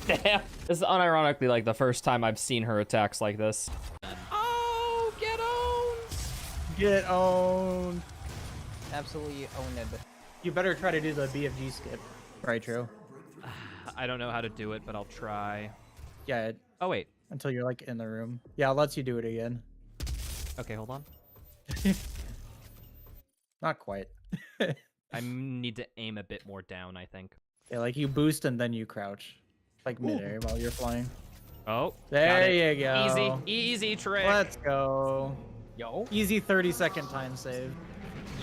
Damn. This is unironically like the first time I've seen her attacks like this. Oh, get owned! Get owned. Absolutely owned it. You better try to do the BFG skip. Right, true. I don't know how to do it, but I'll try. Yeah. Oh, wait. Until you're like in the room. Yeah, it lets you do it again. Okay, hold on. Not quite. I need to aim a bit more down, I think. Yeah, like you boost and then you crouch. Like midair while you're flying. Oh, there you go. Easy trick. Let's go. Yo. Easy 30-second time save.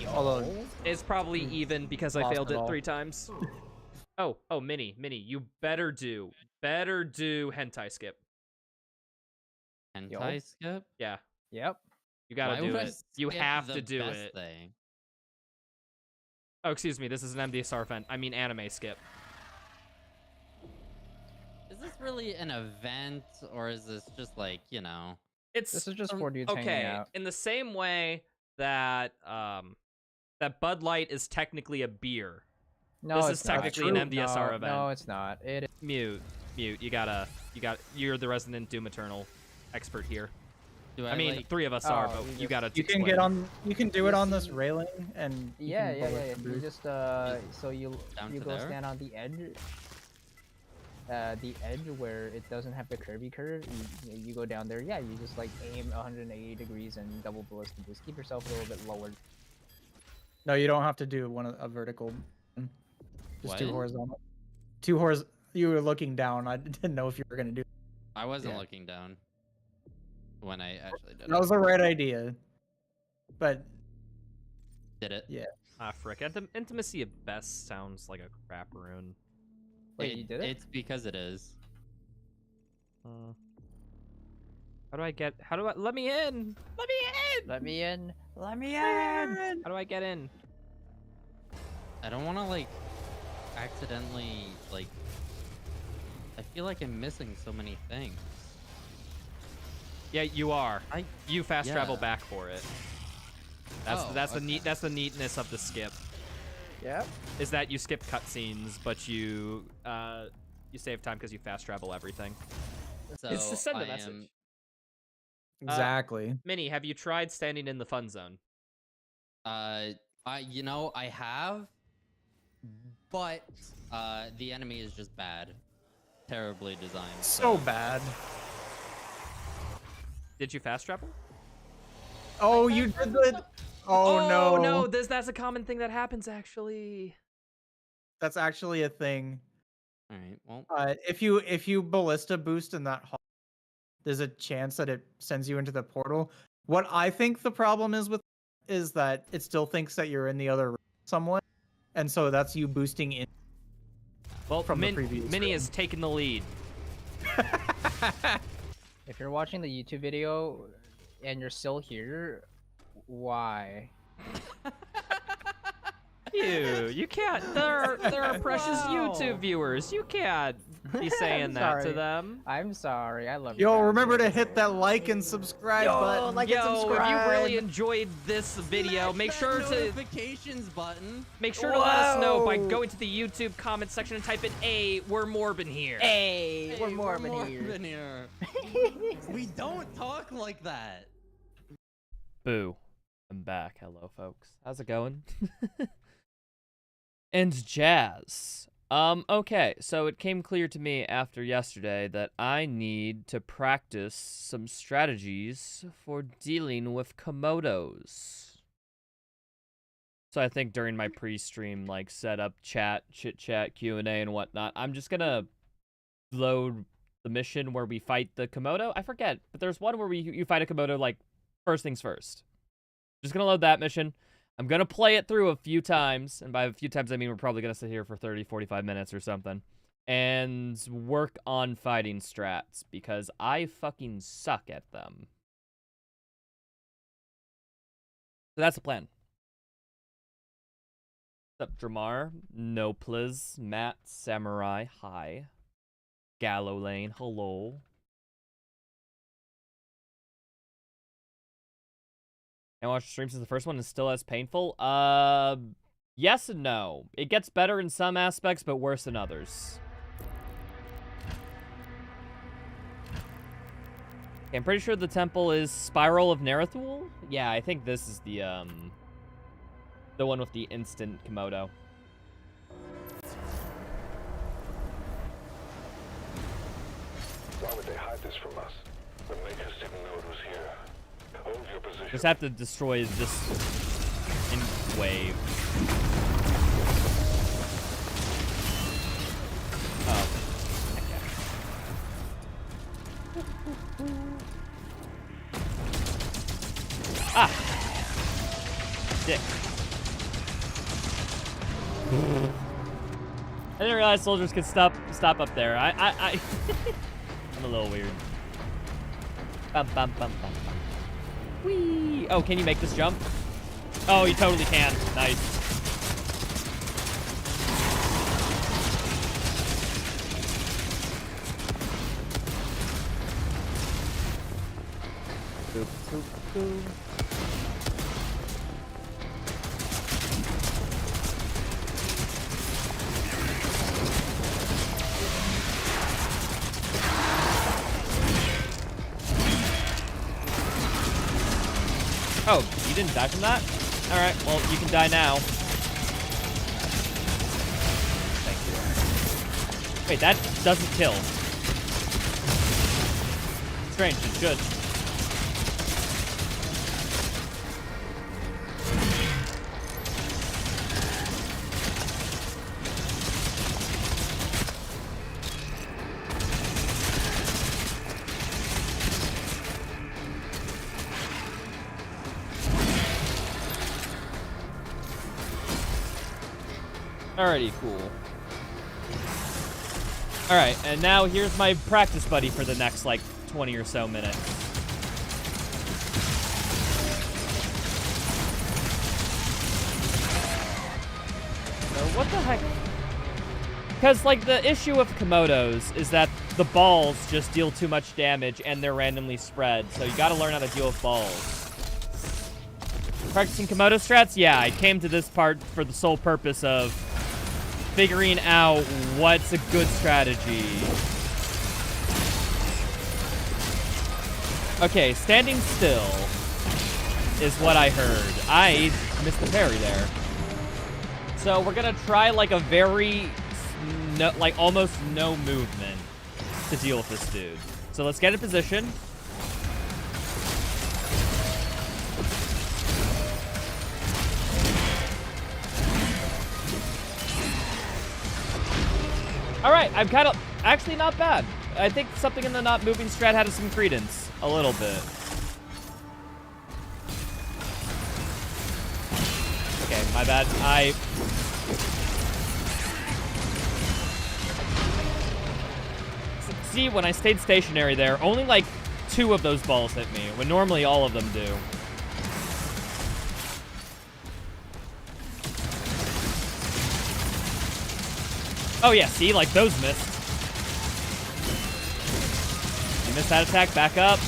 Although it's probably even because I failed it 3 times. Oh, Minnie, you better do hentai skip. Hentai skip? Yeah. Yep. You gotta do it. You have to do it. Oh, excuse me. This is an MDSR event. I mean anime skip. Is this really an event, or is this just like, you know? This is just 4 dudes hanging out. In the same way that that Bud Light is technically a beer. No, this is technically an MDSR event. No, it's not. It is. Mute. You're the resident Doom Eternal expert here. I mean, like... 3 of us are, but you gotta. You can get on. You can do it on this railing, and yeah. You just so you go there? stand on the edge. The edge where it doesn't have the curvy curve, you go down there. Yeah, you just like aim 180 degrees and double ballistic. Just keep yourself a little bit lower. No, you don't have to do a vertical. Just 2 horizontal. 2 horizontal. You were looking down. I didn't know if you were gonna do. I wasn't looking down when I actually did it. That was the right idea, but did it? Yeah. Ah, frick. Intimacy at best sounds like a crap rune. Wait, you did it? It's because it is. How do I get? Let me in! Let me in! Let me in! Let me in! How do I get in? I don't want to like accidentally like. I feel like I'm missing so many things. Yeah, you are. You fast travel back for it. That's the neatness of the skip. Yep. Is that you skip cutscenes, but you save time because you fast travel everything. So it's to send a message. Exactly. Minnie, have you tried standing in the fun zone? I have, but the enemy is just bad, terribly designed. So bad. Did you fast travel? Oh, you did the. Oh no! That's a common thing that happens actually. That's actually a thing. All right. Well, if you ballista boost in that hall, there's a chance that it sends you into the portal. What I think the problem is that it still thinks that you're in the other room somewhat, and so that's you boosting in. Well, from the previous Minnie room. has taken the lead. If you're watching the YouTube video and you're still here, why? You can't. There are precious YouTube viewers. You can't be saying that to them. I'm sorry. I love you. Yo, remember to hit that like and subscribe button. Like and subscribe. If you really enjoyed this video, make sure to notifications button. Make sure to let us know by going to the YouTube comment section and type in "A, we're Morbin here." Hey, we're Morbin here. We don't talk like that. Boo. I'm back. Hello, folks. How's it going? And jazz. Okay, so it came clear to me after yesterday that I need to practice some strategies for dealing with Komodos. So I think during my pre-stream, like, setup, chat, chit-chat, Q&A, and whatnot, I'm just gonna load the mission where we fight the Komodo. I forget, but there's one where you fight a Komodo, like, first things first. Just gonna load that mission. I'm gonna play it through a few times, and by a few times I mean we're probably gonna sit here for 30-45 minutes or something, and work on fighting strats, because I fucking suck at them. So that's the plan. What's up, Dramar? No please. Matt, Samurai, hi. Gallow Lane, hello. And watch the stream since the first one is still as painful? Yes and no. It gets better in some aspects, but worse in others. Okay, I'm pretty sure the temple is Spiral of Narathul. Yeah, I think this is the one with the instant Komodo. Why would they hide this from us? The makers didn't know it was here. Hold your position. Just have to destroy this in wave. Oh. Okay. Ah! Dick. I didn't realize soldiers could stop up there. I'm a little weird. Bum, bum, bum, bum, bum. Whee! Oh, can you make this jump? Oh, you totally can. Nice. Boop, boop, boop. Oh, you didn't die from that? Alright, well, you can die now. Thank you. Wait, that doesn't kill. Strange, it should. Alrighty, cool. Alright, and now here's my practice buddy for the next, like, 20 or so minutes. So what the heck? Because, like, the issue with Komodos is that the balls just deal too much damage and they're randomly spread, so you gotta learn how to deal with balls. Practicing Komodo strats? Yeah, I came to this part for the sole purpose of figuring out what's a good strategy. Okay, standing still is what I heard. I missed the parry there. So we're gonna try like a very, like almost no movement to deal with this dude. So let's get in position. All right, I'm kind of, actually not bad. I think something in the not moving strat had some credence, a little bit. Okay, my bad. See, when I stayed stationary there, only like 2 of those balls hit me, when normally all of them do. Oh yeah, see, like those missed. You missed that attack, back up.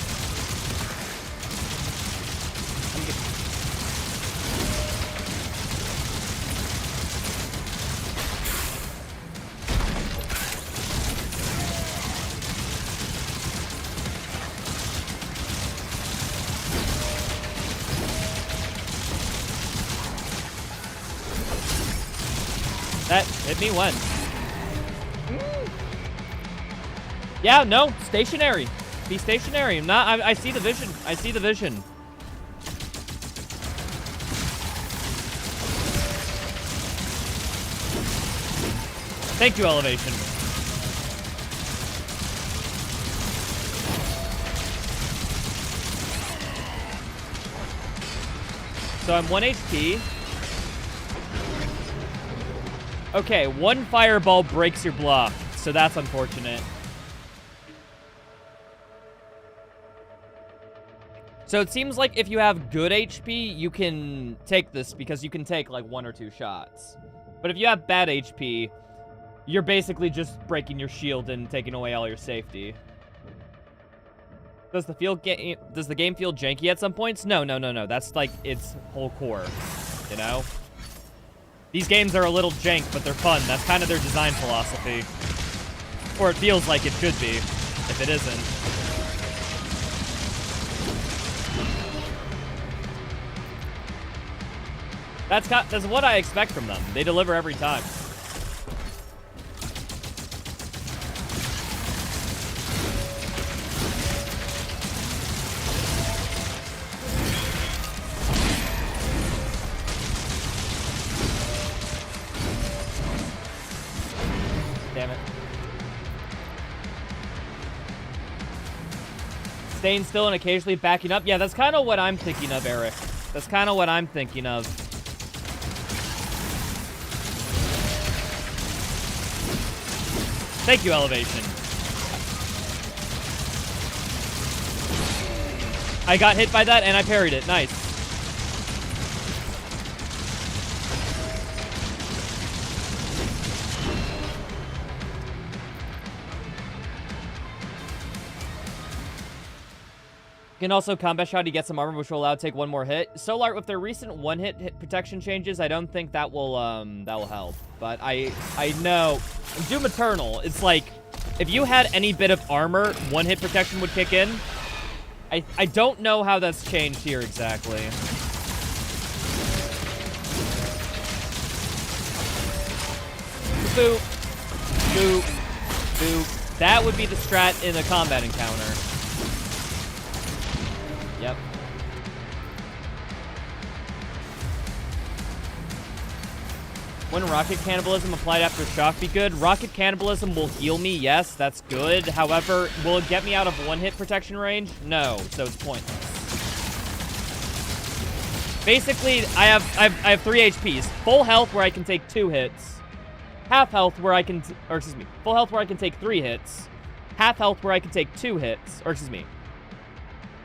That hit me once. Yeah, no, stationary. Be stationary. I'm not. I see the vision. I see the vision. Thank you, elevation. So I'm 1 HP. Okay, 1 fireball breaks your block, so that's unfortunate. So it seems like if you have good HP, you can take this because you can take like 1 or 2 shots. But if you have bad HP, you're basically just breaking your shield and taking away all your safety. Does the game feel janky at some points? No. That's like its whole core, you know? These games are a little jank, but they're fun. That's kind of their design philosophy. Or it feels like it should be, if it isn't. That's what I expect from them. They deliver every time. Damn it. Staying still and occasionally backing up. Yeah, that's kind of what I'm thinking of, Eric. That's kind of what I'm thinking of. Thank you, Elevation. I got hit by that and I parried it. Nice. You can also combat shot to get some armor, which will allow to take one more hit. Solar, with their recent one-hit protection changes, I don't think that will help. But I know Doom Eternal. It's like if you had any bit of armor, one-hit protection would kick in. I don't know how that's changed here exactly. Boop, boop, boop. That would be the strat in a combat encounter. Yep. When rocket cannibalism applied after shock be good? Rocket cannibalism will heal me, yes, that's good. However, will it get me out of one-hit protection range? No, so it's pointless. Basically, I have 3 HPs. Full health where I can take 2 hits. Half health where I can, full health where I can take 3 hits. Half health where I can take 2 hits,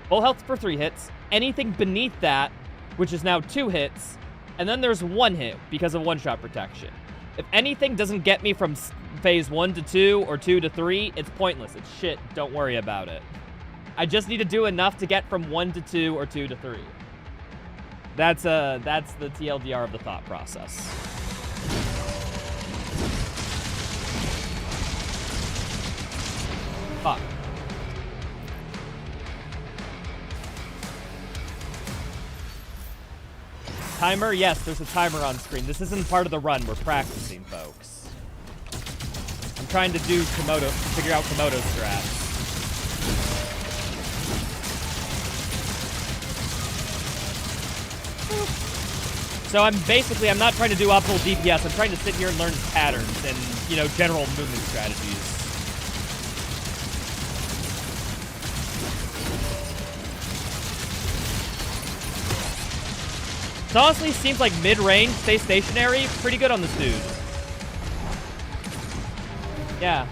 full health for 3 hits, anything beneath that, which is now 2 hits, and then there's 1 hit because of one-shot protection. If anything doesn't get me from phase 1 to 2 or 2 to 3, it's pointless. It's shit. Don't worry about it. I just need to do enough to get from 1 to 2 or 2 to 3. That's the TLDR of the thought process. Fuck. Timer? Yes, there's a timer on screen. This isn't part of the run. We're practicing, folks. I'm trying to do Komodo, figure out Komodo strats. So I'm not trying to do optimal DPS. I'm trying to sit here and learn patterns and, general movement strategies. It honestly seems like mid-range, stay stationary, pretty good on this dude. Yeah.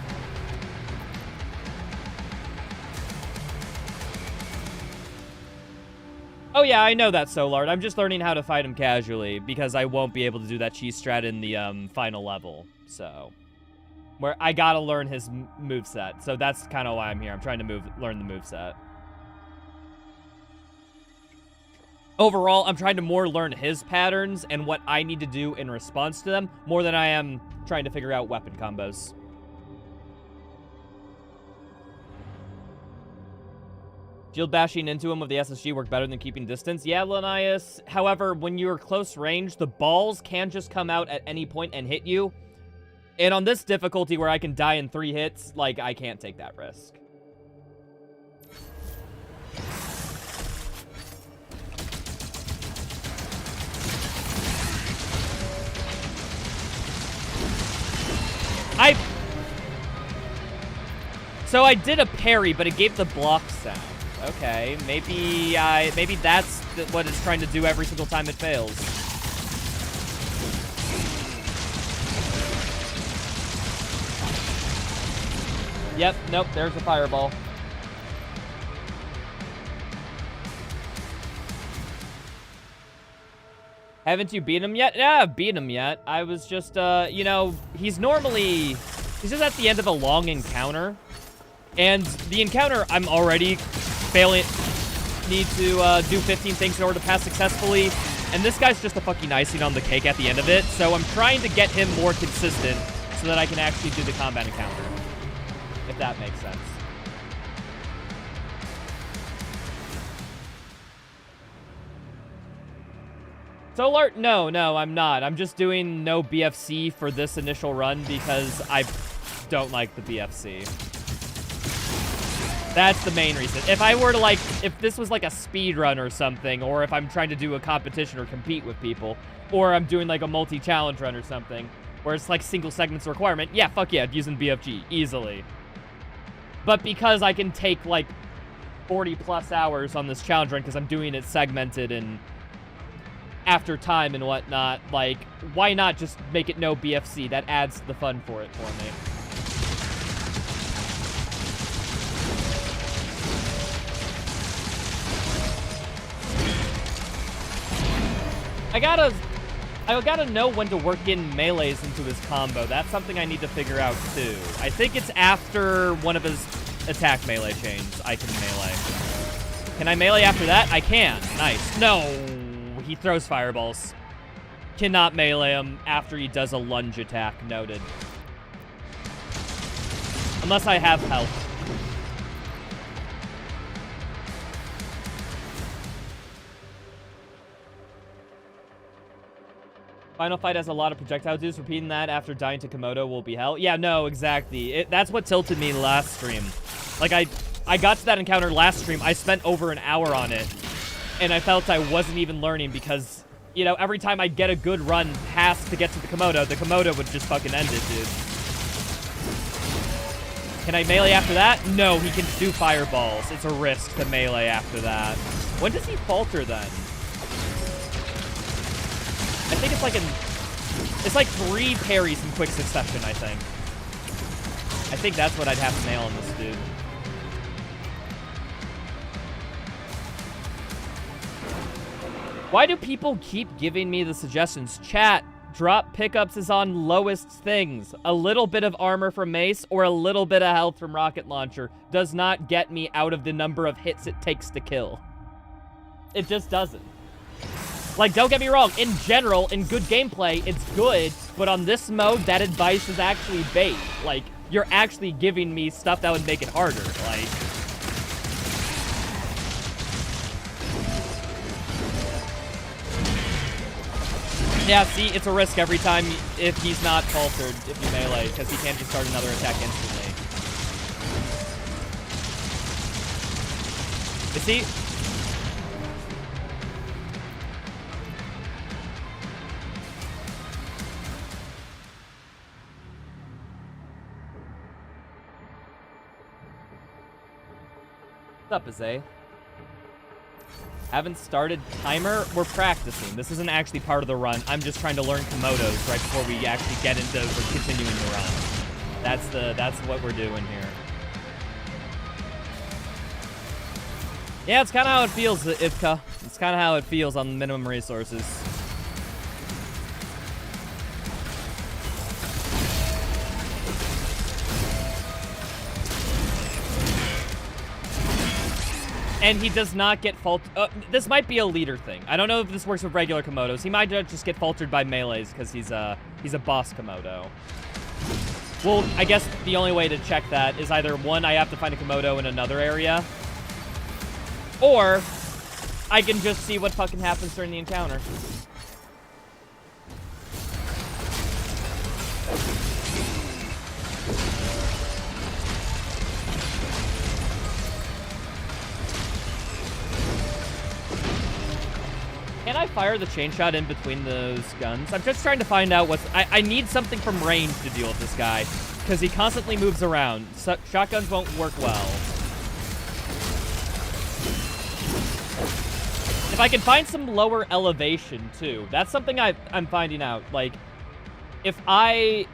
Oh yeah, I know that, Solard. I'm just learning how to fight him casually, because I won't be able to do that cheese strat in the final level, so. Where I gotta learn his moveset, so that's kind of why I'm here. I'm trying to learn the moveset. Overall, I'm trying to more learn his patterns and what I need to do in response to them, more than I am trying to figure out weapon combos. Shield bashing into him with the SSG worked better than keeping distance. Yeah, Linnaeus. However, when you're close range, the balls can just come out at any point and hit you. And on this difficulty where I can die in 3 hits, like, I can't take that risk. So I did a parry, but it gave the block sound. Okay, maybe that's what it's trying to do every single time it fails. Yep, nope, there's a fireball. Haven't you beat him yet? Yeah, I've beat him yet. I was just, he's just at the end of a long encounter. And the encounter, I'm already failing, need to do 15 things in order to pass successfully. And this guy's just a fucking icing on the cake at the end of it. So I'm trying to get him more consistent so that I can actually do the combat encounter. If that makes sense. Solar? No, I'm not. I'm just doing no BFC for this initial run because I don't like the BFC. That's the main reason. If I were to, like, if this was like a speed run or something, or if I'm trying to do a competition or compete with people, or I'm doing like a multi-challenge run or something, where it's like single segments requirement, yeah, fuck yeah, using BFG, easily. But because I can take like 40 plus hours on this challenge run because I'm doing it segmented and after time and whatnot, like, why not just make it no BFC? That adds the fun for it for me. I gotta know when to work in melees into his combo. That's something I need to figure out too. I think it's after one of his attack melee chains I can melee. Can I melee after that? I can. Nice. No, he throws fireballs. Cannot melee him after he does a lunge attack. Noted. Unless I have health. Final fight has a lot of projectile dudes. Repeating that after dying to Komodo will be hell. Yeah, no, exactly. That's what tilted me last stream. Like, I got to that encounter last stream. I spent over an hour on it. And I felt I wasn't even learning because, you know, every time I'd get a good run past to get to the Komodo would just fucking end it, dude. Can I melee after that? No, he can do fireballs. It's a risk to melee after that. When does he falter then? I think it's like 3 parries in quick succession, I think. I think that's what I'd have to nail on this dude. Why do people keep giving me the suggestions? Chat, drop pickups is on lowest things. A little bit of armor from mace or a little bit of health from rocket launcher does not get me out of the number of hits it takes to kill. It just doesn't. Like, don't get me wrong, in general, in good gameplay, it's good, but on this mode, that advice is actually bait. Like, you're actually giving me stuff that would make it harder, like... Yeah, see, it's a risk every time if he's not faltered, if you melee, because he can't just start another attack instantly. You see? What's up, Azay? Haven't started timer? We're practicing. This isn't actually part of the run. I'm just trying to learn Komodos right before we actually get into continuing the run. That's what we're doing here. Yeah, it's kind of how it feels, Ivka. It's kind of how it feels on minimum resources. And he does not get this might be a leader thing. I don't know if this works with regular Komodos. He might just get faltered by melees because he's a boss Komodo. Well, I guess the only way to check that is either one, I have to find a Komodo in another area, or I can just see what fucking happens during the encounter. Can I fire the chain shot in between those guns? I'm just trying to find out what's... I need something from range to deal with this guy, because he constantly moves around. So, shotguns won't work well. If I can find some lower elevation, too. That's something I'm finding out. Like, if I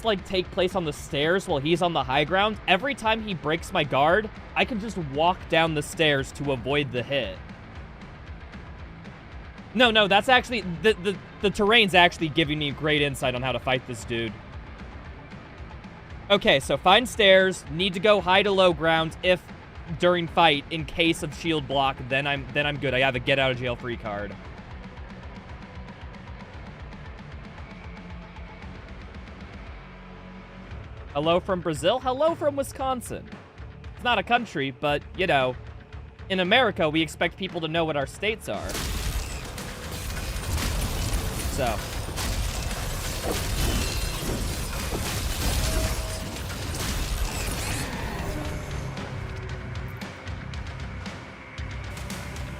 like, take place on the stairs while he's on the high ground, every time he breaks my guard, I can just walk down the stairs to avoid the hit. No, that's actually... The terrain's actually giving me great insight on how to fight this dude. Okay, so find stairs, need to go high to low ground if during fight, in case of shield block, then I'm good. I have a get out of jail free card. Hello from Brazil, hello from Wisconsin. It's not a country, but, you know, in America, we expect people to know what our states are. So.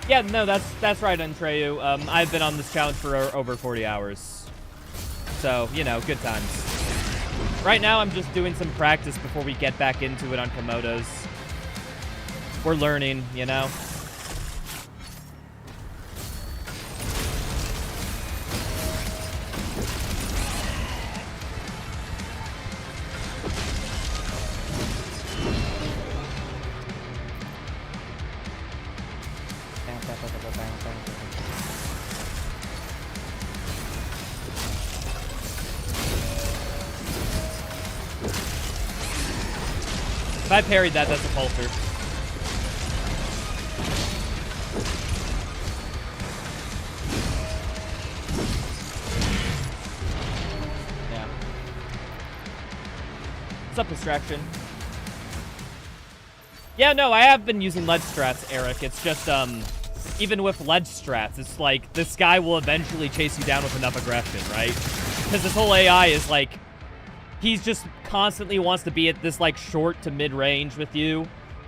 Yeah, no, that's right, Andreu. I've been on this challenge for over 40 hours. So, you know, good times. Right now, I'm just doing some practice before we get back into it on Komodos. We're learning, you know? If I parried that, that's a pulser. Yeah. What's up, Distraction? Yeah, no, I have been using ledge strats, Eric. It's just, even with ledge strats, it's like, this guy will eventually chase you down with enough aggression, right? Because this whole AI is like, he's just constantly wants to be at this, like, short to mid-range with you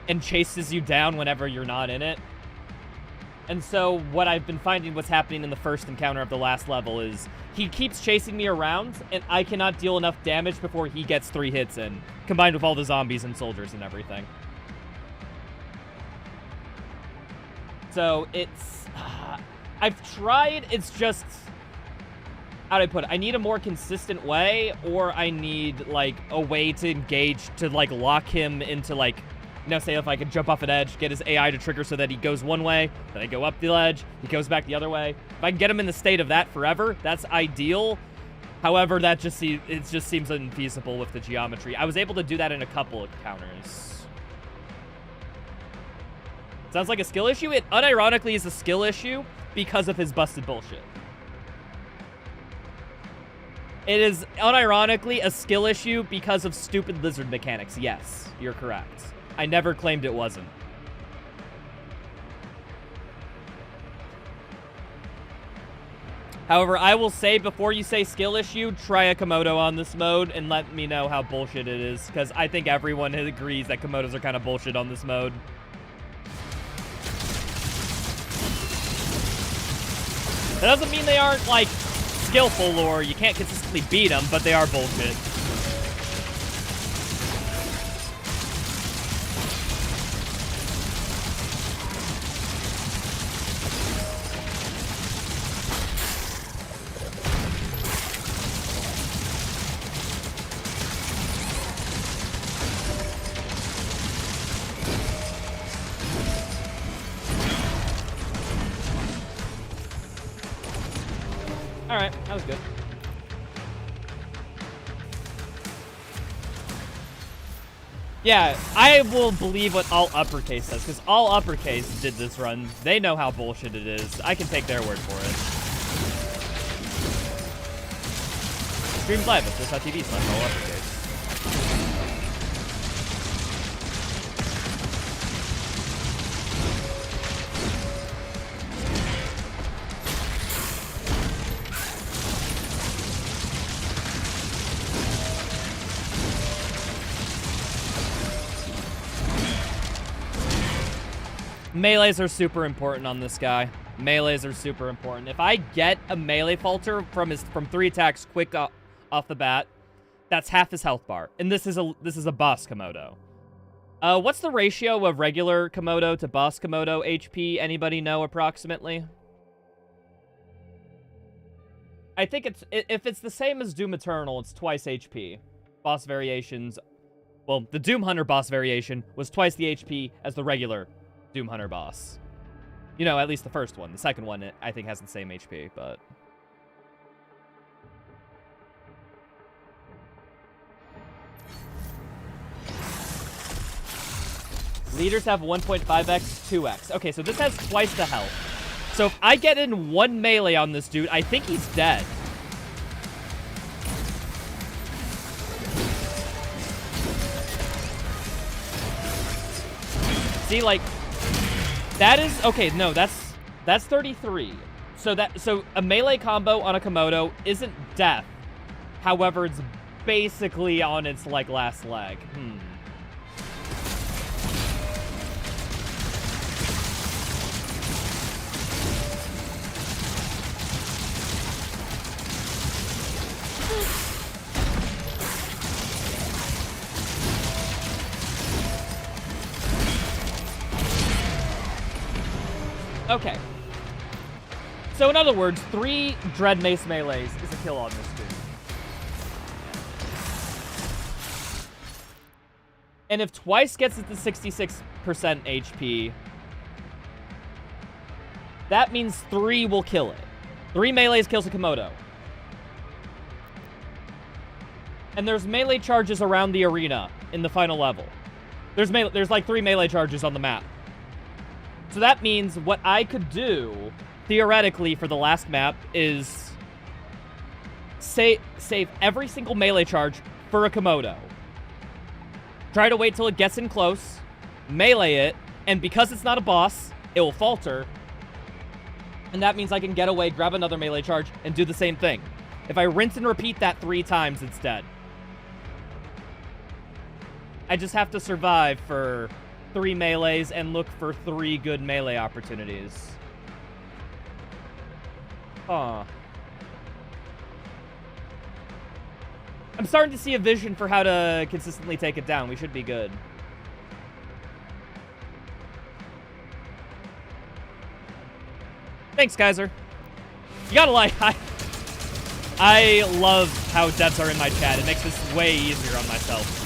and chases you down whenever you're not in it. And so what I've been finding what's happening in the first encounter of the last level is he keeps chasing me around, and I cannot deal enough damage before he gets 3 hits in, combined with all the zombies and soldiers and everything. So it's... I've tried, it's just... How do I put it? I need a more consistent way, or I need, like, a way to engage, to, like, lock him into, like, you know, say if I could jump off an edge, get his AI to trigger so that he goes one way, then I go up the ledge, he goes back the other way. If I can get him in the state of that forever, that's ideal. However, that just it just seems infeasible with the geometry. I was able to do that in a couple of encounters. Sounds like a skill issue? It unironically is a skill issue because of his busted bullshit. It is unironically a skill issue because of stupid lizard mechanics. Yes, you're correct. I never claimed it wasn't. However, I will say before you say skill issue, try a Komodo on this mode and let me know how bullshit it is, because I think everyone agrees that Komodos are kind of bullshit on this mode. That doesn't mean they aren't, like, skillful or you can't consistently beat them, but they are bullshit. Alright, that was good. Yeah, I will believe what all uppercase says, because all uppercase did this run. They know how bullshit it is. I can take their word for it. Streams live at twitch.tv/all uppercase. Melees are super important on this guy. Melees are super important. If I get a melee falter from 3 attacks quick off the bat, that's half his health bar. And this is a boss Komodo. What's the ratio of regular Komodo to boss Komodo HP? Anybody know approximately? I think if it's the same as Doom Eternal, it's twice HP. Boss variations, well, the Doom Hunter boss variation was twice the HP as the regular Doom Hunter boss. You know, at least the first one. The second one, I think, has the same HP, but... Leaders have 1.5x, 2x. Okay, so this has twice the health. So if I get in 1 melee on this dude, I think he's dead. See, like... That is... Okay, no, that's 33. So a melee combo on a Komodo isn't death. However, it's basically on its like last leg. Okay. So in other words, 3 Dread Mace melees is a kill on this dude. And if twice gets it to 66% HP, that means 3 will kill it. 3 melees kills a Komodo. And there's melee charges around the arena in the final level. There's like 3 melee charges on the map. So that means what I could do, theoretically, for the last map is save every single melee charge for a Komodo. Try to wait till it gets in close, melee it, and because it's not a boss, it will falter. And that means I can get away, grab another melee charge, and do the same thing. If I rinse and repeat that 3 times, it's dead. I just have to survive for 3 melees and look for 3 good melee opportunities. Huh. I'm starting to see a vision for how to consistently take it down. We should be good. Thanks, Kaiser. You gotta like, I love how devs are in my chat. It makes this way easier on myself.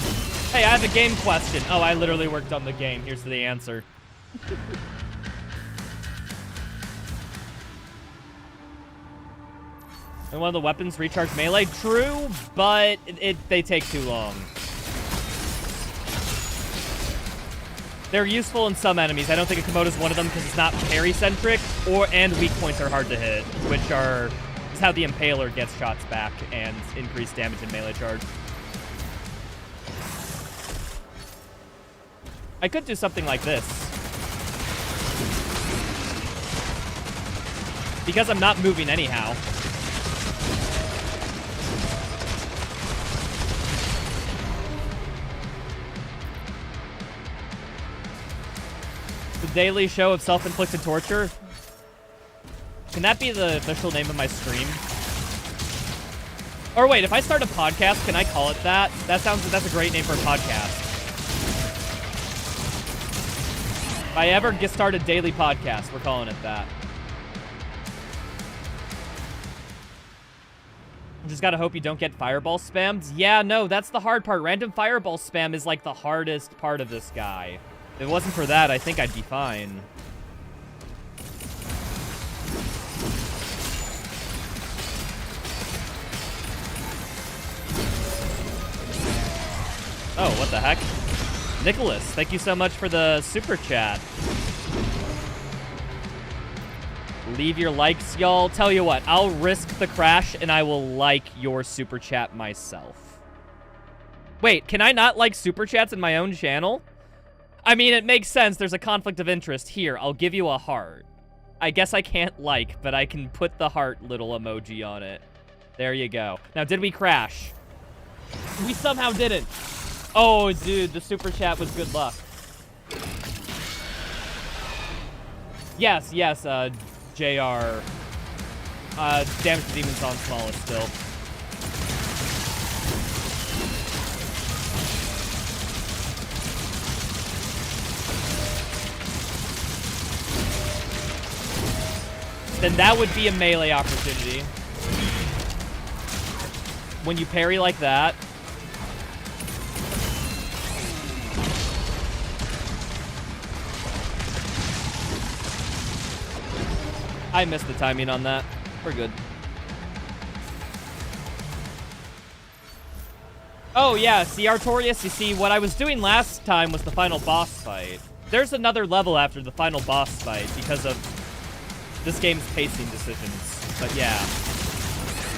Hey, I have a game question. Oh, I literally worked on the game. Here's the answer. And one of the weapons recharge melee? True, but they take too long. They're useful in some enemies. I don't think a Komodo's one of them because it's not parry-centric, and weak points are hard to hit, which is how the Impaler gets shots back and increased damage in melee charge. I could do something like this. Because I'm not moving anyhow. The Daily Show of Self-Inflicted Torture? Can that be the official name of my stream? Or wait, if I start a podcast, can I call it that? That's a great name for a podcast. If I ever start a daily podcast, we're calling it that. Just gotta hope you don't get fireball spammed. Yeah, no, that's the hard part. Random fireball spam is like the hardest part of this guy. If it wasn't for that, I think I'd be fine. Oh, what the heck? Nicholas, thank you so much for the super chat. Leave your likes, y'all. Tell you what, I'll risk the crash and I will like your super chat myself. Wait, can I not like super chats in my own channel? I mean, it makes sense. There's a conflict of interest. Here, I'll give you a heart. I guess I can't like, but I can put the heart little emoji on it. There you go. Now, did we crash? We somehow didn't. Oh, dude, the super chat was good luck. Yes, JR. Damage to Demons on smallest still. Then that would be a melee opportunity. When you parry like that. I missed the timing on that. We're good. Oh yeah, see Artorias, you see, what I was doing last time was the final boss fight. There's another level after the final boss fight because of this game's pacing decisions. But yeah.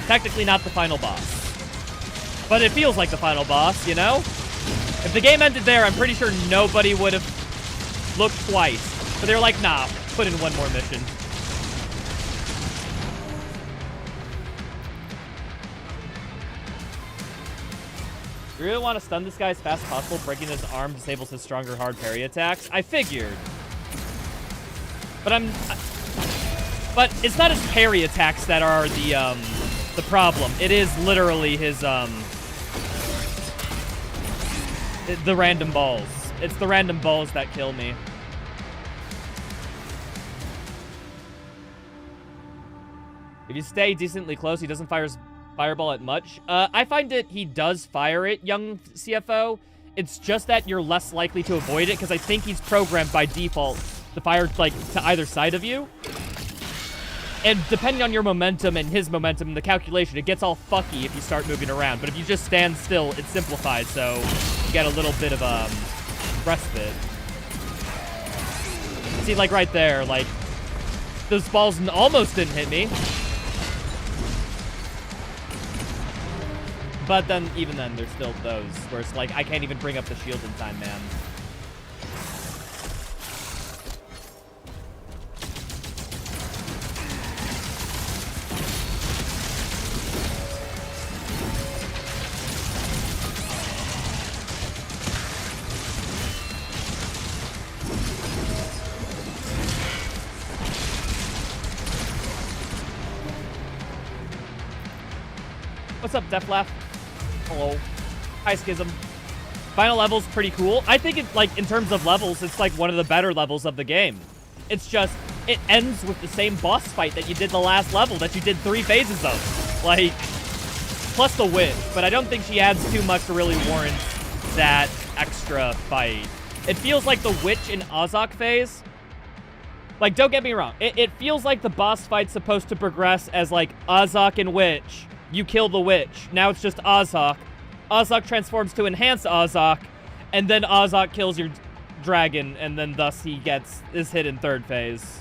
Technically not the final boss. But it feels like the final boss, you know? If the game ended there, I'm pretty sure nobody would have looked twice. But they're like, nah, put in one more mission. You really want to stun this guy as fast as possible. Breaking his arm disables his stronger hard parry attacks. I figured. But but it's not his parry attacks that are the problem. It is literally his the random balls. It's the random balls that kill me. If you stay decently close, he doesn't fire his fireball at much. I find it he does fire it, young CFO. It's just that you're less likely to avoid it because I think he's programmed by default to fire like to either side of you. And depending on your momentum and his momentum and the calculation, it gets all fucky if you start moving around. But if you just stand still, it simplifies, so you get a little bit of respite. See, like right there, like those balls almost didn't hit me. But then, even then, there's still those where it's like, I can't even bring up the shield in time, man. What's up, Deflaff? Hello. Hi, Schism. Final level's pretty cool. I think it, like, in terms of levels, it's like one of the better levels of the game. It's just, it ends with the same boss fight that you did the last level, that you did 3 phases of. Like, plus the witch. But I don't think she adds too much to really warrant that extra fight. It feels like the witch in Azok phase. Like, don't get me wrong. It feels like the boss fight's supposed to progress as, like, Azok and witch. You kill the witch. Now it's just Azok. Azok transforms to enhance Azok, and then Azok kills your dragon, and then thus he is hit in 3rd phase.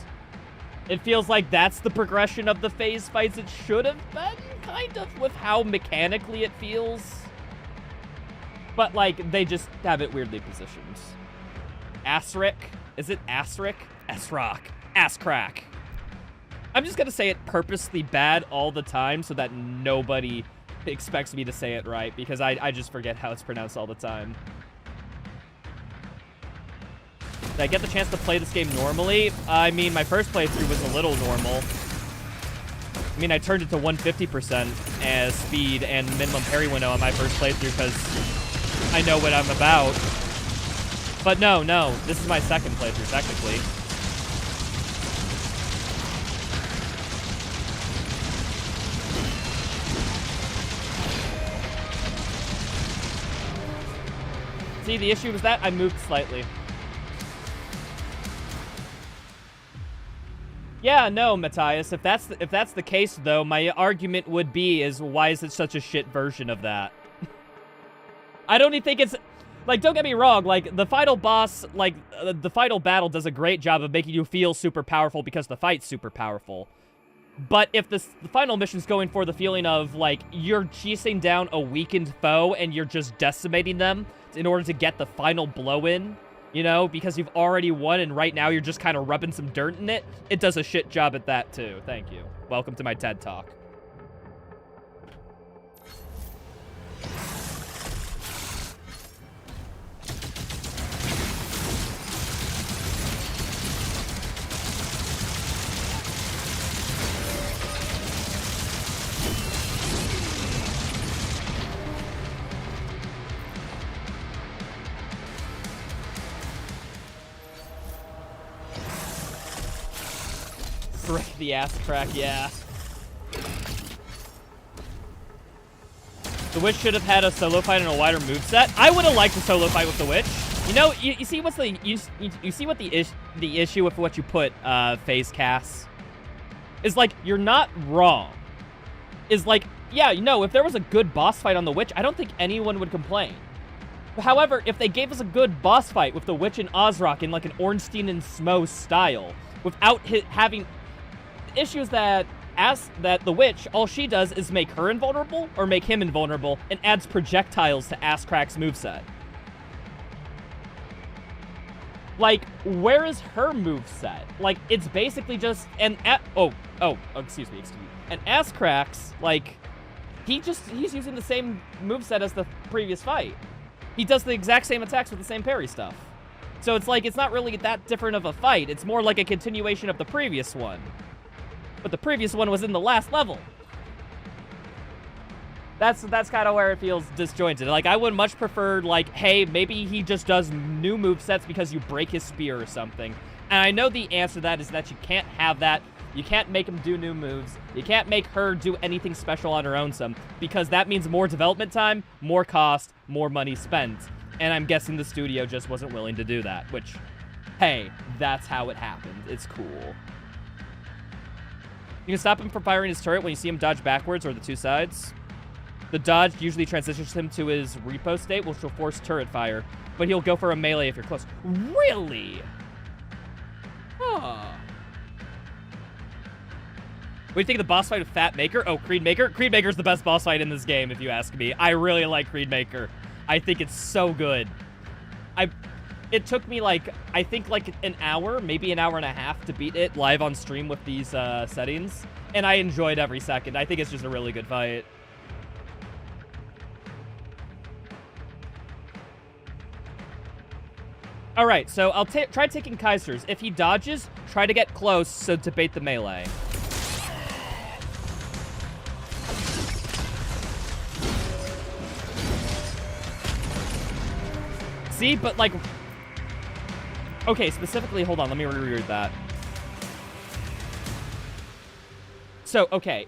It feels like that's the progression of the phase fights it should have been, kind of, with how mechanically it feels. But, like, they just have it weirdly positioned. Asric? Is it Asric? Asrock. Asscrack. I'm just gonna say it purposely bad all the time so that nobody expects me to say it right, because I just forget how it's pronounced all the time. Did I get the chance to play this game normally? I mean, my first playthrough was a little normal. I mean, I turned it to 150% as speed and minimum parry window on my first playthrough because I know what I'm about. But no, this is my second playthrough, technically. See, the issue was that I moved slightly. Yeah, no, Matthias. If that's the case, though, my argument would be is why is it such a shit version of that? I don't even think it's like, don't get me wrong. Like the final boss, like the final battle, does a great job of making you feel super powerful because the fight's super powerful. But if the final mission's going for the feeling of like you're chasing down a weakened foe and you're just decimating them in order to get the final blow in, you know, because you've already won and right now you're just kind of rubbing some dirt in it, it does a shit job at that too. Thank you. Welcome to my TED Talk. Break the ass crack, yeah. The witch should have had a solo fight and a wider moveset. I would have liked a solo fight with the witch. You know, you see what's you see what the issue with what you put phase cast is. Like, you're not wrong. Is like, yeah, you know, if there was a good boss fight on the witch, I don't think anyone would complain. However, if they gave us a good boss fight with the witch and Ozrock in like an Ornstein and Smo style, without having issues that the witch, all she does is make her invulnerable or make him invulnerable and adds projectiles to Asscrack's moveset. Like, where is her moveset? Like, it's basically just an excuse me. And Asscrack's, like, he's using the same moveset as the previous fight. He does the exact same attacks with the same parry stuff. So it's like, it's not really that different of a fight. It's more like a continuation of the previous one. But the previous one was in the last level. That's kind of where it feels disjointed. Like, I would much prefer, like, hey, maybe he just does new movesets because you break his spear or something. And I know the answer to that is that you can't have that. You can't make him do new moves. You can't make her do anything special on her own some, because that means more development time, more cost, more money spent. And I'm guessing the studio just wasn't willing to do that, which, hey, that's how it happened. It's cool. You can stop him from firing his turret when you see him dodge backwards or the two sides. The dodge usually transitions him to his repo state, which will force turret fire, but he'll go for a melee if you're close. Really? Huh. What do you think of the boss fight with Fat Maker? Oh, Creed Maker? Creed Maker's the best boss fight in this game, if you ask me. I really like Creed Maker. I think it's so good. It took me, like, I think, like, an hour, maybe an hour and a half to beat it live on stream with these settings, and I enjoyed every second. I think it's just a really good fight. All right, so I'll try taking Kaiser's. If he dodges, try to get close, so debate the melee. See, but like... Okay, specifically, hold on, let me reread that. So, okay,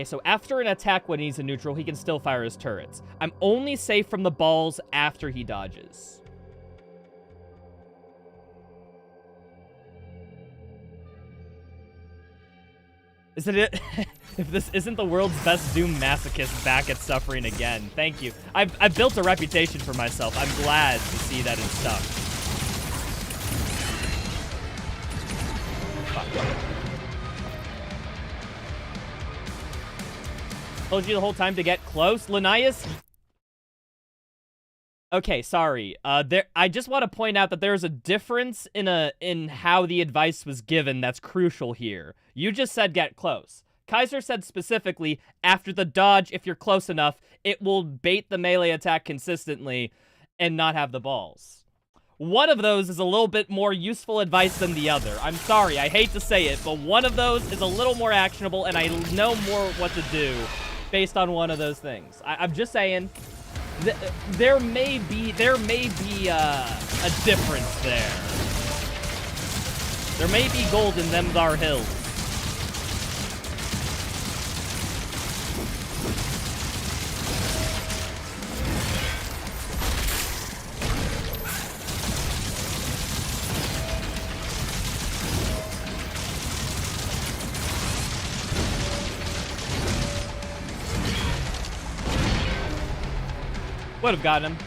so after an attack when he's in neutral, he can still fire his turrets. I'm only safe from the balls after he dodges. Isn't it? If this isn't the world's best Doom masochist back at suffering again. Thank you. I've built a reputation for myself. I'm glad to see that it's stuck. Told you the whole time to get close, Linnaeus. Okay, sorry. I just want to point out that there's a difference in how the advice was given that's crucial here. You just said get close. Kaiser said specifically, after the dodge, if you're close enough, it will bait the melee attack consistently and not have the balls. One of those is a little bit more useful advice than the other. I'm sorry, I hate to say it, but one of those is a little more actionable, and I know more what to do based on one of those things. I'm just saying... There may be a difference there. There may be gold in them thar hills. Would have gotten him.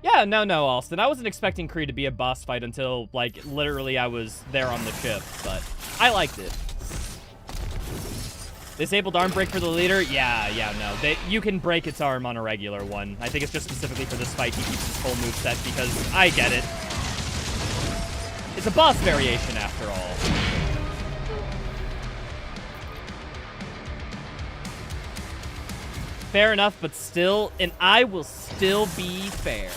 Yeah, no, Alston. I wasn't expecting Creed to be a boss fight until, like, literally I was there on the ship, but I liked it. Disabled arm break for the leader? Yeah, no. You can break its arm on a regular one. I think it's just specifically for this fight he keeps his full moveset because I get it. It's a boss variation after all. Fair enough, but still, and I will still be fair.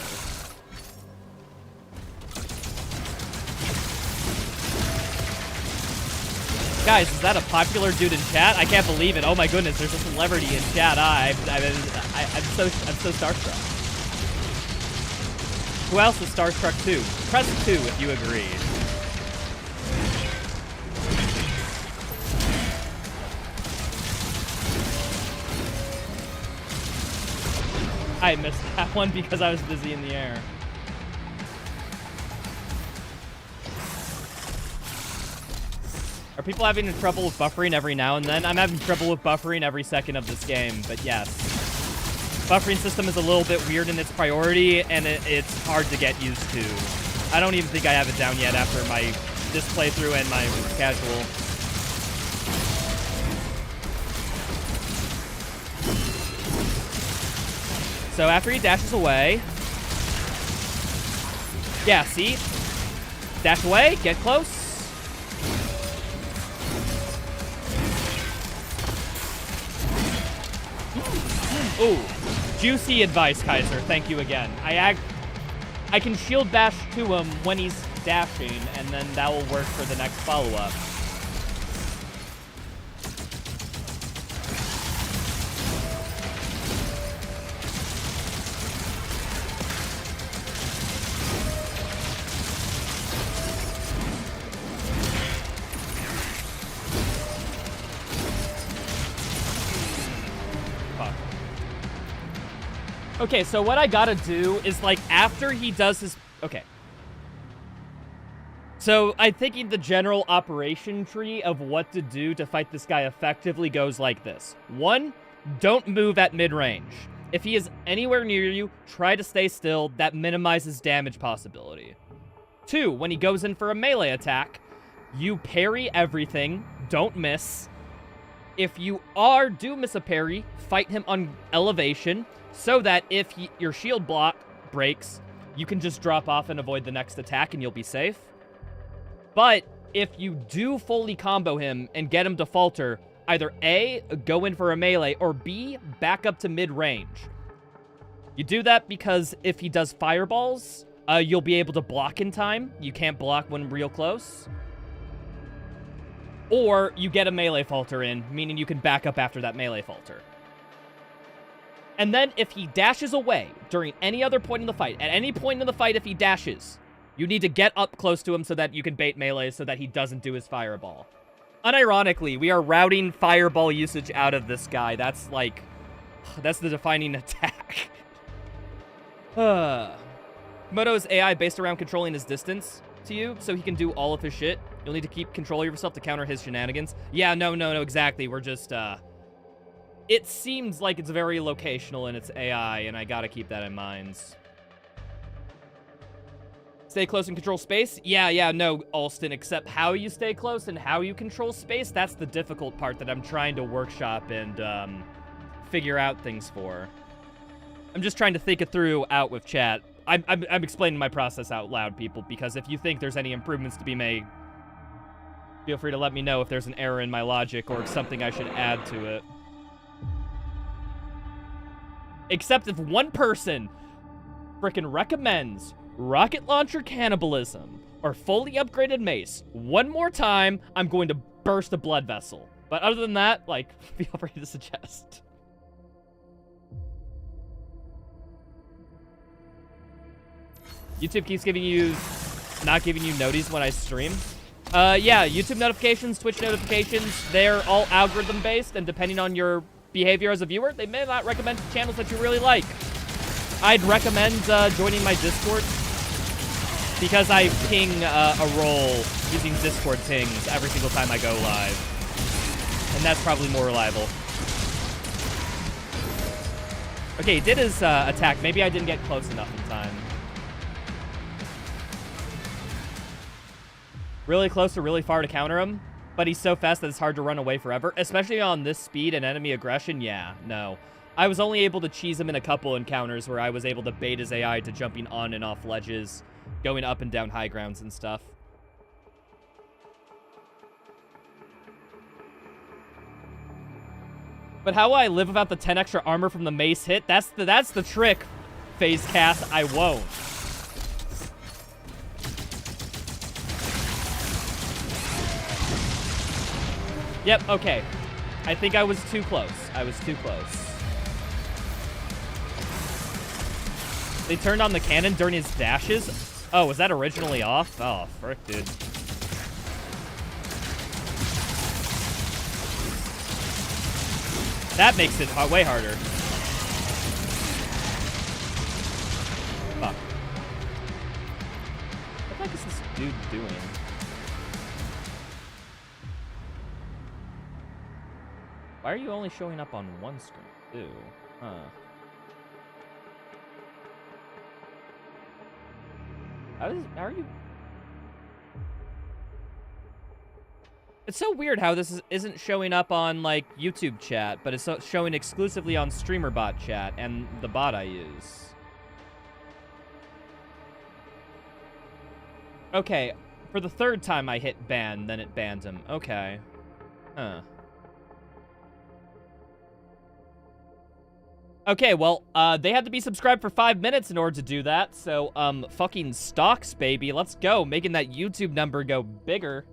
Guys, is that a popular dude in chat? I can't believe it. Oh my goodness, there's a celebrity in chat. I'm so starstruck. Who else is starstruck too? Press 2 if you agree. I missed that one because I was busy in the air. Are people having trouble with buffering every now and then? I'm having trouble with buffering every second of this game, but yes. Buffering system is a little bit weird in its priority, and it's hard to get used to. I don't even think I have it down yet after this playthrough and my casual. So after he dashes away... Yeah, see? Dash away, get close. Ooh, juicy advice, Kaiser. Thank you again. I can shield bash to him when he's dashing, and then that will work for the next follow-up. Okay, so what I gotta do is, like, after he does his... Okay. So, I'm thinking the general operation tree of what to do to fight this guy effectively goes like this. 1, don't move at mid-range. If he is anywhere near you, try to stay still. That minimizes damage possibility. 2, when he goes in for a melee attack, you parry everything. Don't miss. If you do miss a parry, fight him on elevation, so that if your shield block breaks, you can just drop off and avoid the next attack and you'll be safe. But if you do fully combo him and get him to falter, either A, go in for a melee, or B, back up to mid-range. You do that because if he does fireballs, you'll be able to block in time. You can't block when real close. Or you get a melee falter in, meaning you can back up after that melee falter. And then if he dashes away during any other point in the fight, at any point in the fight if he dashes, you need to get up close to him so that you can bait melee so that he doesn't do his fireball. Unironically, we are routing fireball usage out of this guy. That's like, that's the defining attack. Komodo's AI based around controlling his distance to you so he can do all of his shit. You'll need to keep control of yourself to counter his shenanigans. Yeah, no, exactly. We're just, it seems like it's very locational in its AI, and I gotta keep that in mind. Stay close and control space? Yeah, no, Alston, except how you stay close and how you control space, that's the difficult part that I'm trying to workshop and, figure out things for. I'm just trying to think it through out with chat. I'm explaining my process out loud, people, because if you think there's any improvements to be made, feel free to let me know if there's an error in my logic or something I should add to it. Except if one person frickin' recommends rocket launcher cannibalism or fully upgraded mace one more time, I'm going to burst a blood vessel. But other than that, like, feel free to suggest. YouTube keeps not giving you noties when I stream. Yeah, YouTube notifications, Twitch notifications, they're all algorithm based, and depending on your behavior as a viewer, they may not recommend channels that you really like. I'd recommend joining my Discord because I ping a role using Discord pings every single time I go live. And that's probably more reliable. Okay, he did his attack. Maybe I didn't get close enough in time. Really close or really far to counter him, but he's so fast that it's hard to run away forever, especially on this speed and enemy aggression. Yeah, no. I was only able to cheese him in a couple encounters where I was able to bait his AI to jumping on and off ledges, going up and down high grounds and stuff. But how will I live without the 10 extra armor from the mace hit? That's the trick, phase cast. I won't. Yep, okay. I think I was too close. I was too close. They turned on the cannon during his dashes? Oh, was that originally off? Oh, frick, dude. That makes it way harder. Fuck. What the heck is this dude doing? Why are you only showing up on one screen? Ew. Huh. How are you? It's so weird how this isn't showing up on, like, YouTube chat, but it's showing exclusively on StreamerBot chat and the bot I use. Okay, For the third time I hit ban, then it banned him. Okay. Huh. Okay, well, they had to be subscribed for 5 minutes in order to do that, so, fucking stocks, baby. Let's go, making that YouTube number go bigger.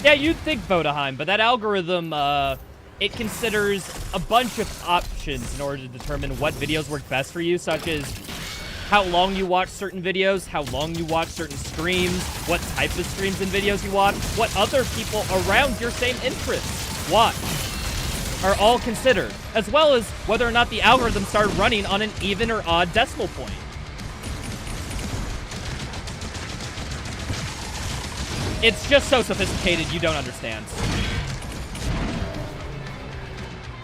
Yeah, you'd think Vodaheim, but that algorithm, it considers a bunch of options in order to determine what videos work best for you, such as how long you watch certain videos, how long you watch certain streams, what type of streams and videos you watch, what other people around your same interests watch, are all considered, as well as whether or not the algorithm started running on an even or odd decimal point. It's just so sophisticated, you don't understand.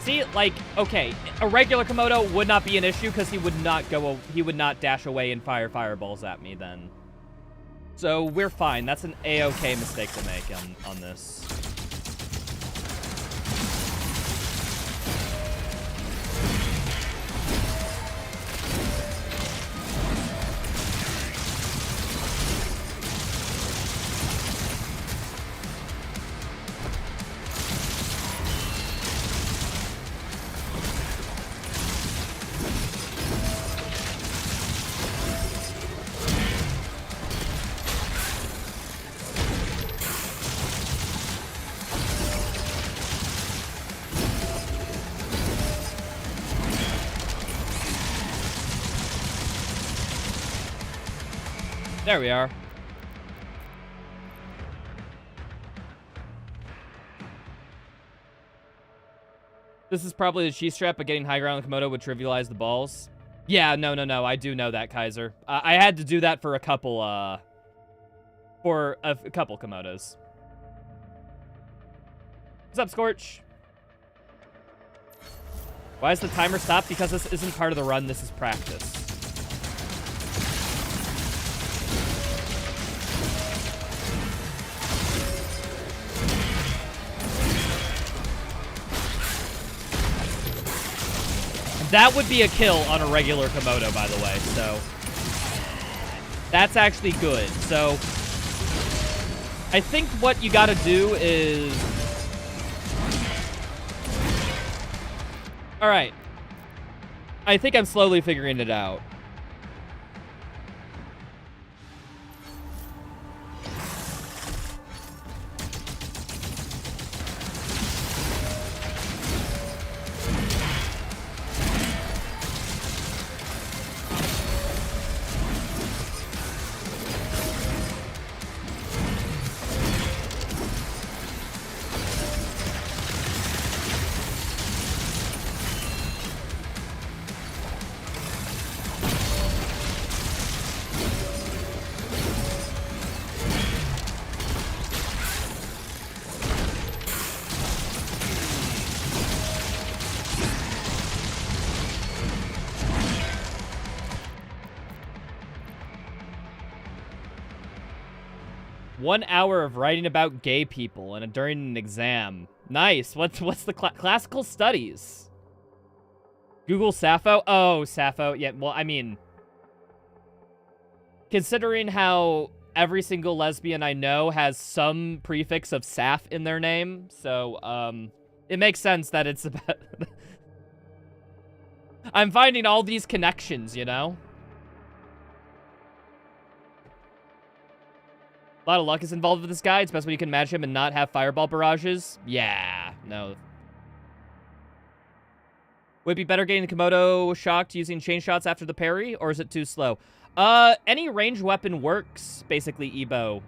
See, like, okay, a regular Komodo would not be an issue because he would not dash away and fire fireballs at me then. So we're fine. That's an A-okay mistake to make on this. There we are. This is probably the cheese strap, but getting high ground on Komodo would trivialize the balls. Yeah, no. I do know that, Kaiser. I had to do that for a couple, Komodos. What's up, Scorch? Why is the timer stopped? Because this isn't part of the run, this is practice. That would be a kill on a regular Komodo, by the way, so that's actually good. So I think what you gotta do is... Alright. I think I'm slowly figuring it out. One hour of writing about gay people and during an exam. Nice. What's the classical studies? Google Sappho? Oh, Sappho. Yeah, well, I mean, considering how every single lesbian I know has some prefix of Saf in their name, so, it makes sense that it's about... I'm finding all these connections, you know? A lot of luck is involved with this guy. It's best when you can match him and not have fireball barrages. Yeah, no. Would it be better getting the Komodo shocked using chain shots after the parry, or is it too slow? Any ranged weapon works, basically, Ebo.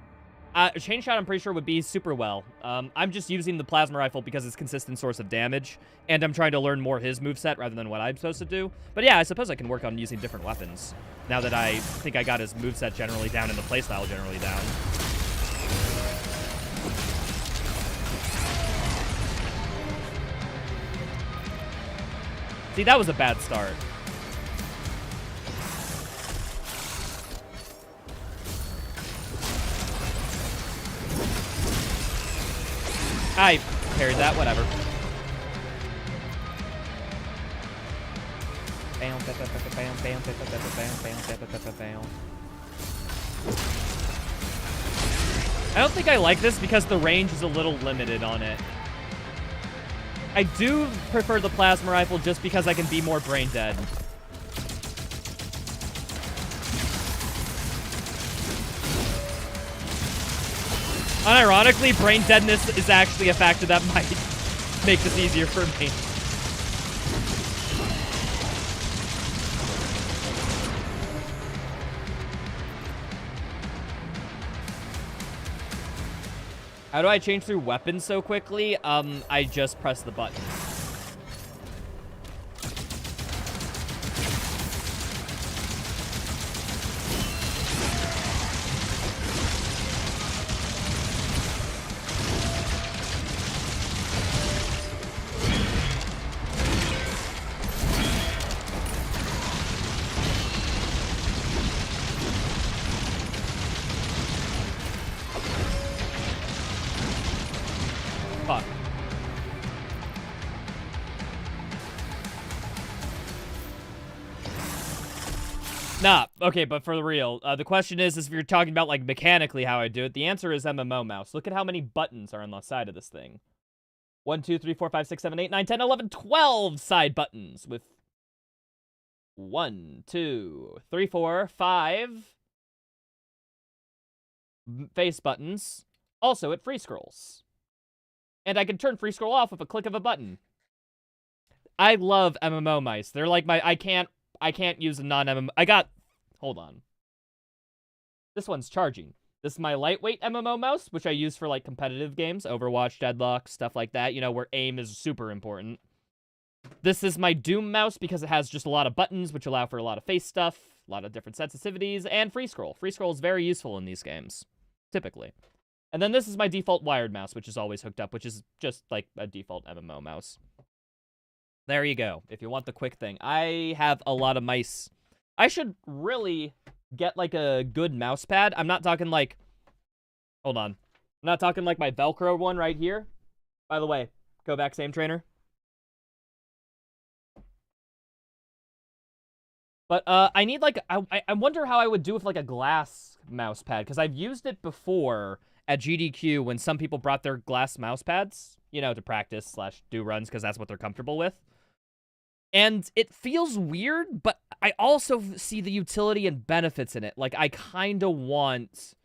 Chain shot, I'm pretty sure, would be super well. I'm just using the plasma rifle because it's a consistent source of damage, and I'm trying to learn more his moveset rather than what I'm supposed to do. But yeah, I suppose I can work on using different weapons, now that I think I got his moveset generally down and the playstyle generally down. See, that was a bad start. I parried that, whatever. I don't think I like this because the range is a little limited on it. I do prefer the plasma rifle just because I can be more brain dead. Unironically, brain deadness is actually a factor that might make this easier for me. How do I change through weapons so quickly? I just press the button. Fuck. Nah, okay, but for the real, the question is if you're talking about, like, mechanically how I do it, the answer is MMO mouse. Look at how many buttons are on the side of this thing. 1, 2, 3, 4, 5, 6, 7, 8, 9, 10, 11, 12 side buttons with 1, 2, 3, 4, 5 face buttons. Also, it free scrolls. And I can turn free scroll off with a click of a button. I love MMO mice. They're like my... I can't use a non-MMO... Hold on. This one's charging. This is my lightweight MMO mouse, which I use for, like, competitive games. Overwatch, Deadlock, stuff like that. You know, where aim is super important. This is my Doom mouse because it has just a lot of buttons, which allow for a lot of face stuff, a lot of different sensitivities, and free scroll. Free scroll is very useful in these games, typically. And then this is my default wired mouse, which is always hooked up, which is just, like, a default MMO mouse. There you go, if you want the quick thing. I have a lot of mice. I should really get, like, a good mouse pad. I'm not talking, like... Hold on. I'm not talking, like, my Velcro one right here. By the way, go back, same trainer. But, I need, like... I wonder how I would do with, like, a glass mouse pad, because I've used it before at GDQ when some people brought their glass mouse pads, you know, to practice / do runs, because that's what they're comfortable with. And it feels weird, but I also see the utility and benefits in it. Like, I kind of want...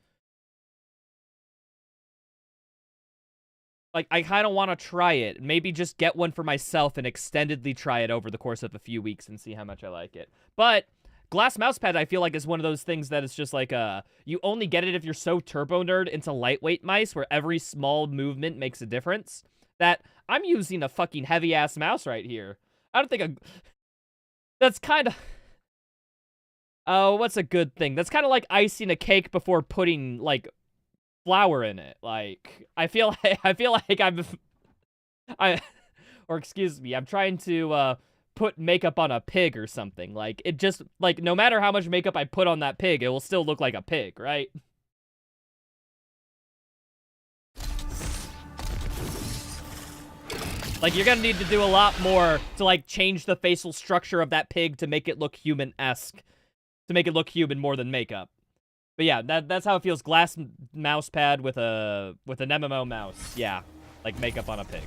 Like, I kind of want to try it. Maybe just get one for myself and extendedly try it over the course of a few weeks and see how much I like it. But glass mousepad, I feel like, is one of those things that is just like, you only get it if you're so turbo nerd into lightweight mice, where every small movement makes a difference, that I'm using a fucking heavy-ass mouse right here. I don't think that's kind of... Oh, what's a good thing? That's kind of like icing a cake before putting, like, flour in it. Like, I feel like or excuse me, I'm trying to, put makeup on a pig or something. Like, it just, like, no matter how much makeup I put on that pig, it will still look like a pig, right? Like, you're gonna need to do a lot more to, like, change the facial structure of that pig to make it look human-esque. To make it look human more than makeup. But yeah, that's how it feels. Glass mouse pad with an MMO mouse. Yeah, like makeup on a pig.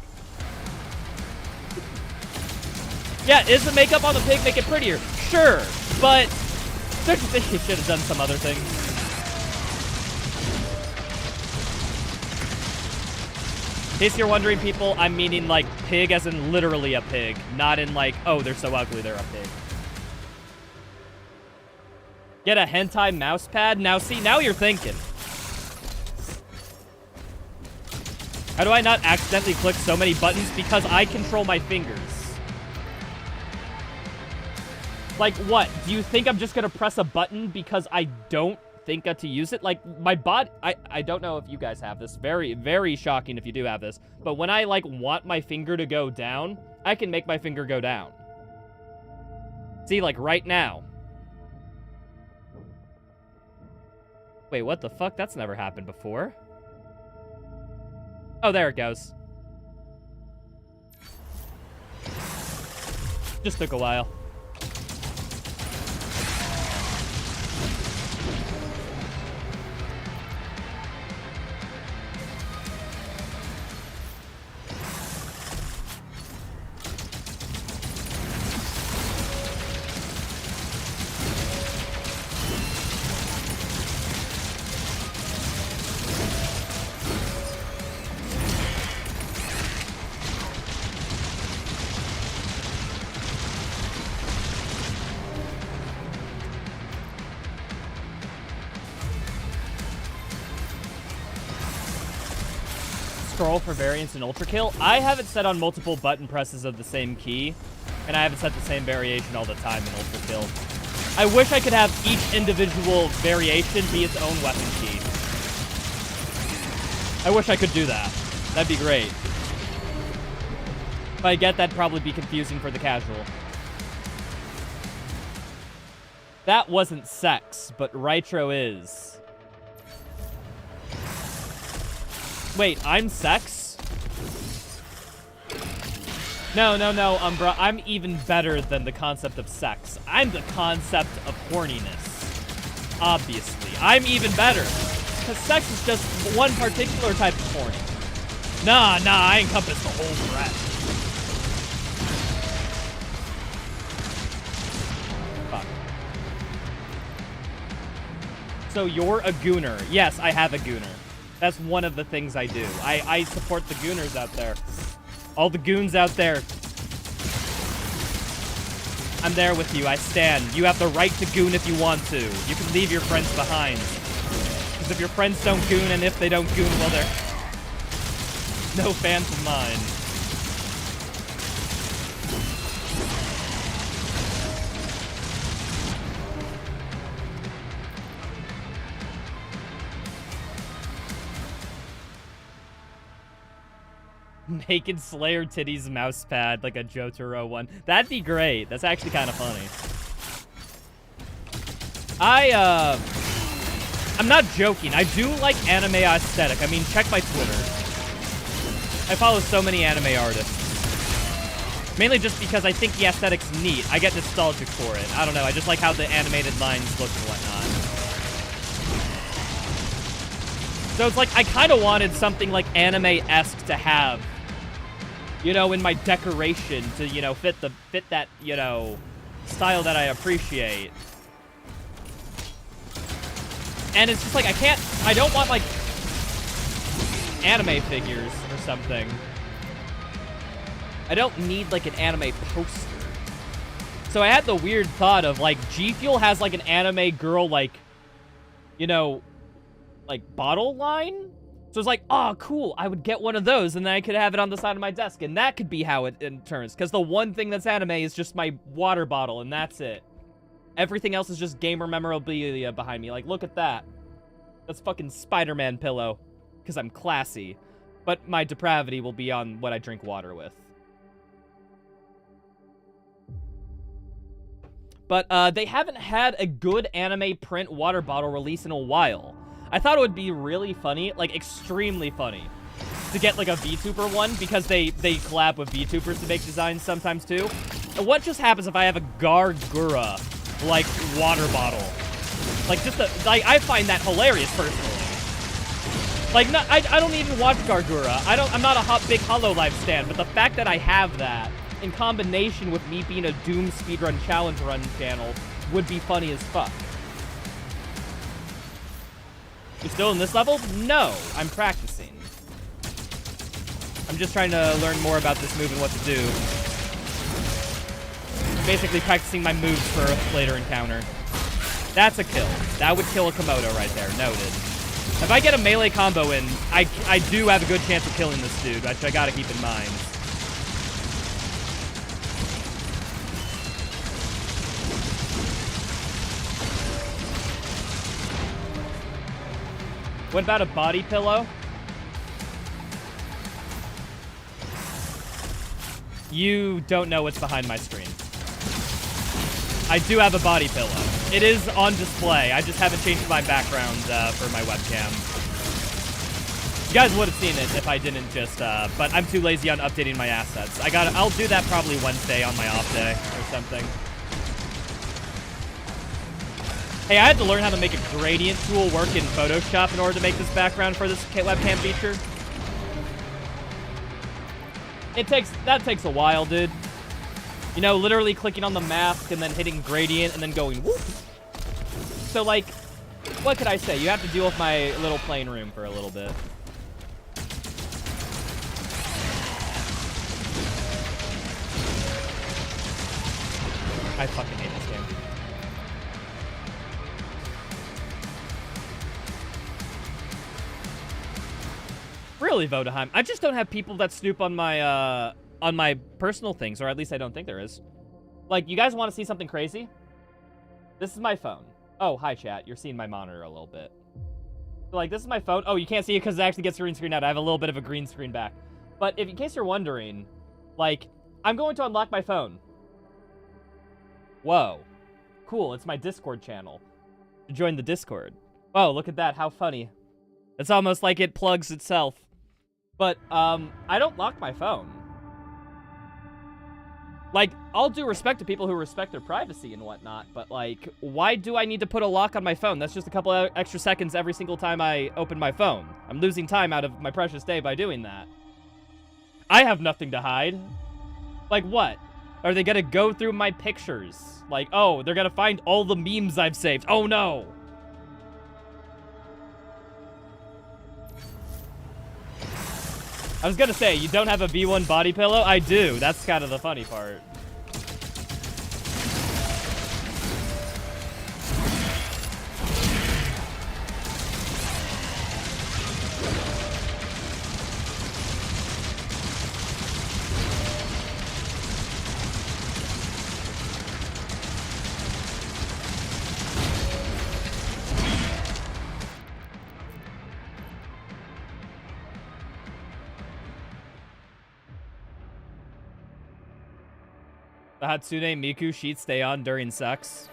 Yeah, is the makeup on the pig make it prettier? Sure, but don't you think you should have done some other thing? In case you're wondering, people, I'm meaning, like, pig as in literally a pig. Not in, like, oh, they're so ugly, they're a pig. Get a hentai mouse pad? Now, see, now you're thinking. How do I not accidentally click so many buttons? Because I control my fingers. Like, what? Do you think I'm just gonna press a button because I don't think to use it? Like, my body... I don't know if you guys have this. Very, very shocking if you do have this. But when I, like, want my finger to go down, I can make my finger go down. See, like right now. Wait, what the fuck? That's never happened before. Oh, there it goes. Just took a while. Scroll for variance in ultra kill. I have it set on multiple button presses of the same key, and I have it set the same variation all the time in ultra kill. I wish I could have each individual variation be its own weapon key. I wish I could do that. That'd be great. But I get that'd probably be confusing for the casual. That wasn't sex, but Rytro is. Wait, I'm sex? No, Umbra. I'm even better than the concept of sex. I'm the concept of horniness. Obviously. I'm even better. Because sex is just one particular type of horny. Nah, I encompass the whole breadth. Fuck. So you're a gooner. Yes, I have a gooner. That's one of the things I do. I support the gooners out there. All the goons out there. I'm there with you. I stand. You have the right to goon if you want to. You can leave your friends behind. Because if your friends don't goon, and if they don't goon, well, they're no fans of mine. Naked Slayer titties mouse pad, like a Jotaro one. That'd be great. That's actually kind of funny. I'm not joking. I do like anime aesthetic. I mean, check my Twitter. I follow so many anime artists. Mainly just because I think the aesthetic's neat. I get nostalgic for it. I don't know. I just like how the animated lines look and whatnot. So it's like, I kind of wanted something like anime-esque to have, you know, in my decoration to, you know, fit that, you know, style that I appreciate. And it's just like, I don't want, like, anime figures or something. I don't need, like, an anime poster. So I had the weird thought of, like, G Fuel has, like, an anime girl, like, you know, like, bottle line? So it's like, oh, cool, I would get one of those, and then I could have it on the side of my desk, and that could be how it turns, because the one thing that's anime is just my water bottle, and that's it. Everything else is just gamer memorabilia behind me. Like, look at that. That's fucking Spider-Man pillow, because I'm classy. But my depravity will be on what I drink water with. But they haven't had a good anime print water bottle release in a while. I thought it would be really funny, like extremely funny, to get like a VTuber one, because they collab with VTubers to make designs sometimes too. And what just happens if I have a Gargura, like, water bottle? Like, I find that hilarious personally. Like, no, I don't even watch Gargura. I'm not a big Hololive stan, but the fact that I have that, in combination with me being a Doom speedrun challenge run channel, would be funny as fuck. You still in this level? No, I'm practicing. I'm just trying to learn more about this move and what to do. Basically practicing my moves for a later encounter. That's a kill. That would kill a Komodo right there, noted. If I get a melee combo in, I do have a good chance of killing this dude, which I gotta keep in mind. What about a body pillow? You don't know what's behind my screen. I do have a body pillow. It is on display. I just haven't changed my background for my webcam. You guys would have seen it if I didn't just, but I'm too lazy on updating my assets. I'll do that probably Wednesday on my off day or something. Hey, I had to learn how to make a gradient tool work in Photoshop in order to make this background for this webcam feature. That takes a while, dude. You know, literally clicking on the mask and then hitting gradient and then going whoop. So, like, what could I say? You have to deal with my little plane room for a little bit. I fucking hate this game. Really, Vodaheim. I just don't have people that snoop on my personal things, or at least I don't think there is. Like, you guys want to see something crazy? This is my phone. Oh, hi, chat. You're seeing my monitor a little bit. So, like, this is my phone. Oh, you can't see it because it actually gets green screen out. I have a little bit of a green screen back. But if, in case you're wondering, like, I'm going to unlock my phone. Whoa. Cool, it's my Discord channel. Join the Discord. Oh, look at that, how funny. It's almost like it plugs itself. But, I don't lock my phone. Like, all due respect to people who respect their privacy and whatnot, but, like, why do I need to put a lock on my phone? That's just a couple of extra seconds every single time I open my phone. I'm losing time out of my precious day by doing that. I have nothing to hide. Like, what? Are they gonna go through my pictures? Like, oh, they're gonna find all the memes I've saved. Oh, no. I was gonna say, you don't have a V1 body pillow? I do. That's kind of the funny part. The Hatsune Miku sheets stay on during sex.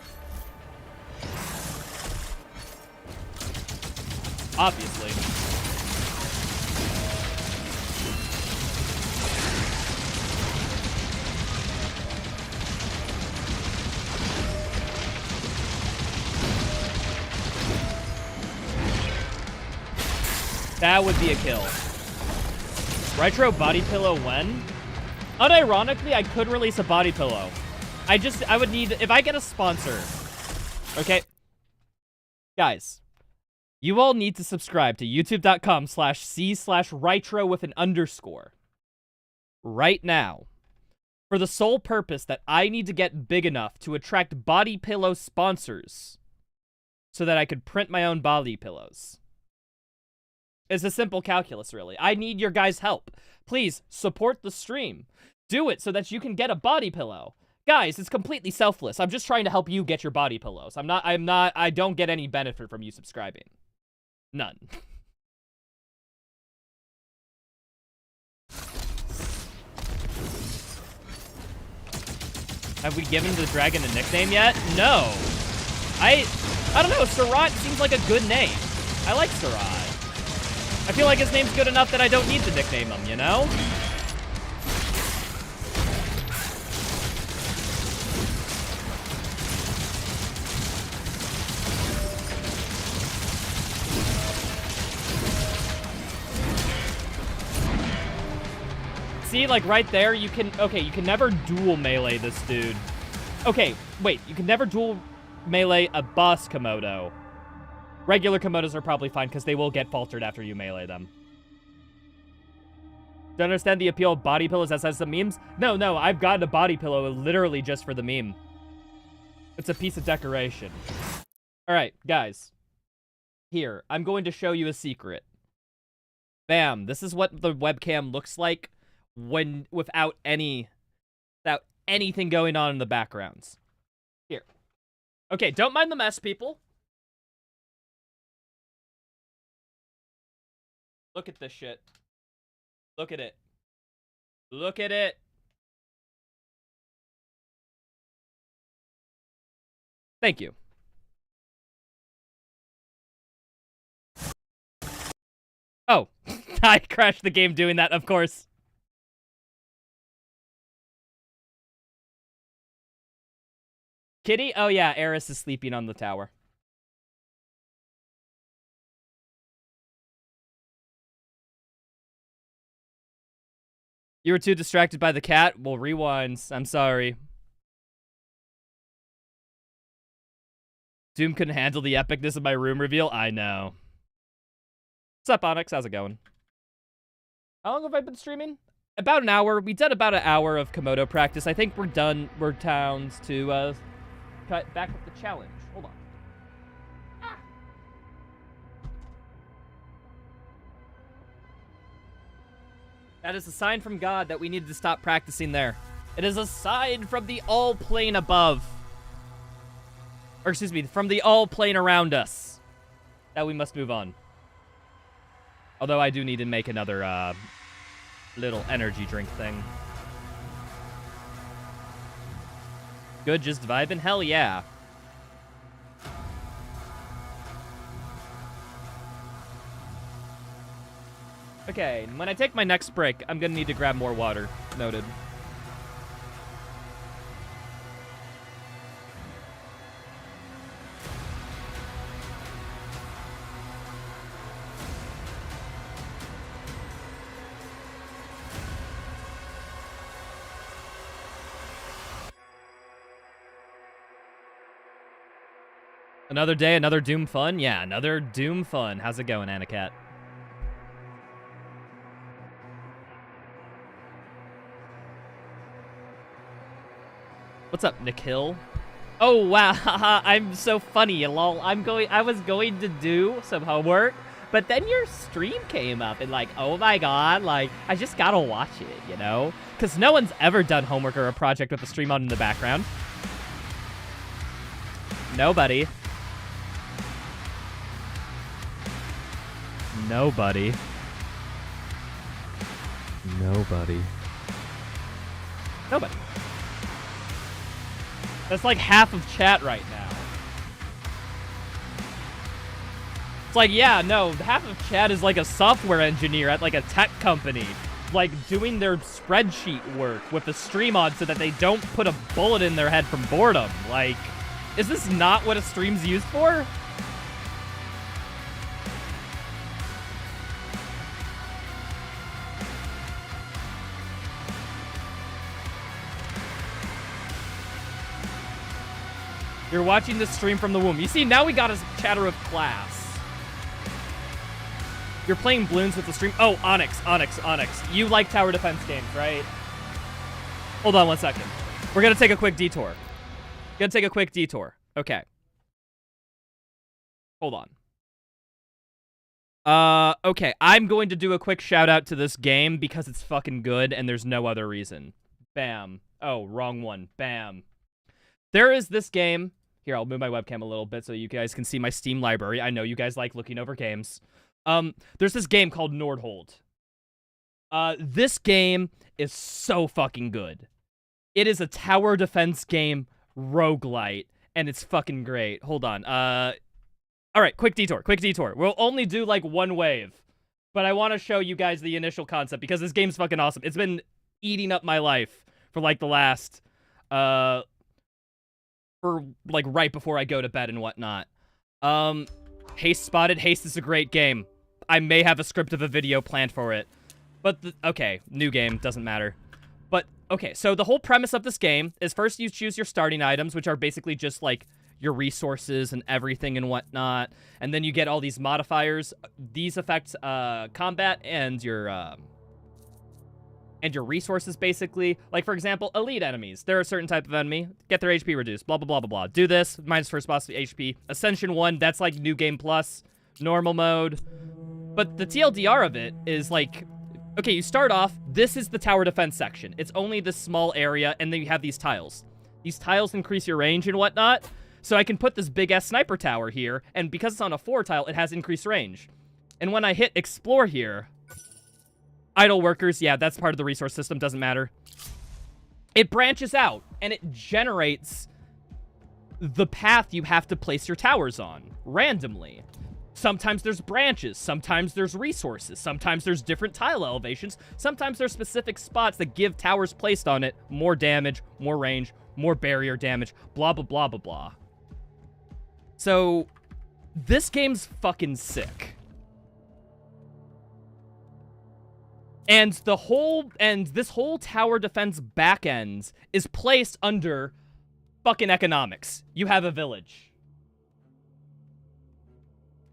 Obviously. That would be a kill. Retro body pillow when? Unironically, I could release a body pillow. I would need, if I get a sponsor, okay? Guys, you all need to subscribe to youtube.com/c/Rytro with an underscore right now for the sole purpose that I need to get big enough to attract body pillow sponsors so that I could print my own body pillows. It's a simple calculus, really. I need your guys' help. Please support the stream. Do it so that you can get a body pillow. Guys, it's completely selfless. I'm just trying to help you get your body pillows. I don't get any benefit from you subscribing. None. Have we given the dragon a nickname yet? No. I don't know. Surat seems like a good name. I like Surat. I feel like his name's good enough that I don't need to nickname him, you know? See, like right there, you can never dual melee this dude. Okay, wait, you can never dual melee a boss Komodo. Regular Komodos are probably fine because they will get faltered after you melee them. Don't understand the appeal of body pillows as some memes? No, I've gotten a body pillow literally just for the meme. It's a piece of decoration. Alright, guys. Here, I'm going to show you a secret. Bam, this is what the webcam looks like when without anything going on in the backgrounds. Here. Okay, don't mind the mess, people. Look at this shit. Look at it. Look at it. Thank you. Oh, I crashed the game doing that, of course. Kitty? Oh yeah, Eris is sleeping on the tower. You were too distracted by the cat? Well, rewinds. I'm sorry. Doom couldn't handle the epicness of my room reveal? I know. What's up, Onyx? How's it going? How long have I been streaming? About an hour. We did about an hour of Komodo practice. I think we're done. We're down to cut back up the challenge. Hold on. That is a sign from God that we needed to stop practicing there. It is a sign from the all plane above. Or excuse me, from the all plane around us. That we must move on. Although I do need to make another little energy drink thing. Good, just vibing? Hell yeah. Okay, when I take my next break, I'm gonna need to grab more water. Noted. Another day, another Doom fun? Yeah, another Doom fun. How's it going, Anacat? What's up, Nikhil? Oh, wow, I'm so funny, lol. I was going to do some homework, but then your stream came up, and like, oh my god, like, I just gotta watch it, you know? Because no one's ever done homework or a project with the stream on in the background. Nobody. Nobody. Nobody. Nobody. That's like half of chat right now. It's like, yeah, no, half of chat is like a software engineer at like a tech company, like doing their spreadsheet work with the stream on so that they don't put a bullet in their head from boredom. Like, is this not what a stream's used for? You're watching the stream from the womb. You see, now we got a chatter of class. You're playing balloons with the stream. Oh, Onyx. You like tower defense games, right? Hold on one second. We're going to take a quick detour. Okay. Hold on. Okay. I'm going to do a quick shout out to this game because it's fucking good and there's no other reason. Bam. Oh, wrong one. Bam. There is this game. Here, I'll move my webcam a little bit so you guys can see my Steam library. I know you guys like looking over games. There's this game called Nordhold. This game is so fucking good. It is a tower defense game, roguelite, and it's fucking great. Hold on. Alright, quick detour. We'll only do like one wave. But I want to show you guys the initial concept because this game's fucking awesome. It's been eating up my life for like the last... for like right before I go to bed and whatnot. Haste spotted. Haste is a great game. I may have a script of a video planned for it. But, okay, new game, doesn't matter. But, okay, so the whole premise of this game is first you choose your starting items, which are basically just like your resources and everything and whatnot. And then you get all these modifiers. These affect combat and your resources, basically. Like, for example, elite enemies. They're a certain type of enemy. Get their HP reduced. Blah, blah, blah, blah, blah. Do this. Minus first boss HP. Ascension 1, that's like New Game Plus. Normal mode. But the TLDR of it is like... Okay, you start off. This is the tower defense section. It's only this small area, and then you have these tiles. These tiles increase your range and whatnot. So I can put this big-ass sniper tower here, and because it's on a 4 tile, it has increased range. And when I hit explore here... Idle workers, yeah, that's part of the resource system, doesn't matter. It branches out, and it generates the path you have to place your towers on, randomly. Sometimes there's branches, sometimes there's resources, sometimes there's different tile elevations, sometimes there's specific spots that give towers placed on it more damage, more range, more barrier damage, blah, blah, blah, blah, blah. So, this game's fucking sick. And this whole tower defense backend is placed under fucking economics. You have a village.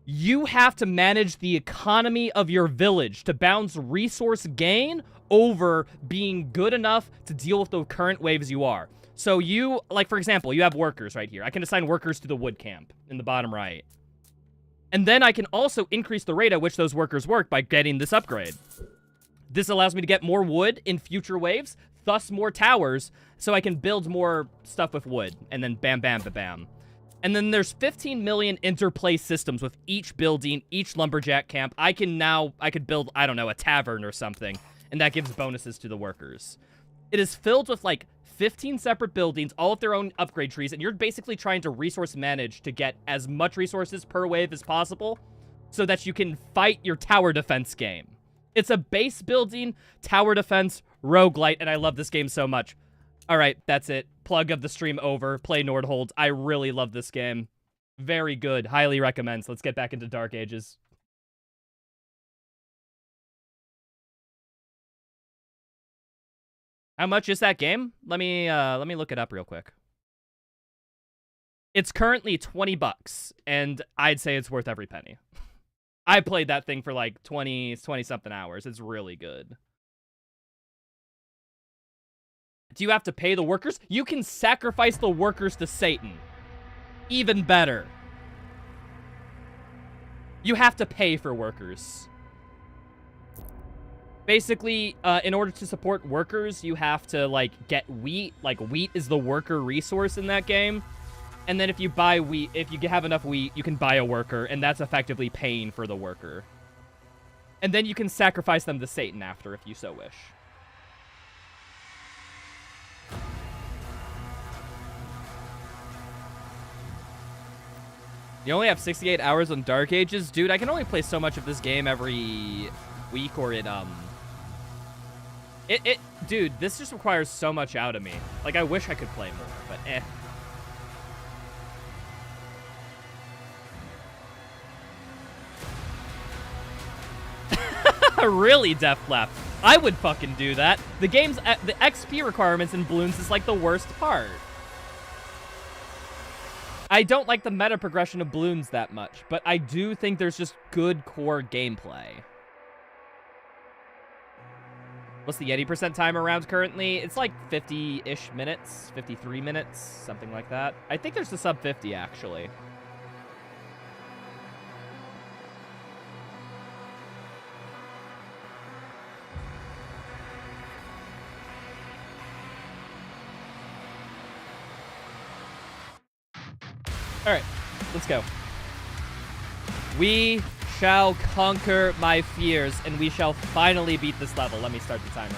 You have to manage the economy of your village to balance resource gain over being good enough to deal with the current waves you are. So you, like, for example, you have workers right here. I can assign workers to the wood camp in the bottom right. And then I can also increase the rate at which those workers work by getting this upgrade. This allows me to get more wood in future waves, thus more towers, so I can build more stuff with wood. And then bam, bam, bam, bam. And then there's 15 million interplay systems with each building, each lumberjack camp. I could build, I don't know, a tavern or something, and that gives bonuses to the workers. It is filled with, like, 15 separate buildings, all with their own upgrade trees, and you're basically trying to resource manage to get as much resources per wave as possible so that you can fight your tower defense game. It's a base building, tower defense, roguelite, and I love this game so much. All right, that's it. Plug of the stream over. Play Nordhold. I really love this game. Very good. Highly recommend. So let's get back into Dark Ages. How much is that game? Let me look it up real quick. It's currently $20, and I'd say it's worth every penny. I played that thing for like 20-something hours. It's really good. Do you have to pay the workers? You can sacrifice the workers to Satan. Even better. You have to pay for workers. Basically, in order to support workers, you have to, like, get wheat. Like, wheat is the worker resource in that game. And then if you buy wheat, if you have enough wheat, you can buy a worker, and that's effectively paying for the worker. And then you can sacrifice them to Satan after, if you so wish. You only have 68 hours on Dark Ages? Dude, I can only play so much of this game every week, or dude, this just requires so much out of me. Like, I wish I could play more, but eh. Really, Def Left? I would fucking do that. The game's, the XP requirements in Bloons is like the worst part. I don't like the meta progression of Bloons that much, but I do think there's just good core gameplay. What's the 80% time around currently? It's like 50-ish minutes, 53 minutes, something like that. I think there's a sub 50, actually. All right, let's go. We shall conquer my fears, and we shall finally beat this level. Let me start the timer.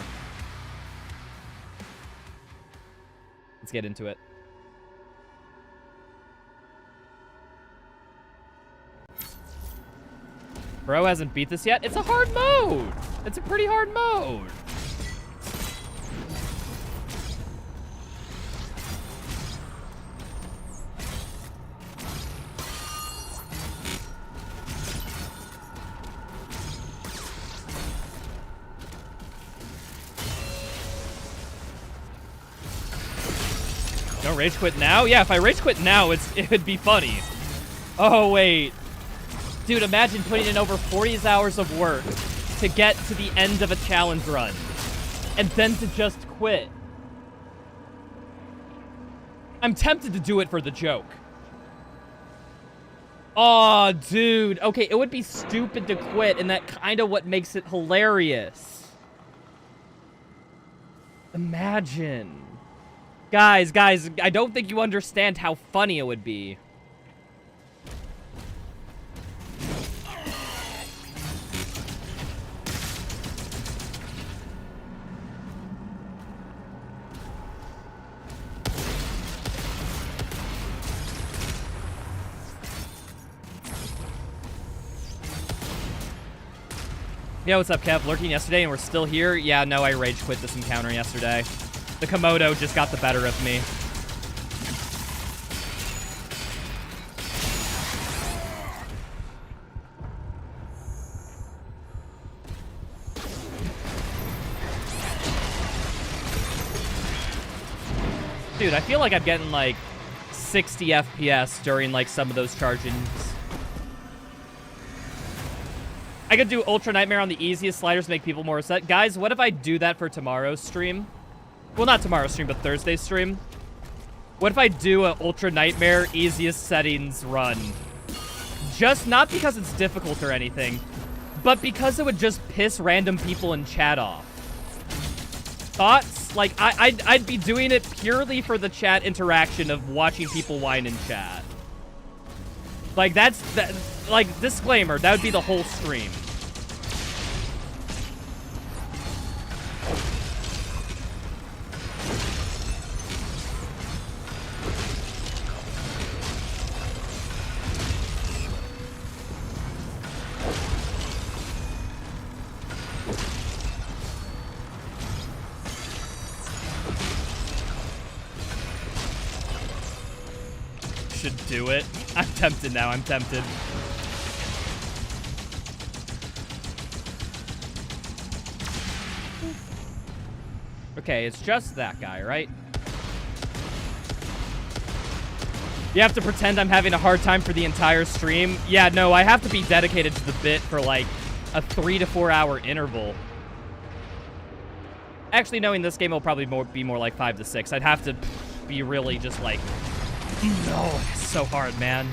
Let's get into it. Bro hasn't beat this yet? It's a hard mode! It's a pretty hard mode! Don't rage quit now? Yeah, if I rage quit now, it would be funny. Oh, wait. Dude, imagine putting in over 40 hours of work to get to the end of a challenge run. And then to just quit. I'm tempted to do it for the joke. Aw, dude. Okay, it would be stupid to quit, and that kind of what makes it hilarious. Imagine. Guys, I don't think you understand how funny it would be. Yeah, what's up, Kev? Lurking yesterday and we're still here? Yeah, no, I rage quit this encounter yesterday. The Komodo just got the better of me. Dude, I feel like I'm getting like 60 FPS during like some of those charge-ins. I could do Ultra Nightmare on the easiest sliders to make people more upset. Guys, what if I do that for tomorrow's stream? Well, not tomorrow's stream, but Thursday's stream. What if I do an Ultra Nightmare easiest settings run? Just not because it's difficult or anything, but because it would just piss random people in chat off. Thoughts? Like, I'd be doing it purely for the chat interaction of watching people whine in chat. Like, like, disclaimer, that would be the whole stream. Should do it. I'm tempted now. I'm tempted. Okay, it's just that guy, right? You have to pretend I'm having a hard time for the entire stream. Yeah, no, I have to be dedicated to the bit for like a 3 to 4 hour interval. Actually, knowing this game will probably be more like 5 to 6. I'd have to be really just like... No, it's so hard, man.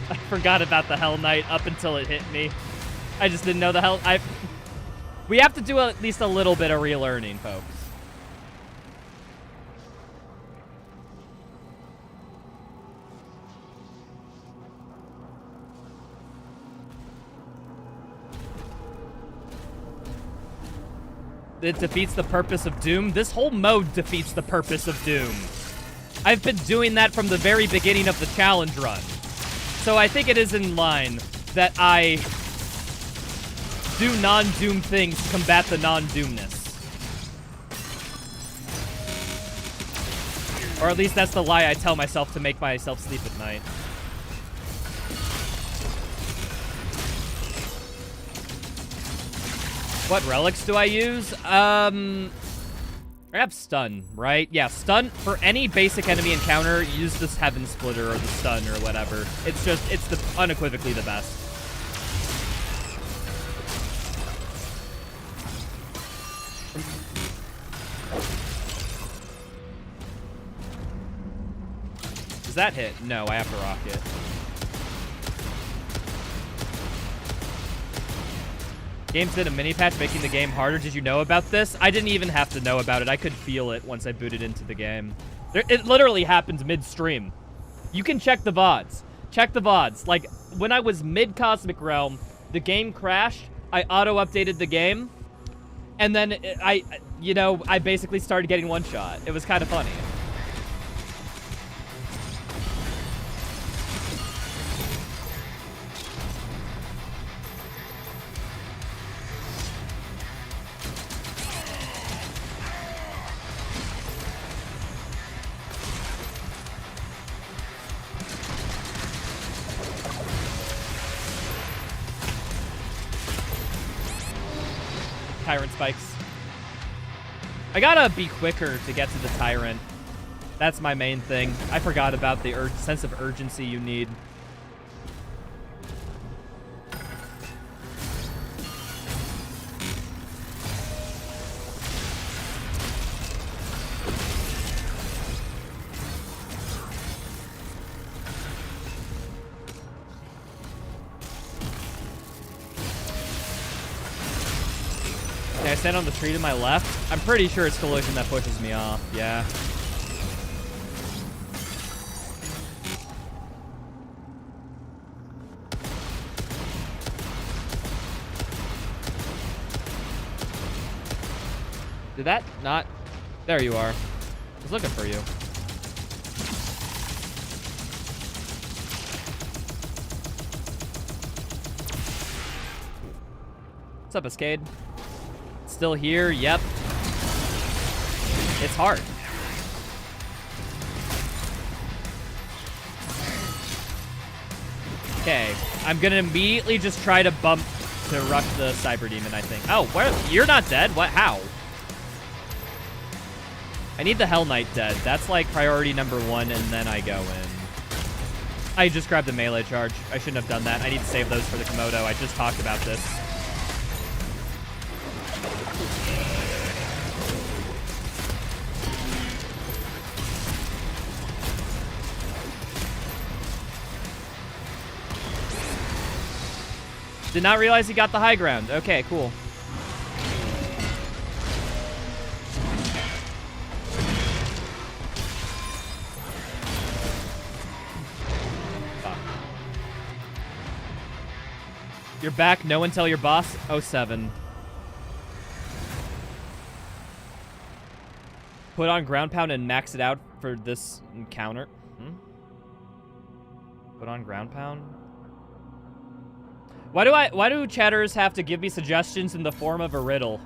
I forgot about the Hell Knight up until it hit me. I just didn't know the hell. We have to do at least a little bit of relearning, folks. It defeats the purpose of Doom. This whole mode defeats the purpose of Doom. I've been doing that from the very beginning of the challenge run. So I think it is in line that I do non-Doom things to combat the non-Doomness. Or at least that's the lie I tell myself to make myself sleep at night. What relics do I use? I have stun, right? Yeah, stun. For any basic enemy encounter, use this Heaven Splitter or the stun or whatever. It's the unequivocally the best. Does that hit? No, I have to rock it. Games did a mini patch making the game harder. Did you know about this? I didn't even have to know about it. I could feel it once I booted into the game. It literally happens mid-stream. You can check the VODs. Check the VODs. Like, when I was mid-Cosmic Realm, the game crashed. I auto-updated the game. And then I basically started getting one-shot. It was kind of funny. Tyrant spikes. I gotta be quicker to get to the Tyrant. That's my main thing. I forgot about the sense of urgency you need. I stand on the tree to my left. I'm pretty sure it's collision that pushes me off. Yeah. Did that not? There you are. I was looking for you. What's up, Escade? Still here? Yep. It's hard. Okay, I'm gonna immediately just try to bump to rush the Cyber Demon, I think. Oh, where? You're not dead? What? How? I need the Hell Knight dead. That's like priority number 1, and then I go in. I just grabbed the melee charge. I shouldn't have done that. I need to save those for the Komodo. I just talked about this. Did not realize he got the high ground. Okay, cool. Fuck. You're back. No one tell your boss. 07. Put on ground pound and max it out for this encounter. Put on ground pound. Why do chatters have to give me suggestions in the form of a riddle?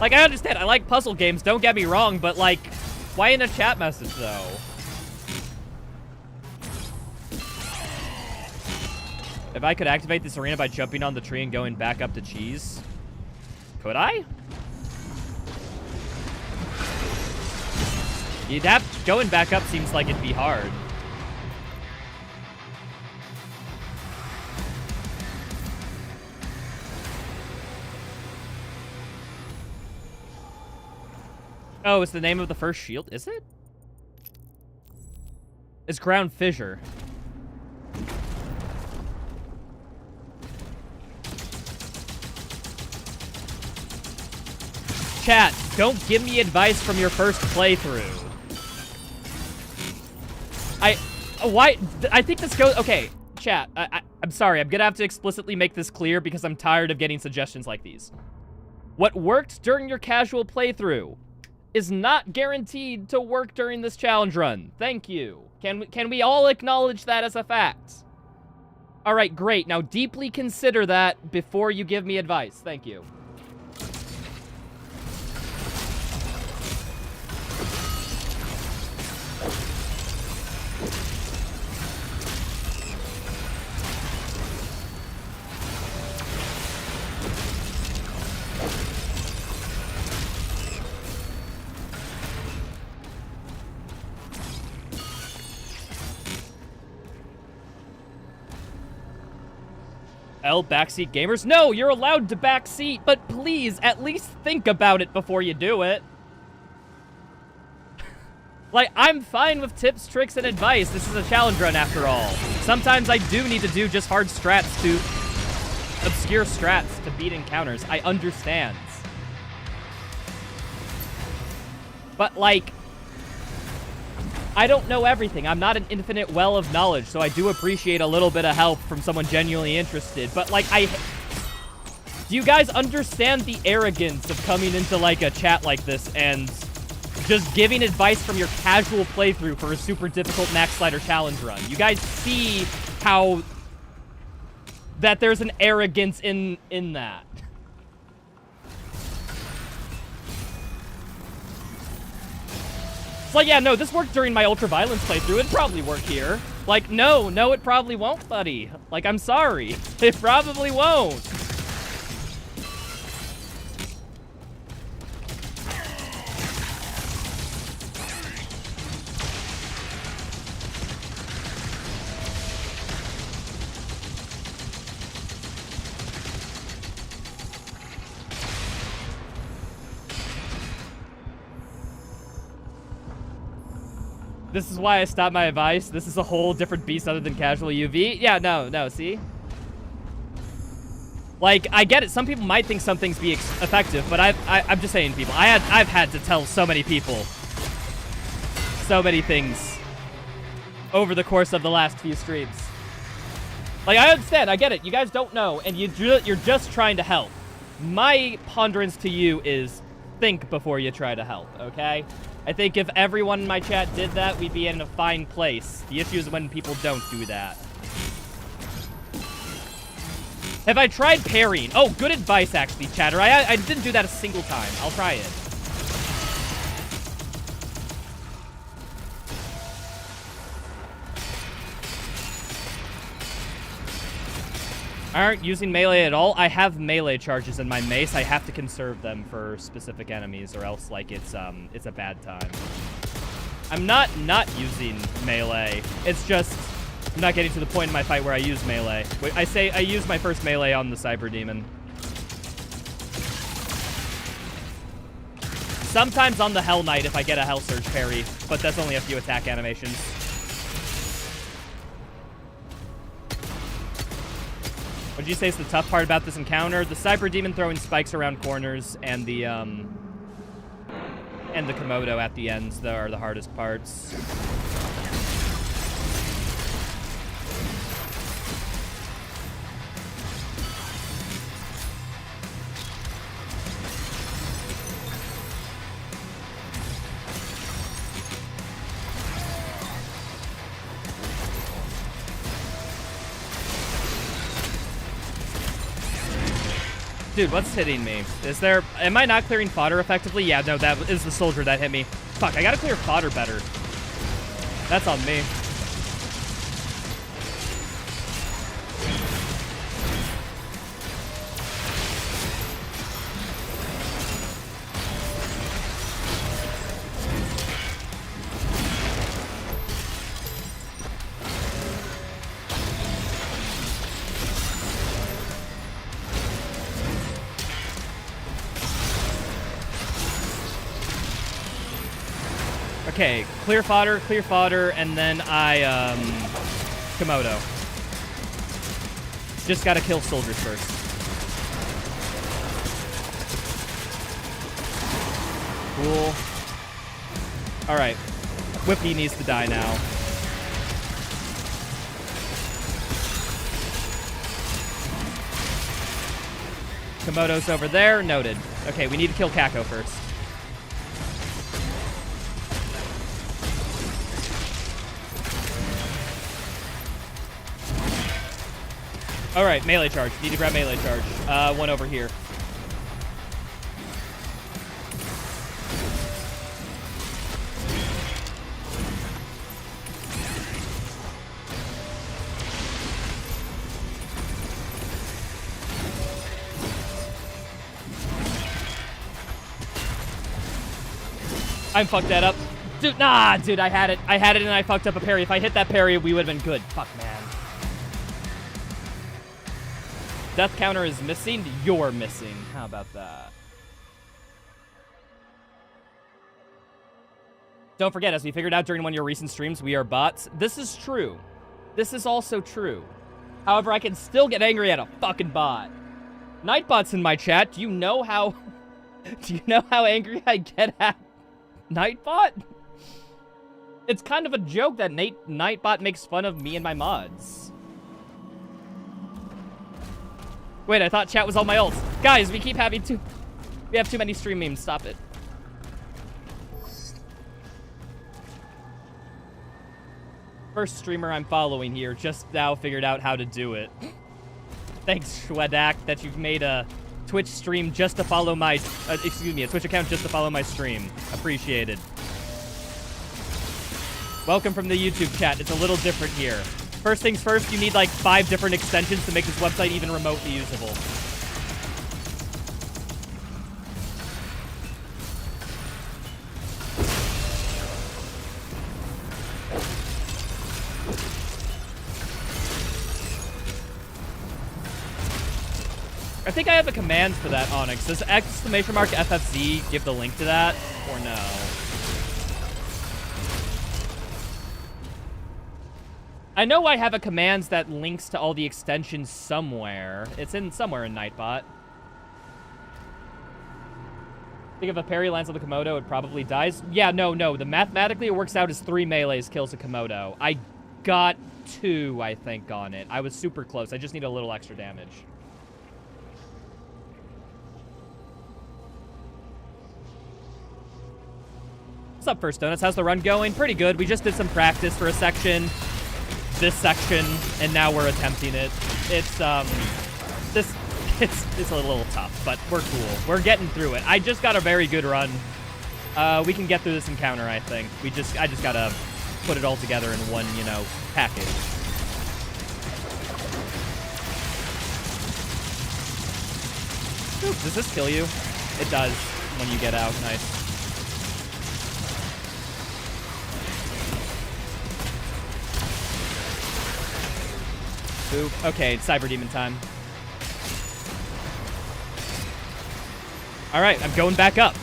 Like, I understand, I like puzzle games, don't get me wrong, but like, why in a chat message though? If I could activate this arena by jumping on the tree and going back up to cheese, could I? Going back up seems like it'd be hard. Oh, it's the name of the first shield, is it? It's Ground Fissure. Chat, don't give me advice from your first playthrough. I think this goes, okay, chat, I'm sorry, I'm gonna have to explicitly make this clear because I'm tired of getting suggestions like these. What worked during your casual playthrough is not guaranteed to work during this challenge run. Thank you. Can we all acknowledge that as a fact? All right, great. Now deeply consider that before you give me advice. Thank you. Backseat gamers? No, you're allowed to backseat, but please, at least think about it before you do it. Like, I'm fine with tips, tricks, and advice. This is a challenge run after all. Sometimes I do need to do just hard strats to... obscure strats to beat encounters. I understand. But, like... I don't know everything. I'm not an infinite well of knowledge, so I do appreciate a little bit of help from someone genuinely interested. But, like, do you guys understand the arrogance of coming into, like, a chat like this and just giving advice from your casual playthrough for a super difficult Max Slider challenge run? You guys see how... that there's an arrogance in that. It's like, yeah, no, this worked during my Ultraviolence playthrough. It'd probably work here. Like, no, it probably won't, buddy. Like, I'm sorry. It probably won't. This is why I stopped my advice. This is a whole different beast other than casual UV. Yeah, no, see? Like, I get it. Some people might think some things be effective, but I'm just saying, people. I've had to tell so many people so many things over the course of the last few streams. Like, I understand. I get it. You guys don't know, and you're just trying to help. my ponderance to you is think before you try to help, okay? I think if everyone in my chat did that, we'd be in a fine place. The issue is when people don't do that. Have I tried parrying? Oh, good advice, actually, chatter. I didn't do that a single time. I'll try it. Aren't using melee at all. I have melee charges in my mace. I have to conserve them for specific enemies, or else like it's a bad time. I'm not using melee. It's just I'm not getting to the point in my fight where I use melee. I say I use my first melee on the Cyber Demon. Sometimes on the Hell Knight if I get a Hell Surge parry, but that's only a few attack animations. What did you say is the tough part about this encounter? The Cyber Demon throwing spikes around corners and the Komodo at the ends are the hardest parts. Dude, what's hitting me? Am I not clearing fodder effectively? Yeah, no, that is the soldier that hit me. Fuck, I gotta clear fodder better. That's on me. Okay, clear fodder, and then Komodo. Just gotta kill soldiers first. Cool. Alright. Whippy needs to die now. Komodo's over there. Noted. Okay, we need to kill Kako first. Alright, melee charge. Need to grab melee charge. One over here. I fucked that up. Dude, nah, dude, I had it. I had it and I fucked up a parry. If I hit that parry, we would have been good. Fuck, man. Death counter is missing. You're missing. How about that? Don't forget, as we figured out during one of your recent streams, we are bots. This is true. This is also true. However, I can still get angry at a fucking bot. Nightbot's in my chat. Do you know how... Do you know how angry I get at Nightbot? It's kind of a joke that Nightbot makes fun of me and my mods. Wait, I thought chat was all my ults. Guys, we keep having we have too many stream memes. Stop it. First streamer I'm following here just now figured out how to do it. Thanks, Shwedak, that you've made a Twitch stream just to follow my... excuse me, a Twitch account just to follow my stream. Appreciated. Welcome from the YouTube chat. It's a little different here. First things first, you need like 5 different extensions to make this website even remotely usable. I think I have a command for that, Onyx. Does exclamation mark FFZ give the link to that, or no? I know I have a command that links to all the extensions somewhere. It's somewhere in Nightbot. I think if a parry lands on the Komodo, it probably dies. Yeah, no. Mathematically, it works out as 3 melees kills a Komodo. I got 2, I think, on it. I was super close. I just need a little extra damage. What's up, First Donuts? How's the run going? Pretty good. We just did some practice for a section, this section, and now we're attempting it. It's it's a little tough, but we're cool. We're getting through it. I just got a very good run. We can get through this encounter, I think. I just gotta put it all together in one, you know, package. Ooh, does this kill you? It does when you get out. Nice. Ooh, okay, it's Cyber Demon time. Alright, I'm going back up.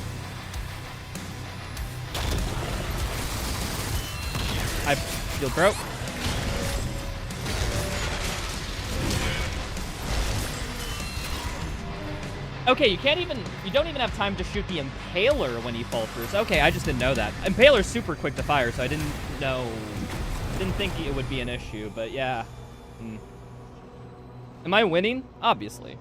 I feel broke. Okay, you don't even have time to shoot the Impaler when you fall through. So, okay, I just didn't know that. Impaler's super quick to fire, so I didn't think it would be an issue, but yeah. Am I winning? Obviously.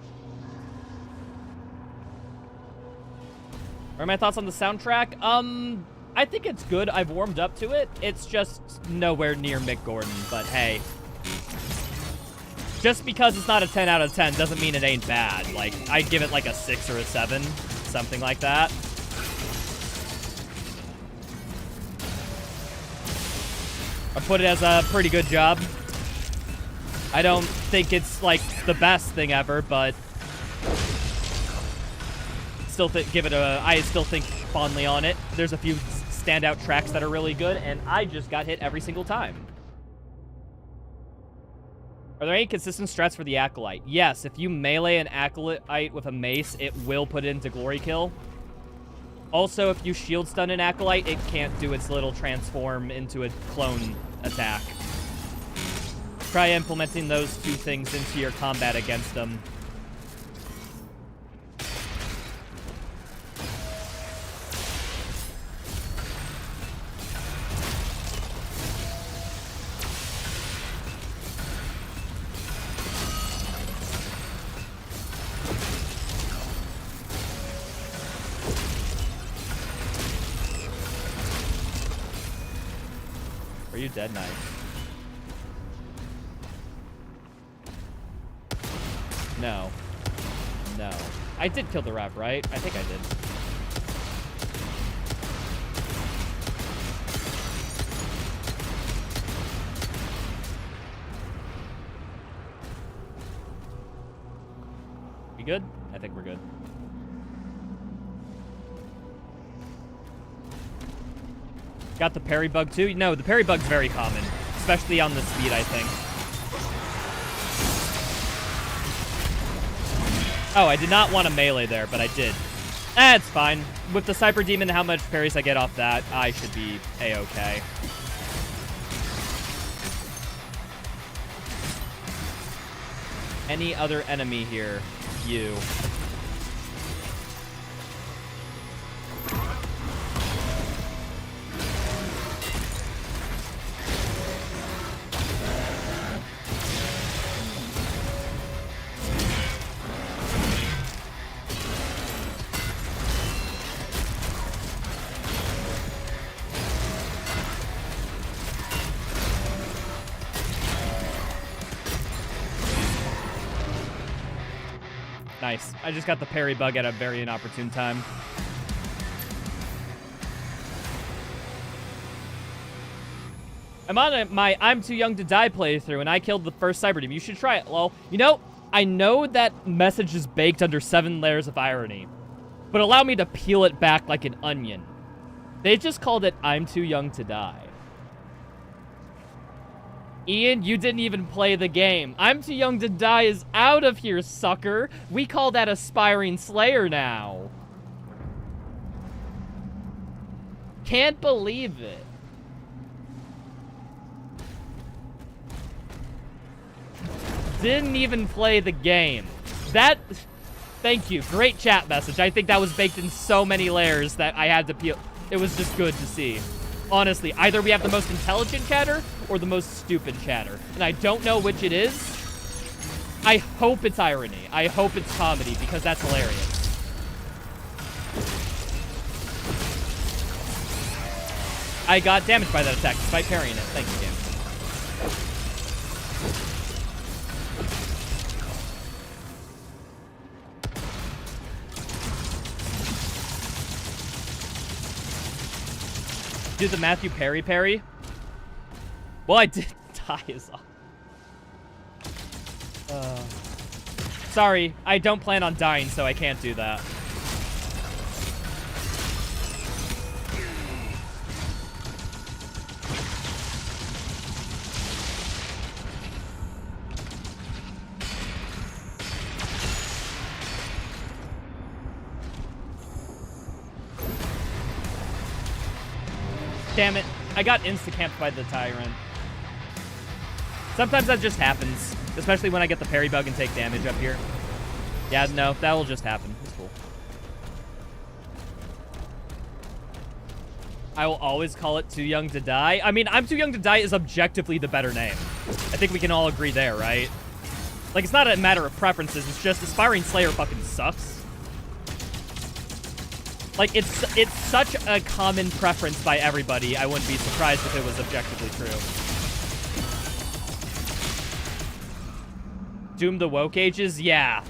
What are my thoughts on the soundtrack? I think it's good. I've warmed up to it. It's just nowhere near Mick Gordon, but hey. Just because it's not a 10 out of 10 doesn't mean it ain't bad. Like, I'd give it like a 6 or a 7, something like that. I put it as a pretty good job. I don't think it's like the best thing ever, but still I still think fondly on it. There's a few standout tracks that are really good, and I just got hit every single time. Are there any consistent strats for the Acolyte? Yes, if you melee an Acolyte with a mace, it will put it into Glory Kill. Also, if you shield stun an Acolyte, it can't do its little transform into a clone attack. Try implementing those two things into your combat against them. Are you dead? Nice. No. No. I did kill the rep, right? I think I did. We good? I think we're good. Got the parry bug too? No, the parry bug's very common, especially on the speed, I think. Oh, I did not want to melee there, but I did. That's fine. With the Cyber Demon, how much parries I get off that, I should be A-okay. Any other enemy here? You. Nice. I just got the parry bug at a very inopportune time. I'm on my I'm Too Young to Die playthrough, and I killed the first Cyber Demon. You should try it, lol. You know, I know that message is baked under 7 layers of irony, but allow me to peel it back like an onion. They just called it I'm Too Young to Die. Ian, you didn't even play the game. I'm Too Young to Die is out of here, sucker. We call that Aspiring Slayer now. Can't believe it. Didn't even play the game. Thank you. Great chat message. I think that was baked in so many layers that I had to peel. It was just good to see. Honestly, either we have the most intelligent chatter or the most stupid chatter. And I don't know which it is. I hope it's irony. I hope it's comedy, because that's hilarious. I got damaged by that attack despite parrying it. Thank you, game. Do the Matthew Perry parry? Well, I did die as well. Sorry, I don't plan on dying, so I can't do that. Damn it. I got insta-camped by the Tyrant. Sometimes that just happens. Especially when I get the parry bug and take damage up here. Yeah, no, that'll just happen. It's cool. I will always call it Too Young to Die. I mean, I'm Too Young to Die is objectively the better name. I think we can all agree there, right? Like, it's not a matter of preferences. It's just Aspiring Slayer fucking sucks. Like, it's such a common preference by everybody, I wouldn't be surprised if it was objectively true. Doom the woke ages? Yeah.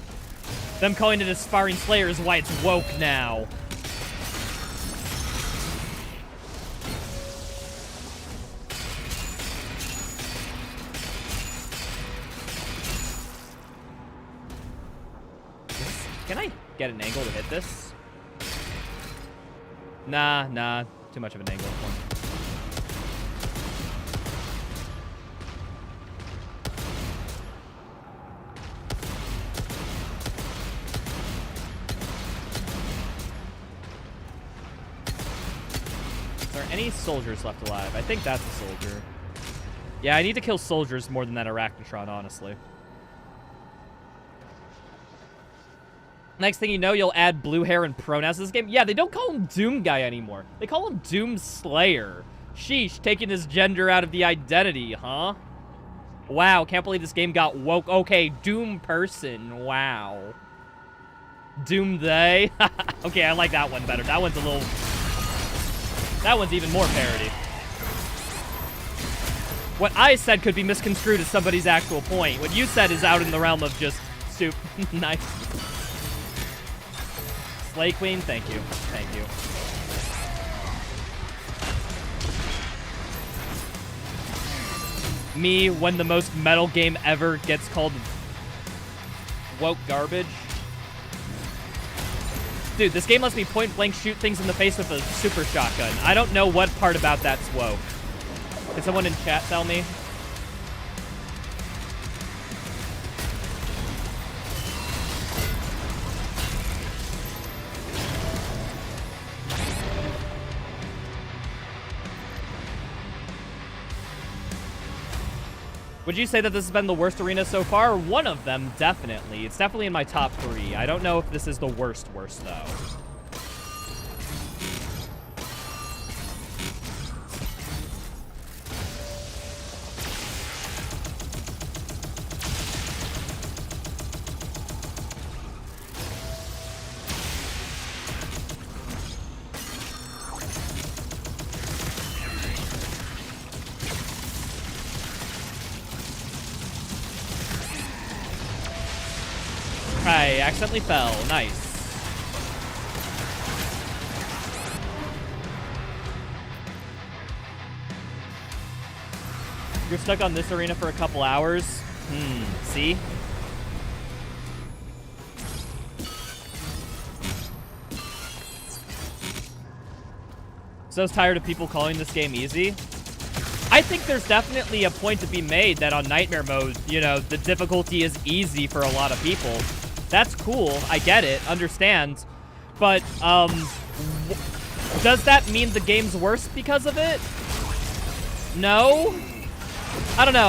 Them calling it Aspiring Slayer is why it's woke now. Can I get an angle to hit this? Nah. Too much of an angle. Is there any soldiers left alive? I think that's a soldier. Yeah, I need to kill soldiers more than that Arachnotron, honestly. Next thing you know, you'll add blue hair and pronouns to this game. Yeah, they don't call him Doom Guy anymore. They call him Doom Slayer. Sheesh, taking his gender out of the identity, huh? Wow, can't believe this game got woke. Okay, Doom Person, wow. Doom They. Okay, I like that one better. That one's a little... That one's even more parody. What I said could be misconstrued as somebody's actual point. What you said is out in the realm of just soup. Nice. Slay Queen, thank you. Thank you. Me, when the most metal game ever gets called woke garbage. Dude, this game lets me point blank shoot things in the face with a super shotgun. I don't know what part about that's woke. Can someone in chat tell me? Would you say that this has been the worst arena so far? One of them, definitely. It's definitely in my top 3. I don't know if this is the worst, though. I accidentally fell. Nice. You're stuck on this arena for a couple hours? See? So tired of people calling this game easy? I think there's definitely a point to be made that on Nightmare mode, you know, the difficulty is easy for a lot of people. That's cool. I get it. Understand. But, does that mean the game's worse because of it? No? I don't know.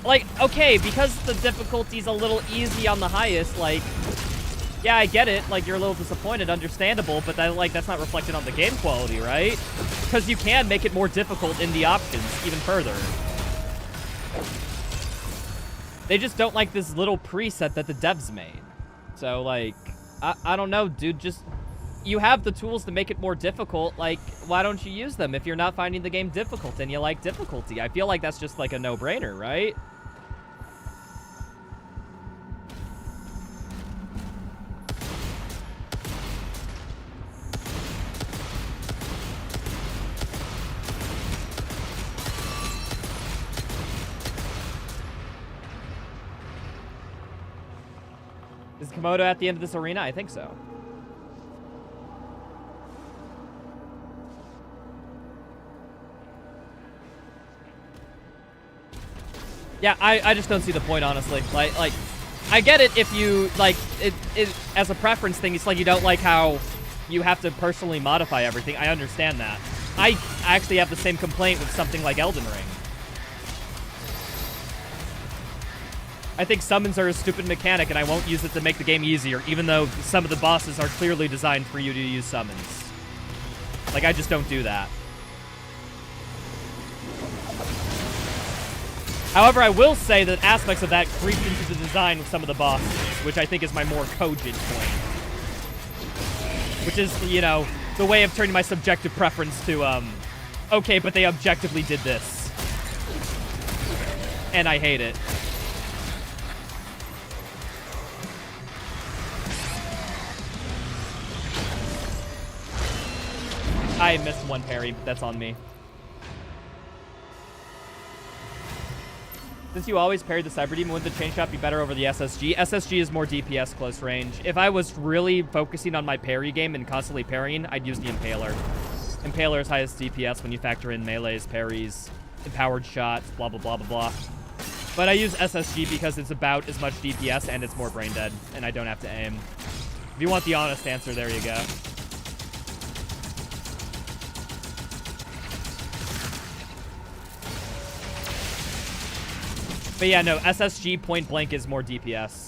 Like, okay, because the difficulty's a little easy on the highest, like, yeah, I get it. Like, you're a little disappointed. Understandable. But, that's not reflected on the game quality, right? Because you can make it more difficult in the options even further. They just don't like this little preset that the devs made. So, like, I don't know, dude. Just you have the tools to make it more difficult. Like, why don't you use them if you're not finding the game difficult and you like difficulty? I feel like that's just like a no-brainer, right? Is Komodo at the end of this arena? I think so. Yeah, I just don't see the point, honestly. Like, I get it if you, like, it as a preference thing, it's like you don't like how you have to personally modify everything. I understand that. I actually have the same complaint with something like Elden Ring. I think summons are a stupid mechanic, and I won't use it to make the game easier, even though some of the bosses are clearly designed for you to use summons. Like, I just don't do that. However, I will say that aspects of that creep into the design of some of the bosses, which I think is my more cogent point. Which is, you know, the way of turning my subjective preference to, okay, but they objectively did this. And I hate it. I missed one parry, but that's on me. Since you always parried the Cyber Demon, wouldn't the Chain Shot be better over the SSG? SSG is more DPS close range. If I was really focusing on my parry game and constantly parrying, I'd use the Impaler. Impaler is highest DPS when you factor in melees, parries, empowered shots, blah, blah, blah, blah, blah. But I use SSG because it's about as much DPS and it's more brain dead, and I don't have to aim. If you want the honest answer, there you go. But yeah, no, SSG point blank is more DPS.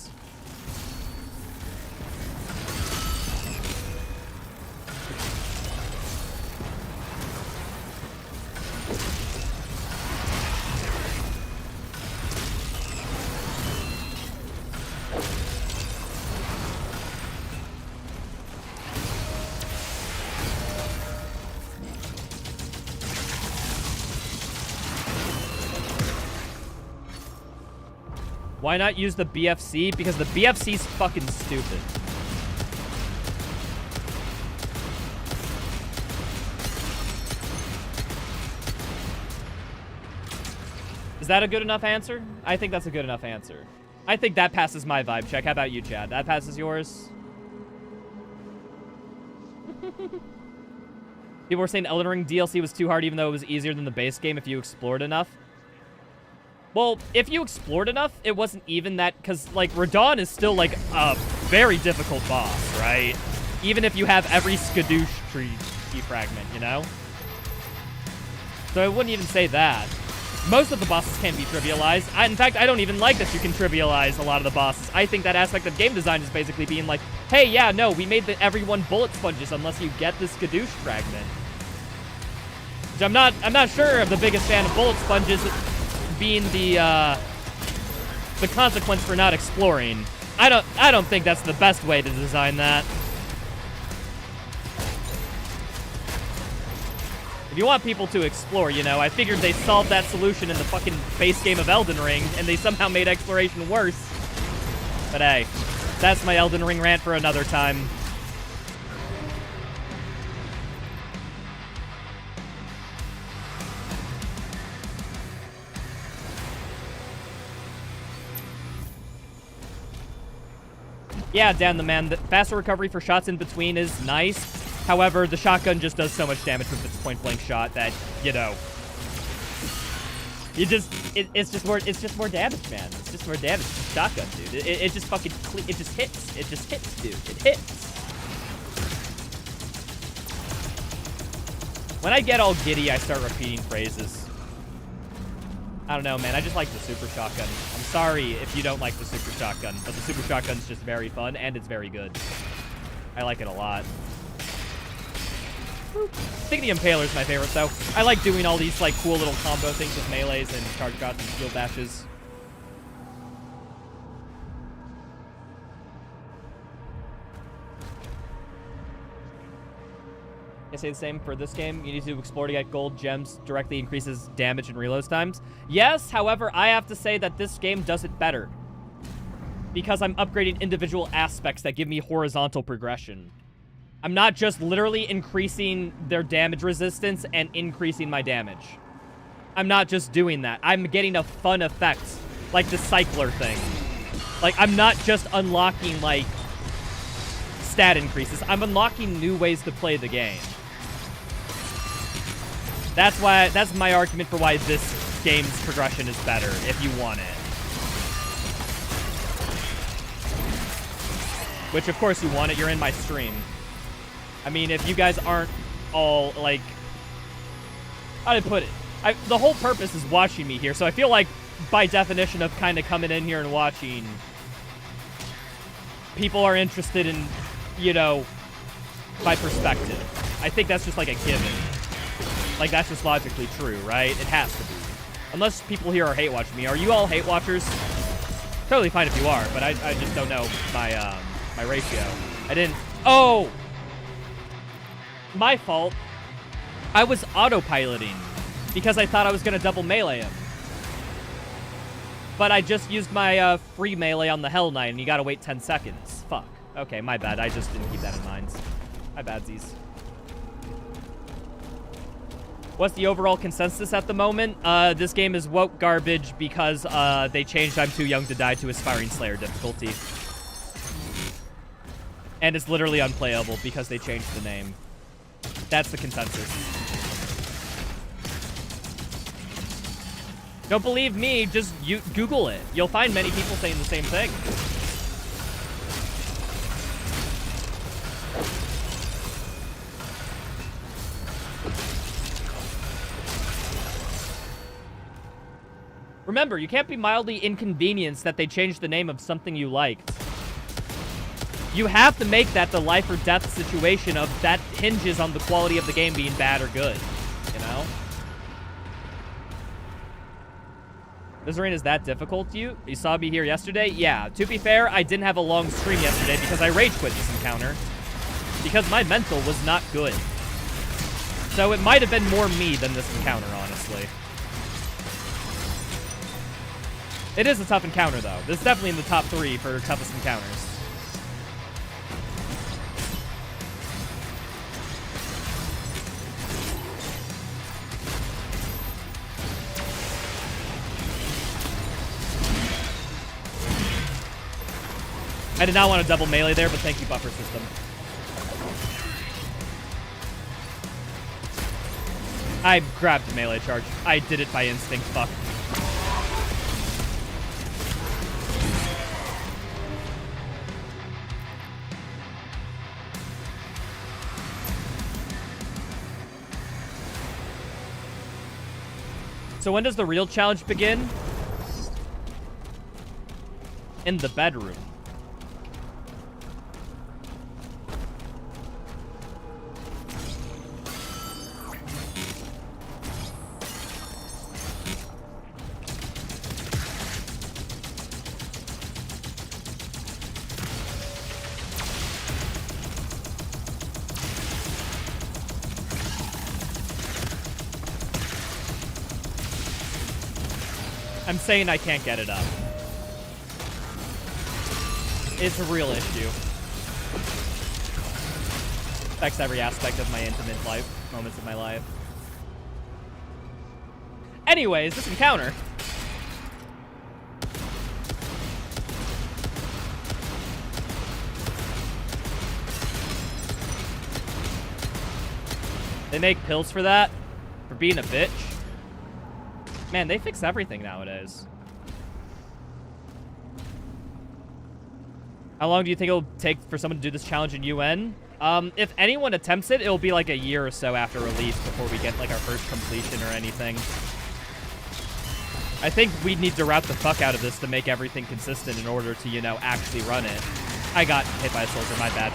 Why not use the BFC? Because the BFC's fucking stupid. Is that a good enough answer? I think that's a good enough answer. I think that passes my vibe check. How about you, Chad? That passes yours? People were saying Elden Ring DLC was too hard even though it was easier than the base game if you explored enough. Well, if you explored enough, it wasn't even that, because, like, Radon is still, like, a very difficult boss, right? Even if you have every Skadoosh tree fragment, you know? So I wouldn't even say that. Most of the bosses can be trivialized. In fact, I don't even like that you can trivialize a lot of the bosses. I think that aspect of game design is basically being like, hey, yeah, no, we made everyone bullet sponges unless you get the Skadoosh fragment. Which I'm not sure of the biggest fan of bullet sponges being the consequence for not exploring. I don't think that's the best way to design that. If you want people to explore, you know, I figured they solved that solution in the fucking base game of Elden Ring, and they somehow made exploration worse. But hey, that's my Elden Ring rant for another time. Yeah, Dan the man, the faster recovery for shots in between is nice. However, the shotgun just does so much damage with its point-blank shot that, you know, it's just more damage, man. It's just more damage. It's a shotgun, dude. It just fucking, it just hits. It just hits, dude. It hits. When I get all giddy, I start repeating phrases. I don't know, man. I just like the super shotgun. I'm sorry if you don't like the super shotgun, but the super shotgun's just very fun, and it's very good. I like it a lot. I think the Impaler's my favorite, though. I like doing all these, like, cool little combo things with melees and charge shots and shield bashes. I say the same for this game. You need to explore to get gold. Gems directly increases damage and reload times. Yes, however, I have to say that this game does it better. Because I'm upgrading individual aspects that give me horizontal progression. I'm not just literally increasing their damage resistance and increasing my damage. I'm not just doing that. I'm getting a fun effect. Like the cycler thing. Like, I'm not just unlocking, like, stat increases. I'm unlocking new ways to play the game. That's my argument for why this game's progression is better, if you want it. Which, of course, you want it. You're in my stream. I mean, if you guys aren't all, like... How do I put it? The whole purpose is watching me here, so I feel like, by definition of kind of coming in here and watching, people are interested in, you know, my perspective. I think that's just, like, a given. Like, that's just logically true, right? It has to be. Unless people here are hate watching me. Are you all hate watchers? Totally fine if you are, but I just don't know my, my ratio. I didn't... Oh! My fault. I was autopiloting because I thought I was going to double melee him. But I just used my free melee on the Hell Knight, and you gotta wait 10 seconds. Fuck. Okay, my bad. I just didn't keep that in mind. My badsies. What's the overall consensus at the moment? This game is woke garbage because they changed I'm Too Young to Die to Aspiring Slayer difficulty. And it's literally unplayable because they changed the name. That's the consensus. Don't believe me, just Google it. You'll find many people saying the same thing. Remember, you can't be mildly inconvenienced that they changed the name of something you liked. You have to make that the life or death situation of that hinges on the quality of the game being bad or good, you know? This arena is that difficult to you? You saw me here yesterday? Yeah, to be fair, I didn't have a long stream yesterday because I rage quit this encounter. Because my mental was not good. So it might have been more me than this encounter, honestly. It is a tough encounter, though. This is definitely in the top 3 for toughest encounters. I did not want to double melee there, but thank you, buffer system. I grabbed a melee charge. I did it by instinct, fuck. So when does the real challenge begin? In the bedroom. I'm saying I can't get it up. It's a real issue. Affects every aspect of my intimate life, moments of my life. Anyways, this encounter. They make pills for that? For being a bitch? Man, they fix everything nowadays. How long do you think it'll take for someone to do this challenge in UN? If anyone attempts it, it'll be like a year or so after release before we get like our first completion or anything. I think we need to route the fuck out of this to make everything consistent in order to, you know, actually run it. I got hit by a soldier, my bad.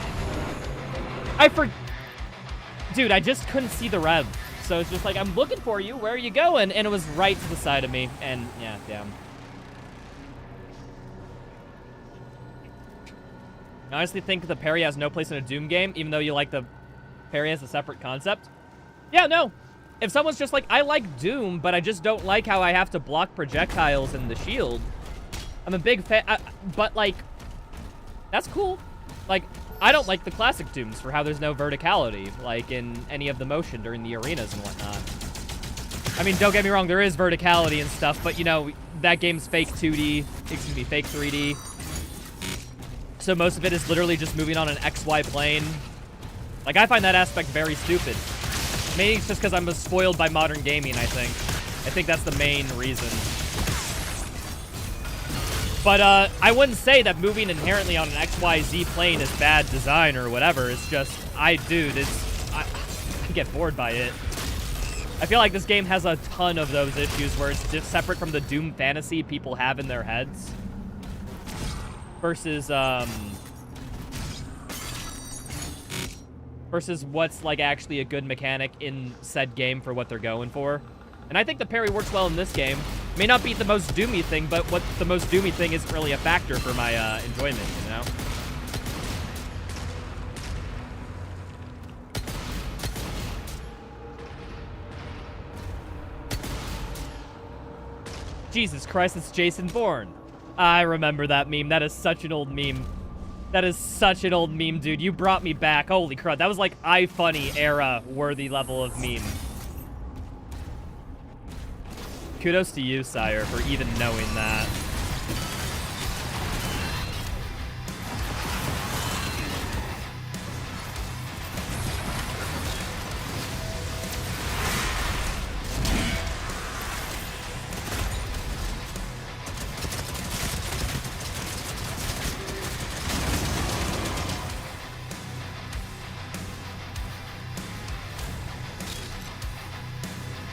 Dude, I just couldn't see the rev. So it's just like, I'm looking for you. Where are you going? And it was right to the side of me. And yeah, damn. I honestly think the parry has no place in a Doom game, even though you like the parry as a separate concept. Yeah, no. If someone's just like, I like Doom, but I just don't like how I have to block projectiles and the shield. I'm a big fan, but like, that's cool. Like, I don't like the classic Dooms for how there's no verticality, like in any of the motion during the arenas and whatnot. I mean, don't get me wrong, there is verticality and stuff, but you know, that game's fake 2D, excuse me, fake 3D. So most of it is literally just moving on an XY plane. Like, I find that aspect very stupid. Maybe it's just because I'm spoiled by modern gaming, I think. I think that's the main reason. But I wouldn't say that moving inherently on an XYZ plane is bad design or whatever. It's just, I get bored by it. I feel like this game has a ton of those issues where it's just separate from the Doom fantasy people have in their heads. Versus what's like actually a good mechanic in said game for what they're going for. And I think the parry works well in this game. May not be the most doomy thing, but what the most doomy thing isn't really a factor for my enjoyment, you know? Jesus Christ, it's Jason Bourne. I remember that meme. That is such an old meme. That is such an old meme, dude. You brought me back. Holy crap. That was like iFunny era worthy level of meme. Kudos to you, Sire, for even knowing that.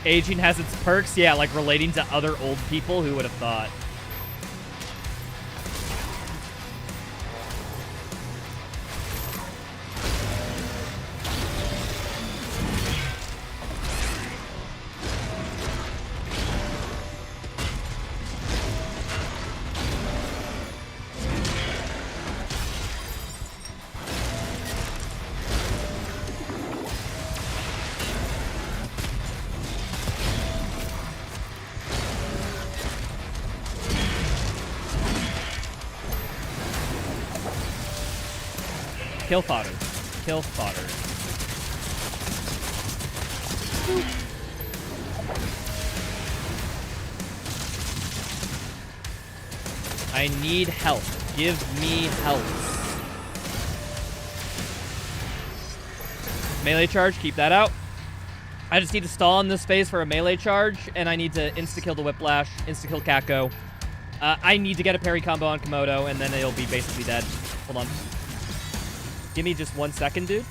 Aging has its perks, yeah, like relating to other old people. Who would have thought? Kill fodder. Kill fodder. I need help. Give me help. Melee charge, keep that out. I just need to stall in this phase for a melee charge, and I need to insta-kill the Whiplash, insta-kill Kako. I need to get a parry combo on Komodo, and then it'll be basically dead. Hold on. Give me just 1 second, dude.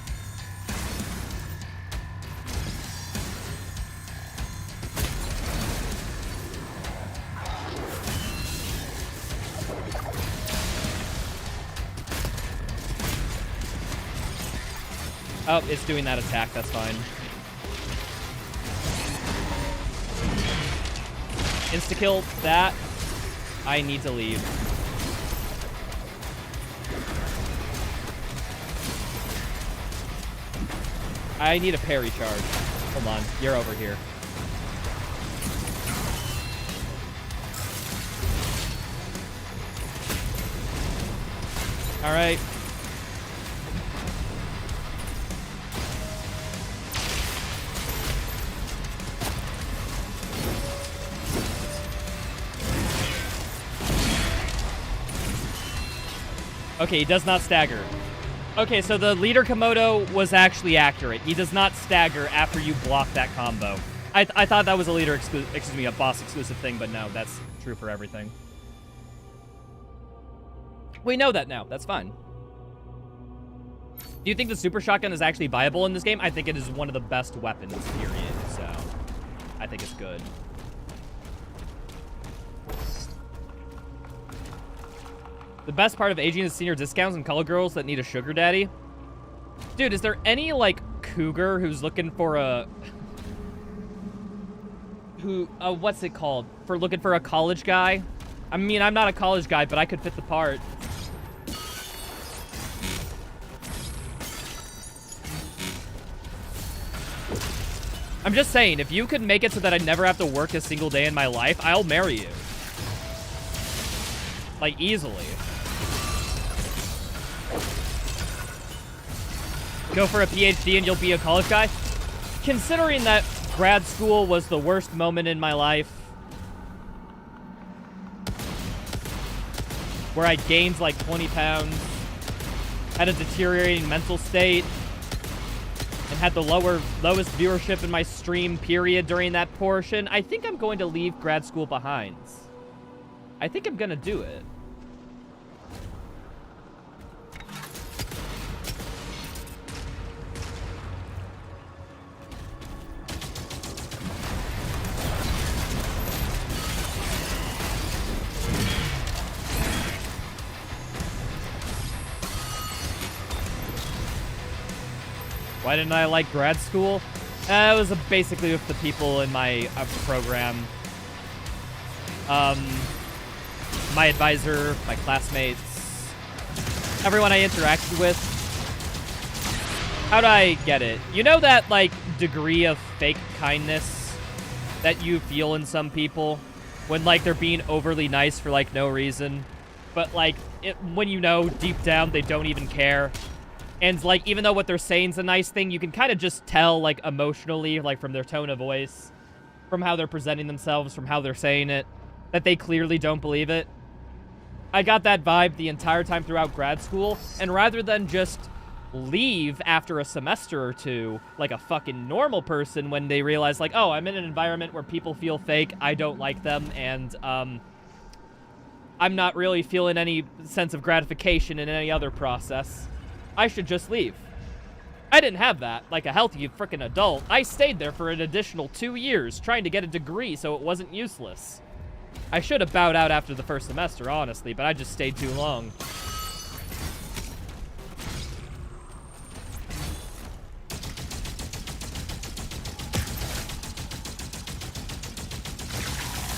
Oh, it's doing that attack. That's fine. Insta-kill that. I need to leave. I need a parry charge. Hold on. You're over here. All right. Okay, he does not stagger. Okay, so the leader Komodo was actually accurate. He does not stagger after you block that combo. I thought that was a leader a boss exclusive thing, but no, that's true for everything. We know that now. That's fine. Do you think the super shotgun is actually viable in this game? I think it is one of the best weapons, period. So, I think it's good. The best part of aging is senior discounts and color girls that need a sugar daddy. Dude, is there any, like, cougar who's looking for a... what's it called? Looking for a college guy? I mean, I'm not a college guy, but I could fit the part. I'm just saying, if you could make it so that I never have to work a single day in my life, I'll marry you. Like, easily. Go for a PhD and you'll be a college guy? Considering that grad school was the worst moment in my life, where I gained like 20 pounds, had a deteriorating mental state, and had the lowest viewership in my stream period during that portion, I think I'm going to leave grad school behind. I think I'm gonna do it. Why didn't I like grad school? It was basically with the people in my program. My advisor, my classmates, everyone I interacted with. How do I get it? You know that, like, degree of fake kindness that you feel in some people? When, like, they're being overly nice for, like, no reason. But, like, when you know deep down they don't even care. And, like, even though what they're saying is a nice thing, you can kind of just tell, like, emotionally, like, from their tone of voice, from how they're presenting themselves, from how they're saying it, that they clearly don't believe it. I got that vibe the entire time throughout grad school, and rather than just leave after a semester or two, like a fucking normal person, when they realize, like, oh, I'm in an environment where people feel fake, I don't like them, and, I'm not really feeling any sense of gratification in any other process, I should just leave. I didn't have that, like a healthy freaking adult. I stayed there for an additional 2 years, trying to get a degree so it wasn't useless. I should have bowed out after the first semester, honestly, but I just stayed too long.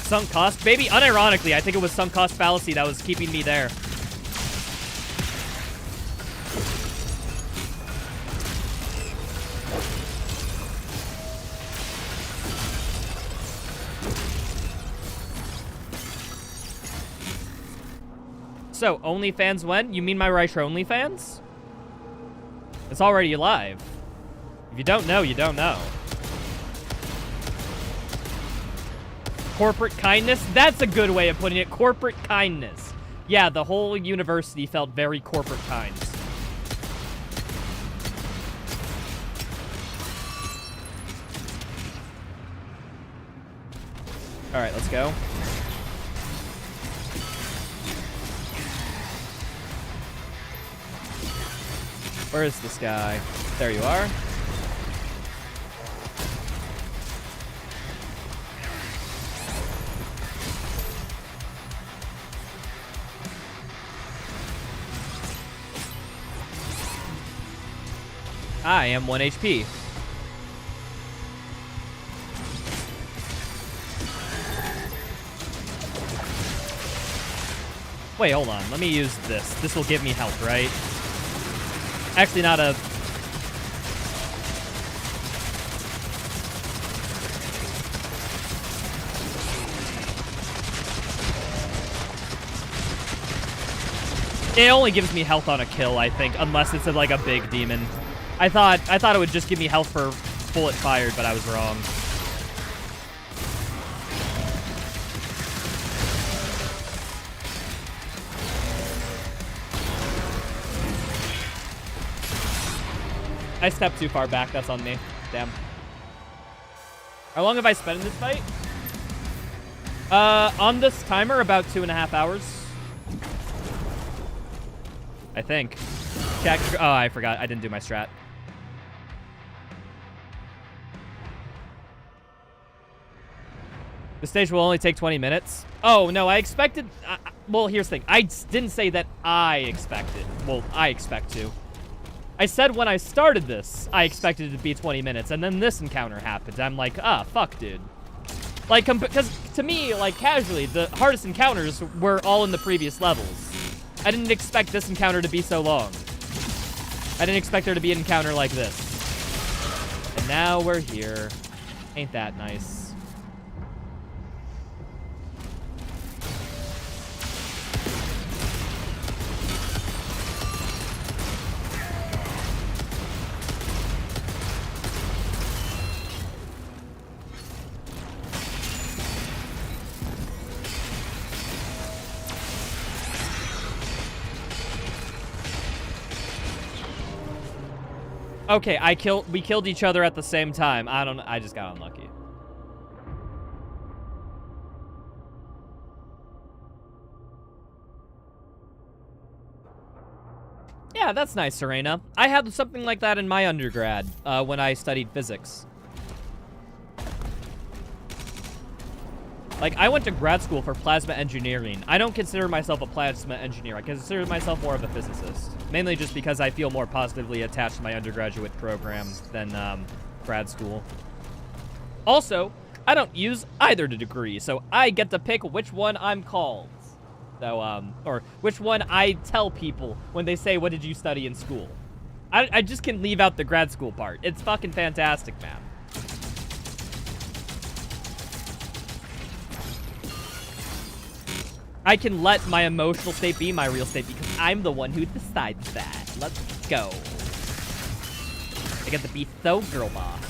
Sunk cost? Baby, unironically, I think it was sunk cost fallacy that was keeping me there. So, OnlyFans when? You mean my Reicher OnlyFans? It's already live. If you don't know, you don't know. Corporate kindness? That's a good way of putting it. Corporate kindness. Yeah, the whole university felt very corporate kind. Alright, let's go. Where is this guy? There you are. I am 1 HP. Wait, hold on. Let me use this. This will give me health, right? Actually, not a... It only gives me health on a kill, I think, unless it's like a big demon. I thought it would just give me health for bullet fired, but I was wrong. I stepped too far back. That's on me. Damn. How long have I spent in this fight? On this timer, about 2.5 hours. I think. Check. Oh, I forgot. I didn't do my strat. The stage will only take 20 minutes. Oh, no, I expected... well, here's the thing. I didn't say that I expected. Well, I expect to. I said when I started this, I expected it to be 20 minutes, and then this encounter happened. I'm like, ah, fuck, dude. Like, because to me, like, casually, the hardest encounters were all in the previous levels. I didn't expect this encounter to be so long. I didn't expect there to be an encounter like this. And And now we're here. Ain't that nice? Okay, we killed each other at the same time. I just got unlucky. Yeah, that's nice, Serena. I had something like that in my undergrad when I studied physics. Like, I went to grad school for plasma engineering. I don't consider myself a plasma engineer. I consider myself more of a physicist. Mainly just because I feel more positively attached to my undergraduate program than grad school. Also, I don't use either degree, so I get to pick which one I'm called. So, or which one I tell people when they say, what did you study in school? I just can leave out the grad school part. It's fucking fantastic, man. I can let my emotional state be my real state because I'm the one who decides that. Let's go. I get to be so girl boss.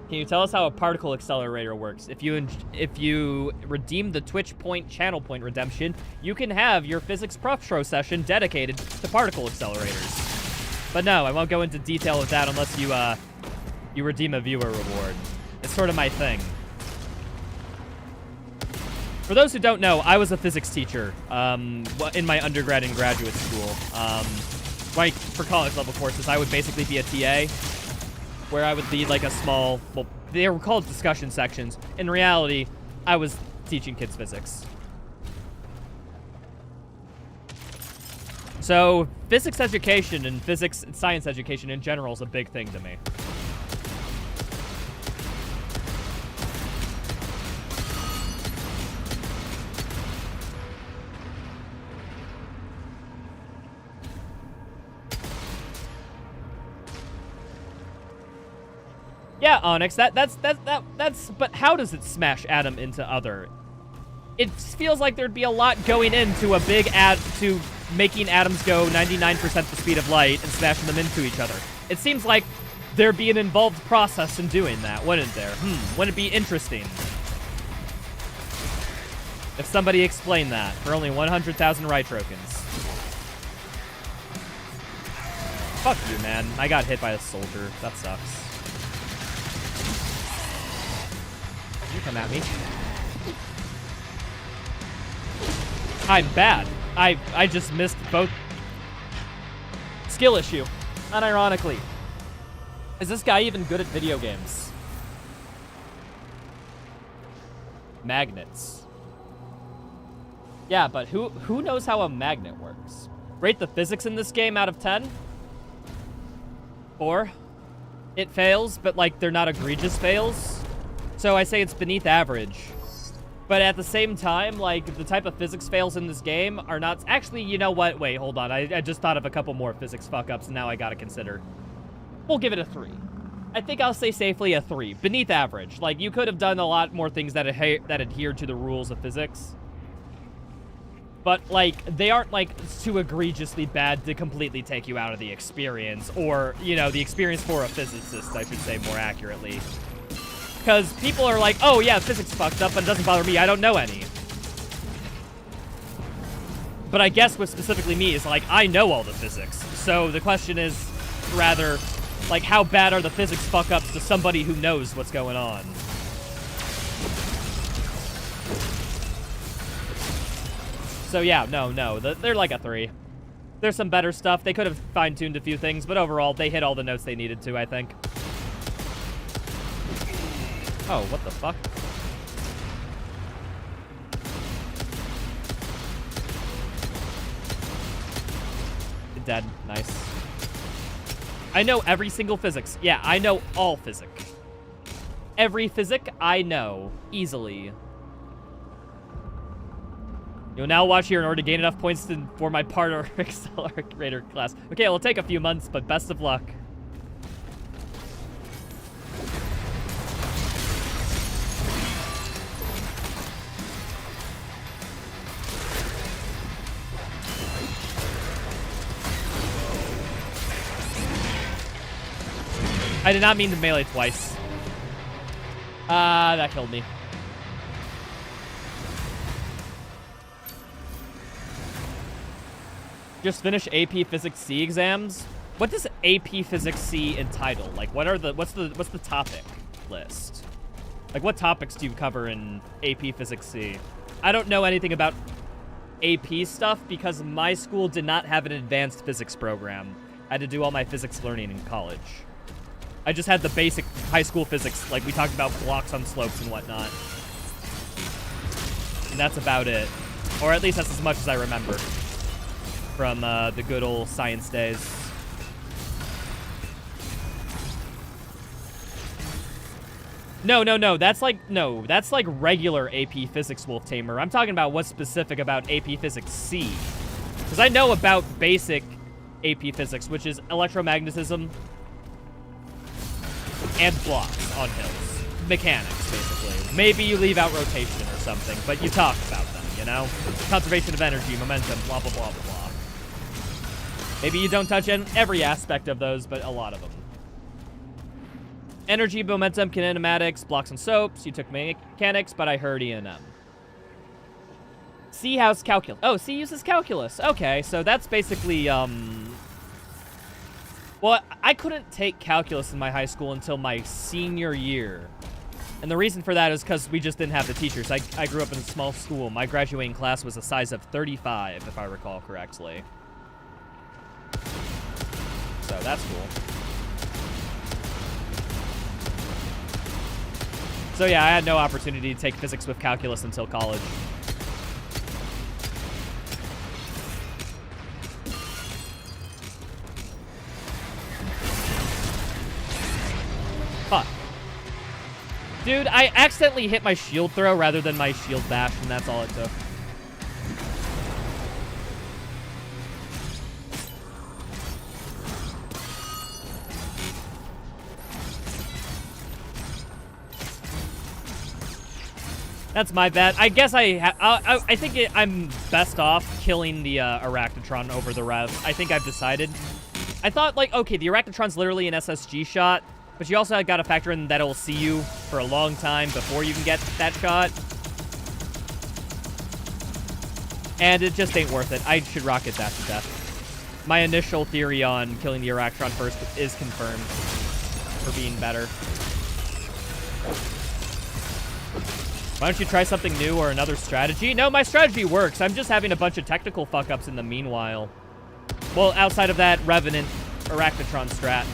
Can you tell us how a particle accelerator works? If you redeem the Twitch point channel point redemption, you can have your physics prof show session dedicated to particle accelerators. But no, I won't go into detail of that unless you redeem a viewer reward. It's sort of my thing. For those who don't know, I was a physics teacher in my undergrad and graduate school. Like for college level courses, I would basically be a TA. Where I would lead like a small, well, they were called discussion sections. In reality, I was teaching kids physics. So physics education and physics and science education in general is a big thing to me. Yeah, Onyx, that's, but how does it smash Atom into other? It feels like there'd be a lot going into a big to making atoms go 99% the speed of light and smashing them into each other. It seems like there'd be an involved process in doing that, wouldn't there? Wouldn't it be interesting? If somebody explained that for only 100,000 right tokens. Fuck you, man. I got hit by a soldier. That sucks. You come at me. I'm bad. I just missed both. Skill issue. Unironically. Is this guy even good at video games? Magnets. Yeah, but who knows how a magnet works? Rate the physics in this game out of 10? 4. It fails, but like they're not egregious fails. So I say it's beneath average. But at the same time, like, the type of physics fails in this game are not... Actually, you know what? Wait, hold on. I just thought of a couple more physics fuck-ups, and now I gotta consider. We'll give it a 3. I think I'll say safely a 3. Beneath average. Like, you could have done a lot more things that adhere to the rules of physics. But, like, they aren't, like, too egregiously bad to completely take you out of the experience. Or, you know, the experience for a physicist, I should say more accurately. Because people are like, oh yeah, physics fucked up, but it doesn't bother me, I don't know any. But I guess what specifically me is like, I know all the physics. So the question is, rather, like, how bad are the physics fuck-ups to somebody who knows what's going on? So yeah, no, they're like a 3. There's some better stuff. They could have fine-tuned a few things, but overall, they hit all the notes they needed to, I think. Oh, what the fuck? Dead. Nice. I know every single physics. Yeah, I know all physics. every physic I know easily. You'll now watch here in order to gain enough points for my part or accelerator class. Okay, it'll take a few months, but best of luck. I did not mean to melee twice. That killed me. Just finish AP Physics C exams. What does AP Physics C entitle? Like, what's the topic list? Like, what topics do you cover in AP Physics C? I don't know anything about AP stuff because my school did not have an advanced physics program. I had to do all my physics learning in college. I just had the basic high school physics, like we talked about blocks on slopes and whatnot. And that's about it. Or at least that's as much as I remember from the good old science days. No, that's like regular AP Physics, Wolf Tamer. I'm talking about what's specific about AP Physics C. Because I know about basic AP Physics, which is electromagnetism, and blocks on hills. Mechanics, basically. Maybe you leave out rotation or something, but you talk about them, you know? Conservation of energy, momentum, blah, blah, blah, blah, blah. Maybe you don't touch every aspect of those, but a lot of them. Energy, momentum, kinematics, blocks and soaps. You took mechanics, but I heard E&M. C has calculus. Oh, C uses calculus. Okay, so that's basically, well, I couldn't take calculus in my high school until my senior year. And the reason for that is because we just didn't have the teachers. I grew up in a small school. My graduating class was a size of 35, if I recall correctly. So that's cool. So yeah, I had no opportunity to take physics with calculus until college. Fuck. Dude, I accidentally hit my shield throw rather than my shield bash, and that's all it took. That's my bad. I guess I think I'm best off killing the Arachnotron over the Rev. I think I've decided. I thought, like, okay, the Arachnotron's literally an SSG shot, but you also got to factor in that it'll see you for a long time before you can get that shot. And it just ain't worth it. I should rocket that to death. My initial theory on killing the Arachnotron first is confirmed for being better. Why don't you try something new or another strategy? No, my strategy works. I'm just having a bunch of technical fuck-ups in the meanwhile. Well, outside of that Revenant Arachnotron strat.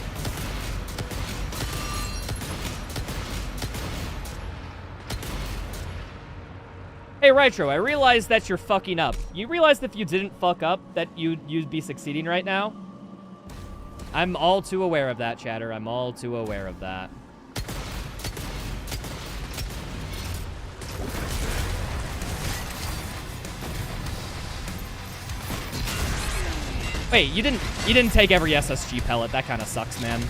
Hey, Rytro, I realize that you're fucking up. You realize if you didn't fuck up that you'd be succeeding right now? I'm all too aware of that, chatter. I'm all too aware of that. Wait, you didn't take every SSG pellet. That kind of sucks, man.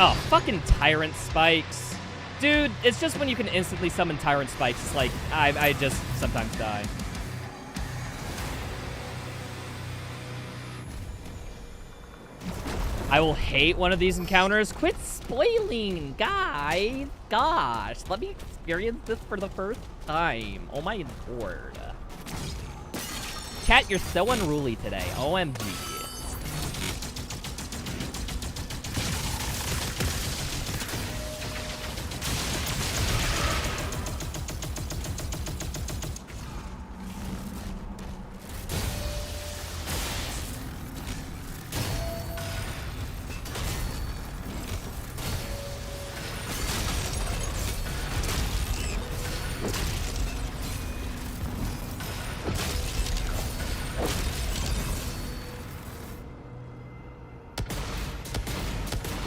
Oh, fucking Tyrant Spikes. Dude, it's just when you can instantly summon Tyrant Spikes, it's like, I just sometimes die. I will hate one of these encounters. Quit spoiling, guys. Gosh, let me experience this for the first time. Oh my lord. Cat, you're so unruly today. OMG.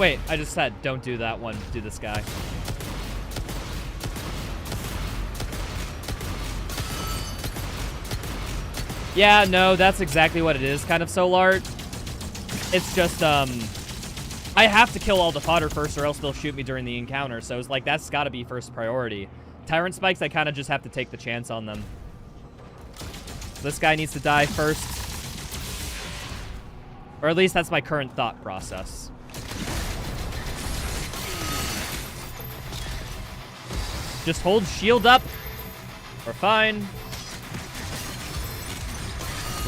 Wait, I just said don't do that one. Do this guy. Yeah, no, that's exactly what it is, kind of Solart. It's just, I have to kill all the fodder first or else they'll shoot me during the encounter, so it's like, that's gotta be first priority. Tyrant Spikes, I kind of just have to take the chance on them. This guy needs to die first. Or at least that's my current thought process. Just hold shield up. We're fine.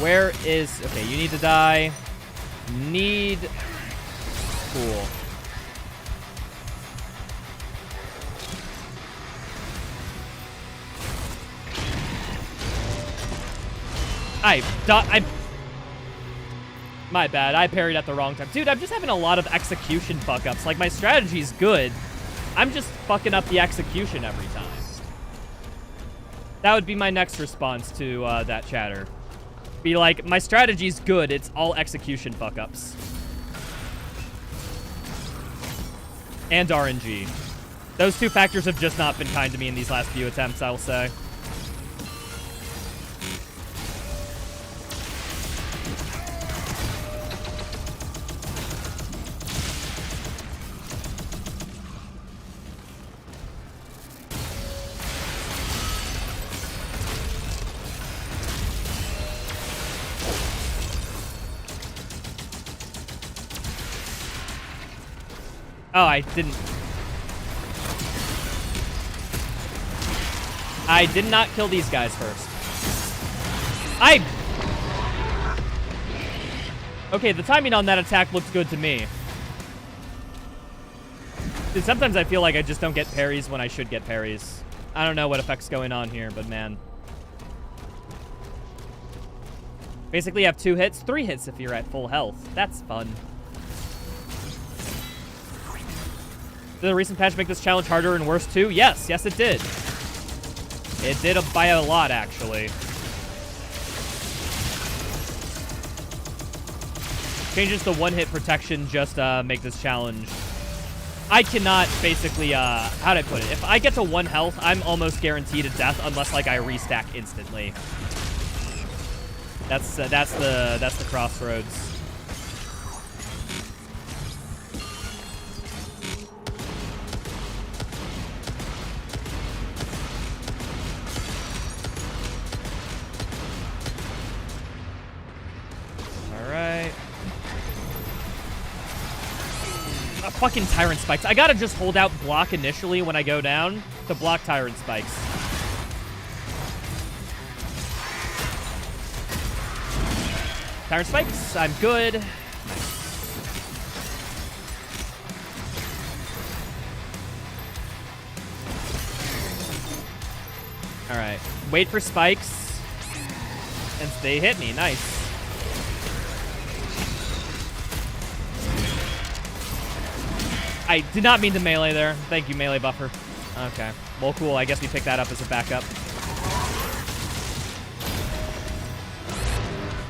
Where is... Okay, you need to die. Need... Cool. My bad, I parried at the wrong time. Dude, I'm just having a lot of execution fuck-ups. Like, my strategy's good. I'm just fucking up the execution every time. That would be my next response to that chatter. Be like, my strategy's good, it's all execution fuck-ups. And RNG. Those two factors have just not been kind to me in these last few attempts, I'll say. Oh, I did not kill these guys first. Okay, the timing on that attack looks good to me. Dude, sometimes I feel like I just don't get parries when I should get parries. I don't know what effect's going on here, but man. Basically, you have 2 hits, 3 hits if you're at full health. That's fun. Did the recent patch make this challenge harder and worse too? Yes, yes it did. It did by a lot, actually. Changes the 1-hit protection just make this challenge. I cannot basically, how'd I put it? If I get to 1 health, I'm almost guaranteed a death unless, like, I restack instantly. That's the crossroads. Fucking Tyrant Spikes. I gotta just hold out block initially when I go down to block Tyrant Spikes. Tyrant Spikes, I'm good. Alright. Wait for spikes. And they hit me. Nice. I did not mean to melee there. Thank you, melee buffer. Okay. Well, cool. I guess we pick that up as a backup.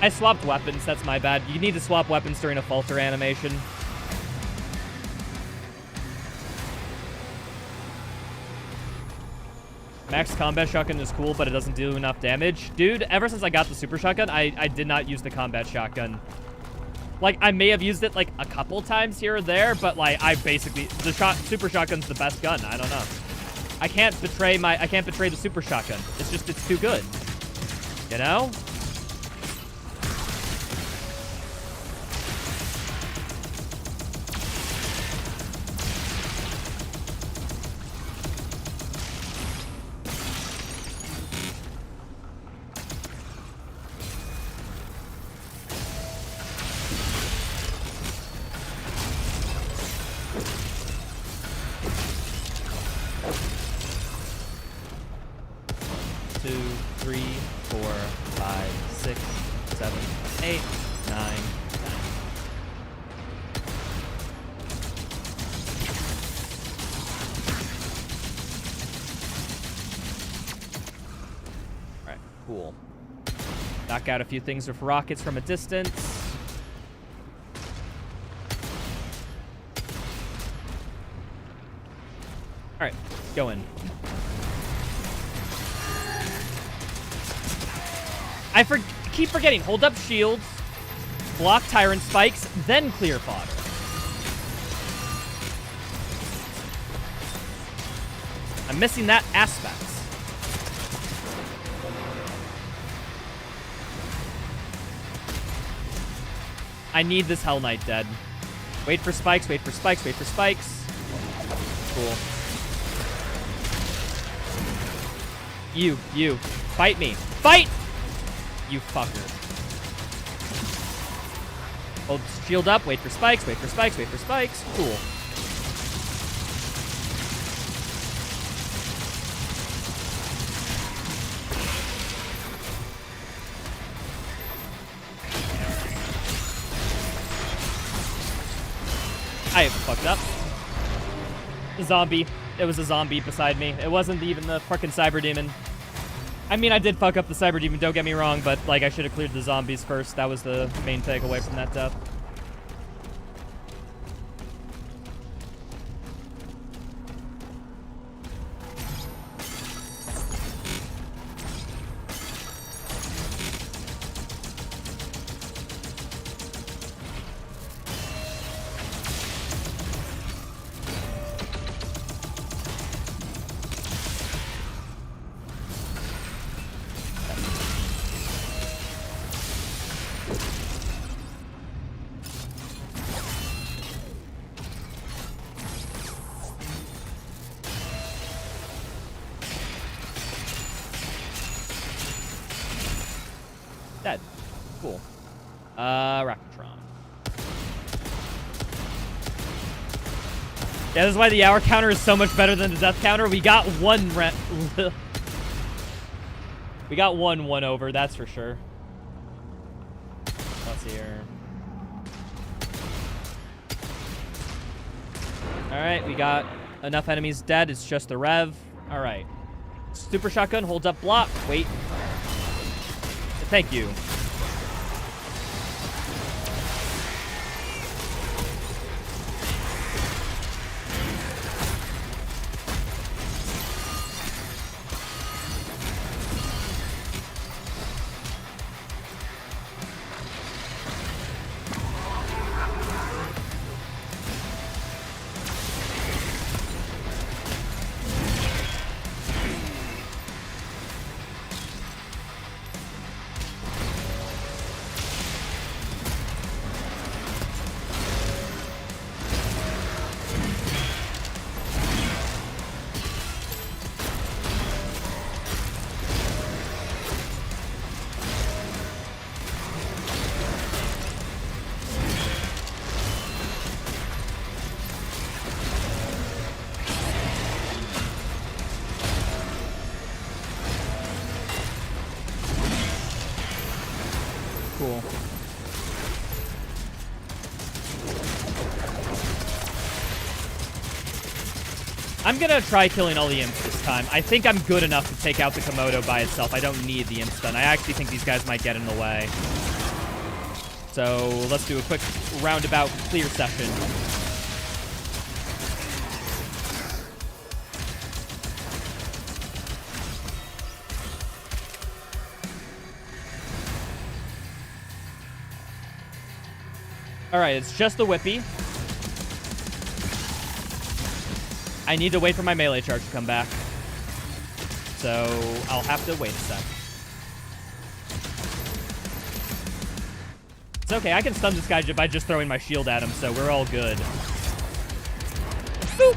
I swapped weapons. That's my bad. You need to swap weapons during a falter animation. Max combat shotgun is cool, but it doesn't do enough damage. Dude, ever since I got the super shotgun, I did not use the combat shotgun. Like, I may have used it, like, a couple times here or there, but, like, I basically... The super shotgun's the best gun. I don't know. I can't betray the super shotgun. It's just, it's too good. You know? Knock out a few things with rockets from a distance. Alright, go in. I keep forgetting. Hold up shields, block tyrant spikes, then clear fodder. I'm missing that aspect. I need this Hell Knight dead. Wait for spikes, wait for spikes, wait for spikes. Cool. You. Fight me. Fight! You fucker. Hold shield up, wait for spikes, wait for spikes, wait for spikes. Cool. I fucked up. Zombie. It was a zombie beside me. It wasn't even the fucking Cyber Demon. I mean, I did fuck up the Cyber Demon, don't get me wrong, but, like, I should have cleared the zombies first. That was the main takeaway from that death. Dead. Cool. Rakatron. Yeah, this is why the hour counter is so much better than the death counter. We got one we got one over, that's for sure. Let's see here. Alright, we got enough enemies dead. It's just the Rev. Alright. Super Shotgun holds up block. Wait. Thank you. Cool. I'm gonna try killing all the imps this time. I think I'm good enough to take out the Komodo by itself. I don't need the imp stun. I actually think these guys might get in the way. So let's do a quick roundabout clear session. Alright, it's just the Whippy. I need to wait for my melee charge to come back. So I'll have to wait a sec. It's okay, I can stun this guy by just throwing my shield at him, so we're all good. Boop!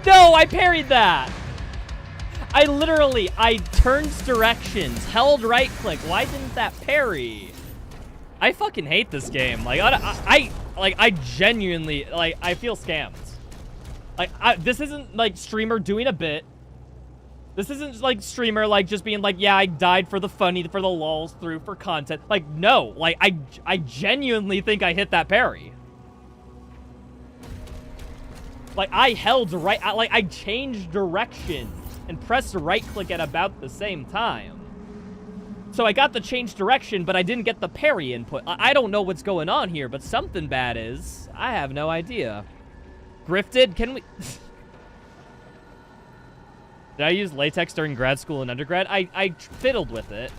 No, I parried that! I turned directions, held right click. Why didn't that parry? I fucking hate this game. Like, I genuinely, like, I feel scammed. Like, this isn't, like, streamer doing a bit. This isn't, like, streamer, like, just being like, yeah, I died for the funny, for the lulz, through for content. Like, no. Like, I genuinely think I hit that parry. Like, I held right, I changed direction and pressed right click at about the same time. So I got the change direction, but I didn't get the parry input. I don't know what's going on here, but something bad is. I have no idea. Grifted? Can we... Did I use latex during grad school and undergrad? I fiddled with it.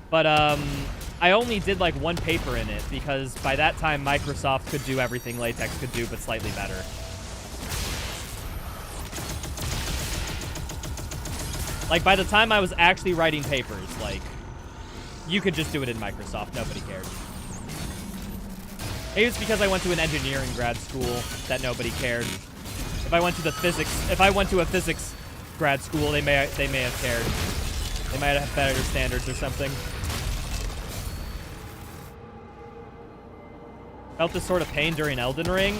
But, I only did, like, one paper in it, because by that time, Microsoft could do everything latex could do, but slightly better. Like, by the time I was actually writing papers, like, you could just do it in Microsoft. Nobody cared. Maybe it's because I went to an engineering grad school that nobody cared. If I went to a physics grad school, they may have cared. They might have better standards or something. Felt this sort of pain during Elden Ring.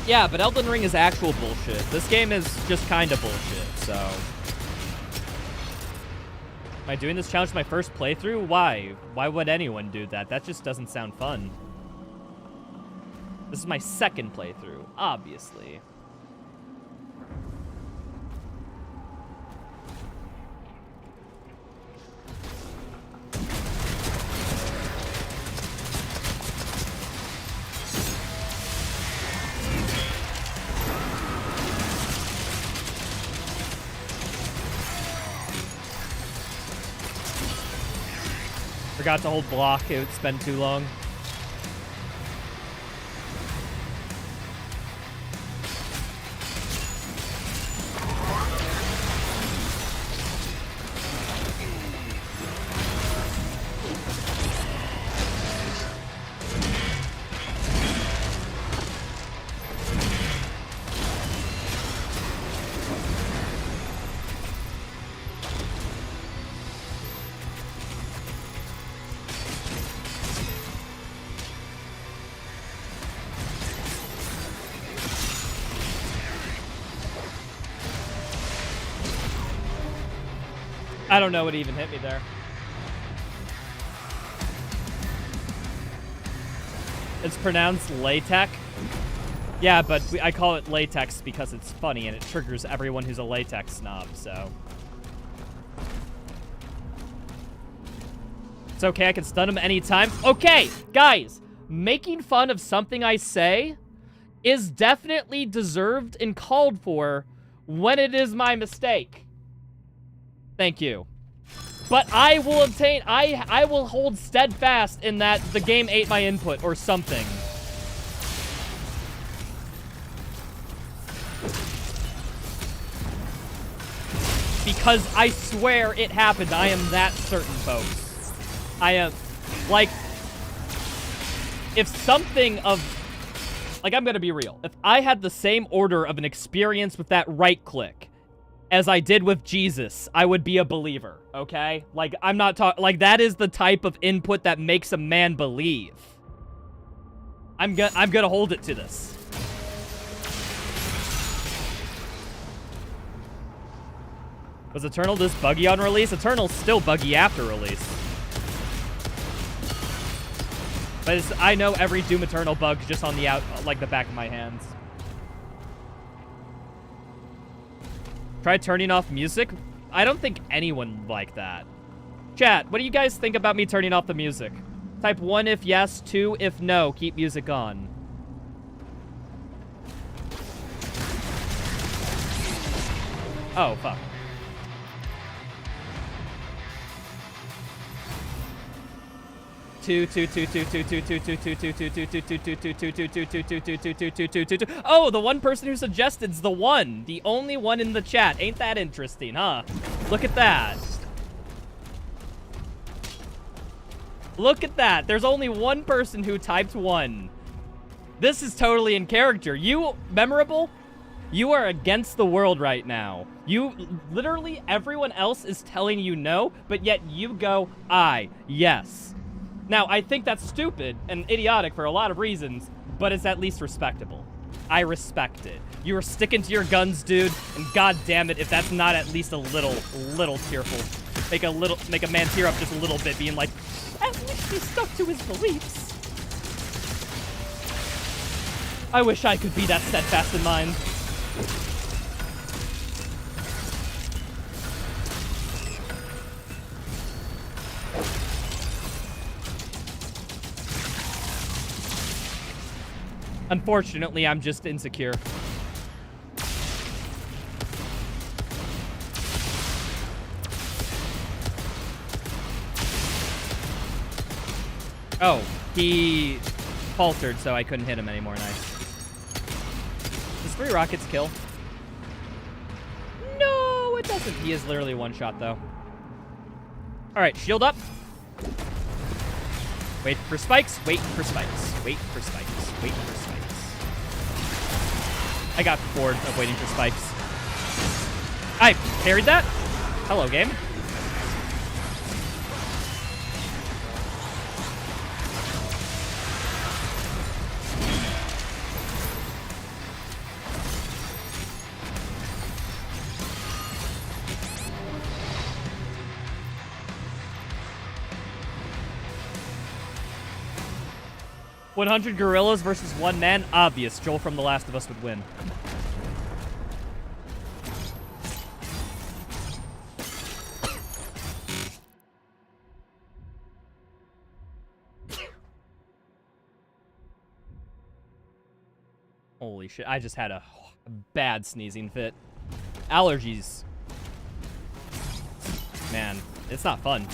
Yeah, but Elden Ring is actual bullshit. This game is just kind of bullshit, so... Am I doing this challenge my first playthrough? Why? Why would anyone do that? That just doesn't sound fun. This is my second playthrough, obviously. Forgot to hold block. It would spend too long. I don't know what even hit me there. It's pronounced latex. Yeah, but I call it latex because it's funny and it triggers everyone who's a latex snob, so. It's okay, I can stun him anytime. Okay, guys, making fun of something I say is definitely deserved and called for when it is my mistake. Thank you. But I will obtain, I will hold steadfast in that the game ate my input or something. Because I swear it happened. I am that certain, folks. I am, like, if something of, like, I'm gonna be real. If I had the same order of an experience with that right click as I did with Jesus, I would be a believer, okay? Like, I'm not talking, like, that is the type of input that makes a man believe. I'm gonna hold it to this. Was Eternal this buggy on release? Eternal's still buggy after release. But I know every Doom Eternal bug just on the like the back of my hands. Try turning off music? I don't think anyone would like that. Chat, what do you guys think about me turning off the music? Type 1 if yes, 2 if no, keep music on. Oh, fuck. Oh, the one person who suggested the one. The only one in the chat. Ain't that interesting, huh? Look at that. Look at that. There's only one person who typed 1. This is totally in character. You, Memorable, you are against the world right now. You, literally, everyone else is telling you no, but yet you go, yes. Now, I think that's stupid and idiotic for a lot of reasons, but it's at least respectable. I respect it. You were sticking to your guns, dude, and god damn it if that's not at least a little tearful. Make a man tear up just a little bit, being like, at least he stuck to his beliefs. I wish I could be that steadfast in mind. Unfortunately, I'm just insecure. Oh, he faltered, so I couldn't hit him anymore. Nice. Does 3 rockets kill? No, it doesn't. He is literally one shot, though. All right, shield up. Wait for spikes. Wait for spikes. Wait for spikes. Wait for spikes. I got bored of waiting for spikes. I parried that. Hello, game. $100 gorillas versus 1 man. Obvious. Joel from The Last of Us would win. Holy shit. I just had a bad sneezing fit. Allergies. Man, it's not fun.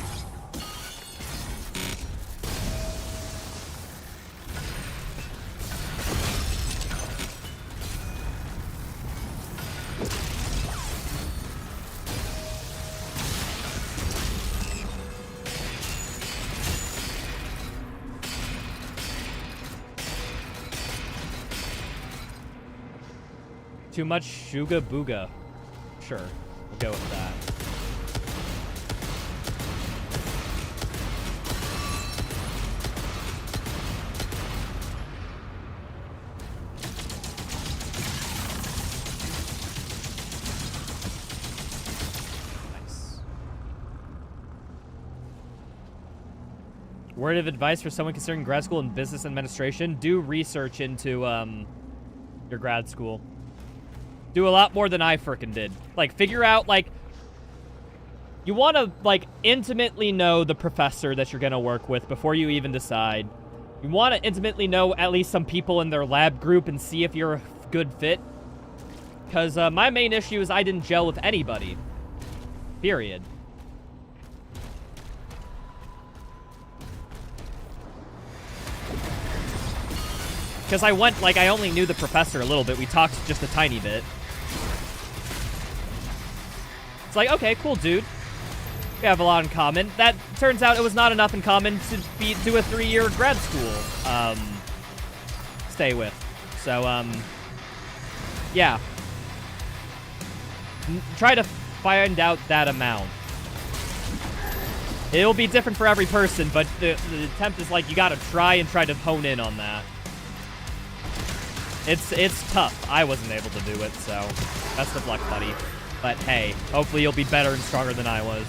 Too much Shuga Booga. Sure, we'll go with that. Nice. Word of advice for someone considering grad school in business administration: do research into your grad school. Do a lot more than I frickin' did. Like, figure out, like, you want to, like, intimately know the professor that you're going to work with before you even decide. You want to intimately know at least some people in their lab group and see if you're a good fit. Because my main issue is I didn't gel with anybody. Period. Because I went, like, I only knew the professor a little bit. We talked just a tiny bit. It's like, okay, cool, dude. We have a lot in common. That turns out it was not enough in common to do a 3-year grad school stay with. So, yeah. Try to find out that amount. It'll be different for every person, but the attempt is like, you gotta try to hone in on that. It's tough. I wasn't able to do it, so best of luck, buddy. But hey, hopefully you'll be better and stronger than I was.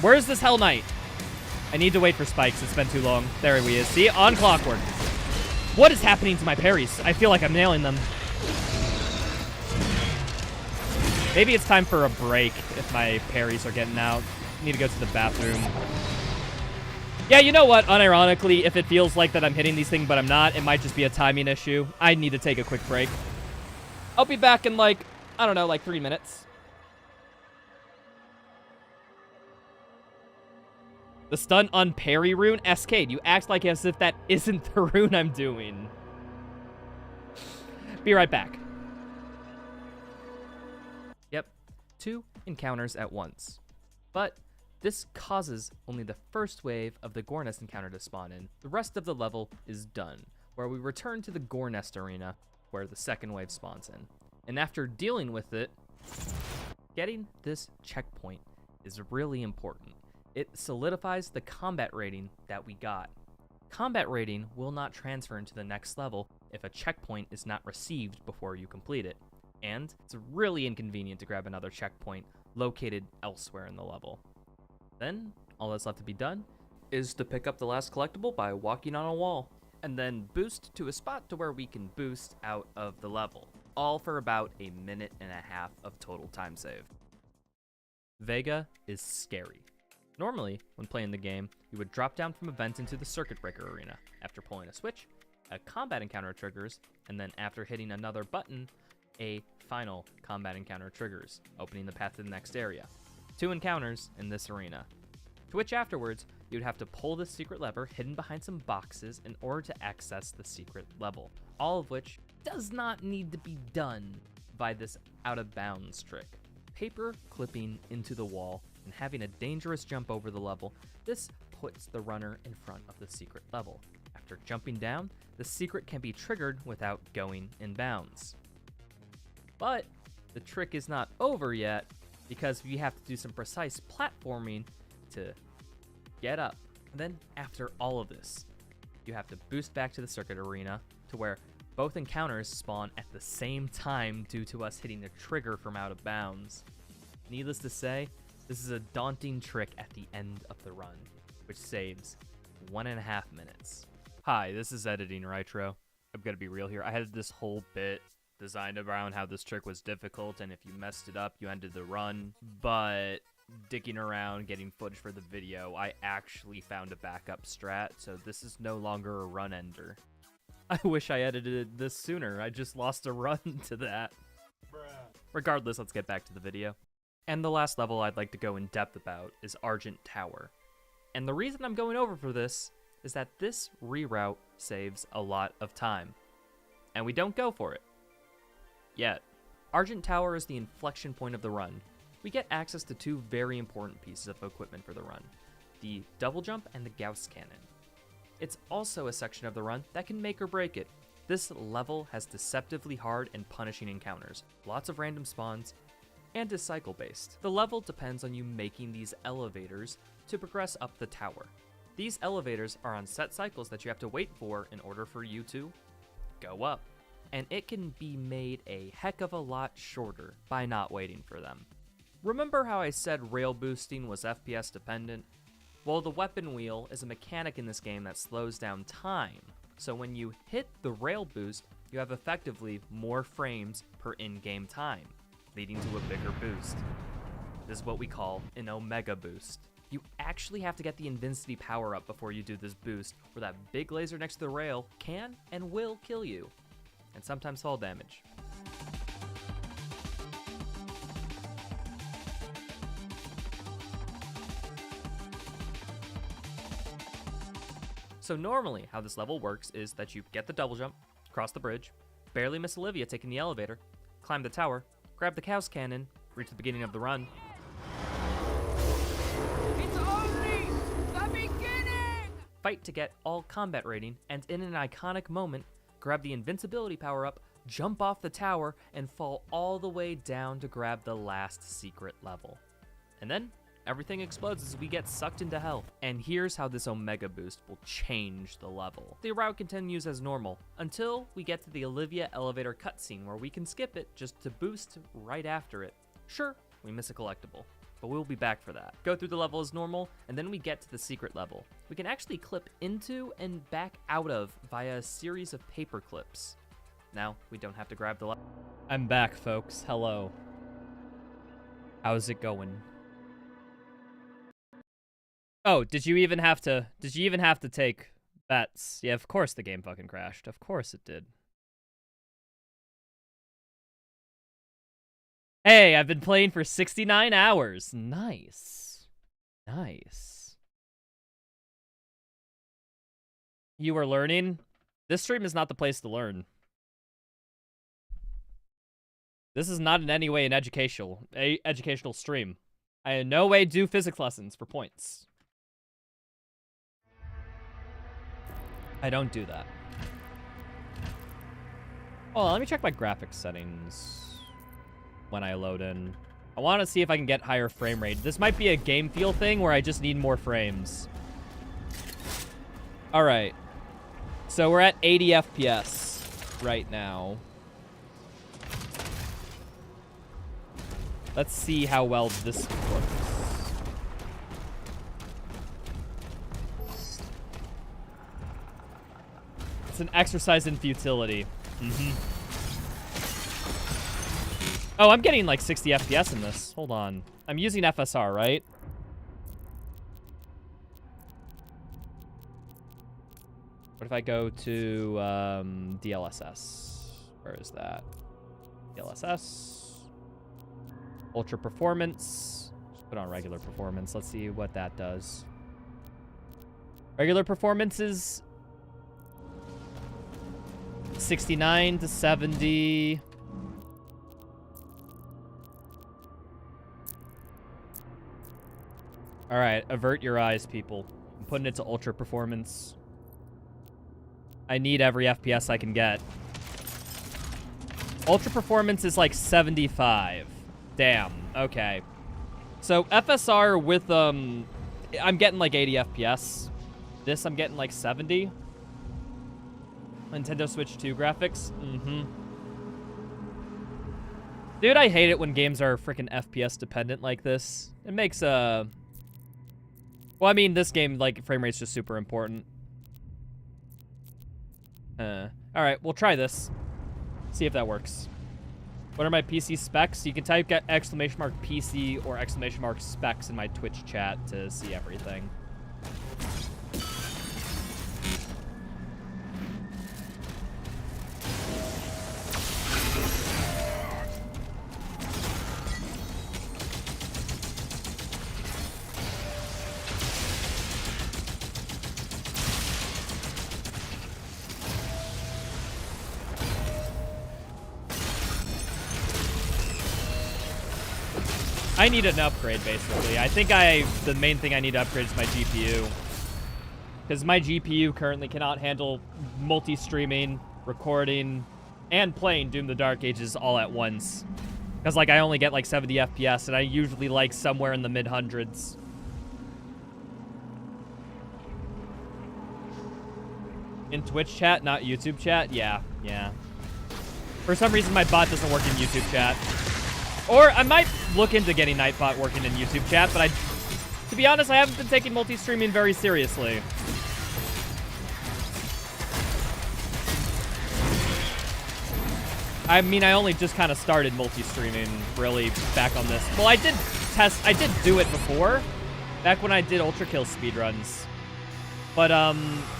Where's this Hell Knight? I need to wait for spikes. It's been too long. There he is. See? On clockwork. What is happening to my parries? I feel like I'm nailing them. Maybe it's time for a break if my parries are getting out. I need to go to the bathroom. Yeah, you know what? Unironically, if it feels like that I'm hitting these things but I'm not, it might just be a timing issue. I need to take a quick break. I'll be back in, like, I don't know, like 3 minutes. The stun on parry rune? Escade, you act like as if that isn't the rune I'm doing. Be right back. Yep, 2 encounters at once. But this causes only the first wave of the Gore Nest encounter to spawn in. The rest of the level is done, where we return to the Gore Nest arena, where the second wave spawns in. And after dealing with it, getting this checkpoint is really important. It solidifies the combat rating that we got. Combat rating will not transfer into the next level if a checkpoint is not received before you complete it. And it's really inconvenient to grab another checkpoint located elsewhere in the level. Then, all that's left to be done is to pick up the last collectible by walking on a wall, and then boost to a spot to where we can boost out of the level, all for about 1.5 minutes of total time save. Vega is scary. Normally, when playing the game, you would drop down from a vent into the circuit breaker arena. After pulling a switch, a combat encounter triggers, and then after hitting another button, a final combat encounter triggers, opening the path to the next area. 2 encounters in this arena, to which afterwards you'd have to pull the secret lever hidden behind some boxes in order to access the secret level, all of which does not need to be done by this out of bounds trick. Paper clipping into the wall and having a dangerous jump over the level, this puts the runner in front of the secret level. After jumping down, the secret can be triggered without going in bounds. But the trick is not over yet, because we have to do some precise platforming to get up. And then after all of this, you have to boost back to the circuit arena to where both encounters spawn at the same time due to us hitting the trigger from out of bounds. Needless to say, this is a daunting trick at the end of the run, which saves 1.5 minutes. Hi, this is Editing Nitro. I'm gonna be real here. I had this whole bit designed around how this trick was difficult, and if you messed it up, you ended the run. But digging around, getting footage for the video, I actually found a backup strat, so this is no longer a run ender. I wish I edited this sooner. I just lost a run to that. Regardless, let's get back to the video. And the last level I'd like to go in depth about is Argent Tower. And the reason I'm going over for this is that this reroute saves a lot of time. And we don't go for it. Yet. Argent Tower is the inflection point of the run. We get access to 2 very important pieces of equipment for the run, the double jump and the Gauss cannon. It's also a section of the run that can make or break it. This level has deceptively hard and punishing encounters, lots of random spawns, and is cycle based. The level depends on you making these elevators to progress up the tower. These elevators are on set cycles that you have to wait for in order for you to go up. And it can be made a heck of a lot shorter by not waiting for them. Remember how I said rail boosting was FPS dependent? Well, the weapon wheel is a mechanic in this game that slows down time. So when you hit the rail boost, you have effectively more frames per in-game time, leading to a bigger boost. This is what we call an Omega boost. You actually have to get the Invincity power up before you do this boost, or that big laser next to the rail can and will kill you, and sometimes fall damage. So normally how this level works is that you get the double jump, cross the bridge, barely miss Olivia taking the elevator, climb the tower, grab the Gauss cannon, reach the beginning of the run. It's only the beginning! Fight to get all combat rating, and in an iconic moment, grab the invincibility power up, jump off the tower, and fall all the way down to grab the last secret level. And then everything explodes as we get sucked into hell. And here's how this Omega boost will change the level. The route continues as normal until we get to the Olivia elevator cutscene where we can skip it just to boost right after it. Sure, we miss a collectible, but we'll be back for that. Go through the level as normal, and then we get to the secret level. We can actually clip into and back out of via a series of paper clips. Now, we don't have to grab the level. I'm back, folks. Hello. How's it going? Oh, did you even have to take bets? Yeah, of course the game fucking crashed. Of course it did. Hey, I've been playing for 69 hours. Nice. Nice. You were learning? This stream is not the place to learn. This is not in any way an educational stream. I in no way do physics lessons for points. I don't do that. Oh, let me check my graphics settings when I load in. I want to see if I can get higher frame rate. This might be a game feel thing where I just need more frames. All right. So we're at 80 FPS right now. Let's see how well this works. It's an exercise in futility. Oh, I'm getting like 60 FPS in this. Hold on. I'm using FSR, right? What if I go to DLSS? Where is that? DLSS. Ultra performance. Put on regular performance. Let's see what that does. Regular performance is 69 to 70. All right, avert your eyes, people. I'm putting it to ultra performance. I need every FPS I can get. Ultra performance is like 75. Damn. Okay. So FSR with I'm getting like 80 FPS. This I'm getting like 70. Nintendo Switch 2 graphics. Dude, I hate it when games are freaking FPS dependent like this. It makes well, I mean, this game, like, frame rate's just super important. Alright, we'll try this. See if that works. What are my PC specs? You can type !PC or !specs in my Twitch chat to see everything. I need an upgrade, basically. I think the main thing I need to upgrade is my GPU. Because my GPU currently cannot handle multi-streaming, recording, and playing Doom the Dark Ages all at once. Because, like, I only get, like, 70 FPS, and I usually like somewhere in the mid-hundreds. In Twitch chat, not YouTube chat? Yeah. For some reason, my bot doesn't work in YouTube chat. Or I might look into getting Nightbot working in YouTube chat, but to be honest, I haven't been taking multi-streaming very seriously. I mean, I only just kind of started multi-streaming really back on this. Well, I did do it before, back when I did Ultra Kill speedruns. But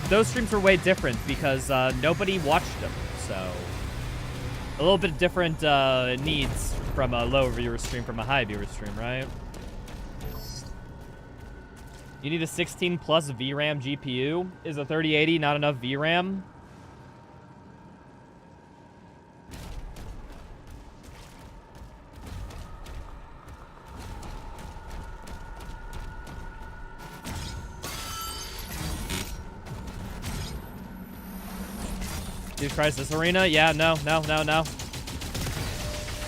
those streams were way different because nobody watched them, so a little bit different needs from a low viewer stream from a high viewer stream, right? You need a 16 plus VRAM GPU. Is a 3080 not enough VRAM? Jesus Christ, this arena? Yeah, no.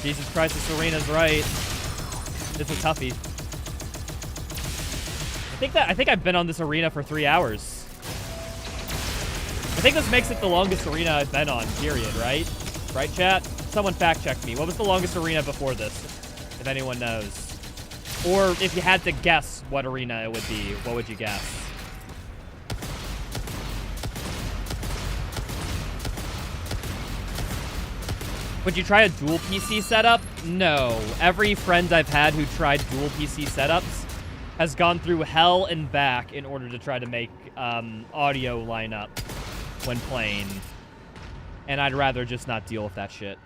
Jesus Christ, this arena's right. It's a toughie. I think I've been on this arena for 3 hours. I think this makes it the longest arena I've been on, period, right? Right, chat? Someone fact check me. What was the longest arena before this? If anyone knows. Or if you had to guess what arena it would be, what would you guess? Would you try a dual PC setup? No. Every friend I've had who tried dual PC setups has gone through hell and back in order to try to make audio line up when playing. And I'd rather just not deal with that shit.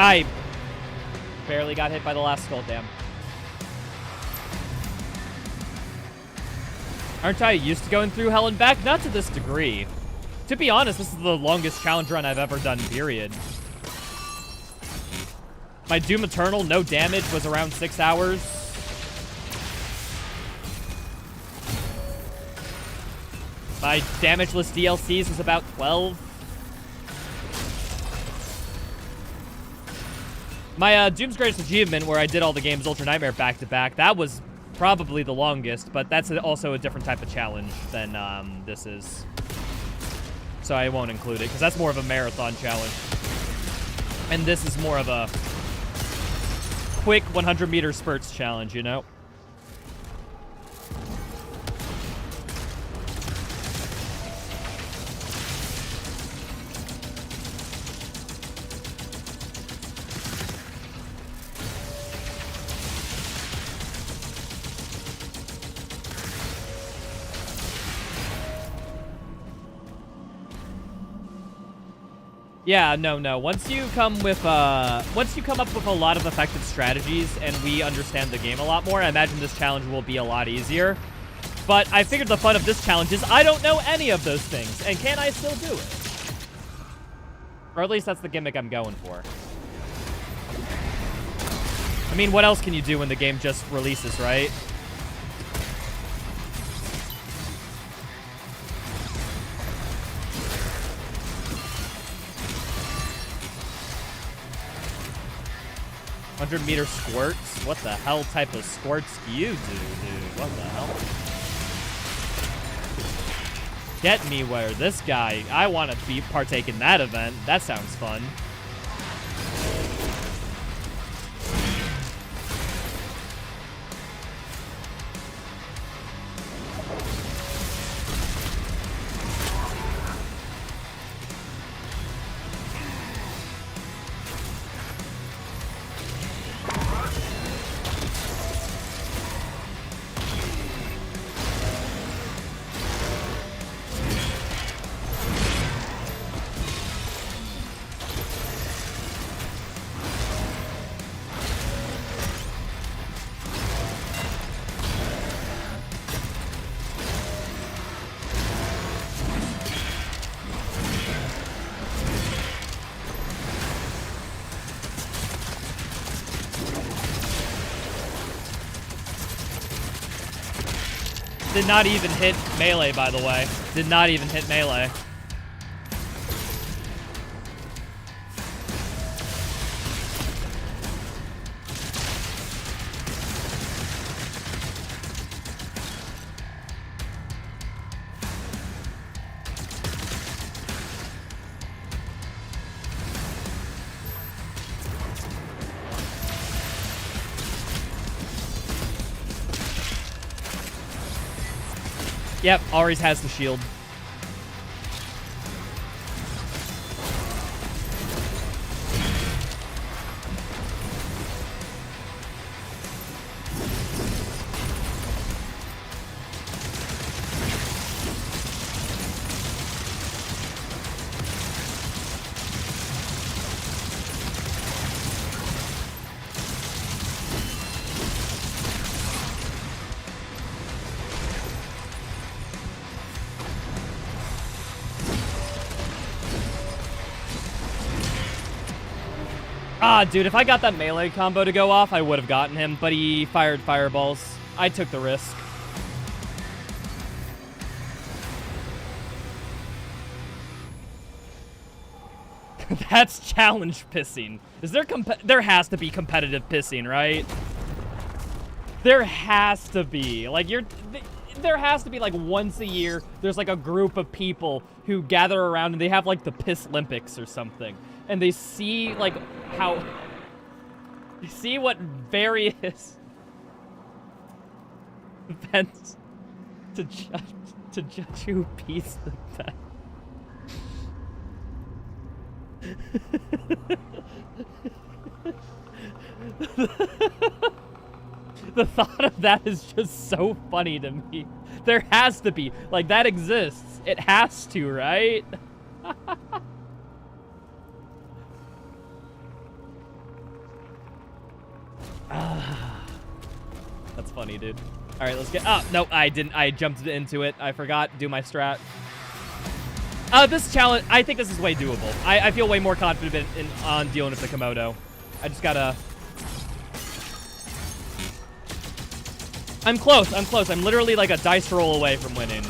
I barely got hit by the last skull, damn. Aren't I used to going through hell and back? Not to this degree. To be honest, this is the longest challenge run I've ever done, period. My Doom Eternal, no damage, was around 6 hours. My damageless DLCs was about 12. My Doom's Greatest Achievement, where I did all the games Ultra Nightmare back-to-back, that was probably the longest, but that's also a different type of challenge than this is. So I won't include it, because that's more of a marathon challenge. And this is more of a quick 100-meter spurts challenge, you know? Yeah, no. Once you come up with a lot of effective strategies and we understand the game a lot more, I imagine this challenge will be a lot easier. But I figured the fun of this challenge is I don't know any of those things, and can I still do it? Or at least that's the gimmick I'm going for. I mean, what else can you do when the game just releases, right? $100-meter squirts? What the hell type of squirts do you do, dude? What the hell? Get me where this guy... I want to partake in that event. That sounds fun. Did not even hit melee, by the way. Did not even hit melee. Yep, Ares has the shield. Ah, dude, if I got that melee combo to go off, I would have gotten him, but he fired fireballs. I took the risk. That's challenge pissing. Is there there has to be competitive pissing, right? There has to be. Like, there has to be, like, once a year, there's, like, a group of people who gather around and they have, like, the Piss Olympics or something. And they see, like, how... You see what various events to judge who pees the best. The thought of that is just so funny to me. There has to be. Like, that exists. It has to, right? That's funny, dude. All right, let's get... Oh, no, I didn't. I jumped into it. I forgot to do my strat. This challenge... I think this is way doable. I feel way more confident on dealing with the Komodo. I just gotta... I'm close. I'm literally like a dice roll away from winning.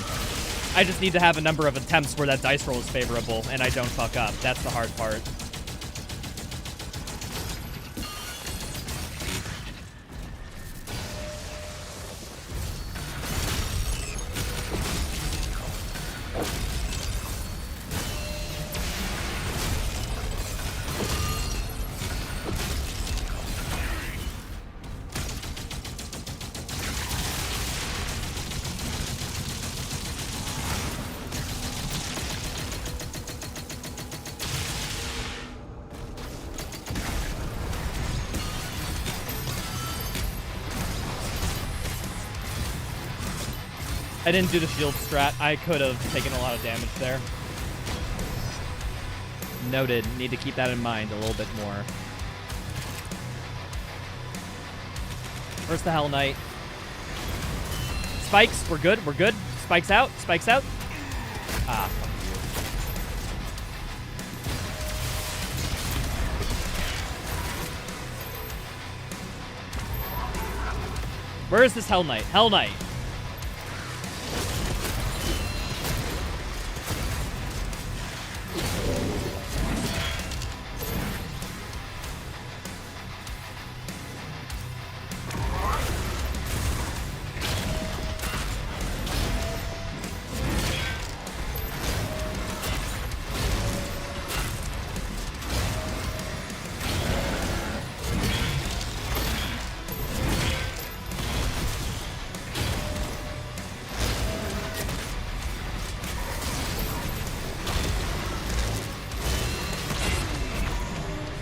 I just need to have a number of attempts where that dice roll is favorable and I don't fuck up. That's the hard part. I didn't do the shield strat. I could have taken a lot of damage there. Noted. Need to keep that in mind a little bit more. Where's the Hell Knight? Spikes, we're good, we're good. Spikes out, spikes out. Ah, fuck you. Where is this Hell Knight? Hell Knight.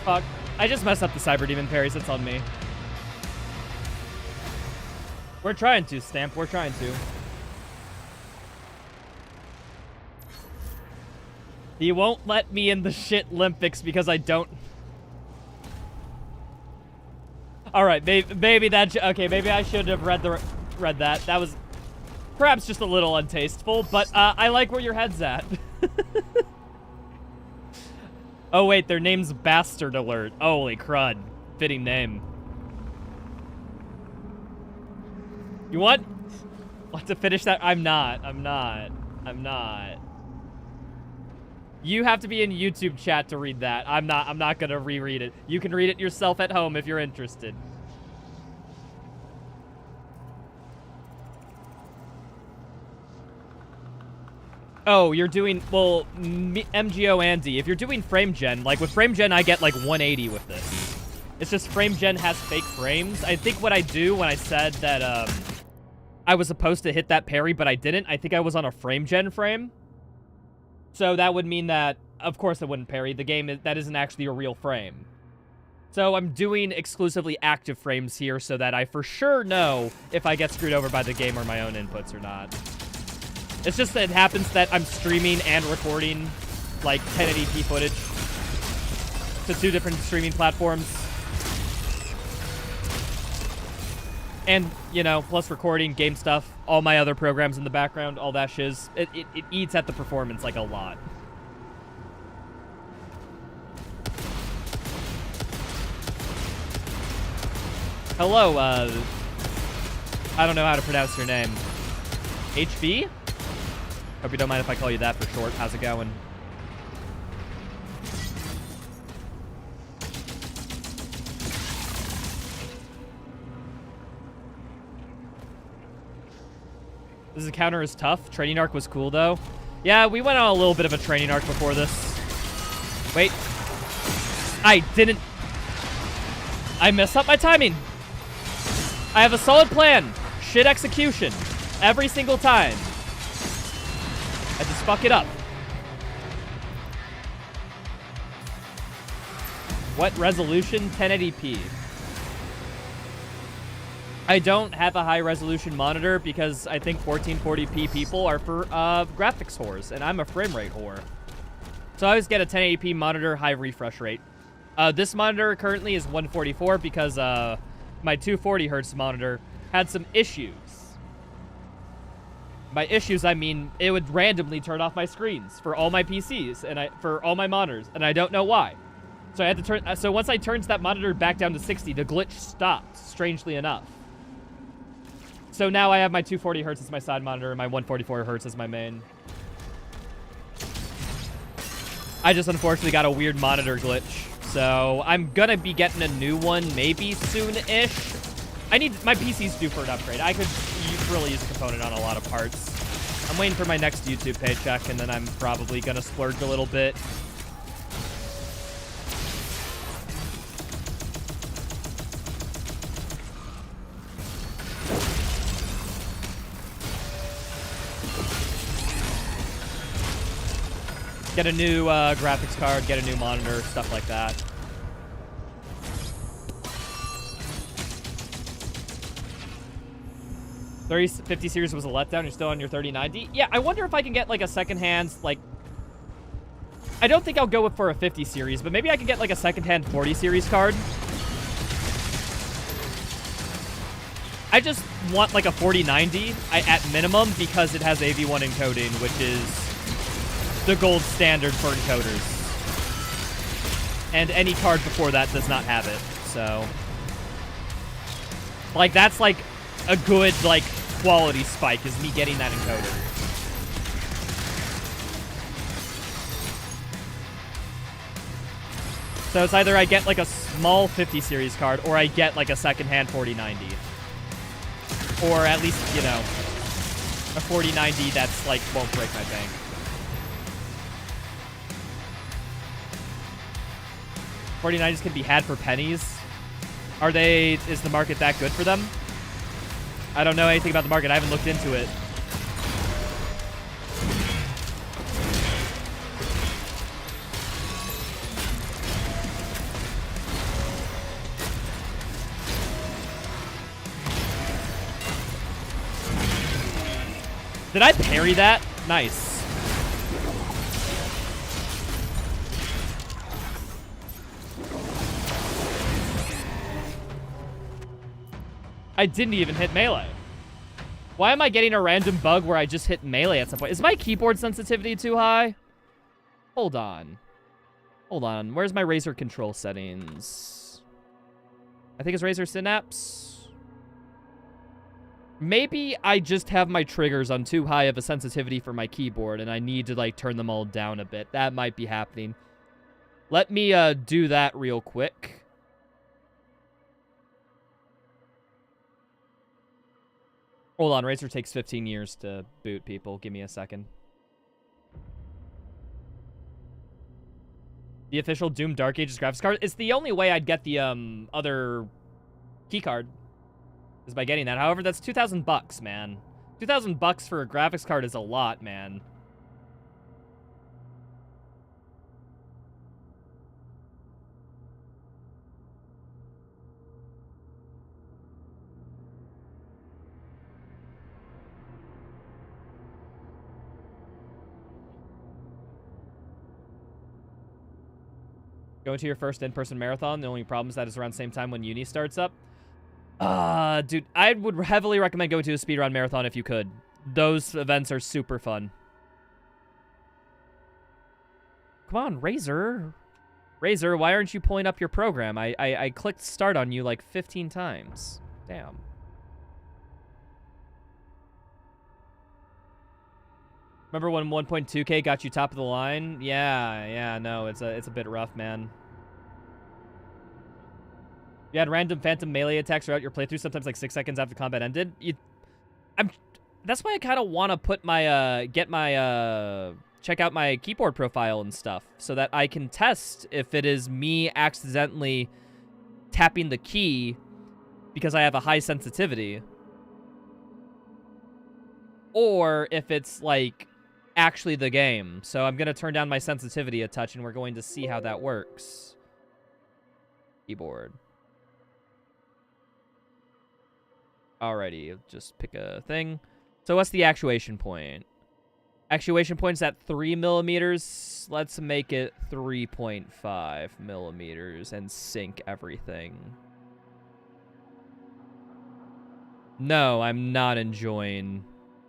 Fuck. I just messed up the Cyber Demon parries. It's on me. We're trying to, Stamp. We're trying to. He won't let me in the shit Olympics because I don't... Alright, maybe that... Okay, maybe I should have read that. That was perhaps just a little untasteful, but I like where your head's at. Oh, wait, their name's Bastard Alert. Holy crud. Fitting name. You want to finish that? I'm not. You have to be in YouTube chat to read that. I'm not gonna reread it. You can read it yourself at home if you're interested. Oh, you're doing, well, MGO Andy, if you're doing frame gen, like with frame gen, I get like 180 with this. It's just frame gen has fake frames. I think what I do when I said that I was supposed to hit that parry, but I didn't, I think I was on a frame gen frame. So that would mean that, of course it wouldn't parry. The game, that isn't actually a real frame. So I'm doing exclusively active frames here so that I for sure know if I get screwed over by the game or my own inputs or not. It's just that it happens that I'm streaming and recording, like, 1080p footage to 2 different streaming platforms. And, you know, plus recording, game stuff, all my other programs in the background, all that shiz. It eats at the performance, like, a lot. Hello, I don't know how to pronounce your name. HB? Hope you don't mind if I call you that for short. How's it going? This encounter is tough. Training arc was cool, though. Yeah, we went on a little bit of a training arc before this. Wait. I messed up my timing. I have a solid plan. Shit execution. Every single time. I just fuck it up. What resolution? 1080p. I don't have a high resolution monitor because I think 1440p people are for graphics whores, and I'm a frame rate whore. So I always get a 1080p monitor, high refresh rate. This monitor currently is 144 because my 240 hertz monitor had some issues. By issues, I mean it would randomly turn off my screens for all my PCs and for all my monitors, and I don't know why. So I had to turn. So once I turned that monitor back down to 60, the glitch stopped. Strangely enough. So now I have my 240 hertz as my side monitor and my 144 hertz as my main. I just unfortunately got a weird monitor glitch, so I'm gonna be getting a new one maybe soon-ish. My PC's due for an upgrade. I could really use a component on a lot of parts. I'm waiting for my next YouTube paycheck, and then I'm probably gonna splurge a little bit. Get a new graphics card, get a new monitor, stuff like that. $3050 series was a letdown. You're still on your 3090. Yeah, I wonder if I can get like a secondhand, like I don't think I'll go for a 50 series, but maybe I could get like a secondhand 40 series card. I just want like a 4090 at minimum because it has AV1 encoding, which is the gold standard for encoders. And any card before that does not have it, so... Like, that's like a good, like, quality spike, is me getting that encoder. So it's either I get like a small 50 series card, or I get like a secondhand 4090. Or at least, you know, a 4090 that's like won't break my bank. $4090s can be had for pennies. Are they, is the market that good for them? I don't know anything about the market. I haven't looked into it. Did I parry that? Nice. I didn't even hit melee. Why am I getting a random bug where I just hit melee at some point? Is my keyboard sensitivity too high? Hold on. Hold on. Where's my Razer control settings? I think it's Razer Synapse. Maybe I just have my triggers on too high of a sensitivity for my keyboard and I need to like turn them all down a bit. That might be happening. Let me do that real quick. Hold on, Razer takes 15 years to boot, people. Give me a second. The official Doom Dark Ages graphics card. It's the only way I'd get the other key card. Is by getting that. However, that's $2,000, man. $2,000 for a graphics card is a lot, man. Going to your first in-person marathon. The only problem is that it's around the same time when uni starts up. Dude, I would heavily recommend going to a speedrun marathon if you could. Those events are super fun. Come on, Razer. Razer, why aren't you pulling up your program? I clicked start on you like 15 times. Damn. Remember when 1.2K got you top of the line? Yeah, no, it's a bit rough, man. You had random phantom melee attacks throughout your playthrough, sometimes like 6 seconds after combat ended. That's why I kind of want to put my, check out my keyboard profile and stuff, so that I can test if it is me accidentally tapping the key because I have a high sensitivity, or if it's, like, actually the game. So I'm going to turn down my sensitivity a touch, and we're going to see how that works. Keyboard. Alrighty, just pick a thing. So what's the actuation point? Actuation point's at 3 millimeters. Let's make it 3.5 millimeters and sync everything. No, I'm not enjoying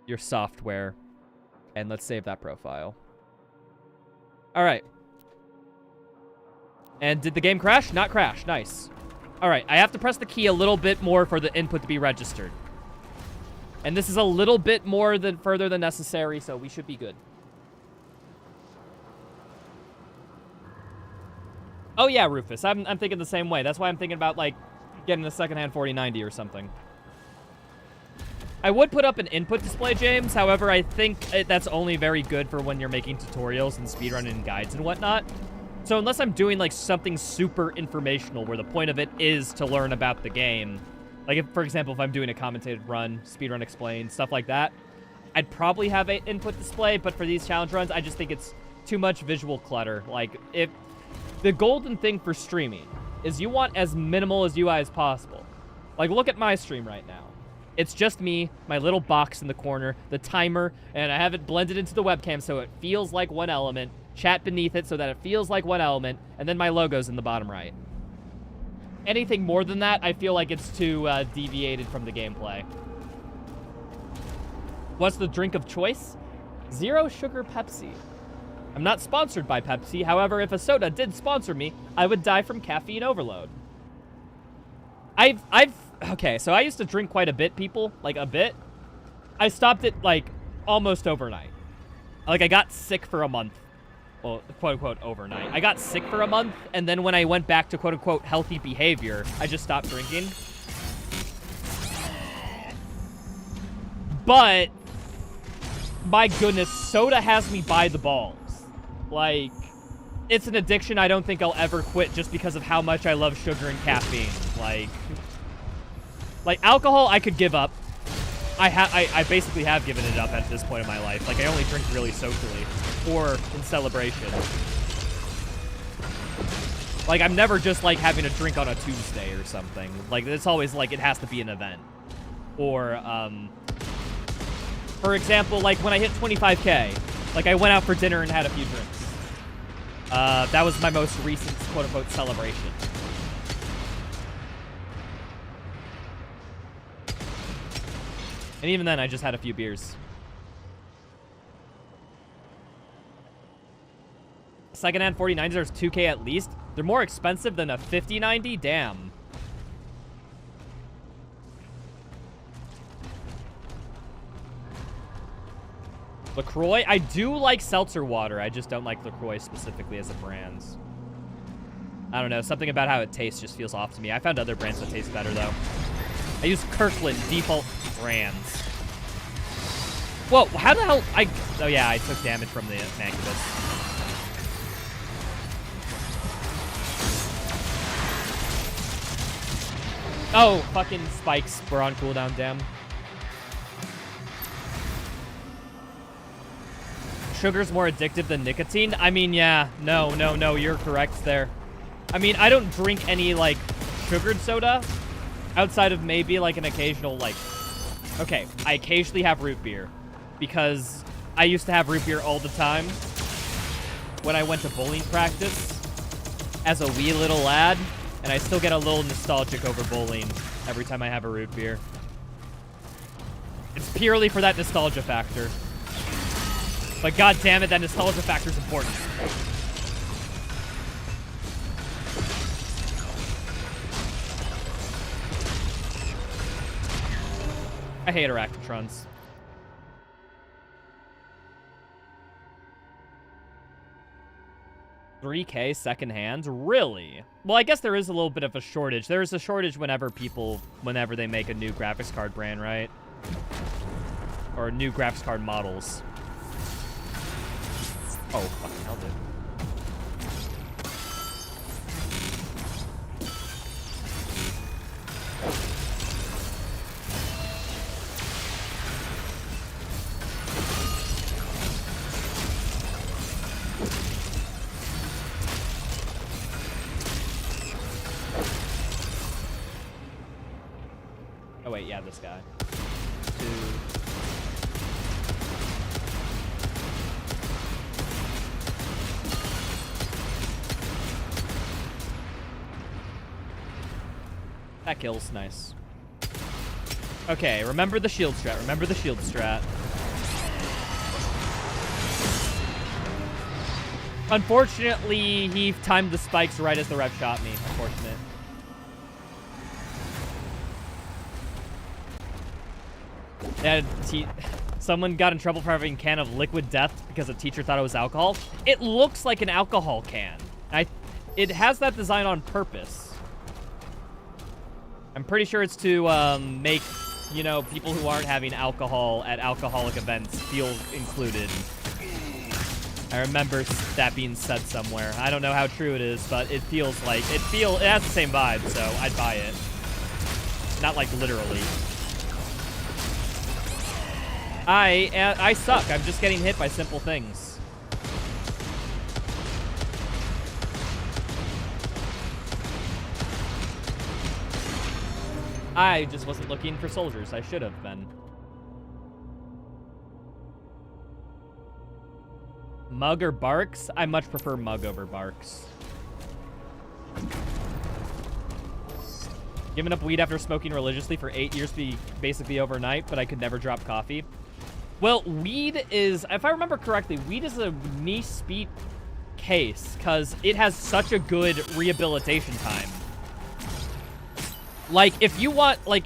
your software. And let's save that profile. Alright. And did the game crash? Not crash. Nice. Alright, I have to press the key a little bit more for the input to be registered. And this is a little bit more than further than necessary, so we should be good. Oh yeah, Rufus, I'm thinking the same way. That's why I'm thinking about, like, getting a secondhand 4090 or something. I would put up an input display, James. However, I think that's only very good for when you're making tutorials and speedrunning guides and whatnot. So unless I'm doing, like, something super informational where the point of it is to learn about the game, like, if, for example, if I'm doing a commentated run, speedrun explained, stuff like that, I'd probably have an input display, but for these challenge runs, I just think it's too much visual clutter. Like, if the golden thing for streaming is you want as minimal as UI as possible. Like, look at my stream right now. It's just me, my little box in the corner, the timer, and I have it blended into the webcam so it feels like one element. chat beneath it so that it feels like one element, and then my logo's in the bottom right. Anything more than that, I feel like it's too deviated from the gameplay. What's the drink of choice? Zero sugar Pepsi. I'm not sponsored by Pepsi. However, if a soda did sponsor me, I would die from caffeine overload. Okay, so I used to drink quite a bit, people. Like, a bit. I stopped it, like, almost overnight. Like, I got sick for a month. Well, quote-unquote, overnight. I got sick for a month, and then when I went back to quote-unquote healthy behavior, I just stopped drinking. But, my goodness, soda has me by the balls. Like, it's an addiction I don't think I'll ever quit just because of how much I love sugar and caffeine. Like alcohol, I could give up. I basically have given it up at this point in my life. Like, I only drink really socially or in celebration. Like, I'm never just, like, having a drink on a Tuesday or something. Like, it's always, like, it has to be an event. Or, for example, like, when I hit 25K, like, I went out for dinner and had a few drinks. That was my most recent, quote-unquote, celebration. And even then, I just had a few beers. Secondhand 4090s are 2K at least. They're more expensive than a 5090? Damn. LaCroix? I do like seltzer water. I just don't like LaCroix specifically as a brand. I don't know. Something about how it tastes just feels off to me. I found other brands that taste better, though. I use Kirkland default brands. Whoa, how the hell? Oh yeah, I took damage from the Mancubus. Oh, fucking spikes were on cooldown, damn. Sugar's more addictive than nicotine? I mean, yeah. No, you're correct there. I mean, I don't drink any, like, sugared soda. Outside of maybe, like, an occasional, like... Okay, I occasionally have root beer. Because I used to have root beer all the time when I went to bowling practice as a wee little lad. And I still get a little nostalgic over bowling every time I have a root beer. It's purely for that nostalgia factor. But god damn it, that nostalgia factor is important. I hate Arachnotrons. $3K secondhand? Really? Well, I guess there is a little bit of a shortage. There is a shortage whenever they make a new graphics card brand, right? Or new graphics card models. Oh, fucking hell, dude. Oh wait, yeah, this guy. 2. That kills, nice. Okay, remember the shield strat, remember the shield strat. Unfortunately, he timed the spikes right as the ref shot me, unfortunate. Yeah, someone got in trouble for having a can of liquid death because a teacher thought it was alcohol. It looks like an alcohol can. It has that design on purpose. I'm pretty sure it's to make, you know, people who aren't having alcohol at alcoholic events feel included. I remember that being said somewhere. I don't know how true it is, but it feels like it has the same vibe, so I'd buy it. Not like literally. I suck. I'm just getting hit by simple things. I just wasn't looking for soldiers. I should have been. Mug or Barks? I much prefer Mug over Barks. Giving up weed after smoking religiously for 8 years to be basically overnight, but I could never drop coffee. Well, weed is, if I remember correctly, weed is a niche speed case because it has such a good rehabilitation time. Like, if you want, like,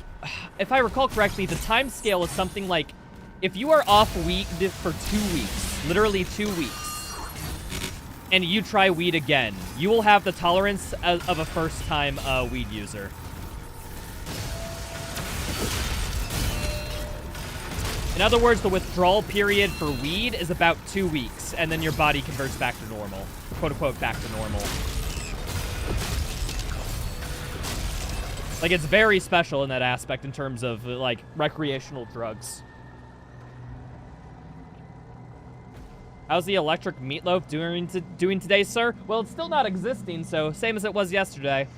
if I recall correctly, the time scale is something like, if you are off weed for 2 weeks, literally 2 weeks, and you try weed again, you will have the tolerance of a first-time weed user. In other words, the withdrawal period for weed is about 2 weeks, and then your body converts back to normal. Quote-unquote, back to normal. Like, it's very special in that aspect in terms of, like, recreational drugs. How's the electric meatloaf doing today, sir? Well, it's still not existing, so same as it was yesterday.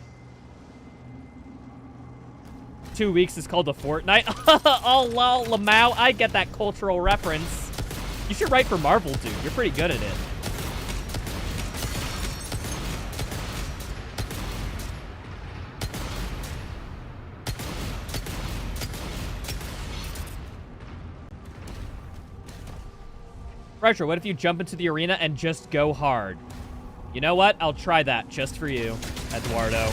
2 weeks is called a fortnight. Oh, lol, lmao. I get that cultural reference. You should write for Marvel, dude. You're pretty good at it. Retro, what if you jump into the arena and just go hard? You know what? I'll try that just for you, Eduardo.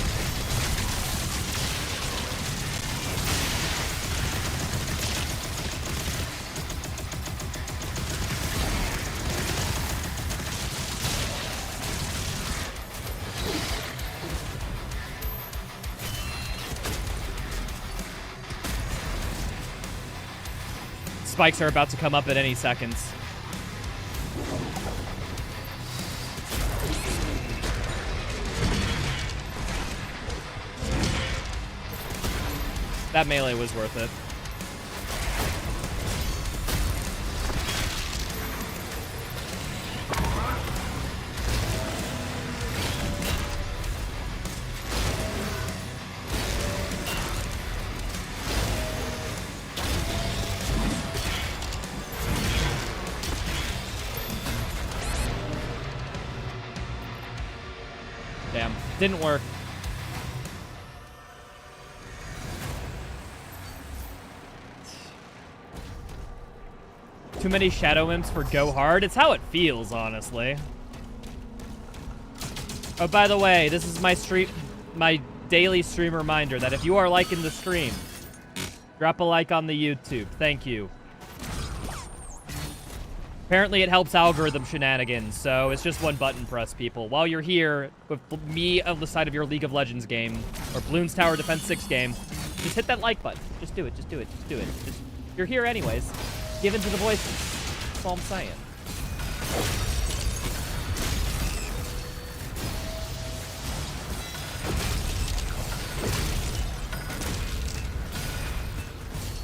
Spikes are about to come up at any seconds. That melee was worth it. Damn, didn't work. Too many shadow imps for go hard. It's how it feels, honestly. Oh, by the way, this is my daily stream reminder that if you are liking the stream, drop a like on the YouTube. Thank you. Apparently it helps algorithm shenanigans, so it's just one button press, people. While you're here with me on the side of your League of Legends game, or Bloons Tower Defense 6 game, just hit that like button. Just do it, just do it, just do it. You're here anyways. Give in to the voices. That's all I'm saying.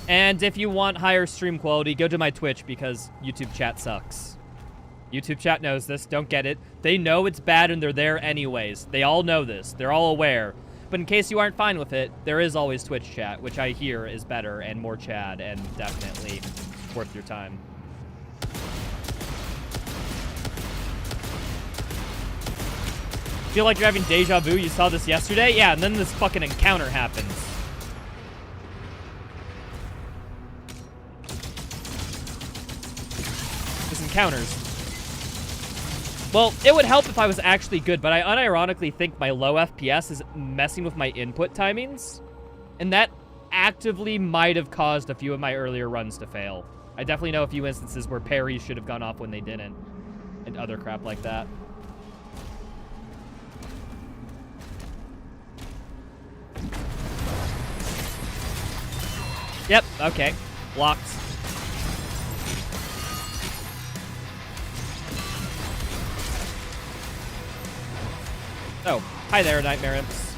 And if you want higher stream quality, go to my Twitch because YouTube chat sucks. YouTube chat knows this. Don't get it. They know it's bad and they're there anyways. They all know this. They're all aware. But in case you aren't fine with it, there is always Twitch chat, which I hear is better and more Chad and definitely worth your time. Feel like you're having deja vu? You saw this yesterday? Yeah, and then this fucking encounter happens. Encounters. Well, it would help if I was actually good, but I unironically think my low FPS is messing with my input timings, and that actively might have caused a few of my earlier runs to fail. I definitely know a few instances where parries should have gone off when they didn't, and other crap like that. Yep, okay. Blocked. Oh, hi there, Nightmare Imps.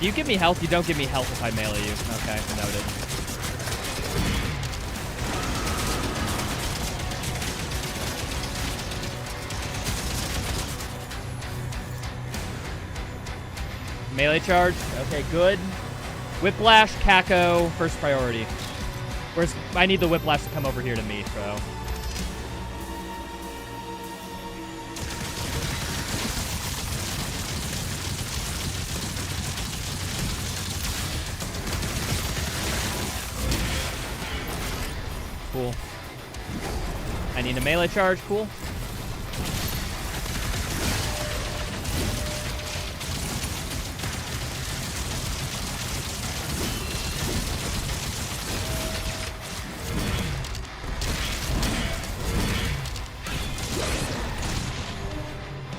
you give me health, you don't give me health if I melee you. Okay, noted. Melee charge. Okay, good. Whiplash, Kako, first priority. Where's I need the Whiplash to come over here to me, bro. Cool. I need a melee charge. Cool.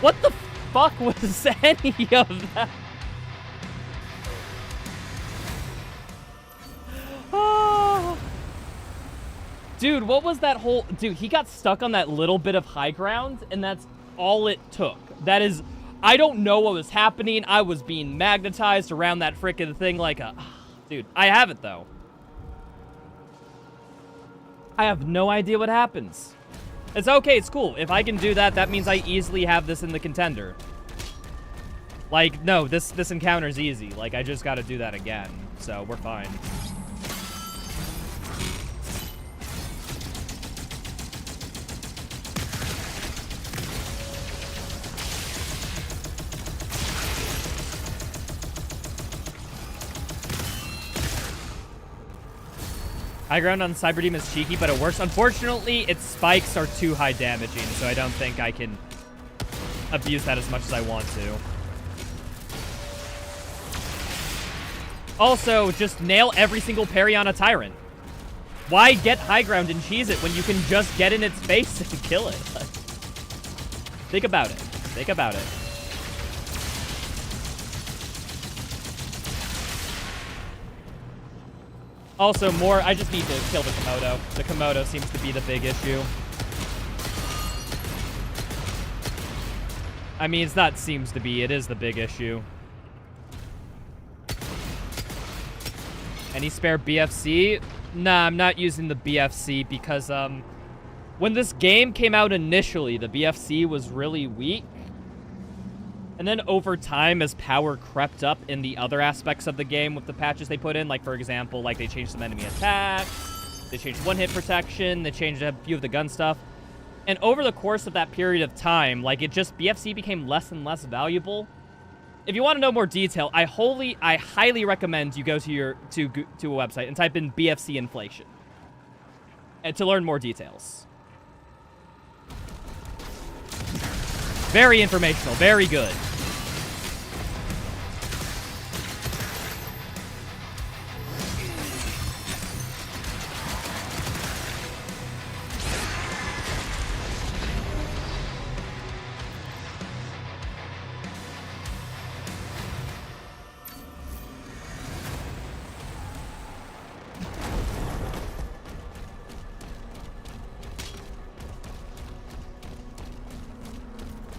What the fuck was any of that? Oh. Dude, what was that whole... Dude, he got stuck on that little bit of high ground, and that's all it took. That is... I don't know what was happening. I was being magnetized around that frickin' thing like a... Dude, I have it, though. I have no idea what happens. It's okay, it's cool. If I can do that, that means I easily have this in the contender. Like, no, this encounter's easy. Like, I just gotta do that again. So, we're fine. High ground on Cyber Demon is cheeky, but it works. Unfortunately, its spikes are too high damaging, so I don't think I can abuse that as much as I want to. Also, just nail every single parry on a Tyrant. Why get high ground and cheese it when you can just get in its face and kill it? Think about it. Think about it. Also, more, I just need to kill the Komodo. The Komodo seems to be the big issue. I mean, it's not seems to be, it is the big issue. Any spare BFC? Nah, I'm not using the BFC because, when this game came out initially, the BFC was really weak. And then over time, as power crept up in the other aspects of the game with the patches they put in, like, for example, like, they changed some enemy attacks, they changed one-hit protection, they changed a few of the gun stuff. And over the course of that period of time, like, it just, BFC became less and less valuable. If you want to know more detail, I highly recommend you go to a website and type in BFC inflation. And to learn more details. Very informational, very good.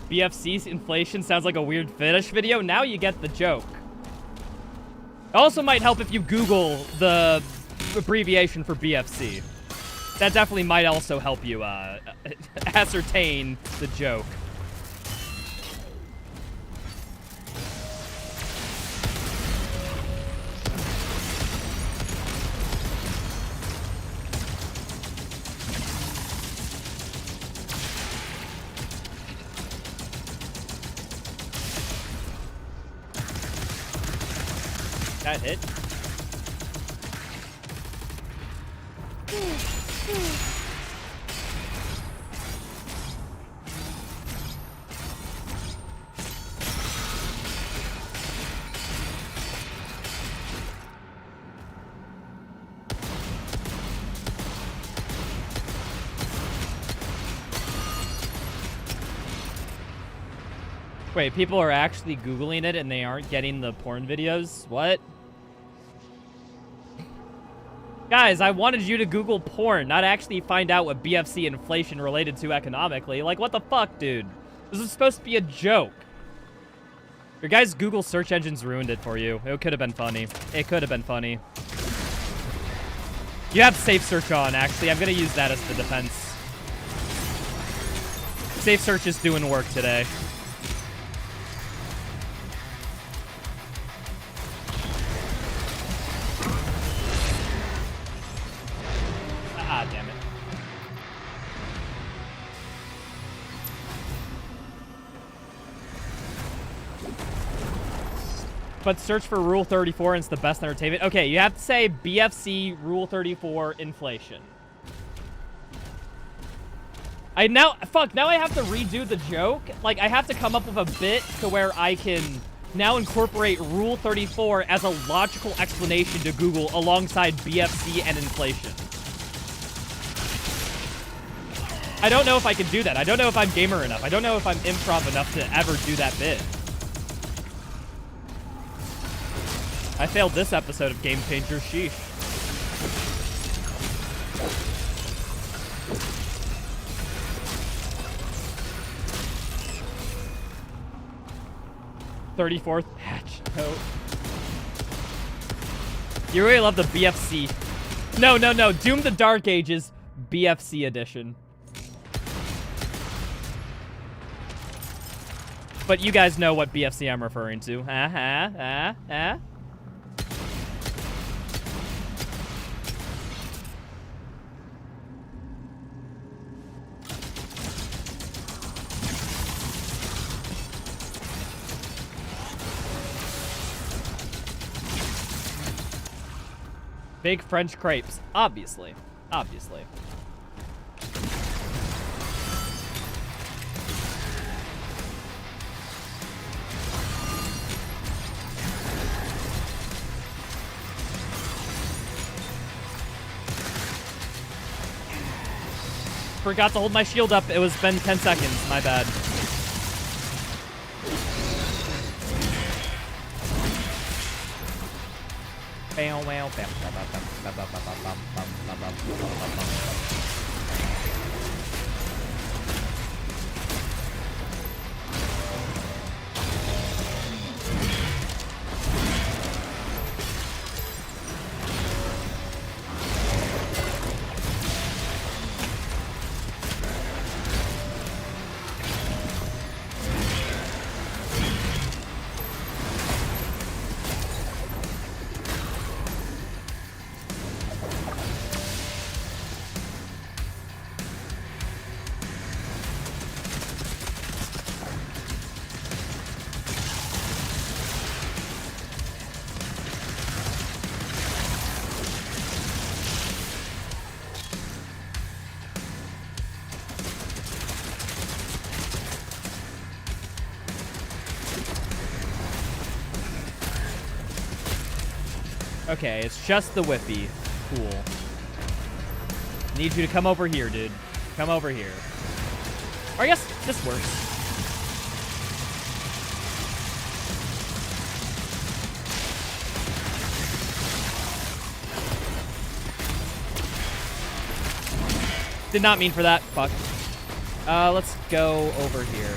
BFC's inflation sounds like a weird fetish video. Now you get the joke. It also might help if you Google the abbreviation for BFC. That definitely might also help you ascertain the joke. That hit. Wait, people are actually Googling it and they aren't getting the porn videos? What? Guys, I wanted you to Google porn, not actually find out what BFC inflation related to economically. Like, what the fuck, dude? This is supposed to be a joke. Your guys' Google search engines ruined it for you. It could have been funny. It could have been funny. You have safe search on, actually. I'm going to use that as the defense. Safe search is doing work today. Ah, damn it. But search for Rule 34 and it's the best entertainment. Okay, you have to say BFC Rule 34 inflation. Now I have to redo the joke. Like, I have to come up with a bit to where I can now incorporate Rule 34 as a logical explanation to Google alongside BFC and inflation. I don't know if I can do that. I don't know if I'm gamer enough. I don't know if I'm improv enough to ever do that bit. I failed this episode of Game Changer, sheesh. "34th patch note." You really love the BFC. No. Doom the Dark Ages BFC edition. But you guys know what BFC I'm referring to. Big French crepes. Obviously. Obviously. Forgot to hold my shield up. It was been 10 seconds. My bad. Okay, it's just the whippy. Cool. Need you to come over here, dude. Come over here. Or I guess this works. Did not mean for that. Fuck. Let's go over here.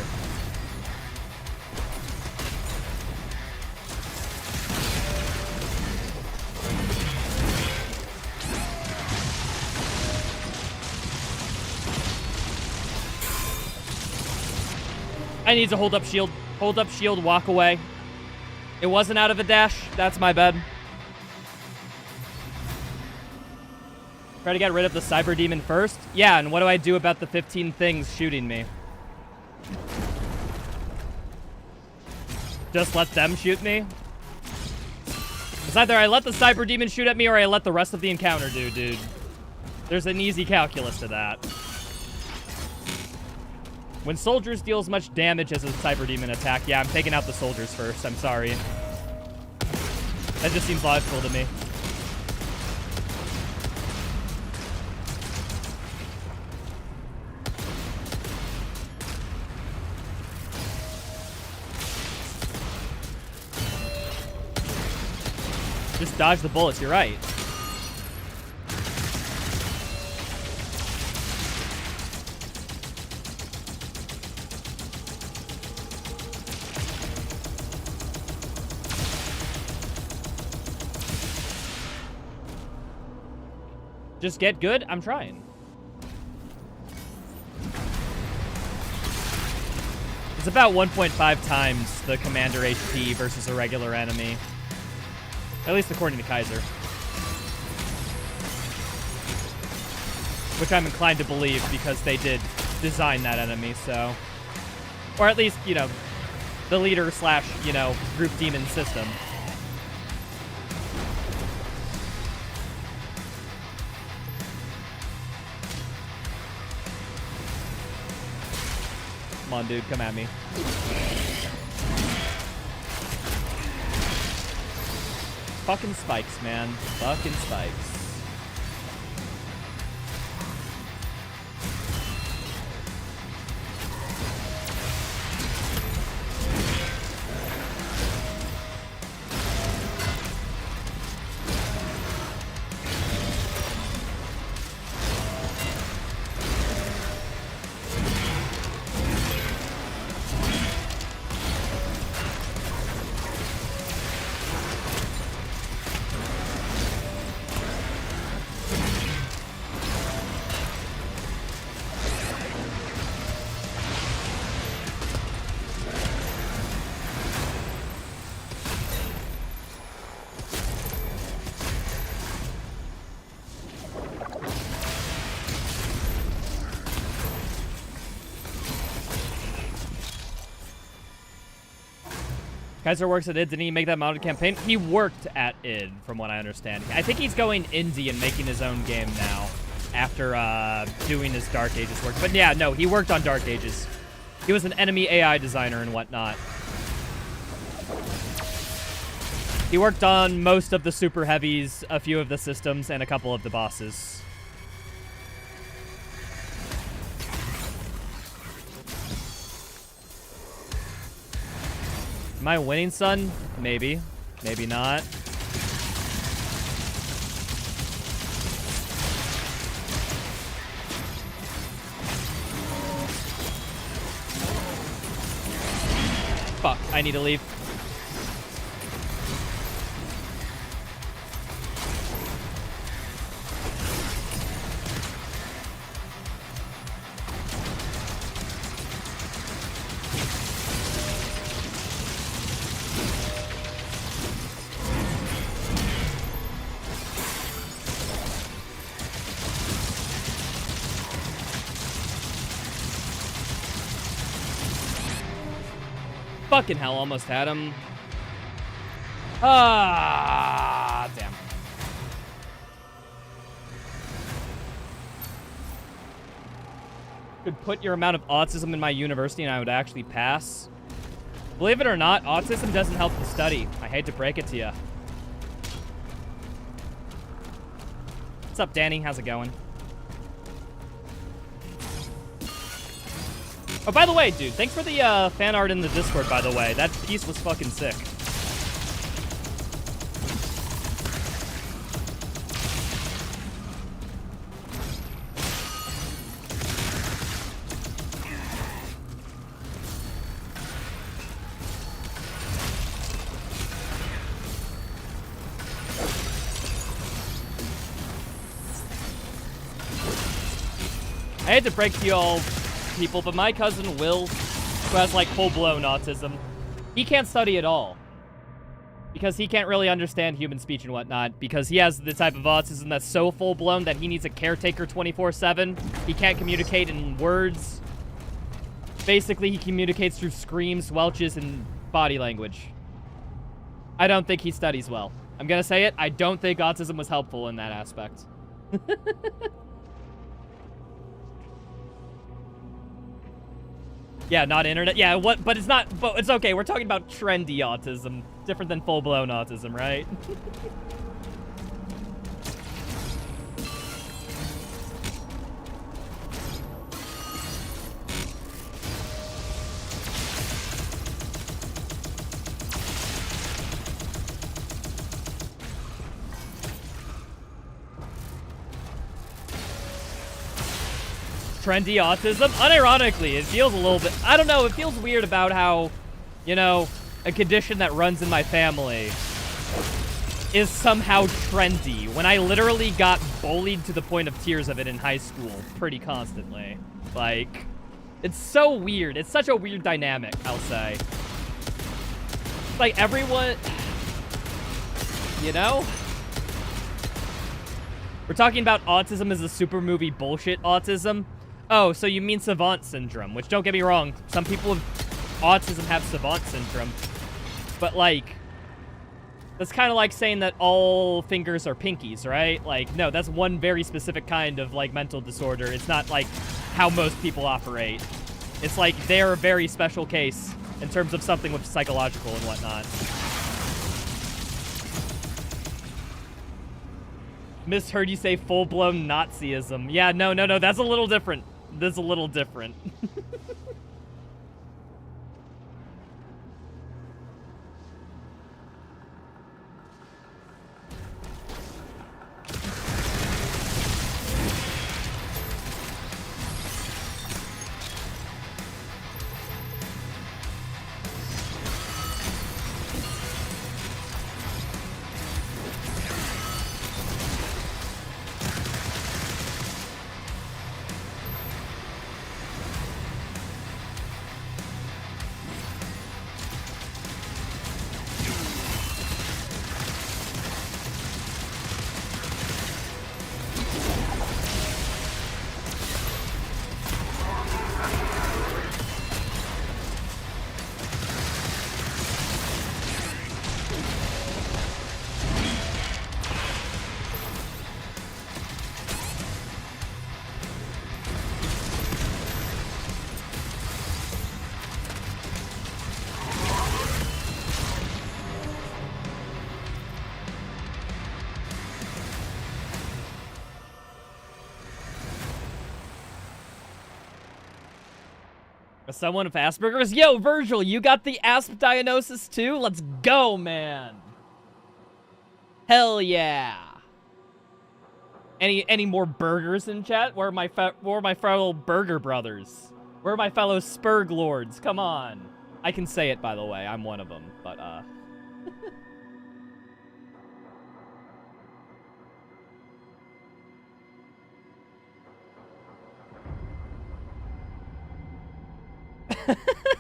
I need to hold up shield. Hold up shield, walk away. It wasn't out of a dash. That's my bad. Try to get rid of the cyber demon first? Yeah, and what do I do about the 15 things shooting me? Just let them shoot me? It's either I let the cyber demon shoot at me or I let the rest of the encounter do, dude. There's an easy calculus to that. When soldiers deal as much damage as a cyber demon attack, yeah, I'm taking out the soldiers first. I'm sorry. That just seems logical to me. Just dodge the bullets, you're right. Just get good? I'm trying. It's about 1.5 times the commander HP versus a regular enemy. At least according to Kaiser. Which I'm inclined to believe because they did design that enemy, so... Or at least, you know, the leader slash, you know, group demon system. Come on, dude, come at me. Fucking spikes, man. Fucking spikes. Kaiser works at id. Didn't he make that modded campaign? He worked at id, from what I understand. I think he's going indie and making his own game now after doing his Dark Ages work. But yeah, no, he worked on Dark Ages. He was an enemy AI designer and whatnot. He worked on most of the super heavies, a few of the systems, and a couple of the bosses. Am I winning, son? Maybe. Maybe not. Fuck, I need to leave. Fucking hell, almost had him. Ah, damn. Could put your amount of autism in my university and I would actually pass. Believe it or not, autism doesn't help the study. I hate to break it to you. What's up, Danny? How's it going? Oh, by the way, dude, thanks for the fan art in the Discord, by the way. That piece was fucking sick. I hate to break to y'all people, but my cousin Will, who has like full-blown autism, he can't study at all because he can't really understand human speech and whatnot, because he has the type of autism that's so full-blown that he needs a caretaker 24/7. He can't communicate in words. Basically, he communicates through screams, welches, and body language. I don't think he studies well. I'm gonna say it, I don't think autism was helpful in that aspect. Yeah, not internet. Yeah, what? But it's not. But it's okay. We're talking about trendy autism, different than full-blown autism, right? Trendy autism? Unironically, it feels a little bit... I don't know, it feels weird about how, you know, a condition that runs in my family is somehow trendy when I literally got bullied to the point of tears of it in high school pretty constantly. Like, it's so weird. It's such a weird dynamic, I'll say. Like, everyone... You know? We're talking about autism as a super movie bullshit autism. Oh, so you mean savant syndrome, which, don't get me wrong, some people with autism have savant syndrome. But, like, that's kind of like saying that all fingers are pinkies, right? Like, no, that's one very specific kind of, like, mental disorder. It's not, like, how most people operate. It's like they're a very special case in terms of something with psychological and whatnot. Misheard you say full-blown Nazism. Yeah, no, that's a little different. That's a little different. Someone with Asperger's? Yo, Virgil, you got the ASP diagnosis too? Let's go, man. Hell yeah. Any more burgers in chat? Where are my fellow burger brothers? Where are my fellow Spurg lords? Come on. I can say it, by the way. I'm one of them, but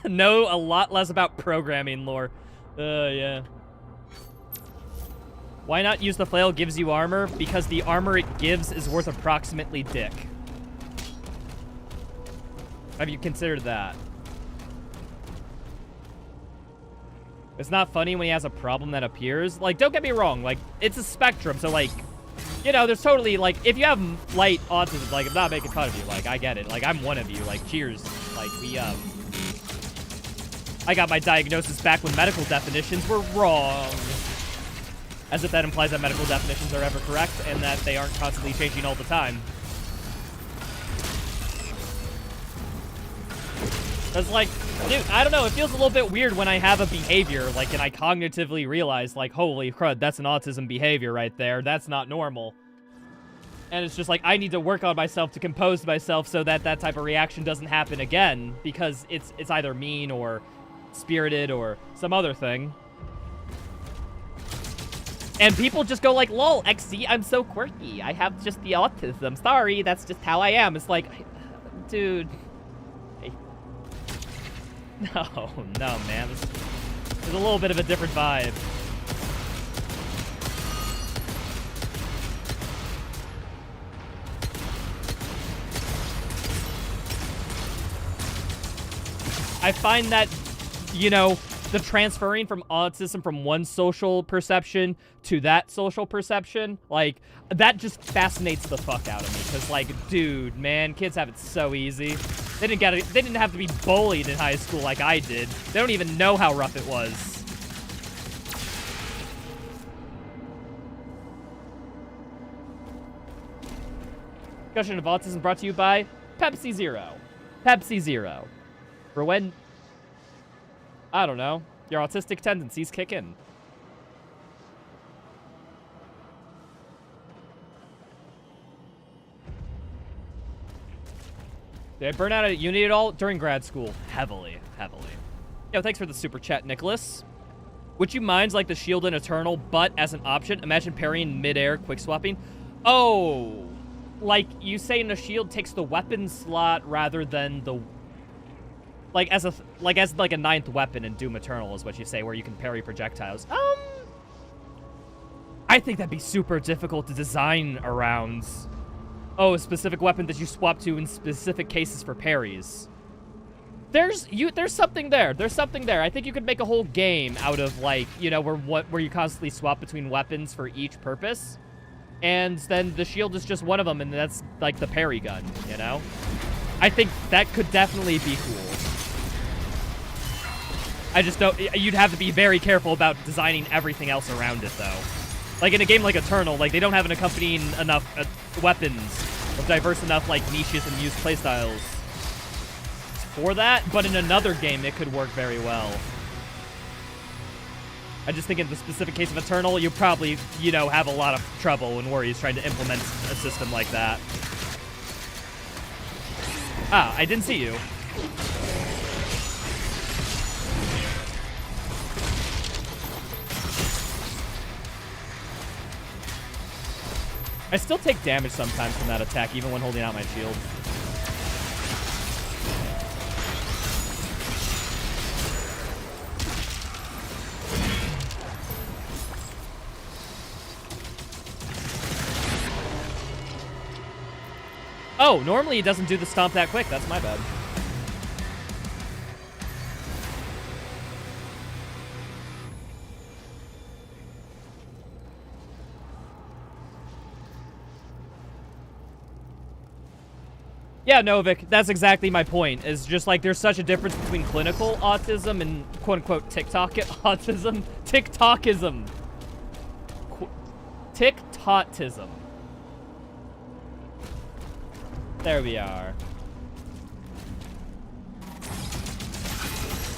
know a lot less about programming lore. Yeah. Why not use the flail gives you armor? Because the armor it gives is worth approximately dick. Have you considered that? It's not funny when he has a problem that appears. Like, don't get me wrong. Like, it's a spectrum, so, like, you know, there's totally, like, if you have light autism, like, I'm not making fun of you. Like, I get it. Like, I'm one of you. Like, cheers. Like, I got my diagnosis back when medical definitions were wrong. As if that implies that medical definitions are ever correct and that they aren't constantly changing all the time. It's like, dude, I don't know, it feels a little bit weird when I have a behavior, like, and I cognitively realize, like, holy crud, that's an autism behavior right there. That's not normal. And it's just like, I need to work on myself to compose myself so that that type of reaction doesn't happen again, because it's either mean or spirited or some other thing. And people just go like, lol, XZ, I'm so quirky. I have just the autism. Sorry, that's just how I am. It's like, dude. No, man. There's a little bit of a different vibe. I find that, you know, the transferring from autism from one social perception to that social perception, like, that just fascinates the fuck out of me. Because, like, dude, man, kids have it so easy. They didn't have to be bullied in high school like I did. They don't even know how rough it was. Discussion of autism brought to you by Pepsi Zero. Pepsi Zero. For when, I don't know, your autistic tendencies kick in. Did I burn out at uni at all? During grad school. Heavily. Yo, thanks for the super chat, Nicholas. Would you mind like the shield in Eternal, but as an option? Imagine parrying mid-air, quick swapping. Oh, like you say, in a shield takes the weapon slot rather than the like as a ninth weapon in Doom Eternal is what you say, where you can parry projectiles. I think that'd be super difficult to design around. Oh, a specific weapon that you swap to in specific cases for parries. There's something there. There's something there. I think you could make a whole game out of like, you know, where you constantly swap between weapons for each purpose. And then the shield is just one of them, and that's like the parry gun, you know? I think that could definitely be cool. I just don't, you'd have to be very careful about designing everything else around it though. Like in a game like Eternal, like they don't have an accompanying enough weapons of diverse enough like niches and used playstyles for that, but in another game it could work very well. I just think in the specific case of Eternal, you probably, you know, have a lot of trouble and worries trying to implement a system like that. Ah, I didn't see you. I still take damage sometimes from that attack, even when holding out my shield. Oh, normally he doesn't do the stomp that quick. That's my bad. Yeah, Novik, that's exactly my point. Is just like there's such a difference between clinical autism and quote-unquote TikTok autism. TikTokism. TikTokism. There we are.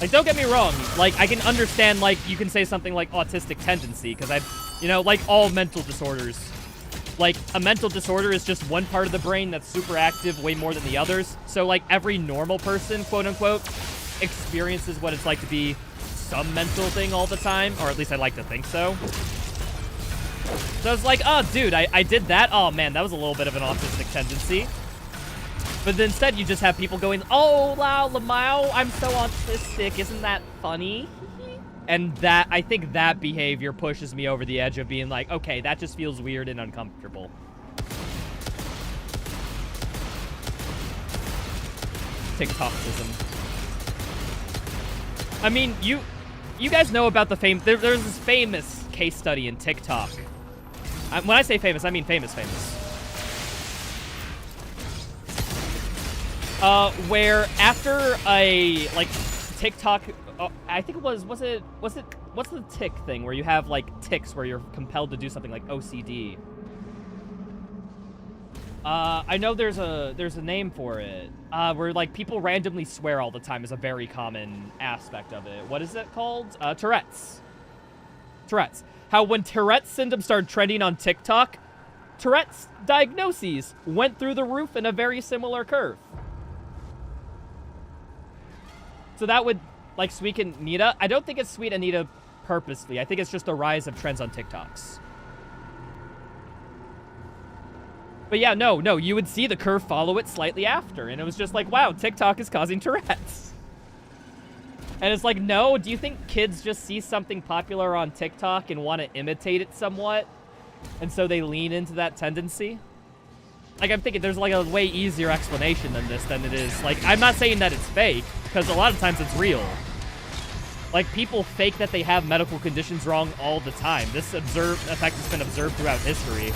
Like, don't get me wrong. Like, I can understand, like, you can say something like autistic tendency, because you know, like all mental disorders. Like, a mental disorder is just one part of the brain that's super active way more than the others. So, like, every normal person, quote-unquote, experiences what it's like to be some mental thing all the time. Or at least I like to think so. So I was like, oh, dude, I did that? Oh, man, that was a little bit of an autistic tendency. But then instead, you just have people going, oh, wow, lmao, I'm so autistic. Isn't that funny? And that, I think that behavior pushes me over the edge of being like, okay, that just feels weird and uncomfortable. TikTokism. I mean, you guys know about the there's this famous case study in TikTok. When I say famous, I mean famous. Where after a, like, TikTok, I think it what's the tick thing where you have, like, ticks where you're compelled to do something like OCD? I know there's a name for it, where, like, people randomly swear all the time is a very common aspect of it. What is it called? Tourette's. Tourette's. How when Tourette's symptoms started trending on TikTok, Tourette's diagnoses went through the roof in a very similar curve. So that would, like, sweet Anita. I don't think it's sweet Anita purposely. I think it's just the rise of trends on TikToks. But yeah, no, you would see the curve follow it slightly after. And it was just like, wow, TikTok is causing Tourette's. And it's like, no, do you think kids just see something popular on TikTok and want to imitate it somewhat? And so they lean into that tendency? Like, I'm thinking there's, like, a way easier explanation than this than it is. Like, I'm not saying that it's fake, because a lot of times it's real. Like, people fake that they have medical conditions wrong all the time. This effect has been observed throughout history.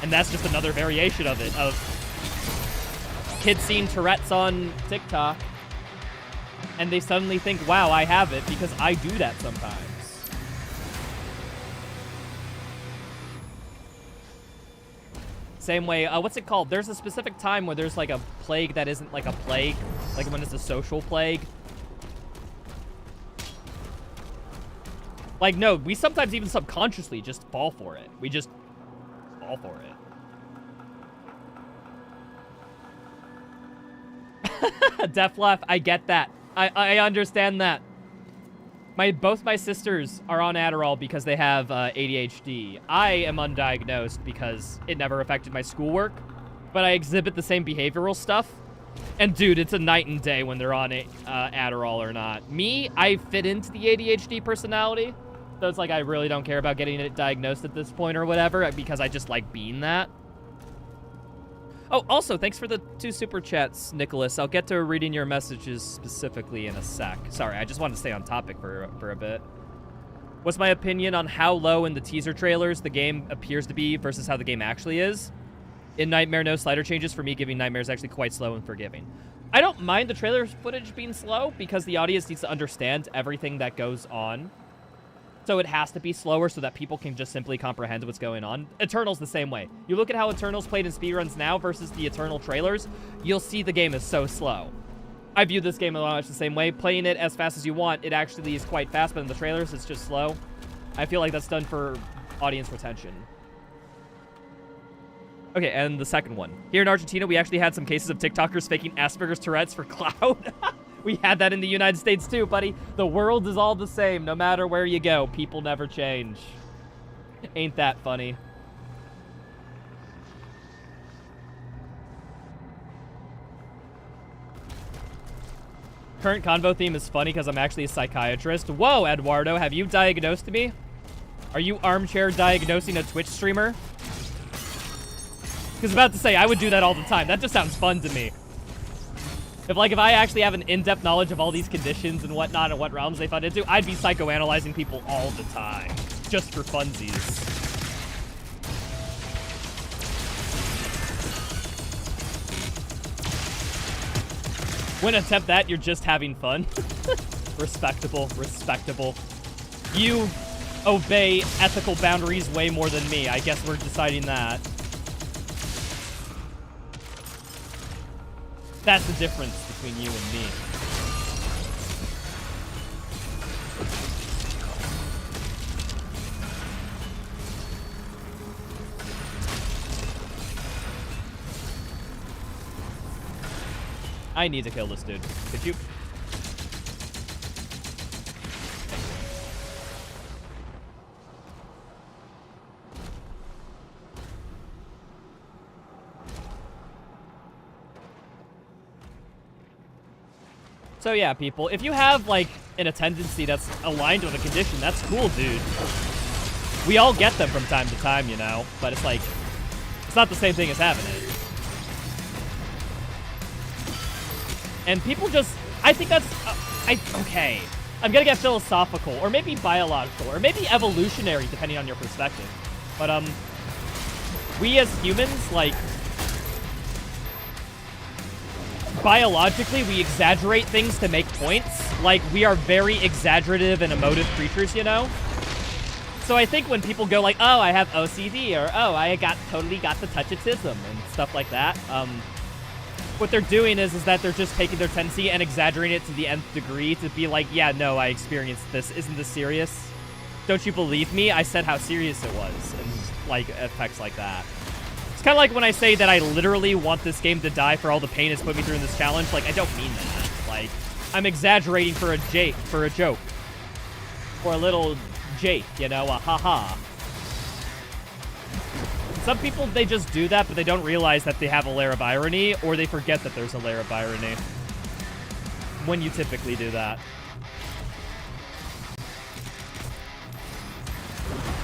And that's just another variation of it, of kids seeing Tourette's on TikTok, and they suddenly think, wow, I have it, because I do that sometimes. Same way, what's it called? There's a specific time where there's, like, a plague that isn't, like, a plague. Like, when it's a social plague. Like, no, we sometimes even subconsciously just fall for it. We just fall for it. Def Left, I get that. I understand that. Both my sisters are on Adderall because they have ADHD. I am undiagnosed because it never affected my schoolwork, but I exhibit the same behavioral stuff. And dude, it's a night and day when they're on Adderall or not. Me, I fit into the ADHD personality, so it's like I really don't care about getting it diagnosed at this point or whatever because I just like being that. Oh, also, thanks for the 2 super chats, Nicholas. I'll get to reading your messages specifically in a sec. Sorry, I just wanted to stay on topic for a bit. What's my opinion on how low in the teaser trailers the game appears to be versus how the game actually is? In Nightmare, no slider changes for me, giving Nightmare is actually quite slow and forgiving. I don't mind the trailer footage being slow because the audience needs to understand everything that goes on. So it has to be slower so that people can just simply comprehend what's going on. Eternal's the same way. You look at how Eternal's played in speedruns now versus the Eternal trailers, you'll see the game is so slow. I view this game a lot the same way. Playing it as fast as you want, it actually is quite fast, but in the trailers, it's just slow. I feel like that's done for audience retention. Okay, and the second one. Here in Argentina, we actually had some cases of TikTokers faking Asperger's Tourette's for clout. We had that in the United States too, buddy. The world is all the same. No matter where you go, people never change. Ain't that funny? Current convo theme is funny because I'm actually a psychiatrist. Whoa, Eduardo, have you diagnosed me? Are you armchair diagnosing a Twitch streamer? Because about to say, I would do that all the time. That just sounds fun to me. If I actually have an in-depth knowledge of all these conditions and whatnot and what realms they fit into, I'd be psychoanalyzing people all the time. Just for funsies. When attempt that, you're just having fun. Respectable, respectable. You obey ethical boundaries way more than me. I guess we're deciding that. That's the difference between you and me. I need to kill this dude. Could you? So yeah, people, if you have, like, an attendancy that's aligned with a condition, that's cool, dude. We all get them from time to time, you know? But it's like, it's not the same thing as having it. And people just, I think that's, okay. I'm gonna get philosophical, or maybe biological, or maybe evolutionary, depending on your perspective. But, we as humans, like, biologically, we exaggerate things to make points. Like, we are very exaggerative and emotive creatures, you know? So I think when people go like, oh, I have OCD, or oh, I totally got the touchatism, and stuff like that, what they're doing is that they're just taking their tendency and exaggerating it to the nth degree to be like, yeah, no, I experienced this. Isn't this serious? Don't you believe me? I said how serious it was, and, like, effects like that. It's kind of like when I say that I literally want this game to die for all the pain it's put me through in this challenge. Like, I don't mean that. Like, I'm exaggerating for a joke. For a little jake, you know, a haha. Some people, they just do that, but they don't realize that they have a layer of irony, or they forget that there's a layer of irony when you typically do that.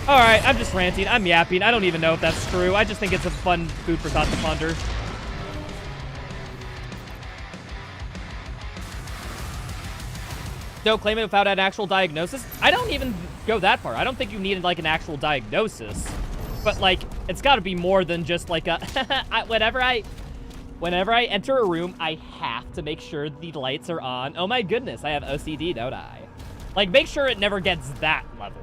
Alright, I'm just ranting. I'm yapping. I don't even know if that's true. I just think it's a fun food for thought to ponder. Don't claim it without an actual diagnosis. I don't even go that far. I don't think you needed, like, an actual diagnosis. But, like, it's got to be more than just, like, a... whenever I enter a room, I have to make sure the lights are on. Oh, my goodness. I have OCD, don't I? Like, make sure it never gets that level.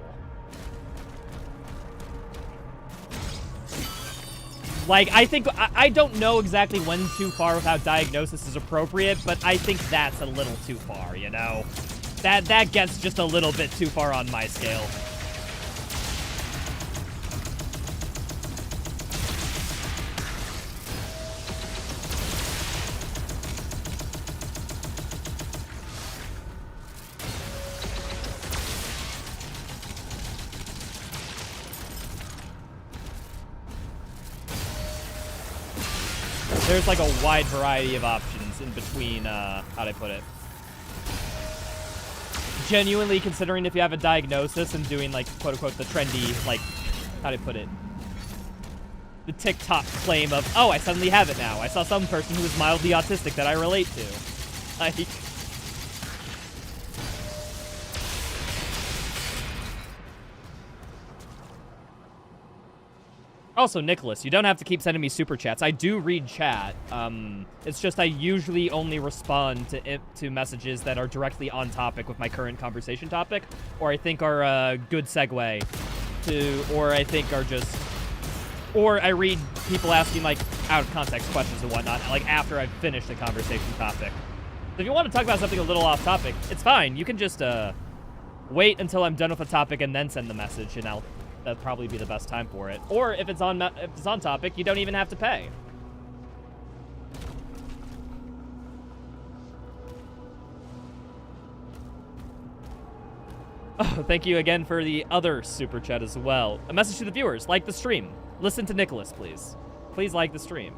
Like, I think, I don't know exactly when too far without diagnosis is appropriate, but I think that's a little too far, you know? That gets just a little bit too far on my scale. there's like a wide variety of options in between, how'd I put it? Genuinely considering if you have a diagnosis and doing like, quote unquote, the trendy, like, how'd I put it? The TikTok claim of, oh, I suddenly have it now. I saw some person who is mildly autistic that I relate to. Like... Also, Nicholas, you don't have to keep sending me super chats. I do read chat. It's just I usually only respond to messages that are directly on topic with my current conversation topic, or I think are a good segue to, or I think are just... Or I read people asking, like, out-of-context questions and whatnot, like, after I've finished the conversation topic. So if you want to talk about something a little off-topic, it's fine. You can just, wait until I'm done with the topic and then send the message, and that'll probably be the best time for it. Or if it's on topic, you don't even have to pay. Oh, thank you again for the other super chat as well. A message to the viewers, like the stream. Listen to Nicholas, please. Please like the stream.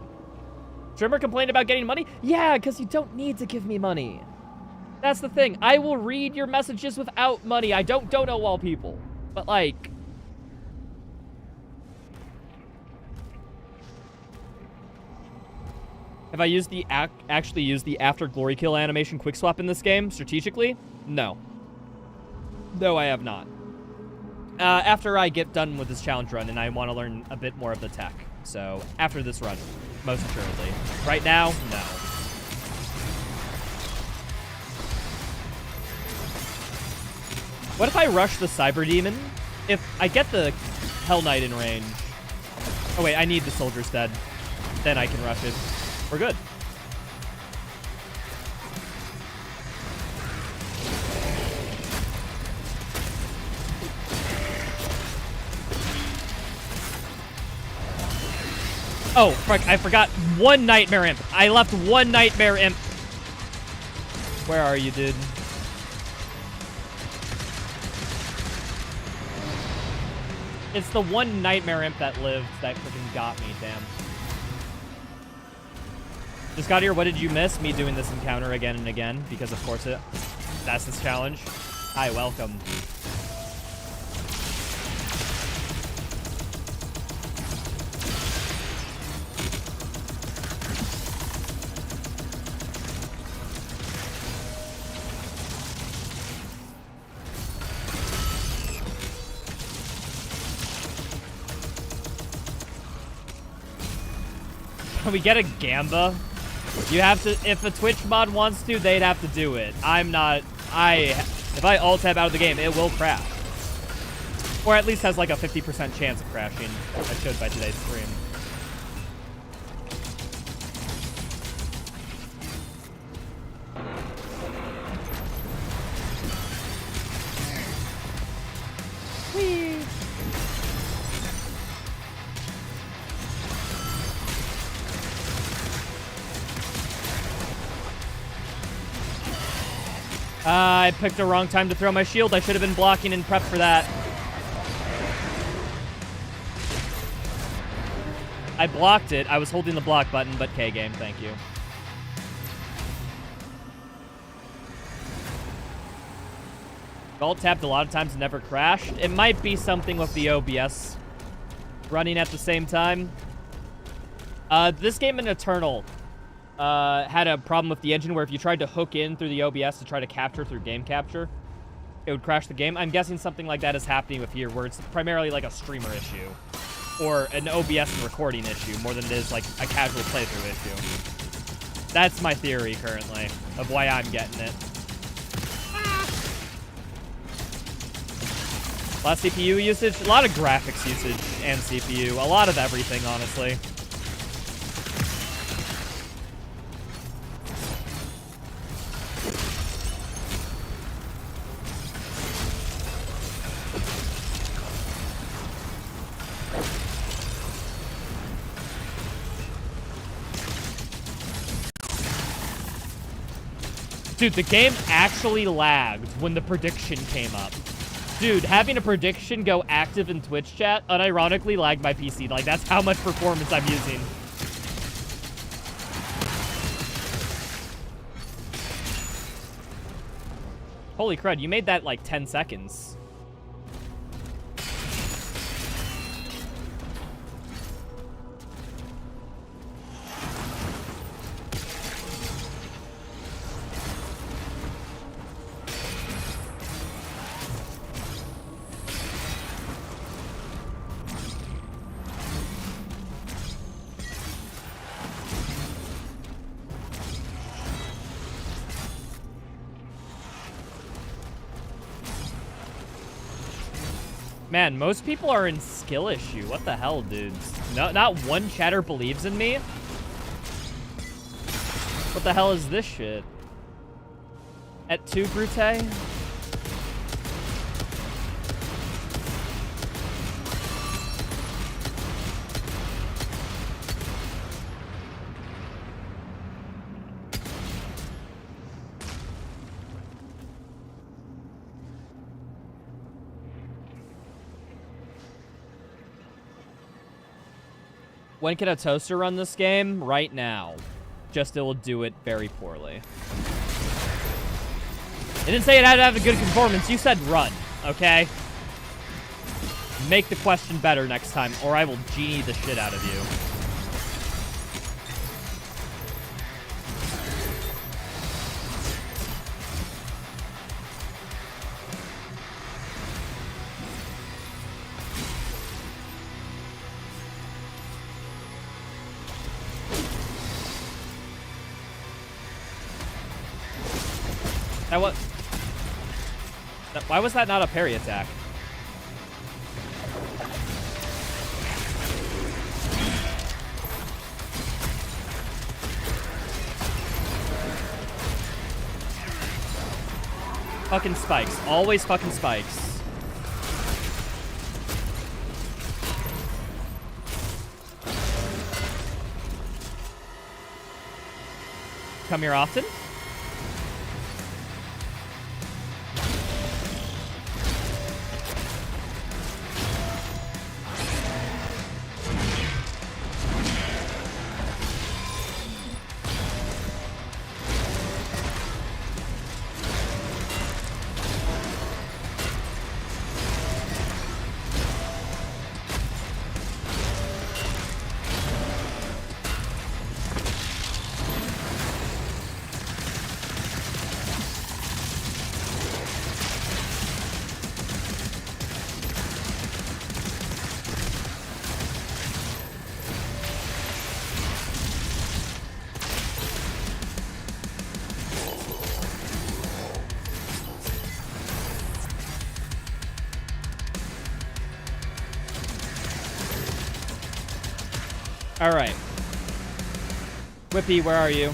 Trimmer complained about getting money? Yeah, because you don't need to give me money. That's the thing. I will read your messages without money. I don't dono wall people. But, like... Have I used the actually used the after glory kill animation quick swap in this game strategically? No. No, I have not. After I get done with this challenge run and I want to learn a bit more of the tech. So, after this run, most assuredly. Right now, no. What if I rush the Cyber Demon? If I get the Hell Knight in range... Oh wait, I need the Soldier's Dead. Then I can rush it. We're good. Oh, frick, I forgot one Nightmare Imp. I left one Nightmare Imp. Where are you, dude? It's the one Nightmare Imp that lived that freaking got me, damn. Just got here, what did you miss? Me doing this encounter again and again, because of course that's this challenge. Hi, welcome. Can we get a Gamba? You have to, if a Twitch mod wants to, they'd have to do it. I'm not, if I alt tab out of the game, it will crash. Or at least has like a 50% chance of crashing. I showed by today's stream. Whee! I picked the wrong time to throw my shield. I should have been blocking and prepped for that. I blocked it. I was holding the block button, but K-game, thank you. Alt tapped a lot of times and never crashed. It might be something with the OBS running at the same time. This game in Eternal had a problem with the engine where if you tried to hook in through the OBS to try to capture through game capture, it would crash the game. I'm guessing something like that is happening with here, where it's primarily like a streamer issue or an OBS and recording issue more than it is like a casual playthrough issue. That's my theory currently of why I'm getting it. A lot of CPU usage, a lot of graphics usage and CPU, a lot of everything, honestly. Dude, the game actually lagged when the prediction came up. Dude, having a prediction go active in Twitch chat unironically lagged my PC. Like, that's how much performance I'm using. Holy crud, you made that like 10 seconds. Man, most people are in skill issue. What the hell, dudes? No, not one chatter believes in me? What the hell is this shit? At 2, Brute? When can a toaster run this game? Right now. Just it will do it very poorly. It didn't say it had to have a good performance. You said run, okay? Make the question better next time, or I will genie the shit out of you. Why was that not a parry attack? Fucking spikes. Always fucking spikes. Come here often? All right. Whippy, where are you?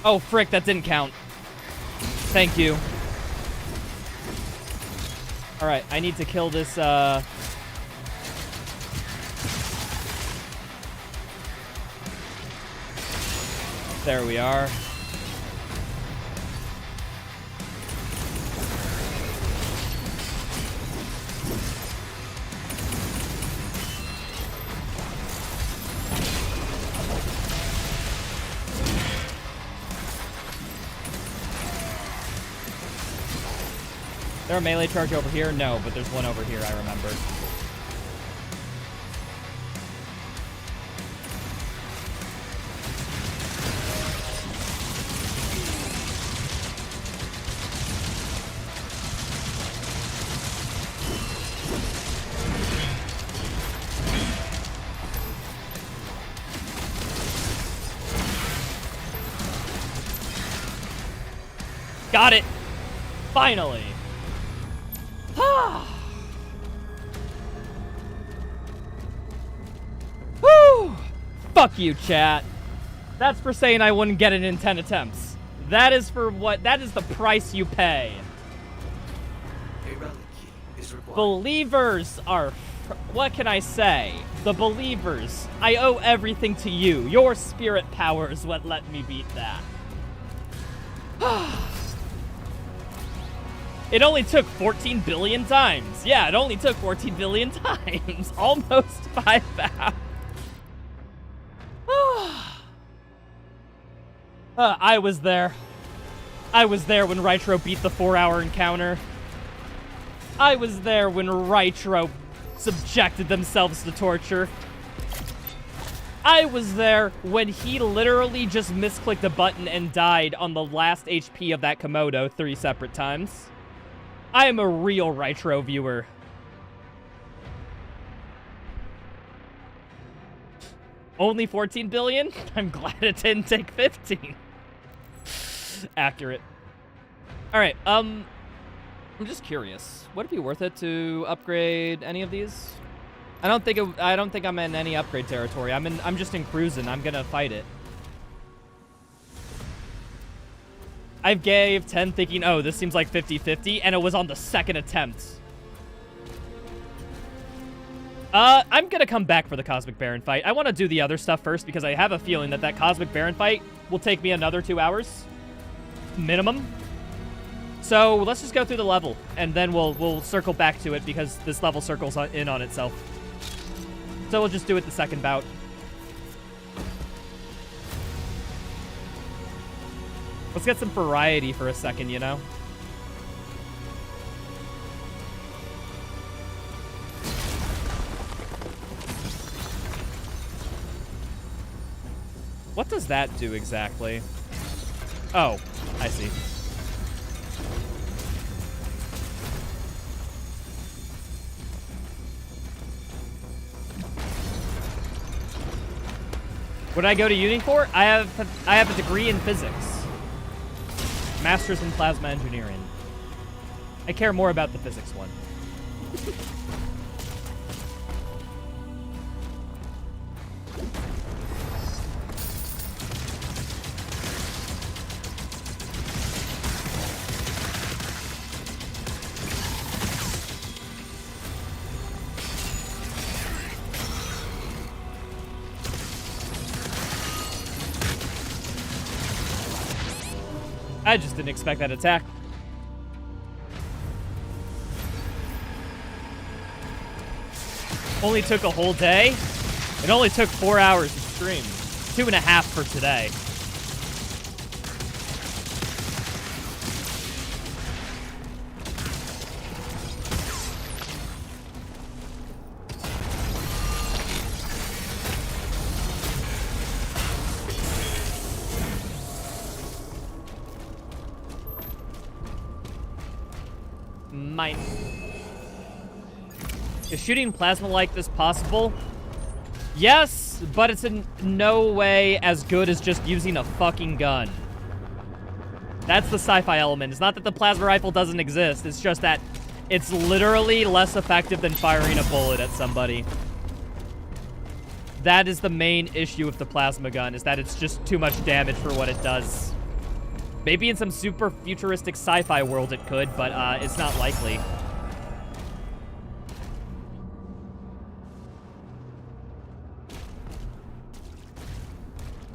Oh, frick, that didn't count. Thank you. Alright, I need to kill this, There we are. Is there a melee charge over here? No, but there's one over here, I remember. Got it! Finally! Woo! Fuck you, chat. That's for saying I wouldn't get it in 10 attempts. That is for what? That is the price you pay. A relic key is required. Believers are What can I say? The believers. I owe everything to you. Your spirit power is what let me beat that. It only took 14 billion times. Yeah, it only took 14 billion times. Almost 5 hours. I was there. I was there when Rytro beat the 4-hour encounter. I was there when Rytro subjected themselves to torture. I was there when he literally just misclicked a button and died on the last HP of that Komodo 3 separate times. I am a real Rytro viewer. Only 14 billion? I'm glad it didn't take 15. Accurate. Alright, I'm just curious. Would it be worth it to upgrade any of these? I don't think I'm in any upgrade territory. I'm just in cruising. I'm gonna fight it. I gave 10 thinking, oh, this seems like 50-50, and it was on the second attempt. I'm gonna come back for the Cosmic Baron fight. I want to do the other stuff first because I have a feeling that Cosmic Baron fight will take me another 2 hours. Minimum. So let's just go through the level, and then we'll circle back to it because this level circles in on itself. So we'll just do it the second bout. Let's get some variety for a second, you know? What does that do exactly? Oh, I see. What did I go to uni for? I have a degree in physics. Master's in plasma engineering. I care more about the physics one. I just didn't expect that attack. Only took a whole day? It only took 4 hours to stream. 2.5 for today. Mine. Is shooting plasma like this possible? Yes, but it's in no way as good as just using a fucking gun. That's the sci-fi element. It's not that the plasma rifle doesn't exist. It's just that it's literally less effective than firing a bullet at somebody. That is the main issue with the plasma gun, is that it's just too much damage for what it does. Maybe in some super futuristic sci-fi world it could, but it's not likely.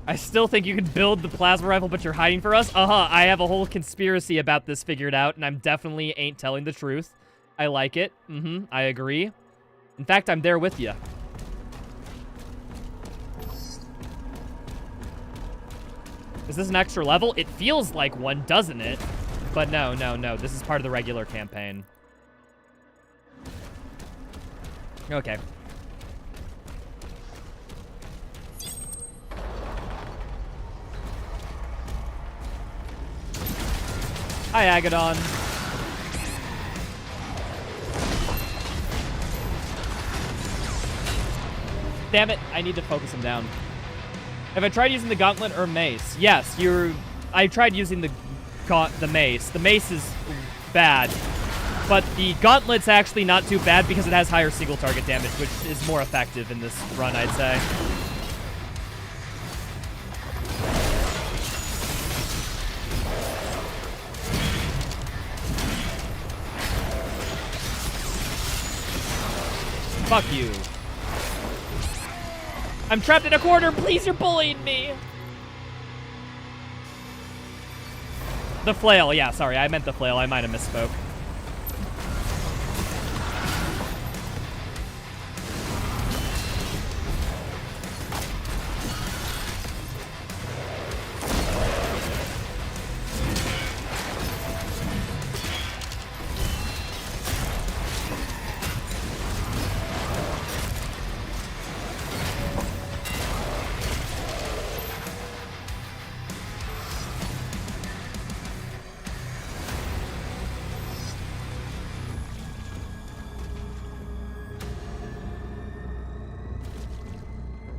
I still think you can build the plasma rifle, but you're hiding for us? I have a whole conspiracy about this figured out, and I'm definitely ain't telling the truth. I like it. I agree. In fact, I'm there with you. Is this an extra level? It feels like one, doesn't it? But no. This is part of the regular campaign. Okay. Hi, Agadon. Damn it, I need to focus him down. Have I tried using the gauntlet or mace? Yes, I tried using the mace. The mace is bad, but the gauntlet's actually not too bad because it has higher single target damage, which is more effective in this run, I'd say. Fuck you. I'm trapped in a corner. Please, you're bullying me. The flail. Yeah, sorry. I meant the flail. I might have misspoke.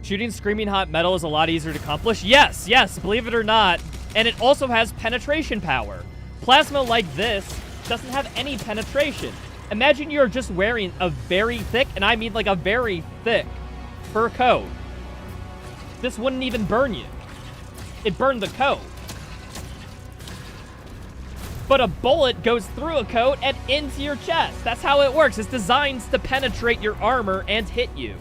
Shooting screaming hot metal is a lot easier to accomplish. Yes, yes, believe it or not. And it also has penetration power. Plasma like this doesn't have any penetration. Imagine you're just wearing a very thick, and I mean like a very thick, fur coat. This wouldn't even burn you. It burned the coat. But a bullet goes through a coat and into your chest. That's how it works. It's designed to penetrate your armor and hit you.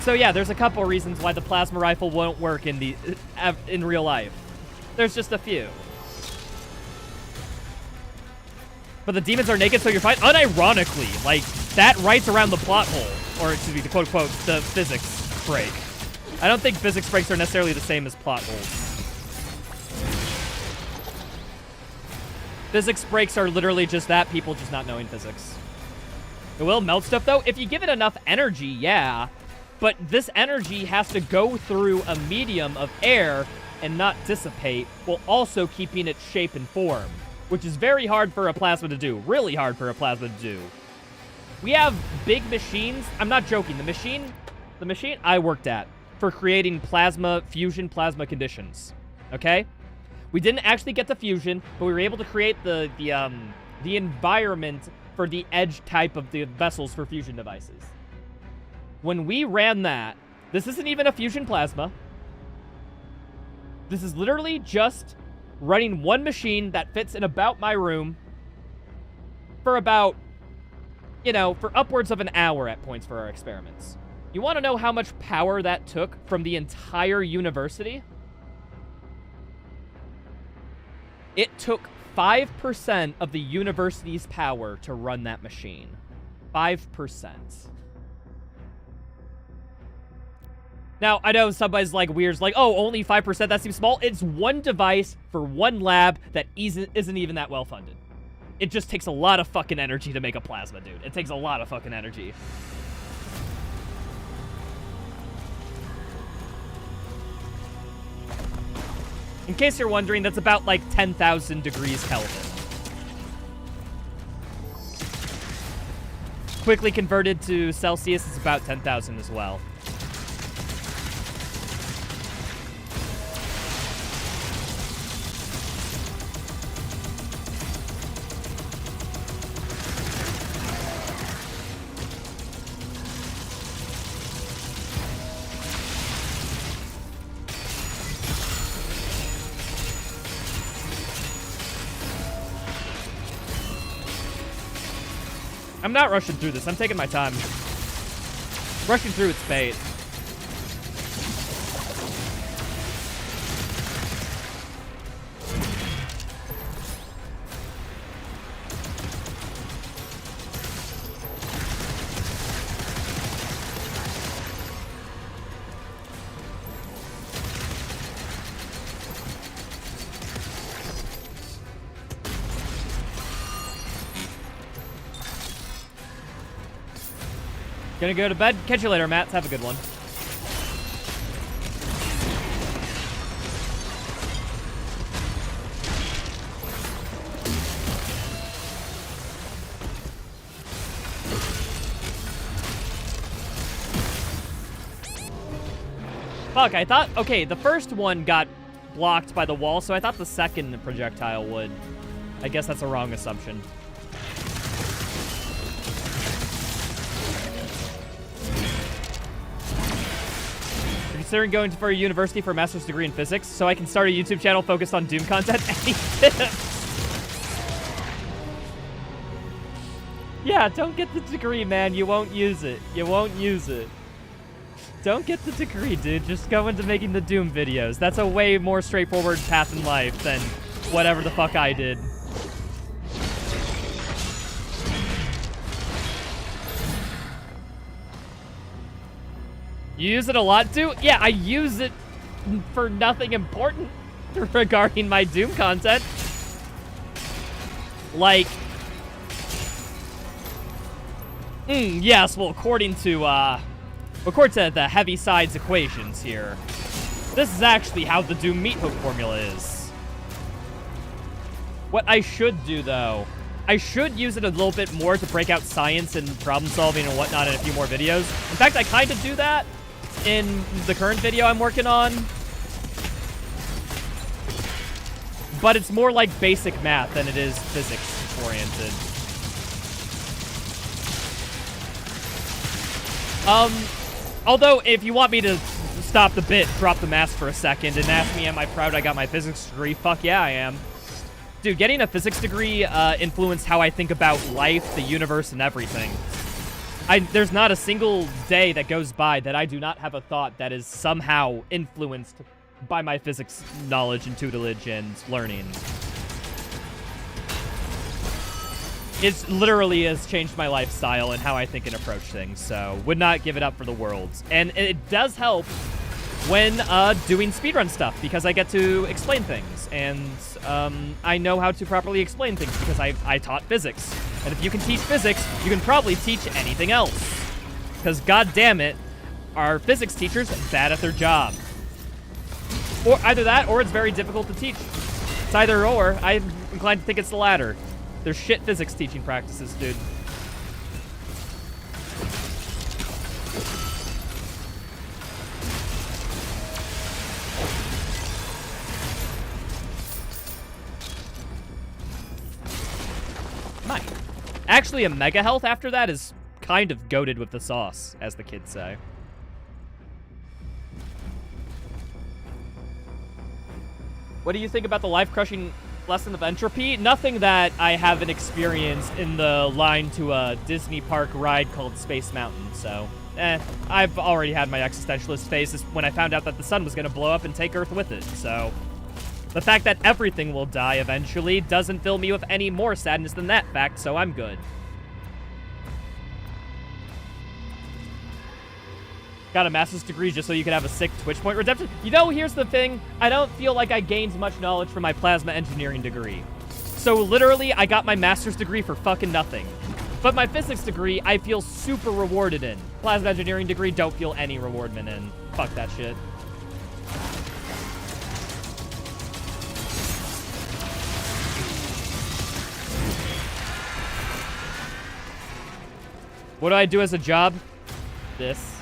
So yeah, there's a couple reasons why the plasma rifle won't work in real life. There's just a few. But the demons are naked, so you're fine. Unironically, like, that writes around the plot hole. Or, excuse me, the quote-unquote, the physics break. I don't think physics breaks are necessarily the same as plot holes. Physics breaks are literally just that, people just not knowing physics. It will melt stuff, though. If you give it enough energy, yeah. But this energy has to go through a medium of air and not dissipate, while also keeping its shape and form, which is very hard for a plasma to do. Really hard for a plasma to do. We have big machines. I'm not joking. The machine I worked at for creating plasma fusion plasma conditions. Okay? We didn't actually get the fusion, but we were able to create the environment for the edge type of the vessels for fusion devices. When we ran that, this isn't even a fusion plasma. This is literally just running one machine that fits in about my room for about, you know, for upwards of an hour at points for our experiments. You want to know how much power that took from the entire university? It took 5% of the university's power to run that machine. 5%. Now, I know somebody's like weird, like, oh, only 5%, that seems small. It's one device for one lab that isn't even that well funded. It just takes a lot of fucking energy to make a plasma, dude. It takes a lot of fucking energy. In case you're wondering, that's about like 10,000 degrees Kelvin. Quickly converted to Celsius, it's about 10,000 as well. I'm not rushing through this. I'm taking my time. Rushing through its bait. Gonna go to bed. Catch you later, Matt. Have a good one. Fuck, I thought... Okay, the first one got blocked by the wall, so I thought the second projectile would. I guess that's a wrong assumption. Considering going for a university for a master's degree in physics, so I can start a YouTube channel focused on Doom content. Any tips? Yeah, don't get the degree, man. You won't use it. You won't use it. Don't get the degree, dude. Just go into making the Doom videos. That's a way more straightforward path in life than whatever the fuck I did. You use it a lot, dude? Yeah, I use it for nothing important regarding my Doom content. Like, yes, well, according to the Heavy-Sides equations here, this is actually how the Doom meat hook formula is. What I should do, though, I should use it a little bit more to break out science and problem solving and whatnot in a few more videos. In fact, I kind of do that in the current video I'm working on. But it's more like basic math than it is physics-oriented. Although, if you want me to stop the bit, drop the mask for a second, and ask me, am I proud I got my physics degree? Fuck yeah, I am. Dude, getting a physics degree influenced how I think about life, the universe, and everything. There's not a single day that goes by that I do not have a thought that is somehow influenced by my physics knowledge and tutelage and learning. It literally has changed my lifestyle and how I think and approach things, so would not give it up for the world. And it does help when doing speedrun stuff, because I get to explain things, and I know how to properly explain things because I taught physics. And if you can teach physics, you can probably teach anything else. Because god damn it, our physics teachers bad at their job. Or either that, or it's very difficult to teach. It's either or. I'm inclined to think it's the latter. They're shit physics teaching practices, dude. Mine. Actually, a mega health after that is kind of goated with the sauce, as the kids say. What do you think about the life-crushing lesson of entropy? Nothing that I haven't experienced in the line to a Disney park ride called Space Mountain, so... I've already had my existentialist phases when I found out that the sun was going to blow up and take Earth with it, so... The fact that everything will die eventually doesn't fill me with any more sadness than that fact, so I'm good. Got a master's degree just so you could have a sick Twitch point redemption. You know, here's the thing. I don't feel like I gained much knowledge from my plasma engineering degree. So literally, I got my master's degree for fucking nothing. But my physics degree, I feel super rewarded in. Plasma engineering degree, don't feel any rewardment in. Fuck that shit. What do I do as a job? This.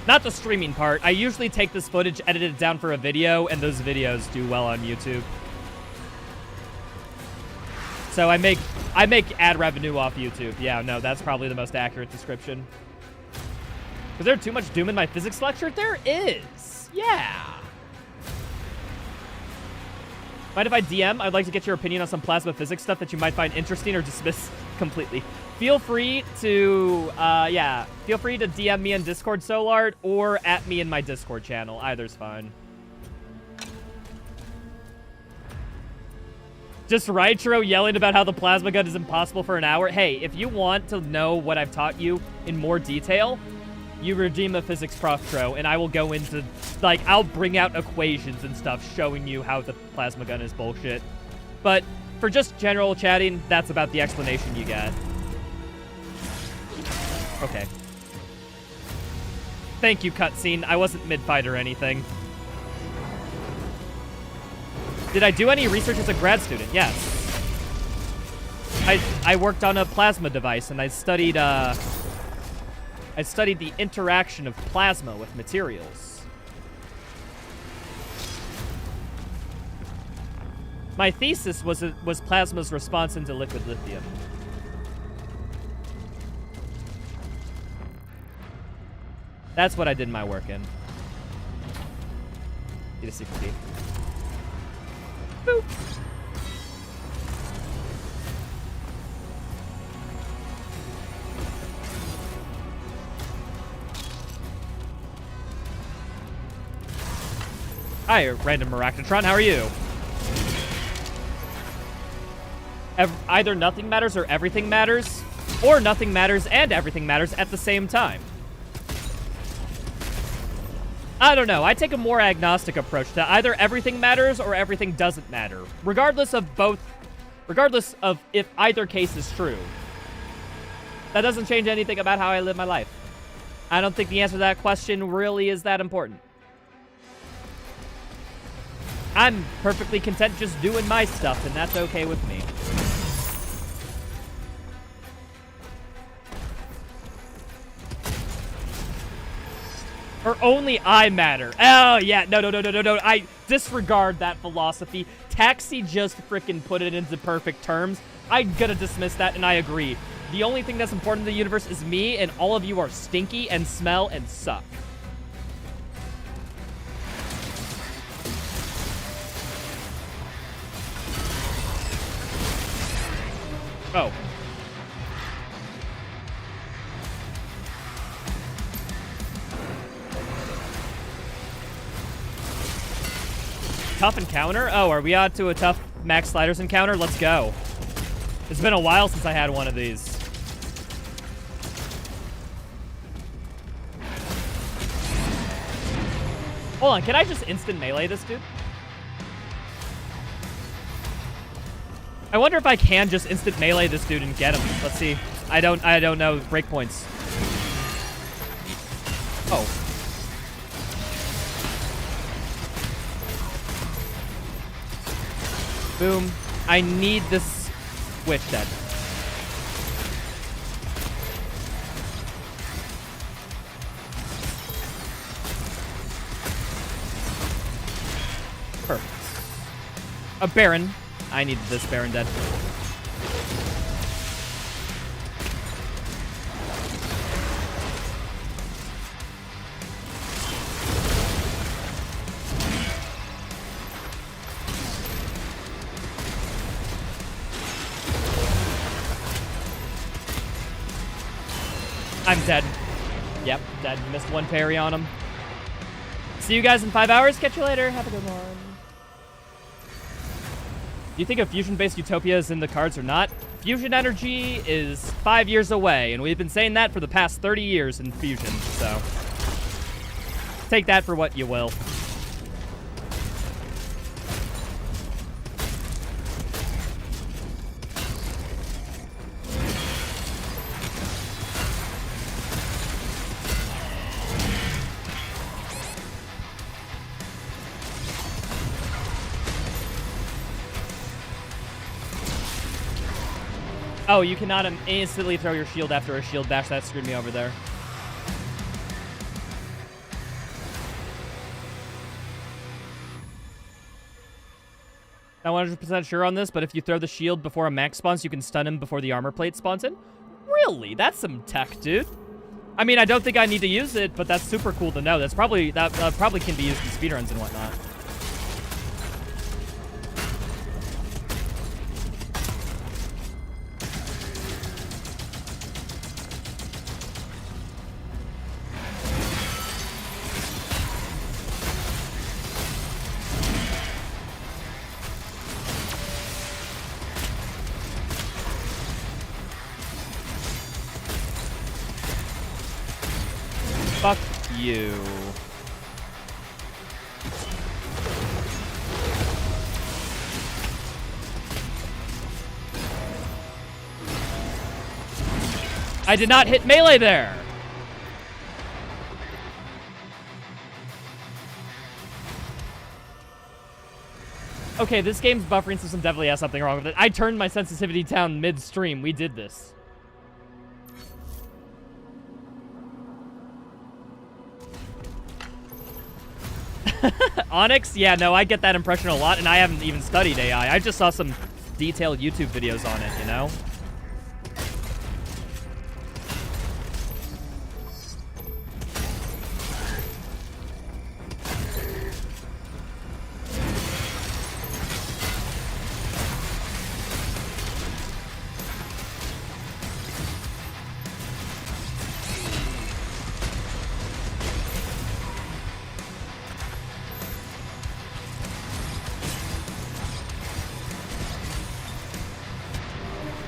Not the streaming part. I usually take this footage, edit it down for a video, and those videos do well on YouTube. So I make ad revenue off YouTube. Yeah, no, that's probably the most accurate description. Is there too much Doom in my physics lecture? There is. Yeah. Mind if I DM? I'd like to get your opinion on some plasma physics stuff that you might find interesting or dismiss completely. Feel free to, feel free to DM me on Discord, Solart, or at me in my Discord channel. Either's fine. Just Raichiro yelling about how the plasma gun is impossible for an hour. Hey, if you want to know what I've taught you in more detail, you redeem a physics profro, and I will go into, like, I'll bring out equations and stuff showing you how the plasma gun is bullshit. But for just general chatting, that's about the explanation you get. Okay. Thank you, cutscene. I wasn't mid-fight or anything. Did I do any research as a grad student? Yes. I worked on a plasma device, and I studied the interaction of plasma with materials. My thesis was plasma's response into liquid lithium. That's what I did my work in. Get a 60. Boop. Hi, random Maractatron. How are you? Either nothing matters or everything matters, or nothing matters and everything matters at the same time. I don't know. I take a more agnostic approach to either everything matters or everything doesn't matter, regardless of if either case is true. That doesn't change anything about how I live my life. I don't think the answer to that question really is that important. I'm perfectly content just doing my stuff, and that's okay with me. Or only I matter. Oh, yeah. No. I disregard that philosophy. Taxi just frickin' put it into perfect terms. I'm gonna dismiss that, and I agree. The only thing that's important in the universe is me, and all of you are stinky and smell and suck. Oh. Tough encounter? Oh, are we on to a tough Max Sliders encounter? Let's go. It's been a while since I had one of these. Hold on, can I just instant melee this dude? I wonder if I can just instant melee this dude and get him. Let's see. I don't know breakpoints. Oh. Boom. I need this witch dead. Perfect. A Baron. I needed this Baron dead. I'm dead. Yep, dead. Missed one parry on him. See you guys in 5 hours. Catch you later. Have a good one. Do you think a fusion-based utopia is in the cards or not? Fusion energy is 5 years away, and we've been saying that for the past 30 years in fusion, so take that for what you will. Oh, you cannot instantly throw your shield after a shield bash. That screwed me over there. Not 100% sure on this, but if you throw the shield before a max spawns, you can stun him before the armor plate spawns in. Really? That's some tech, dude. I mean, I don't think I need to use it, but that's super cool to know. That probably can be used in speedruns and whatnot. Fuck you. I did not hit melee there. Okay, this game's buffering system definitely has something wrong with it. I turned my sensitivity down mid-stream. We did this. Onyx? Yeah, no, I get that impression a lot, and I haven't even studied AI. I just saw some detailed YouTube videos on it, you know?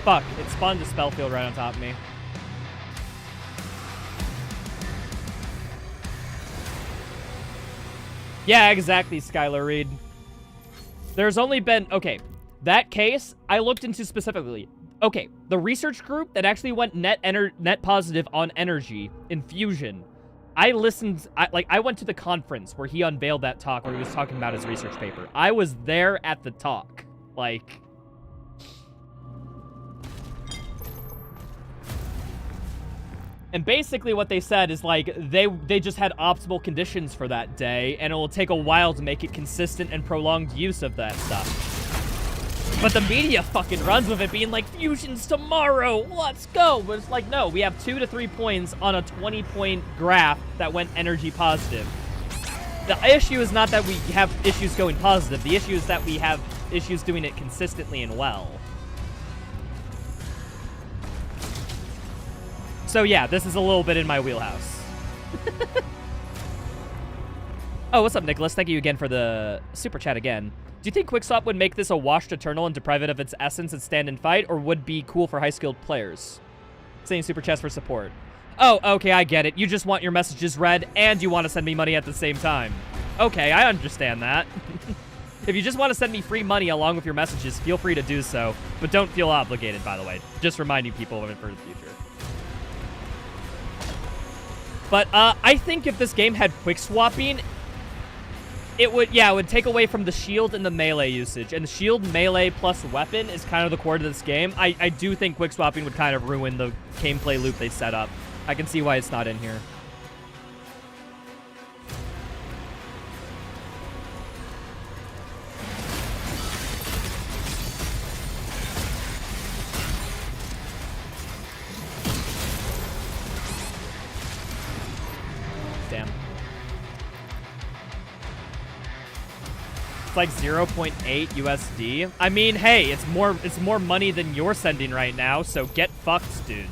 Fuck, it spawned a spell field right on top of me. Yeah, exactly, Skylar Reed. There's only been... Okay, that case, I looked into specifically. Okay, the research group that actually went net positive on energy in Fusion. I listened... I went to the conference where he unveiled that talk where he was talking about his research paper. I was there at the talk. Like... And basically what they said is, like, they just had optimal conditions for that day, and it will take a while to make it consistent and prolonged use of that stuff. But the media fucking runs with it being like, Fusion's tomorrow, let's go! But it's like, no, we have 2 to 3 points on a 20-point graph that went energy positive. The issue is not that we have issues going positive, the issue is that we have issues doing it consistently and well. So yeah, this is a little bit in my wheelhouse. Oh, what's up, Nicholas? Thank you again for the super chat again. Do you think Quickswap would make this a washed eternal and deprive it of its essence and stand and fight, or would be cool for high-skilled players? Saying super chats for support. Oh, okay, I get it. You just want your messages read, and you want to send me money at the same time. Okay, I understand that. If you just want to send me free money along with your messages, feel free to do so, but don't feel obligated, by the way. Just reminding people of it for the future. But I think if this game had quick swapping, it would take away from the shield and the melee usage. And the shield, melee, plus weapon is kind of the core to this game. I do think quick swapping would kind of ruin the gameplay loop they set up. I can see why it's not in here. Damn. It's like 0.8 USD. I mean, hey, it's more money than you're sending right now, so get fucked, dude.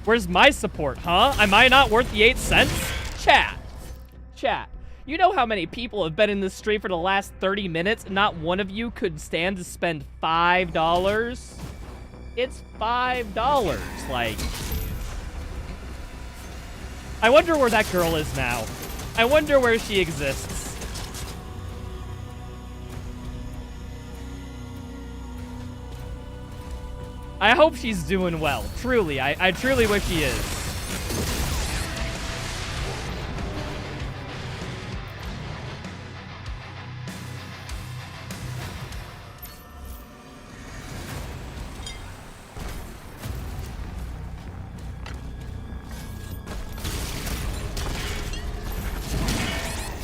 Where's my support, huh? Am I not worth the 8 cents? Chat. You know how many people have been in this stream for the last 30 minutes? Not one of you could stand to spend $5? It's $5. Like... I wonder where that girl is now. I wonder where she exists. I hope she's doing well. Truly, I truly wish she is.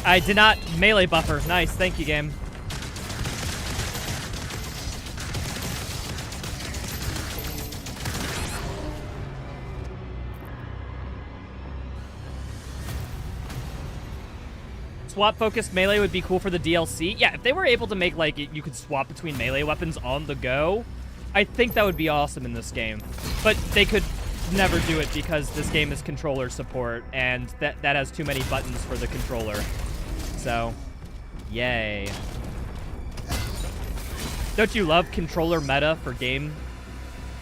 I did not melee buffer. Nice, thank you, game. Swap-focused melee would be cool for the DLC. Yeah, if they were able to make, like, you could swap between melee weapons on the go, I think that would be awesome in this game. But they could never do it because this game is controller support, and that has too many buttons for the controller. So, yay. Don't you love controller meta for game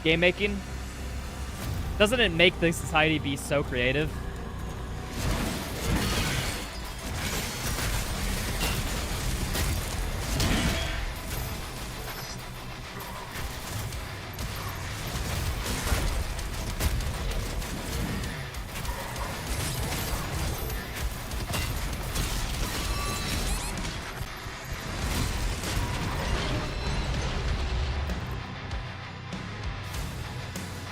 making? Doesn't it make the society be so creative?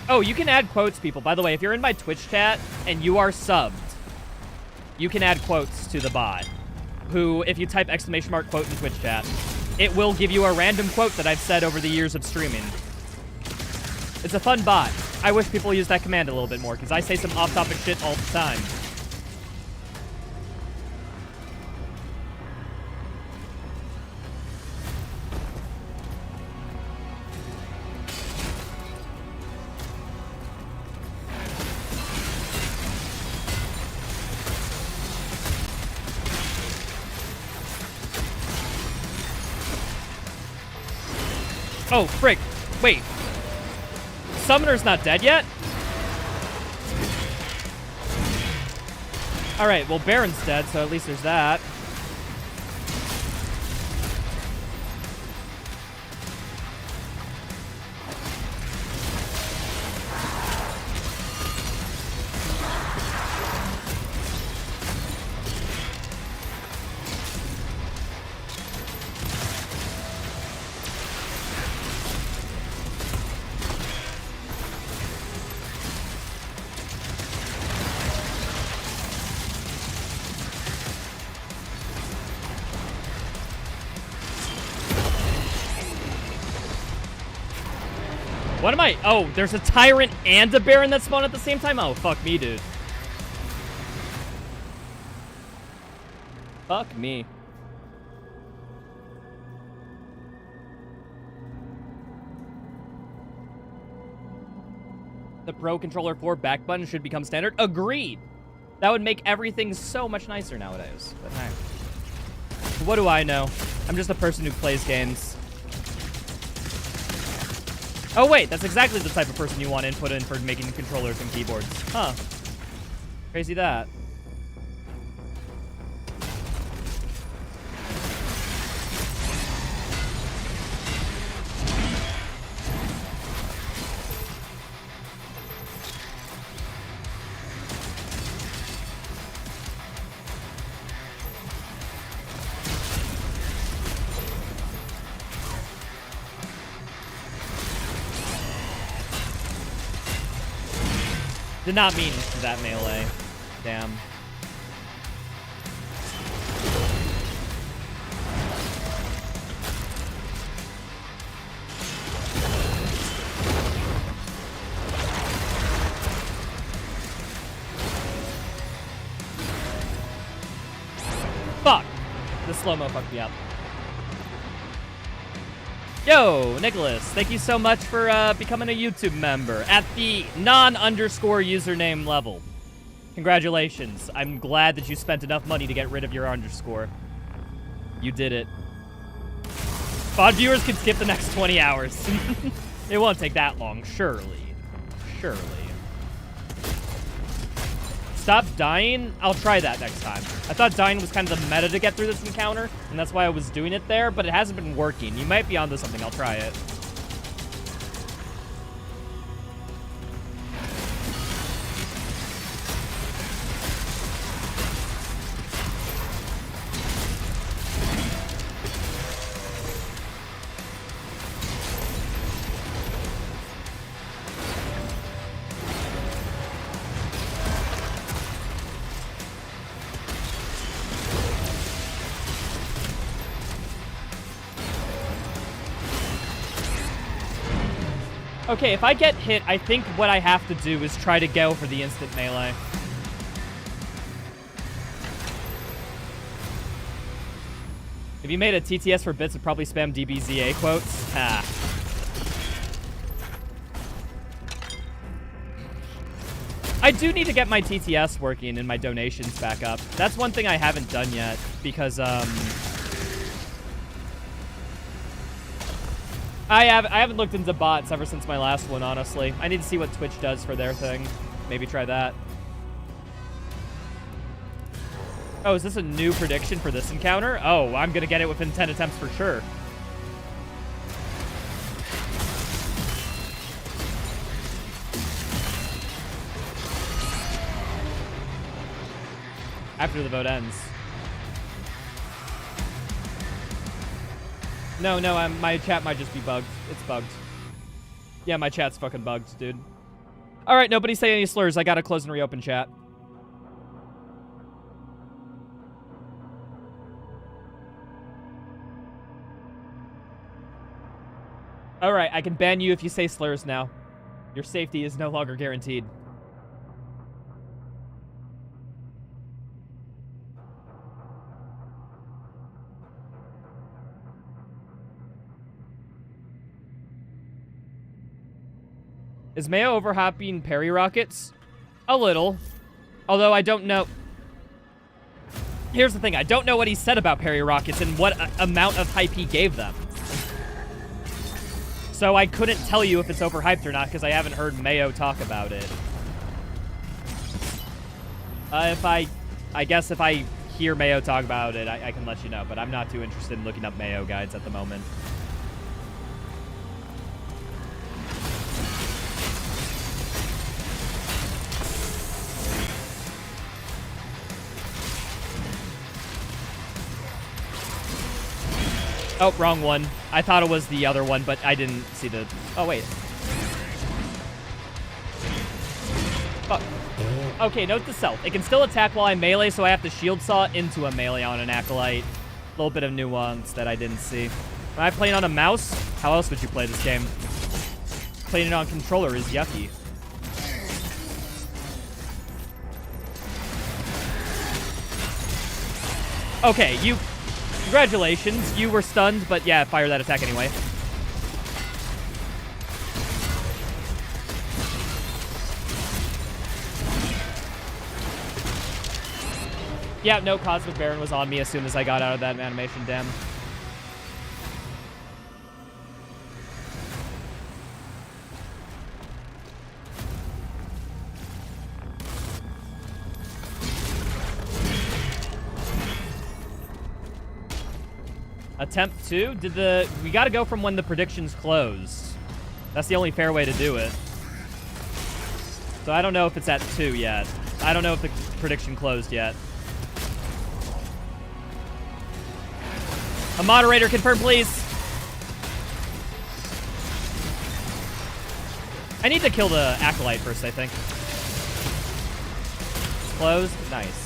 Oh, you can add quotes, people. By the way, if you're in my Twitch chat and you are subbed, you can add quotes to the bot, who, if you type !quote in Twitch chat, it will give you a random quote that I've said over the years of streaming. It's a fun bot. I wish people used that command a little bit more, because I say some off-topic shit all the time. Oh, frick. Wait. Summoner's not dead yet? Alright, well, Baron's dead, so at least there's that. What am I? Oh, there's a Tyrant and a Baron that spawn at the same time? Oh, fuck me, dude. Fuck me. The Pro Controller 4 back button should become standard. Agreed. That would make everything so much nicer nowadays. But hey. What do I know? I'm just a person who plays games. Oh, wait, that's exactly the type of person you want input in for making controllers and keyboards. Huh. Crazy that. Did not mean that melee. Damn. Fuck! The slow-mo fucked me up. Yo, Nicholas, thank you so much for becoming a YouTube member at the non-underscore username level. Congratulations. I'm glad that you spent enough money to get rid of your underscore. You did it. VOD viewers can skip the next 20 hours. It won't take that long, surely. Surely. Stop dying? I'll try that next time. I thought dying was kind of the meta to get through this encounter, and that's why I was doing it there, but it hasn't been working. You might be onto something. I'll try it. Okay, if I get hit, I think what I have to do is try to go for the instant melee. If you made a TTS for bits, would probably spam DBZA quotes. Ah. I do need to get my TTS working and my donations back up. That's one thing I haven't done yet because, I haven't looked into bots ever since my last one, honestly. I need to see what Twitch does for their thing. Maybe try that. Oh, is this a new prediction for this encounter? Oh, I'm gonna get it within 10 attempts for sure. After the vote ends. No, my chat might just be bugged. It's bugged. Yeah, my chat's fucking bugged, dude. All right, nobody say any slurs. I gotta close and reopen chat. All right, I can ban you if you say slurs now. Your safety is no longer guaranteed. Is Mayo overhyping parry rockets? A little. Although I don't know. Here's the thing. I don't know what he said about parry rockets and what amount of hype he gave them. So I couldn't tell you if it's overhyped or not because I haven't heard Mayo talk about it. I guess if I hear Mayo talk about it, I can let you know, but I'm not too interested in looking up Mayo guides at the moment. Oh, wrong one. I thought it was the other one, but I didn't see the... Oh, wait. Oh. Okay, note to self. It can still attack while I melee, so I have to shield saw into a melee on an Acolyte. A little bit of nuance that I didn't see. When I playing on a mouse, how else would you play this game? Playing it on controller is yucky. Okay, you... Congratulations, you were stunned, but yeah, fire that attack anyway. Yeah, no, Cosmic Baron was on me as soon as I got out of that animation, damn. Attempt 2? We gotta go from when the predictions closed. That's the only fair way to do it. So I don't know if it's at 2 yet. I don't know if the prediction closed yet. A moderator, confirm, please. I need to kill the Acolyte first, I think. It's closed. Nice.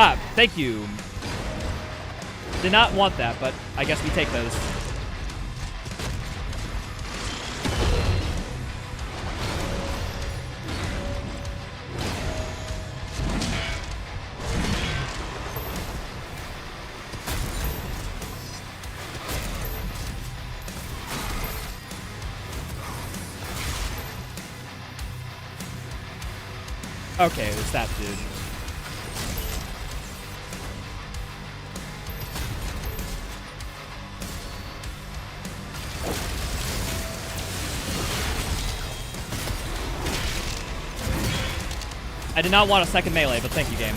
Ah, thank you. Did not want that, but I guess we take those. Okay, it's that dude. I did not want a second melee, but thank you, game.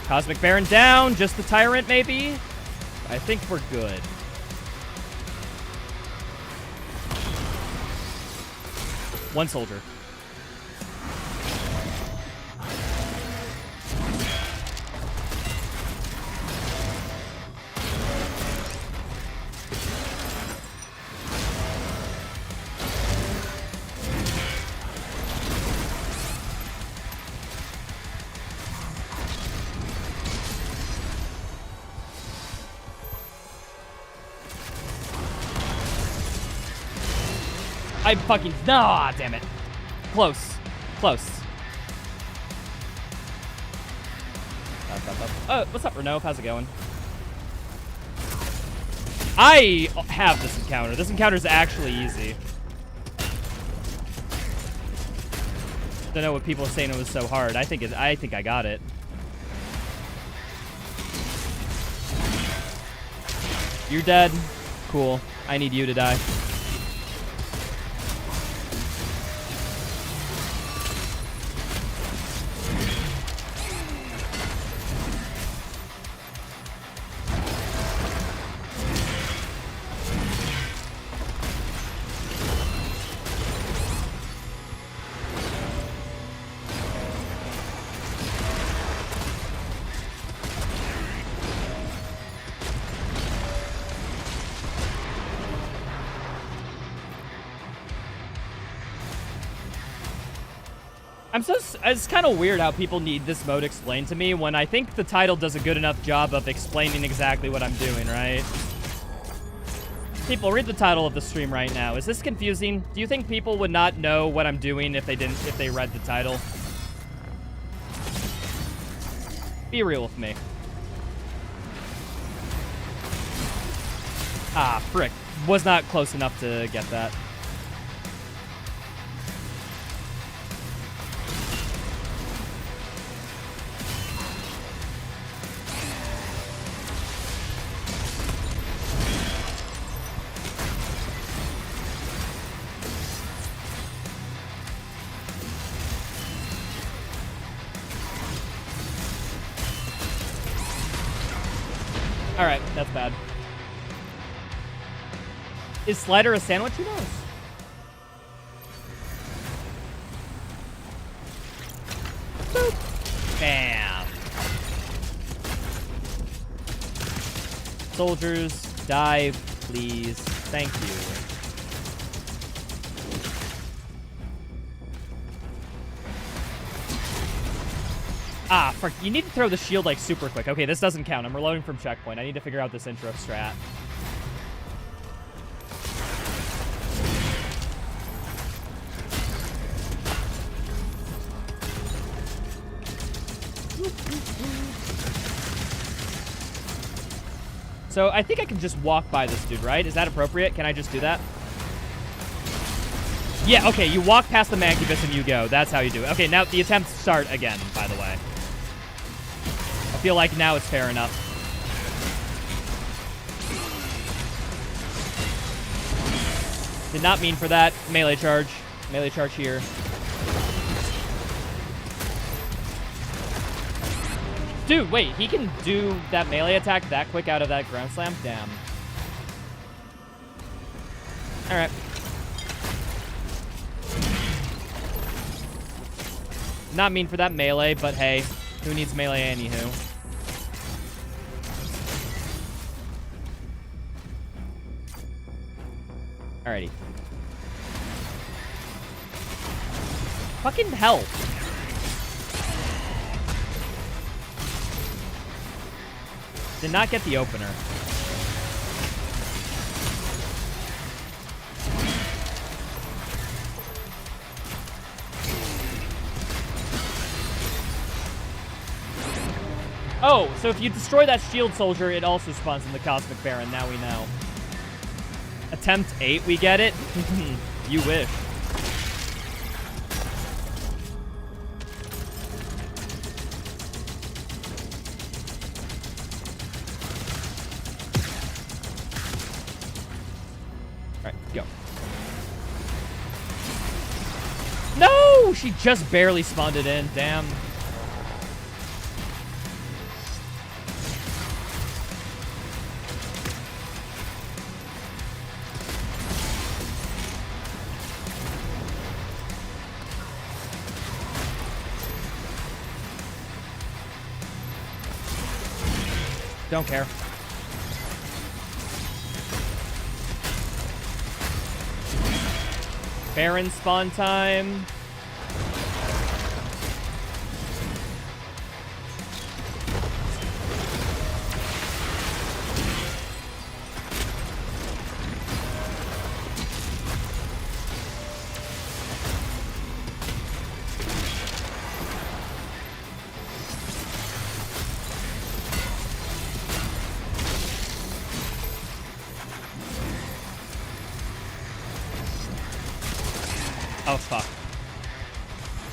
Cosmic Baron down, just the Tyrant maybe? I think we're good. One soldier. I fucking... Nah, damn it. Close. Close. What's up, Renault? How's it going? I have this encounter. This encounter is actually easy. Don't know what people are saying it was so hard. I think I got it. You're dead. Cool. I need you to die. It's kind of weird how people need this mode explained to me when I think the title does a good enough job of explaining exactly what I'm doing, right? People, read the title of the stream right now. Is this confusing? Do you think people would not know what I'm doing if they read the title? Be real with me. Ah, frick. Was not close enough to get that. Alright, that's bad. Is Slider a sandwich? Who knows? Boop. Bam. Soldiers, dive, please. Thank you. Ah, frick. You need to throw the shield, like, super quick. Okay, this doesn't count. I'm reloading from checkpoint. I need to figure out this intro strat. So, I think I can just walk by this dude, right? Is that appropriate? Can I just do that? Yeah, okay, you walk past the Mancubus and you go. That's how you do it. Okay, now the attempts start again, by the way. I feel like now it's fair enough. Did not mean for that. Melee charge. Melee charge here. Dude, wait, he can do that melee attack that quick out of that ground slam? Damn. Alright. Not mean for that melee, but hey, who needs melee anywho? Alrighty. Fucking hell. Did not get the opener. Oh, so if you destroy that shield soldier, it also spawns in the Cosmic Baron. Now we know. Attempt 8, we get it? You wish. Alright, go. No! She just barely spawned it in. Damn. Don't care. Baron spawn time. Oh, fuck.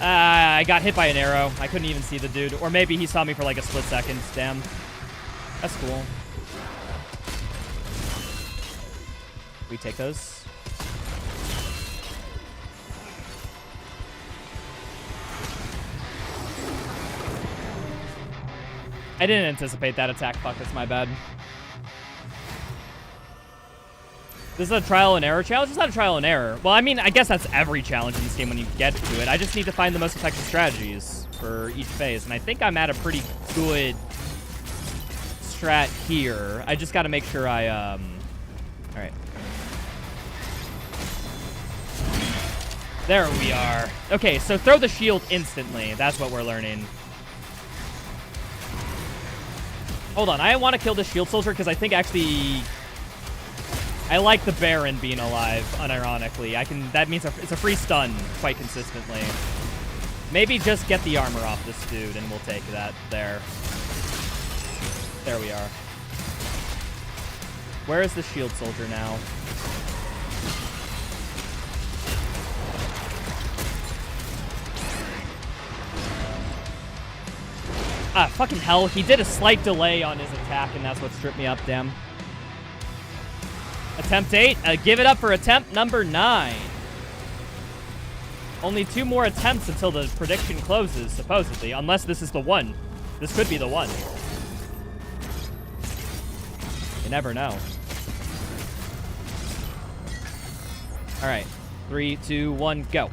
I got hit by an arrow. I couldn't even see the dude. Or maybe he saw me for like a split second. Damn. That's cool. We take those. I didn't anticipate that attack. Fuck, that's my bad. This is a trial and error challenge? It's not a trial and error. Well, I mean, I guess that's every challenge in this game when you get to it. I just need to find the most effective strategies for each phase. And I think I'm at a pretty good strat here. I just got to make sure I, All right. There we are. Okay, so throw the shield instantly. That's what we're learning. Hold on, I want to kill the shield soldier because I think actually I like the Baron being alive, unironically. That means it's a free stun quite consistently. Maybe just get the armor off this dude and we'll take that there. There we are. Where is the shield soldier now? Ah, fucking hell. He did a slight delay on his attack, and that's what stripped me up, damn. Attempt 8. Give it up for attempt number 9. Only 2 more attempts until the prediction closes, supposedly. Unless this is the one. This could be the one. You never know. Alright. 3, 2, 1, go.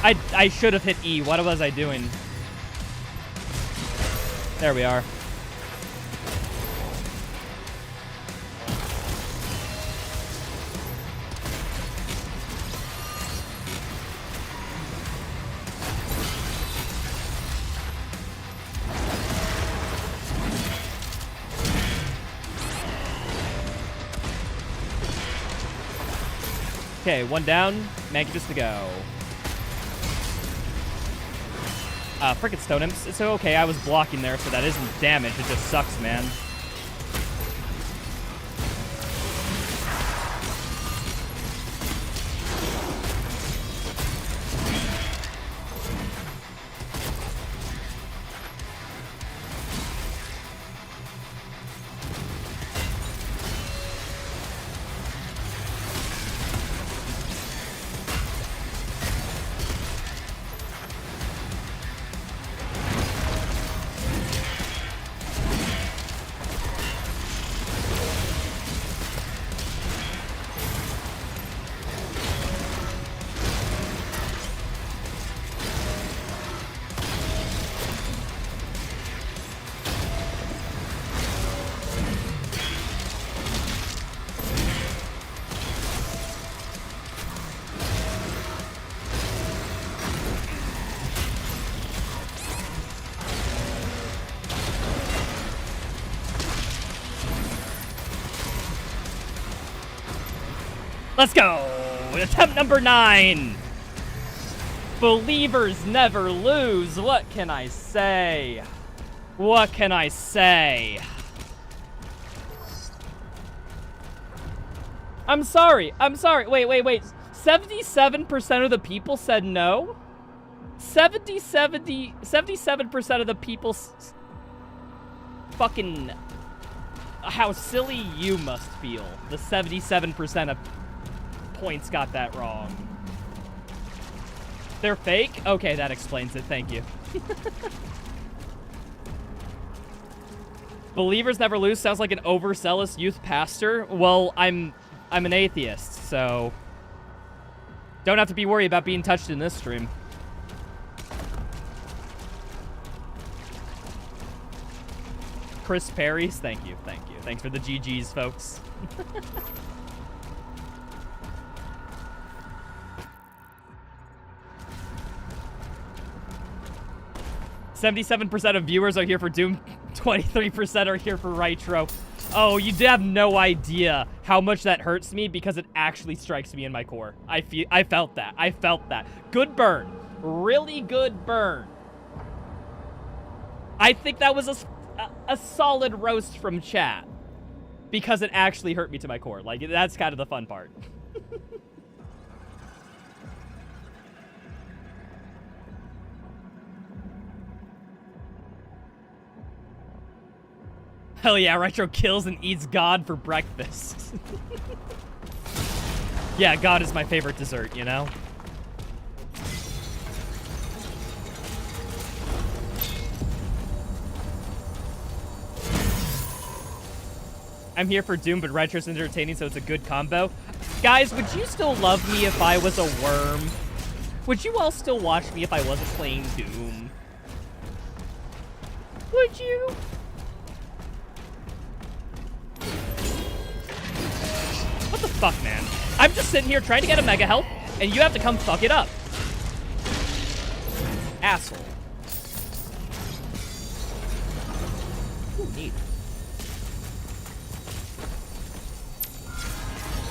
I should have hit E. What was I doing? There we are. Okay, 1 down. Manages to go. Frickin' stone imps. It's okay, I was blocking there, so that isn't damage. It just sucks, man. Let's go! Attempt number 9! Believers never lose. What can I say? What can I say? I'm sorry. I'm sorry. Wait. 77% of the people said no? 77% of the people fucking... How silly you must feel. The 77% of points got that wrong. They're fake? Okay, that explains it. Thank you. Believers never lose sounds like an overzealous youth pastor. Well, I'm an atheist, so don't have to be worried about being touched in this stream. Chris Perry's, thank you. Thanks for the GGs, folks. 77% of viewers are here for Doom, 23% are here for Rytro. Oh, you have no idea how much that hurts me because it actually strikes me in my core. I felt that. Good burn. Really good burn. I think that was a solid roast from chat because it actually hurt me to my core. Like, that's kind of the fun part. Hell yeah, Retro kills and eats God for breakfast. Yeah, God is my favorite dessert, you know? I'm here for Doom, but Retro's entertaining, so it's a good combo. Guys, would you still love me if I was a worm? Would you all still watch me if I wasn't playing Doom? Would you? Fuck, man. I'm just sitting here trying to get a mega health, and you have to come fuck it up. Asshole. Ooh, neat.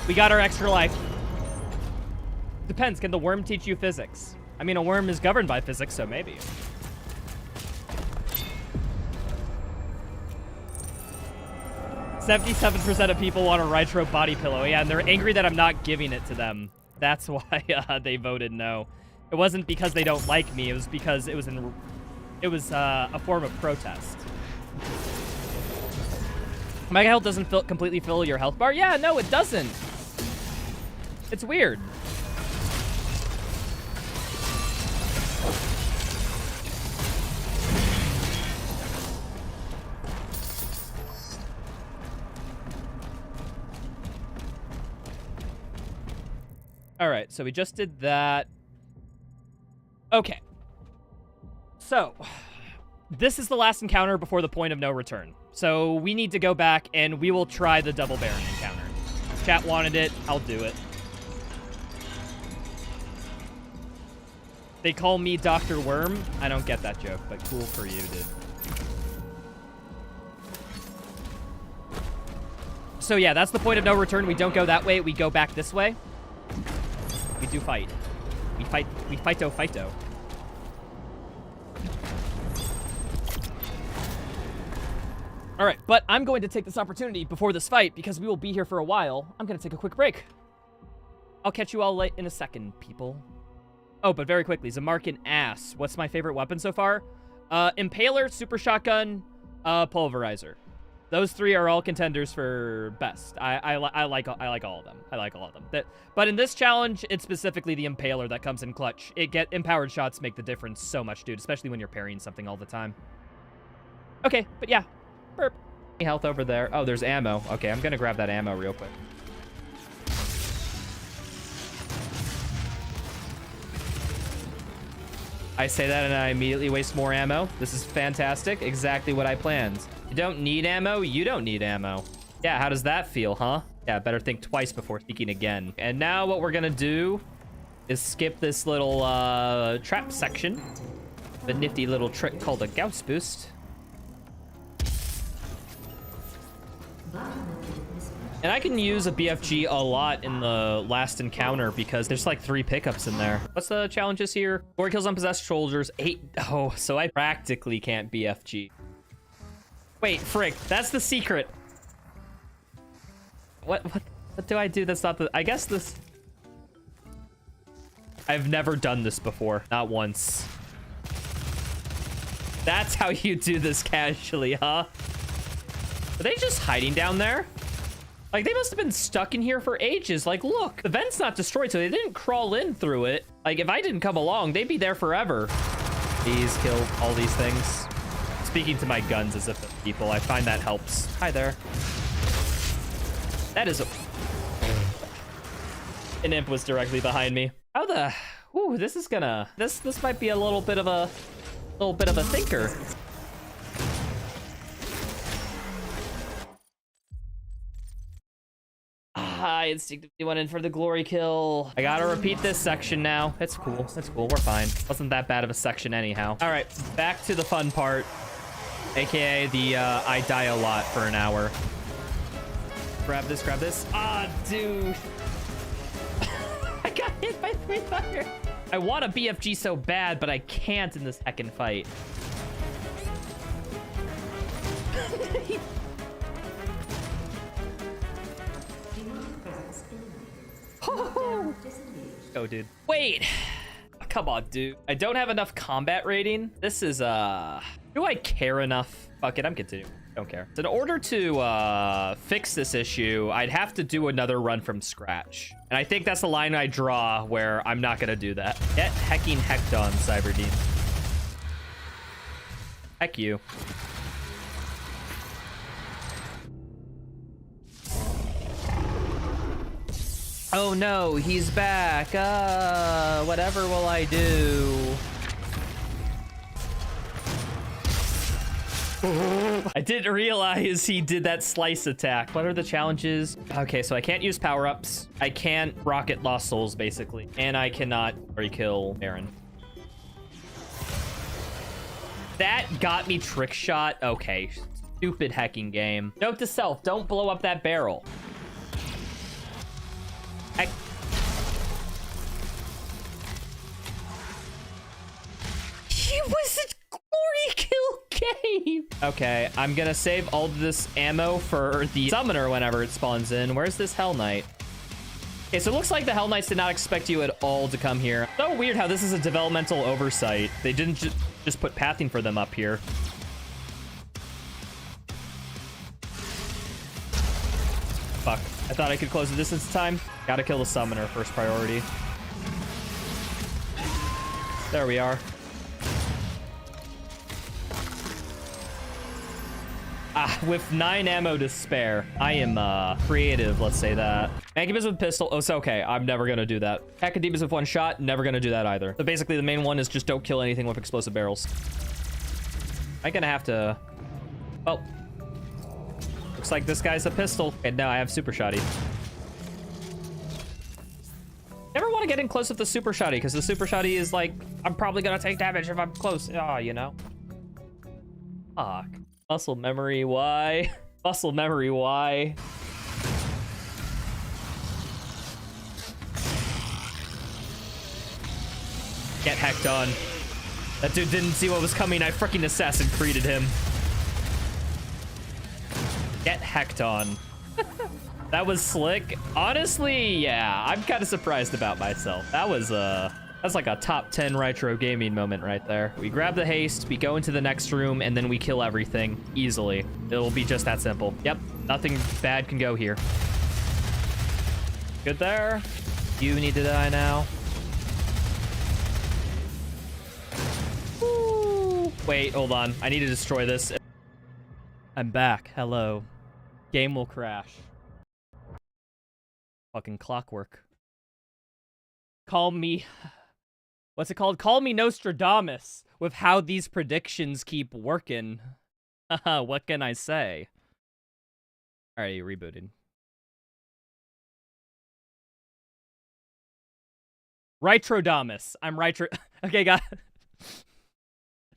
We got our extra life. Depends, can the worm teach you physics? I mean, a worm is governed by physics, so maybe. "77% of people want a retro body pillow." Yeah, and they're angry that I'm not giving it to them. That's why they voted no. It wasn't because they don't like me. It was because it was a form of protest. Mega health doesn't completely fill your health bar. Yeah, no, it doesn't. It's weird. All right, so we just did that. Okay. So, this is the last encounter before the point of no return. So, we need to go back and we will try the double Baron encounter. Chat wanted it, I'll do it. They call me Dr. Worm. I don't get that joke, but cool for you, dude. So yeah, that's the point of no return. We don't go that way, we go back this way. We do fight. We fighto. All right, but I'm going to take this opportunity before this fight because we will be here for a while. I'm going to take a quick break. I'll catch you all late in a second, people. Oh, but very quickly, Zamarkin ass. What's my favorite weapon so far? Impaler, Super Shotgun, Pulverizer. Those three are all contenders for best. I like all of them. I like all of them. But in this challenge, it's specifically the Impaler that comes in clutch. Empowered shots make the difference so much, dude, especially when you're parrying something all the time. Okay, but yeah. Burp. Health over there. Oh, there's ammo. Okay, I'm gonna grab that ammo real quick. I say that and I immediately waste more ammo. This is fantastic. Exactly what I planned. You don't need ammo, you don't need ammo. Yeah, how does that feel, huh? Yeah, better think twice before speaking again. And now what we're gonna do is skip this little trap section. A nifty little trick called a Gauss boost. And I can use a BFG a lot in the last encounter because there's like 3 pickups in there. What's the challenges here? 4 kills on possessed soldiers, 8. Oh, so I practically can't BFG. Wait, frick, that's the secret. What do I do that's not the... I guess this... I've never done this before, not once. That's how you do this casually, huh? Are they just hiding down there? Like, they must have been stuck in here for ages. Like, look, the vent's not destroyed, so they didn't crawl in through it. Like, if I didn't come along, they'd be there forever. Please kill all these things. Speaking to my guns as if they're people, I find that helps. Hi there. That is a... An imp was directly behind me. How the... Ooh, this is gonna... This might be a little bit of a thinker. I instinctively went in for the glory kill. I gotta repeat this section now. It's cool. It's cool. We're fine. Wasn't that bad of a section anyhow. All right, back to the fun part, aka the I die a lot for an hour. Grab this. Grab this. Ah, dude. I got hit by 3 fire. I want a BFG so bad, but I can't in this heckin' fight. Oh, dude. Wait. Come on, dude. I don't have enough combat rating. This is, do I care enough? Fuck it, I'm continuing. Don't care. In order to fix this issue, I'd have to do another run from scratch. And I think that's the line I draw where I'm not gonna do that. Get hecking hecked on, Cyberdean. Heck you. Oh no, he's back. Whatever will I do? I didn't realize he did that slice attack. What are the challenges? Okay, so I can't use power-ups. I can't rocket Lost Souls, basically. And I cannot kill Baron. That got me trick shot. Okay, stupid hacking game. Note to self, don't blow up that barrel. It was a glory kill game. Okay, I'm gonna save all of this ammo for the summoner whenever it spawns in. Where's this Hell Knight? Okay, so it looks like the Hell Knights did not expect you at all to come here. So weird how this is a developmental oversight. They didn't just put pathing for them up here. Fuck. I thought I could close the distance time. Gotta kill the summoner, first priority. There we are. With 9 ammo to spare. I am creative, let's say that. Incubus with pistol. Oh, it's okay. I'm never gonna do that. Academons with 1 shot. Never gonna do that either. So basically, the main one is just don't kill anything with explosive barrels. I'm gonna have to... Oh. Looks like this guy's a pistol. And now I have super shotty. Never want to get in close with the super shotty, because the super shotty is like, I'm probably gonna take damage if I'm close. Oh, you know. Fuck. Muscle memory, why? Muscle memory, why? Get hecked on. That dude didn't see what was coming. I freaking Assassin Creeded him. Get hecked on. That was slick. Honestly, yeah, I'm kind of surprised about myself. That was, that's like a top 10 Retro Gaming moment right there. We grab the haste, we go into the next room, and then we kill everything easily. It'll be just that simple. Yep, nothing bad can go here. Good there. You need to die now. Woo. Wait, hold on. I need to destroy this. I'm back. Hello. Game will crash. Fucking clockwork. Call me... What's it called? Call me Nostradamus with how these predictions keep working. What can I say? Alright, rebooted. Ritrodamus. I'm Ritro... Okay, guys.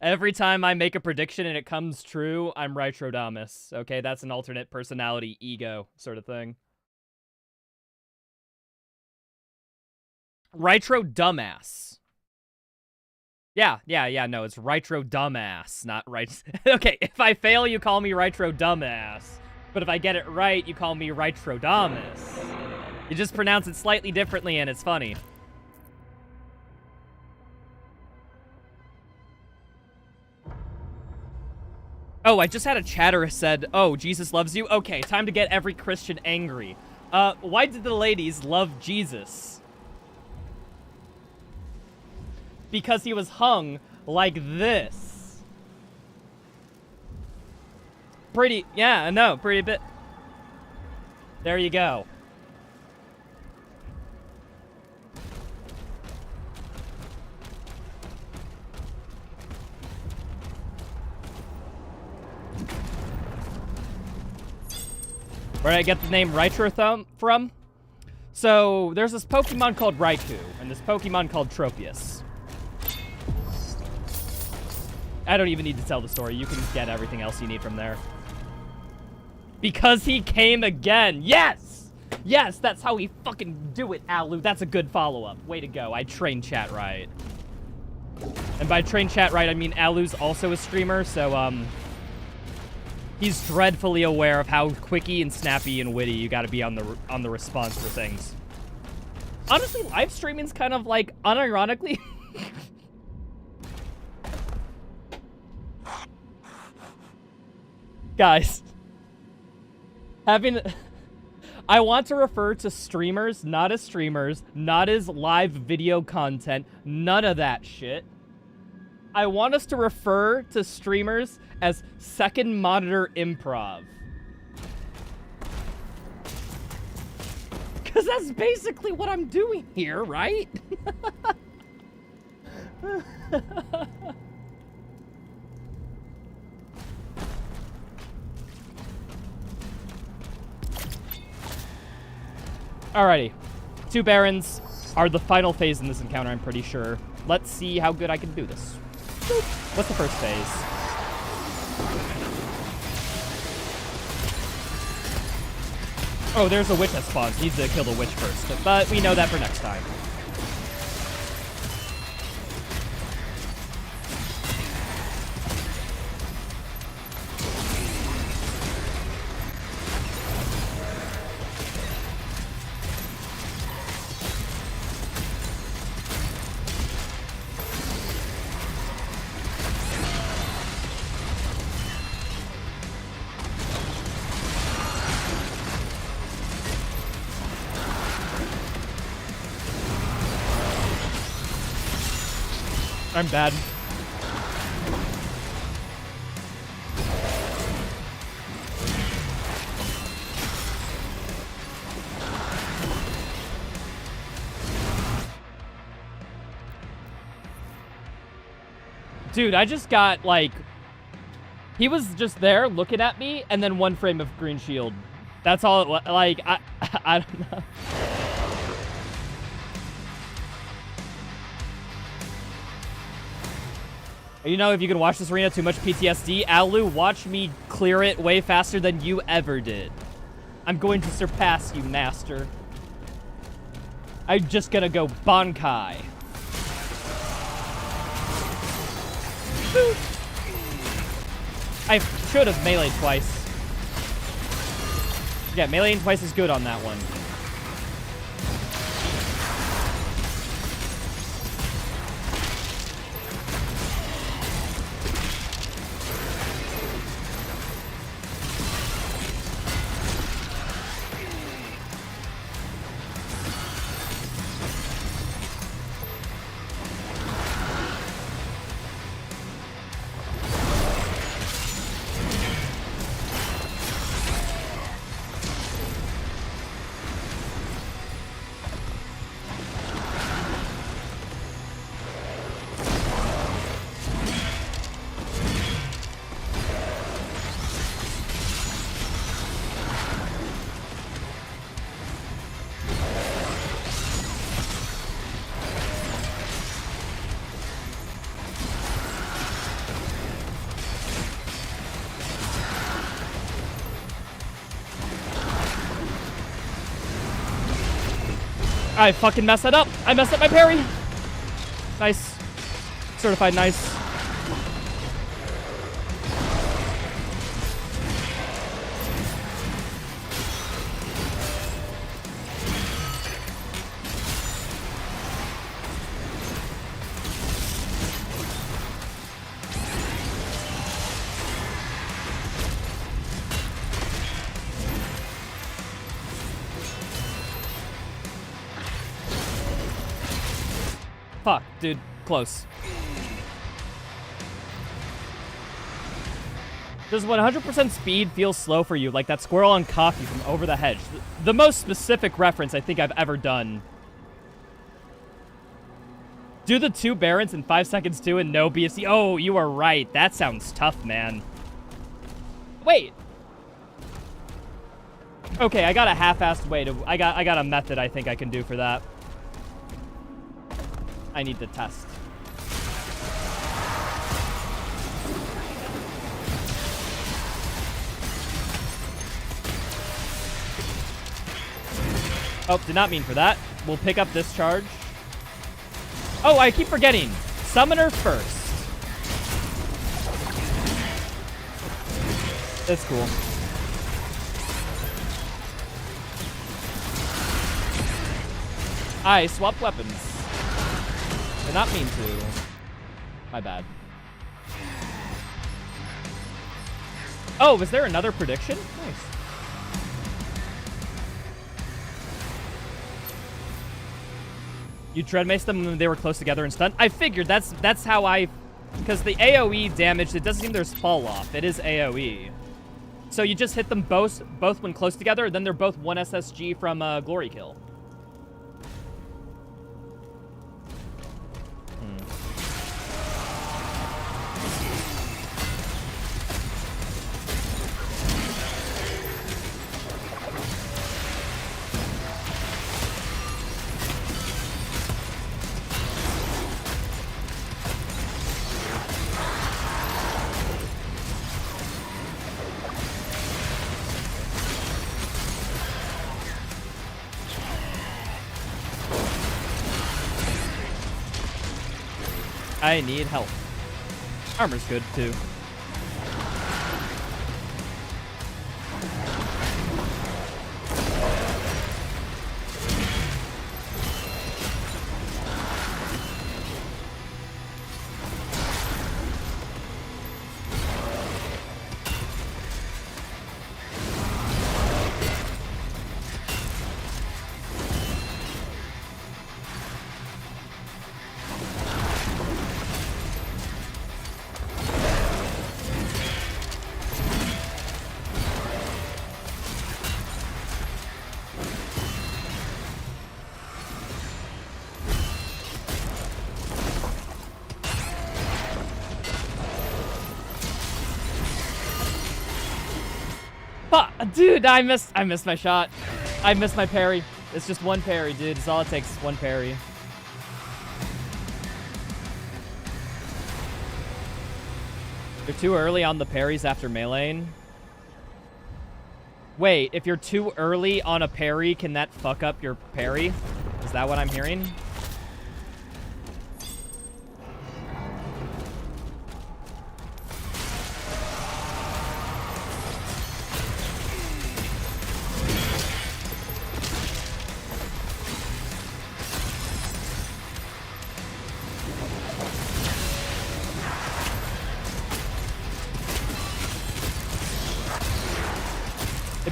Every time I make a prediction and it comes true, I'm Ritrodamus. Okay, that's an alternate personality ego sort of thing. Ritro Dumbass. Yeah, no, it's Ritro Dumbass, not right. Okay, if I fail, you call me Ritro Dumbass. But if I get it right, you call me Ritrodamus. You just pronounce it slightly differently and it's funny. Oh, I just had a chatter said, oh, Jesus loves you? Okay, time to get every Christian angry. Why did the ladies love Jesus? Because he was hung like this. Pretty, yeah, no, pretty bit. There you go. Where did I get the name Rytro from? So, there's this Pokemon called Raikou, and this Pokemon called Tropius. I don't even need to tell the story. You can get everything else you need from there. Because he came again. Yes! Yes, that's how we fucking do it, Alu. That's a good follow-up. Way to go. I trained chat right. And by train chat right, I mean Alu's also a streamer, so, he's dreadfully aware of how quicky and snappy and witty you gotta be on the response for things. Honestly, live streaming's kind of like, unironically... Guys, I want to refer to streamers, not as streamers, not as live video content, none of that shit. I want us to refer to streamers as second monitor improv. Because that's basically what I'm doing here, right? Alrighty. 2 Barons are the final phase in this encounter, I'm pretty sure. Let's see how good I can do this. Boop. What's the first phase? Oh, there's a witch that spawns. Needs to kill the witch first. But we know that for next time. I'm bad. Dude, I just got, like... He was just there looking at me, and then 1 frame of green shield. That's all it was. Like, I don't know. You know, if you can watch this arena, too much PTSD. Alu, watch me clear it way faster than you ever did. I'm going to surpass you, master. I'm just gonna go Bankai. I should have meleeed twice. Yeah, meleeing twice is good on that one. I fucking messed that up. I messed up my parry. Nice. Certified nice. Fuck, dude. Close. Does 100% speed feel slow for you, like that squirrel on coffee from Over the Hedge? The most specific reference I think I've ever done. Do the 2 Barons in 5 seconds too and no BSC. Oh, you are right. That sounds tough, man. Wait. Okay, I got a half-assed way to... I got a method I think I can do for that. I need to test. Oh, did not mean for that. We'll pick up this charge. Oh, I keep forgetting. Summoner first. That's cool. I swapped weapons. Did not mean to. My bad. Oh, was there another prediction? Nice. You tread mace them when they were close together and stunned? I figured that's how I... Because the AoE damage, it doesn't seem there's fall off. It is AoE. So you just hit them both when close together, then they're both 1 SSG from Glory Kill. I need help. Armor's good, too. Dude, I missed my shot. I missed my parry. It's just one parry, dude. It's all it takes, one parry. You're too early on the parries after meleeing. Wait, if you're too early on a parry, can that fuck up your parry? Is that what I'm hearing?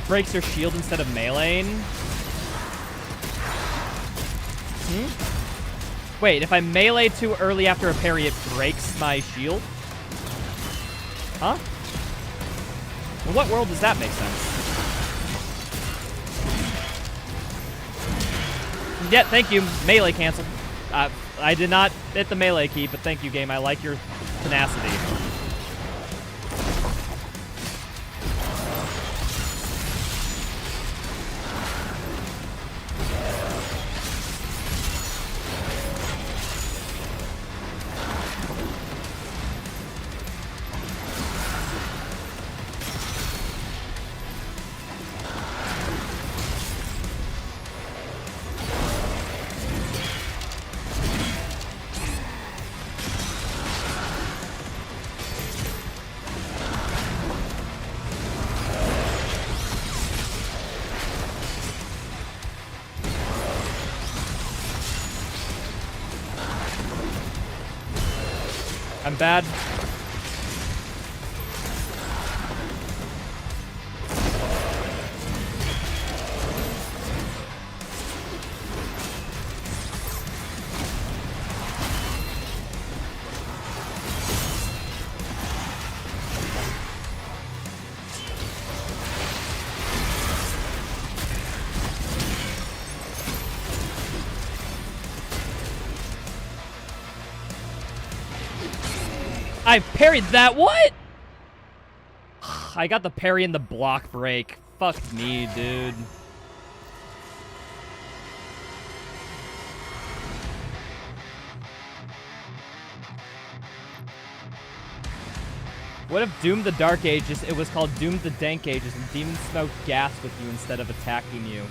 Breaks your shield instead of meleeing. Wait, if I melee too early after a parry, it breaks my shield? Huh? In what world does that make sense? Yeah, thank you. Melee canceled. I did not hit the melee key, but thank you, game. I like your tenacity. I'm bad. I parried that. What? I got the parry and the block break. Fuck me, dude. What if Doom the Dark Ages, it was called Doom the Dank Ages, and demons smoked gas with you instead of attacking you?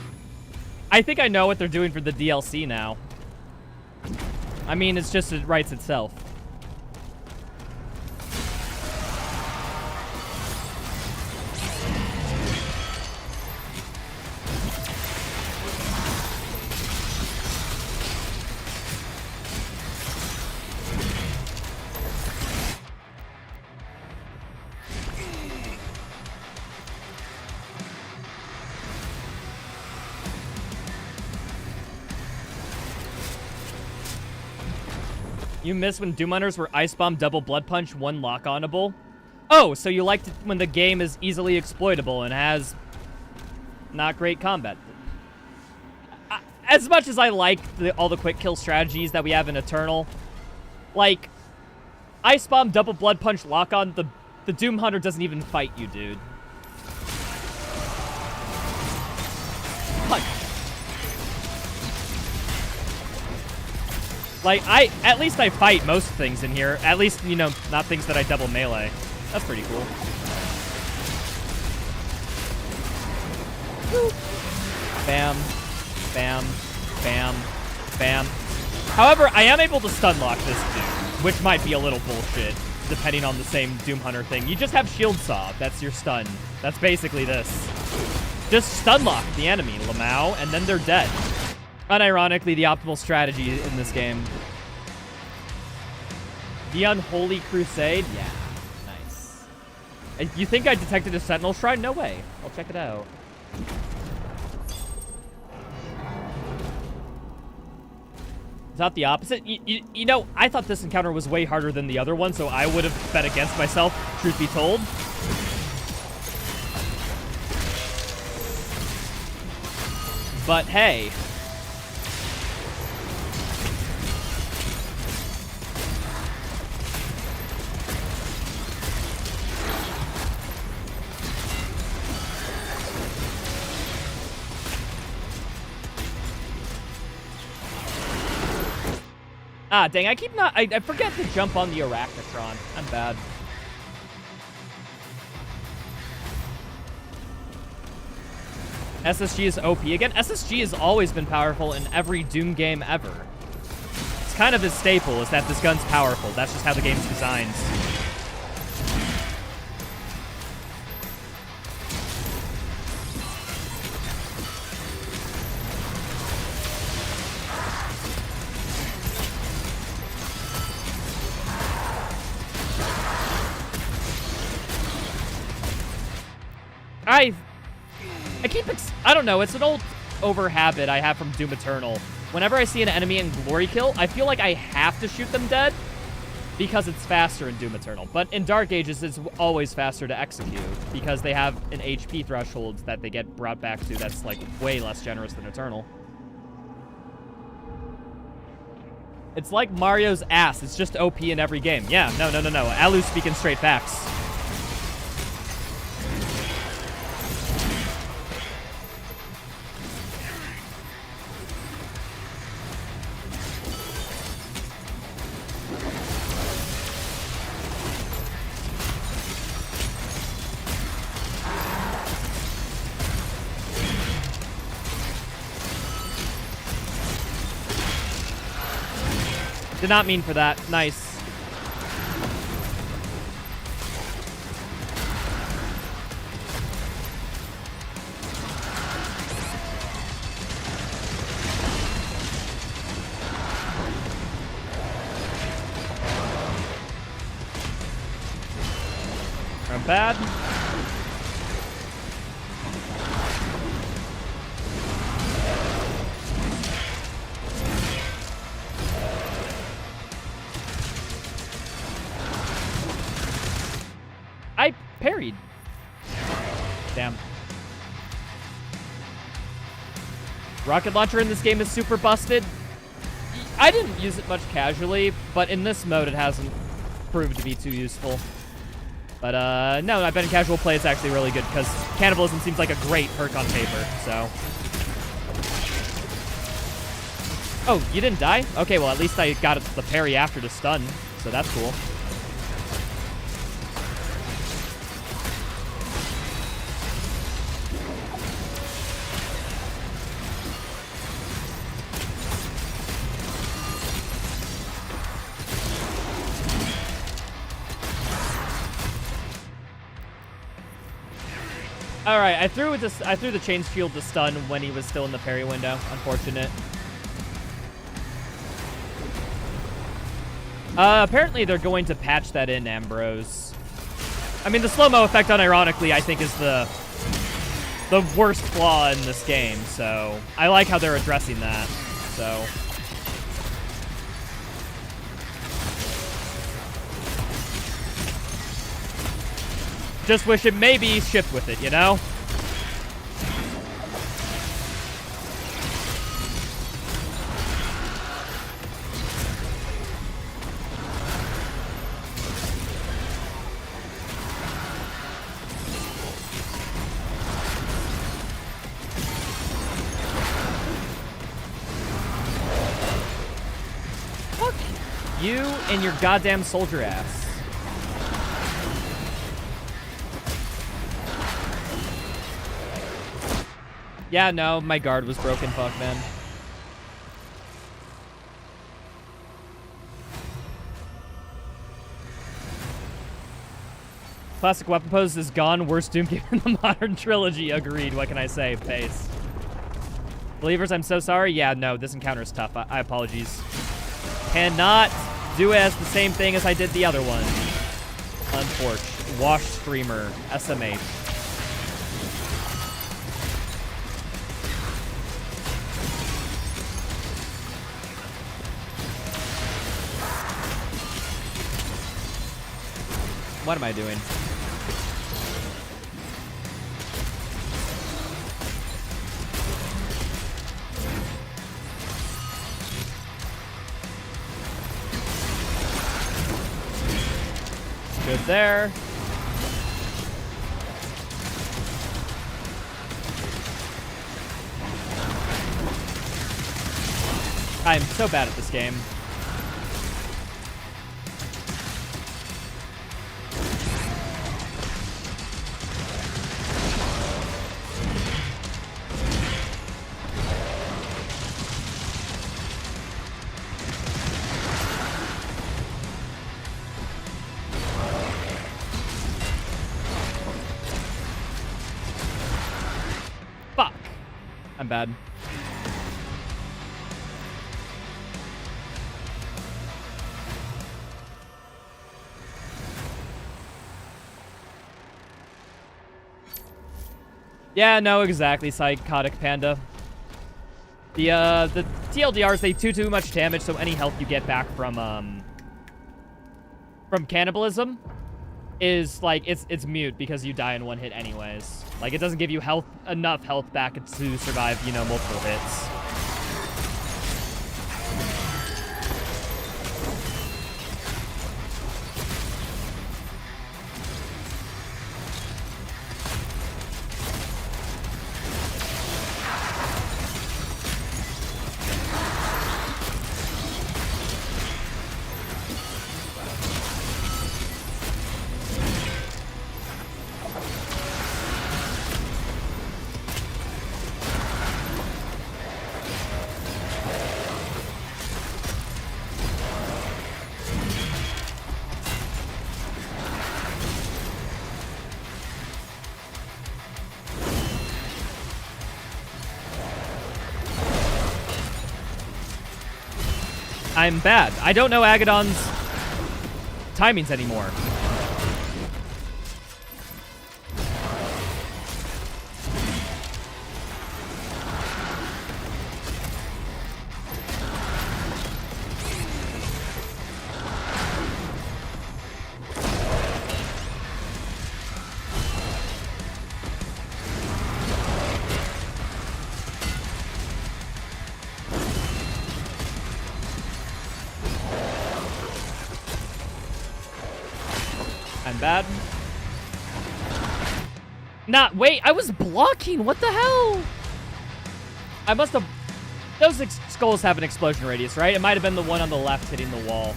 I think I know what they're doing for the DLC now. I mean, it's just, it writes itself. You miss when Doom Hunters were Ice Bomb, Double Blood Punch, one lock-onable? Oh, so you liked it when the game is easily exploitable and has not great combat. As much as I like all the quick kill strategies that we have in Eternal, like, Ice Bomb, Double Blood Punch, lock-on, the Doom Hunter doesn't even fight you, dude. Punch. Like, at least I fight most things in here. At least, you know, not things that I double melee. That's pretty cool. Woo. Bam. Bam. Bam. Bam. However, I am able to stun lock this dude. which might be a little bullshit, depending on the same Doom Hunter thing. You just have Shield Saw. That's your stun. That's basically this. Just stun lock the enemy, lmao, and then they're dead. Unironically, the optimal strategy in this game. The Unholy Crusade? Yeah, nice. You think I detected a Sentinel Shrine? No way. I'll check it out. Is that the opposite? You know, I thought this encounter was way harder than the other one, so I would have bet against myself, truth be told. But hey. Ah, dang, I keep not... I forget to jump on the Arachnotron. I'm bad. SSG is OP again. SSG has always been powerful in every Doom game ever. It's kind of his staple, is that this gun's powerful. That's just how the game's designed. I don't know, it's an old over habit I have from Doom Eternal. Whenever I see an enemy in Glory Kill, I feel like I have to shoot them dead because it's faster in Doom Eternal. But in Dark Ages, it's always faster to execute because they have an HP threshold that they get brought back to that's like way less generous than Eternal. It's like Mario's ass. It's just OP in every game. Yeah, no. Alu's speaking straight facts. Did not mean for that. Nice. I'm bad. I parried. Damn. Rocket launcher in this game is super busted. I didn't use it much casually, but in this mode it hasn't proved to be too useful. But no, I bet in casual play it's actually really good because cannibalism seems like a great perk on paper, so. Oh, you didn't die? Okay, well at least I got the parry after the stun, so that's cool. All right, I threw the chain shield to stun when he was still in the parry window. Unfortunate. Apparently they're going to patch that in, Ambrose. I mean, the slow-mo effect, unironically, I think is the worst flaw in this game. So I like how they're addressing that. So. Just wish it maybe shipped with it, you know? Fuck you and your goddamn soldier ass. Yeah, no, my guard was broken, fuck, man. Classic weapon pose is gone. Worst Doom game in the modern trilogy. Agreed. What can I say? Face. Believers, I'm so sorry. Yeah, no, this encounter is tough. I apologies. Cannot do it as the same thing as I did the other one. Unfortunate. Wash streamer. SMH. What am I doing? Good there. I'm so bad at this game. Fuck. I'm bad. Yeah, no, exactly, Psychotic Panda. The TLDRs, they do too much damage, so any health you get back from cannibalism is, like, it's mute because you die in one hit anyways. Like, it doesn't give you enough health back to survive, you know, multiple hits. I'm bad. I don't know Agadon's timings anymore. I'm bad. Nah, wait, I was blocking. What the hell? I must have... Those skulls have an explosion radius, right? It might have been the one on the left hitting the wall.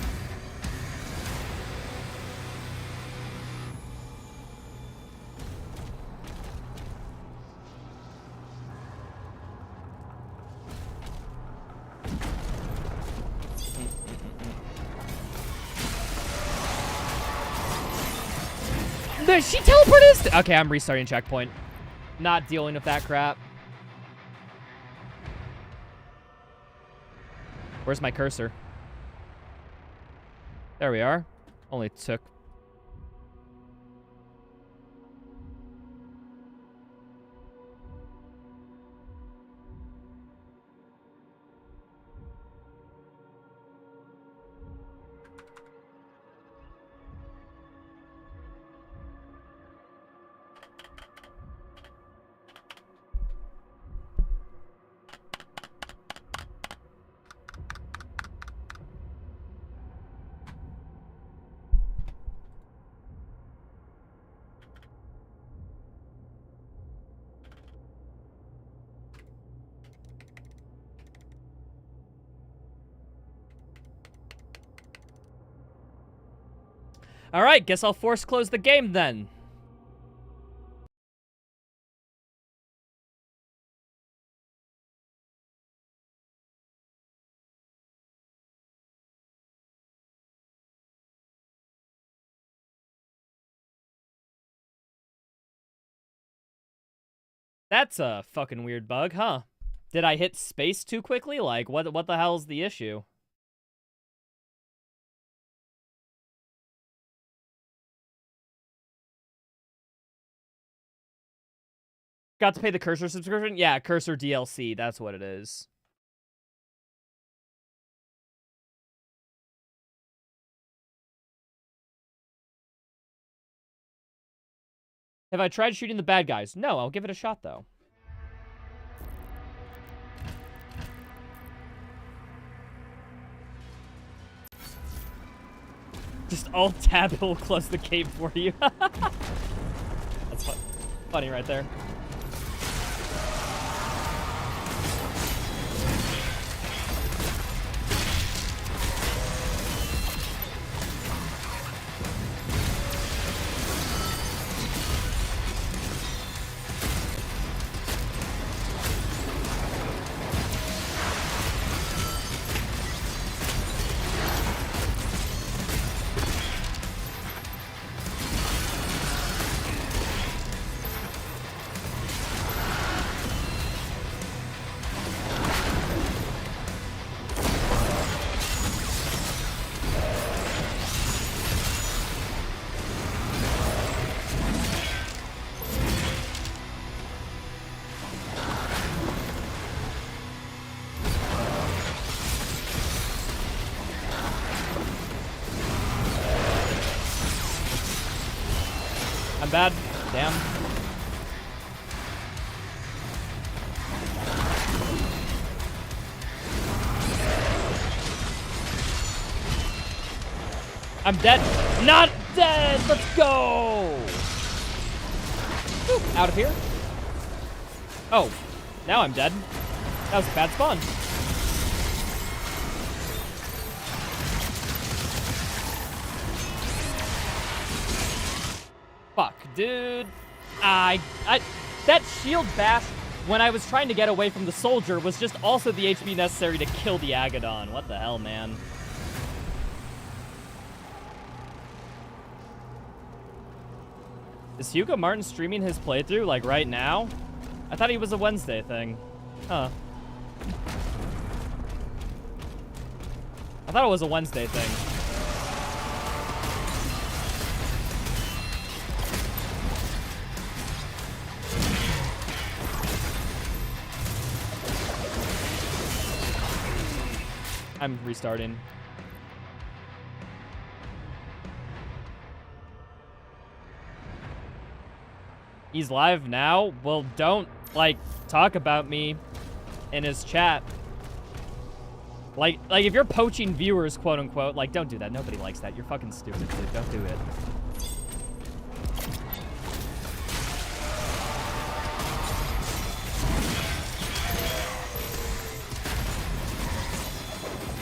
She teleported. Okay, I'm restarting checkpoint. Not dealing with that crap. Where's my cursor? There we are. Only took... All right, guess I'll force close the game then. That's a fucking weird bug, huh? Did I hit space too quickly? Like, what the hell's the issue? Got to pay the Cursor subscription? Yeah, Cursor DLC, that's what it is. Have I tried shooting the bad guys? No, I'll give it a shot, though. Just alt-tab, it'll close the gate for you. That's funny right there. I'm bad. Damn. I'm dead. Not dead. Let's go. Woo, out of here. Oh, now I'm dead. That was a bad spawn. Fuck, dude. That shield bash when I was trying to get away from the soldier was just also the HP necessary to kill the Agadon. What the hell, man? Is Hugo Martin streaming his playthrough, like, right now? I thought he was a Wednesday thing. Huh. I thought it was a Wednesday thing. I'm restarting. He's live now? Well, don't, like, talk about me in his chat. Like if you're poaching viewers, quote unquote, like, don't do that. Nobody likes that. You're fucking stupid, dude. Don't do it.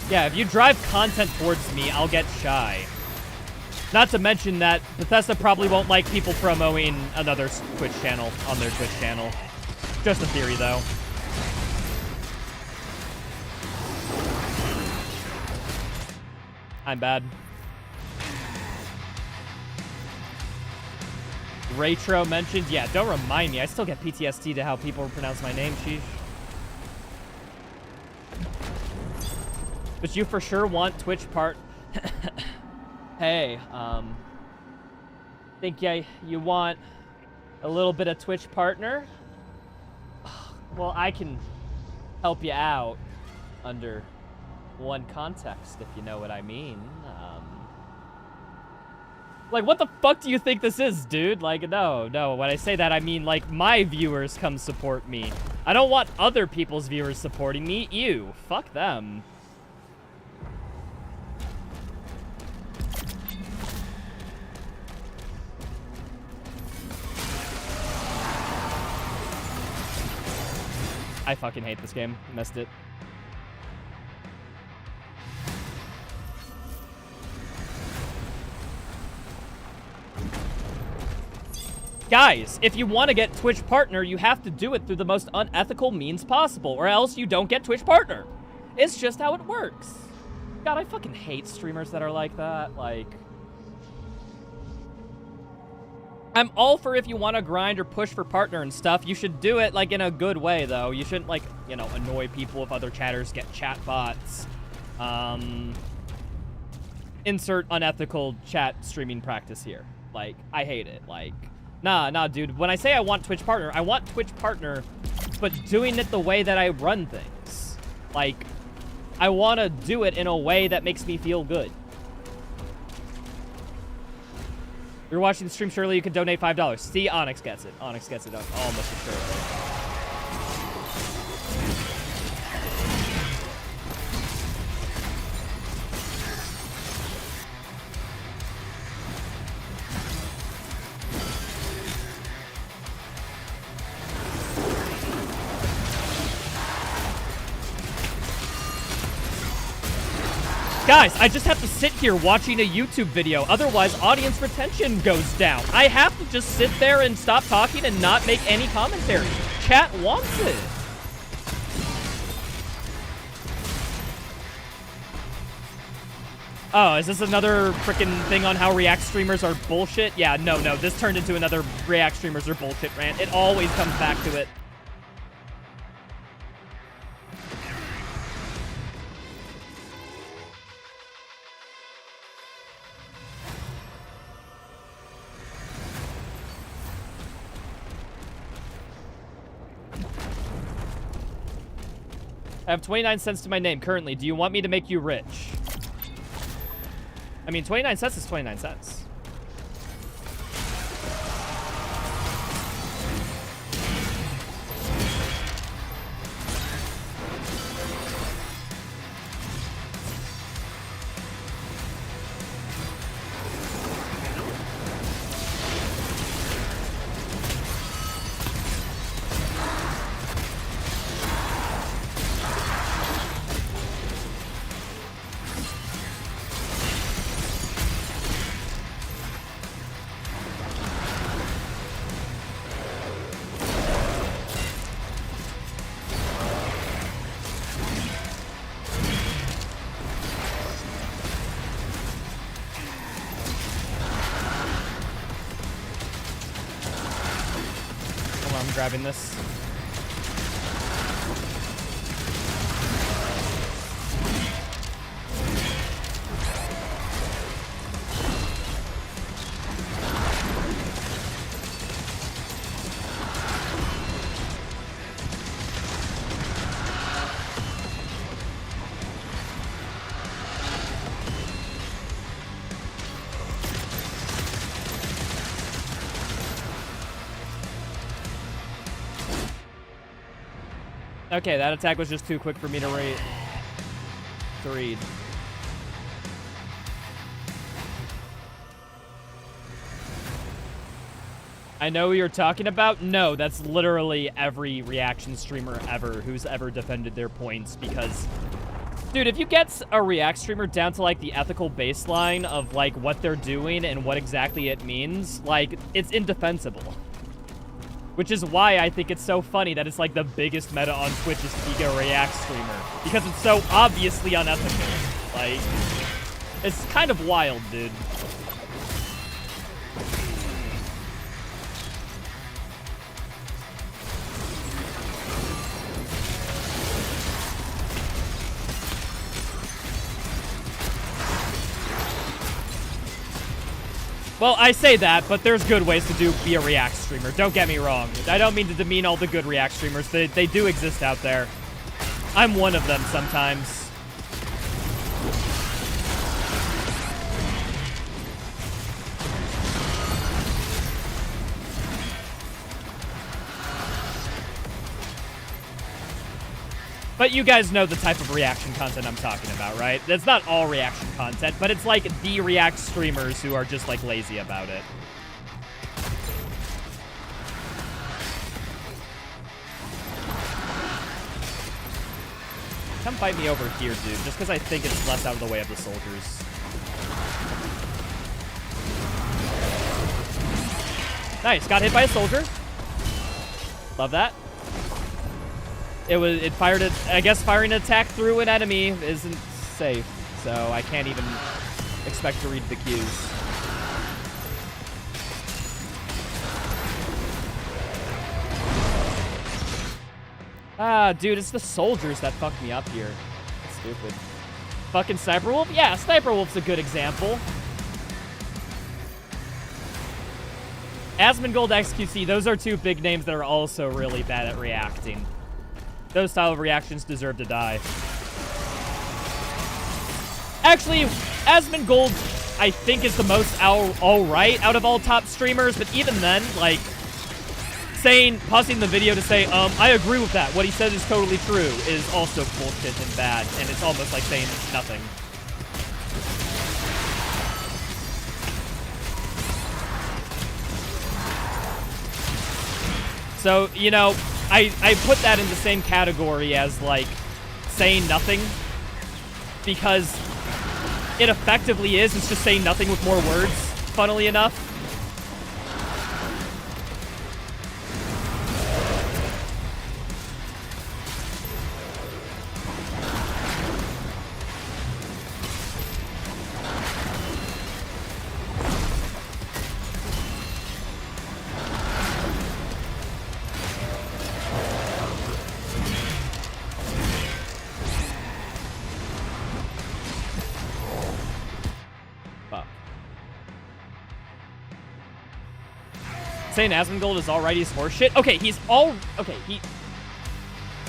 Yeah, if you drive content towards me, I'll get shy. Not to mention that Bethesda probably won't like people promoting another Twitch channel on their Twitch channel. Just a theory, though. I'm bad. Retro mentioned, yeah, don't remind me. I still get PTSD to how people pronounce my name, sheesh. But you for sure want Twitch part. Hey, think you want a little bit of Twitch partner? Well, I can help you out under one context, if you know what I mean. Like, what the fuck do you think this is, dude? Like, no, when I say that, I mean, like, my viewers come support me. I don't want other people's viewers supporting me. Ew, fuck them. I fucking hate this game. Missed it. Guys, if you want to get Twitch partner, you have to do it through the most unethical means possible, or else you don't get Twitch partner. It's just how it works. God, I fucking hate streamers that are like that. Like... I'm all for if you want to grind or push for partner and stuff. You should do it, like, in a good way, though. You shouldn't, like, you know, annoy people if other chatters get chat bots. Insert unethical chat streaming practice here. Like, I hate it. Like, nah, dude. When I say I want Twitch partner, but doing it the way that I run things. Like, I want to do it in a way that makes me feel good. You're watching the stream, surely you can donate $5. See, Onyx gets it. Onyx gets it almost assuredly. Guys, I just have to sit here watching a YouTube video, otherwise audience retention goes down. I have to just sit there and stop talking and not make any commentary. Chat wants it. Oh, is this another freaking thing on how React streamers are bullshit? Yeah, no, this turned into another React streamers are bullshit rant. It always comes back to it. I have 29 cents to my name currently. Do you want me to make you rich? I mean, 29 cents is 29 cents. Grabbing this. Okay, that attack was just too quick for me to read. I know who you're talking about. No, that's literally every reaction streamer ever who's ever defended their points because, dude, if you get a React streamer down to, like, the ethical baseline of, like, what they're doing and what exactly it means, like, it's indefensible. Which is why I think it's so funny that it's like the biggest meta on Twitch is to be a React streamer. Because it's so obviously unethical. Like, it's kind of wild, dude. Well, I say that, but there's good ways to be a React streamer. Don't get me wrong. I don't mean to demean all the good React streamers. They do exist out there. I'm one of them sometimes. But you guys know the type of reaction content I'm talking about, right? It's not all reaction content, but it's like the React streamers who are just, like, lazy about it. Come fight me over here, dude, just because I think it's less out of the way of the soldiers. Nice, got hit by a soldier. Love that. It fired it. I guess firing an attack through an enemy isn't safe, so I can't even expect to read the cues. Ah, dude, it's the soldiers that fucked me up here. That's stupid. Fucking Sniper Wolf? Yeah, Sniper Wolf's a good example. Asmongold, XQC, those are two big names that are also really bad at reacting. Those style of reactions deserve to die. Actually, Asmongold, I think, is the most alright out of all top streamers, but even then, like, pausing the video to say, I agree with that, what he said is totally true, is also bullshit and bad, and it's almost like saying nothing. So, you know, I put that in the same category as, like, saying nothing, because it effectively is. It's just saying nothing with more words, funnily enough. Saying Asmongold is alright, he's horseshit. Okay,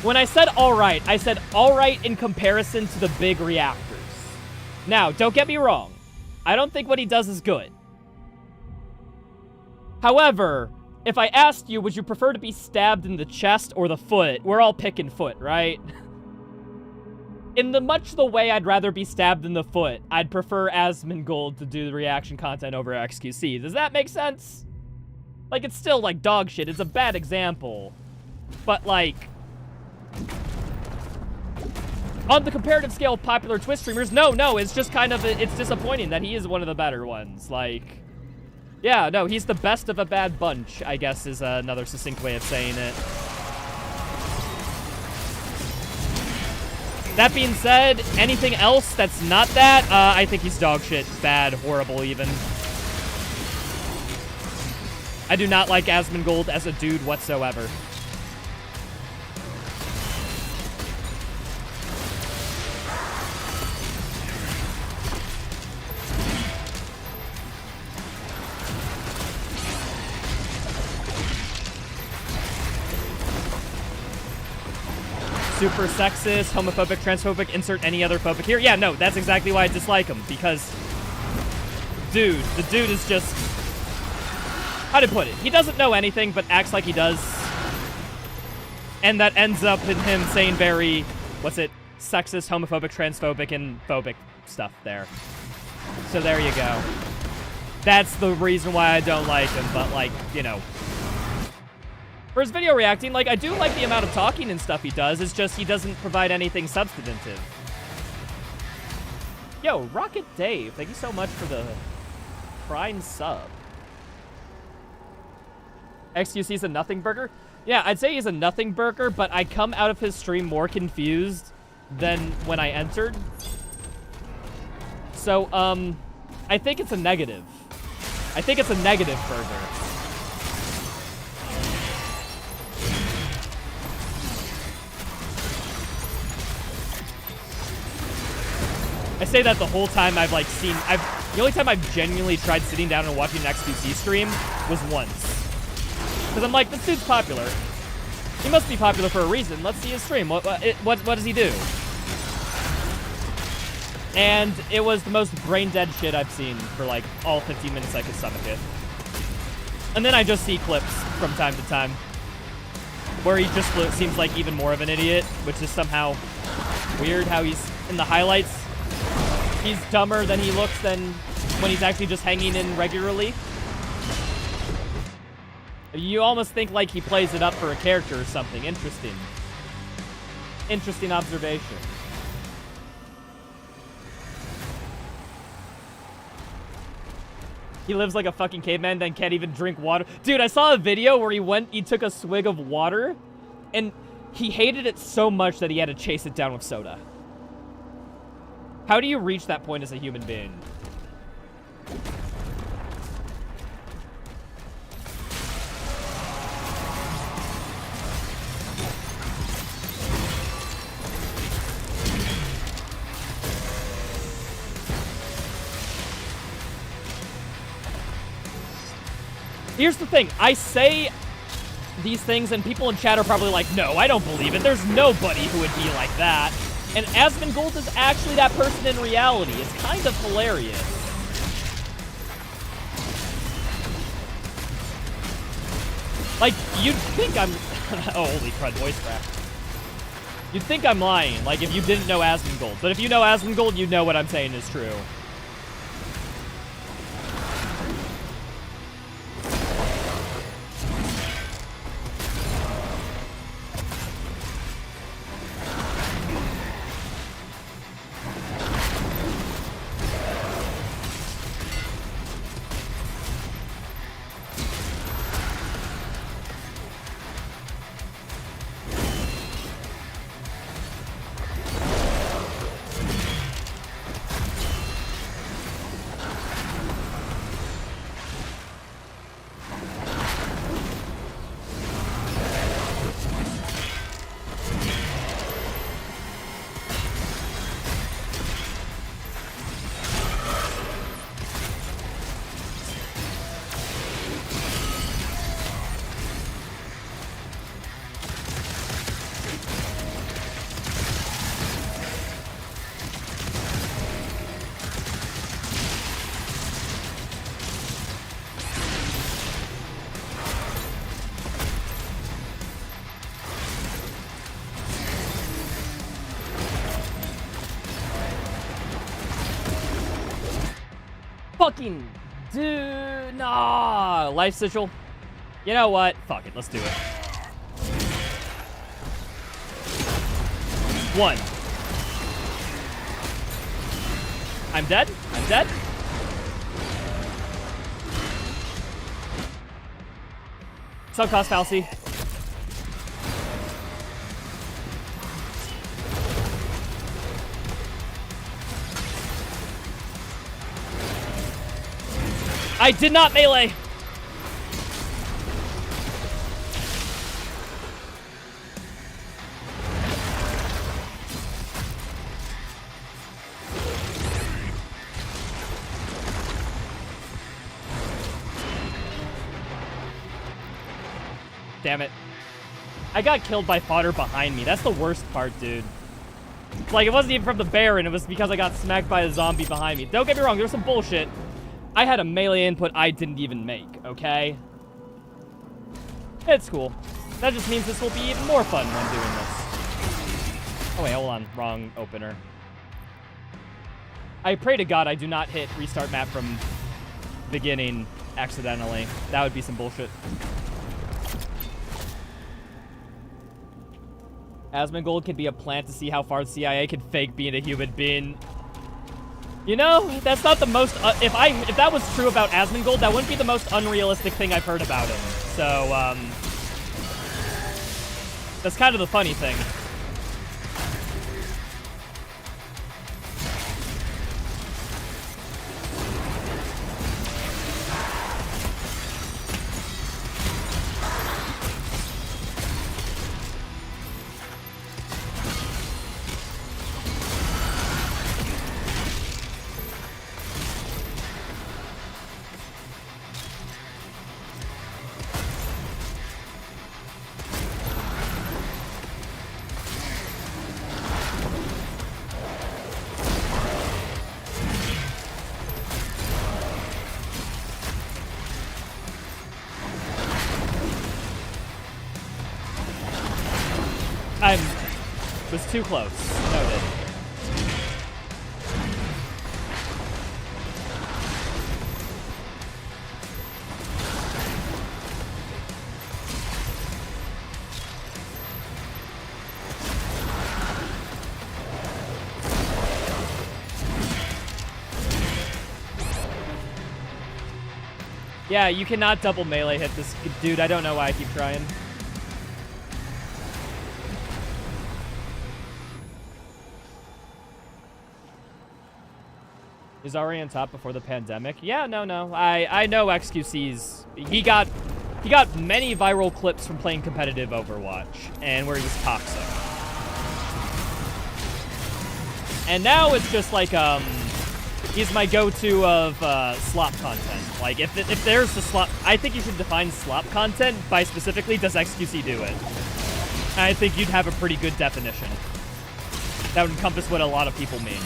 when I said alright, I said alright in comparison to the big reactors. Now, don't get me wrong. I don't think what he does is good. However, if I asked you, would you prefer to be stabbed in the chest or the foot? We're all picking foot, right? In much the way I'd rather be stabbed in the foot, I'd prefer Asmongold to do the reaction content over XQC. Does that make sense? Like, it's still, like, dog shit. It's a bad example. But, like, on the comparative scale of popular Twitch streamers, no, it's just kind of, it's disappointing that he is one of the better ones. Like, yeah, no, he's the best of a bad bunch, I guess, is another succinct way of saying it. That being said, anything else that's not that, I think he's dog shit. Bad, horrible, even. I do not like Asmongold as a dude whatsoever. Super sexist, homophobic, transphobic, insert any other phobic here. Yeah, no, that's exactly why I dislike him, because, dude, the dude is just, how to put it? He doesn't know anything, but acts like he does. And that ends up in him saying very, sexist, homophobic, transphobic, and phobic stuff there. So there you go. That's the reason why I don't like him, but, like, you know. For his video reacting, like, I do like the amount of talking and stuff he does. It's just he doesn't provide anything substantive. Yo, Rocket Dave, thank you so much for the Prime sub. XQC's a nothing burger? Yeah, I'd say he's a nothing burger, but I come out of his stream more confused than when I entered. So, I think it's a negative. I think it's a negative burger. I say that the whole time I've, like, the only time I've genuinely tried sitting down and watching an XQC stream was once. Because I'm like, this dude's popular. He must be popular for a reason. Let's see his stream. What does he do? And it was the most brain-dead shit I've seen for, like, all 15 minutes I could stomach it. And then I just see clips from time to time where he just seems like even more of an idiot, which is somehow weird how he's in the highlights. He's dumber than he looks than when he's actually just hanging in regularly. You almost think like he plays it up for a character or something. Interesting. Interesting observation. He lives like a fucking caveman, then can't even drink water. Dude, I saw a video where he took a swig of water, and he hated it so much that he had to chase it down with soda. How do you reach that point as a human being? Here's the thing. I say these things, and people in chat are probably like, no, I don't believe it. There's nobody who would be like that. And Asmongold is actually that person in reality. It's kind of hilarious. Like, you'd think I'm... oh, holy crud, voice crack. You'd think I'm lying, like, if you didn't know Asmongold. But if you know Asmongold, you know what I'm saying is true. Fucking dude, nah. Life sigil. You know what? Fuck it, let's do it. 1. I'm dead. I'm dead. Sunk cost fallacy. I did not melee. Damn it. I got killed by fodder behind me. That's the worst part, dude. It's like, it wasn't even from the bear, and it was because I got smacked by a zombie behind me. Don't get me wrong, there was some bullshit. I had a melee input I didn't even make, okay? It's cool. That just means this will be even more fun when doing this. Oh wait, hold on. Wrong opener. I pray to God I do not hit restart map from beginning accidentally. That would be some bullshit. Asmongold can be a plant to see how far the CIA can fake being a human being. You know, that's not the most... if that was true about Asmongold, that wouldn't be the most unrealistic thing I've heard about him. So, that's kind of the funny thing. Was too close. Noted. Yeah, you cannot double melee hit this dude. I don't know why I keep trying. Is Ari on top before the pandemic? Yeah, no. I know XQC's. He got many viral clips from playing competitive Overwatch and where he was toxic. And now it's just like He's my go-to of slop content. Like, if there's the slop... I think you should define slop content by specifically, does XQC do it? And I think you'd have a pretty good definition. That would encompass what a lot of people mean.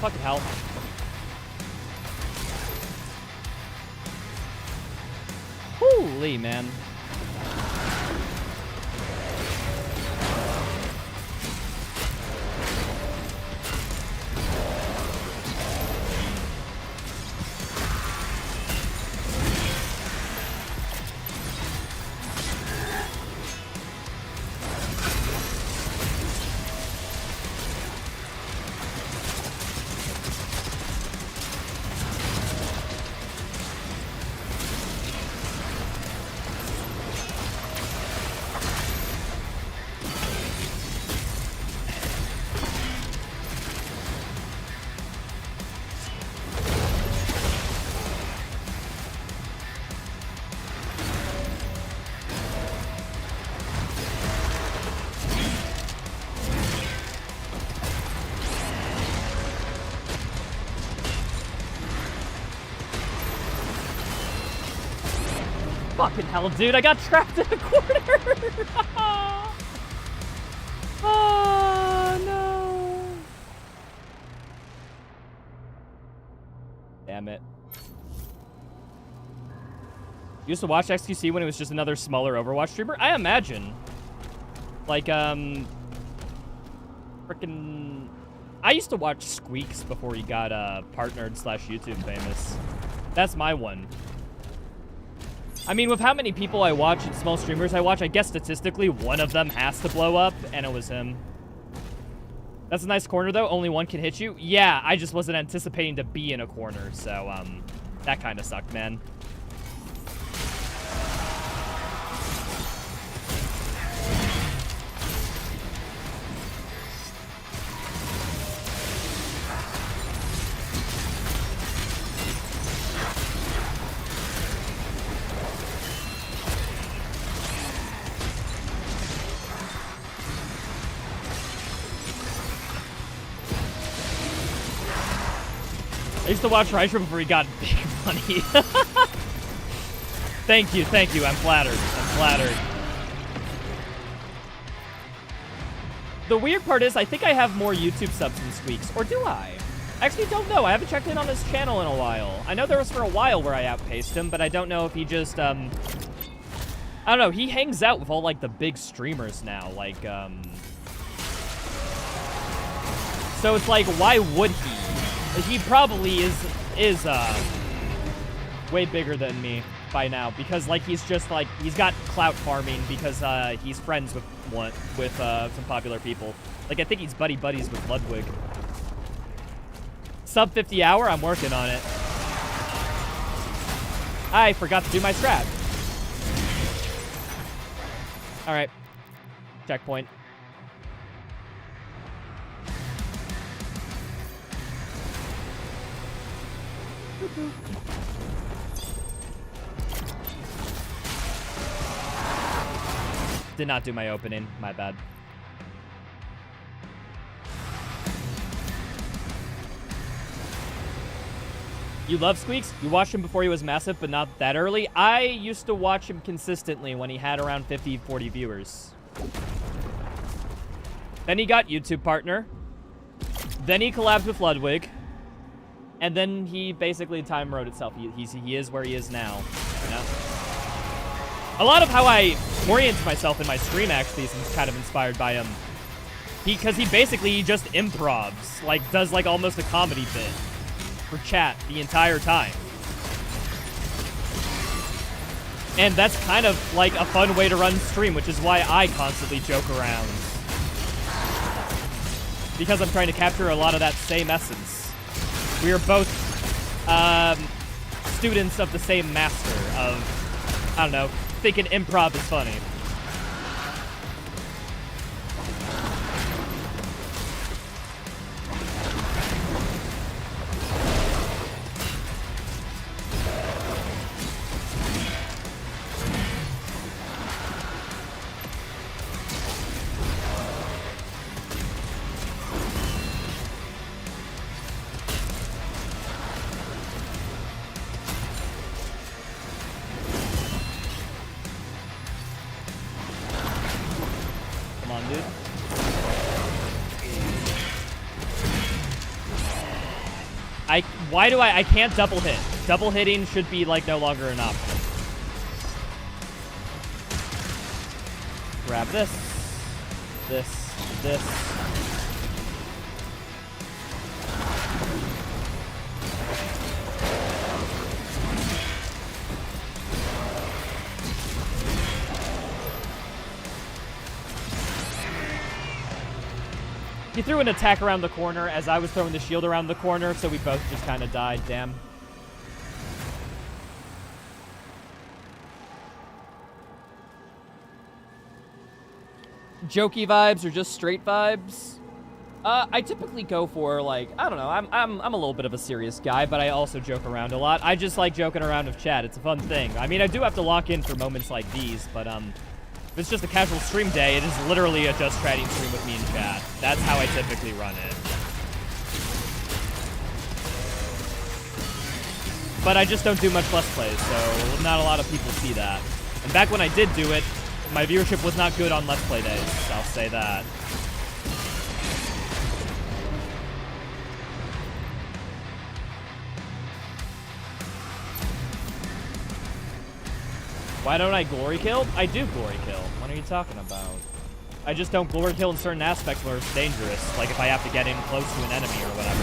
Fucking hell. Holy man. Fucking hell, dude, I got trapped in a corner! Oh, no. Damn it. You used to watch XQC when it was just another smaller Overwatch streamer? I imagine. Like, frickin'... I used to watch Squeaks before he got, partnered / YouTube famous. That's my one. I mean, with how many people I watch and small streamers I watch, I guess statistically one of them has to blow up, and it was him. That's a nice corner, though. Only one can hit you. Yeah, I just wasn't anticipating to be in a corner, so, that kind of sucked, man. I used to watch Reicher before he got big money. Thank you. I'm flattered. The weird part is, I think I have more YouTube subs than Squeaks. Or do I? I actually don't know. I haven't checked in on his channel in a while. I know there was for a while where I outpaced him, but I don't know if he just, I don't know. He hangs out with all, like, the big streamers now. Like, so it's like, why would he? He probably is way bigger than me by now, because like he's just like he's got clout farming because he's friends with some popular people. Like I think he's buddies with Ludwig. Sub 50 hour, I'm working on it. I forgot to do my strat. All right, checkpoint. Did not do my opening. My bad. You love Squeaks? You watched him before he was massive, but not that early? I used to watch him consistently when he had around 50, 40 viewers. Then he got YouTube partner. Then he collabed with Ludwig. And then he basically time wrote itself. He is where he is now. You know? A lot of how I orient myself in my stream actually is kind of inspired by him. Because he basically just improvs, like does like almost a comedy bit for chat the entire time. And that's kind of like a fun way to run stream, which is why I constantly joke around. Because I'm trying to capture a lot of that same essence. We are both students of the same master of, I don't know, thinking improv is funny. Why do I can't double hit. Double hitting should be like no longer an option. Grab this. This. He threw an attack around the corner as I was throwing the shield around the corner, so we both just kind of died. Damn. Jokey vibes or just straight vibes? I typically go for, like, I don't know, I'm a little bit of a serious guy, but I also joke around a lot. I just like joking around with chat. It's a fun thing. I mean, I do have to lock in for moments like these, but, if it's just a casual stream day, it is literally a just chatting stream with me in chat. That's how I typically run it. But I just don't do much Let's Plays, so not a lot of people see that. And back when I did do it, my viewership was not good on Let's Play days, I'll say that. Why don't I glory kill? I do glory kill. What are you talking about? I just don't glory kill in certain aspects where it's dangerous. Like if I have to get in close to an enemy or whatever.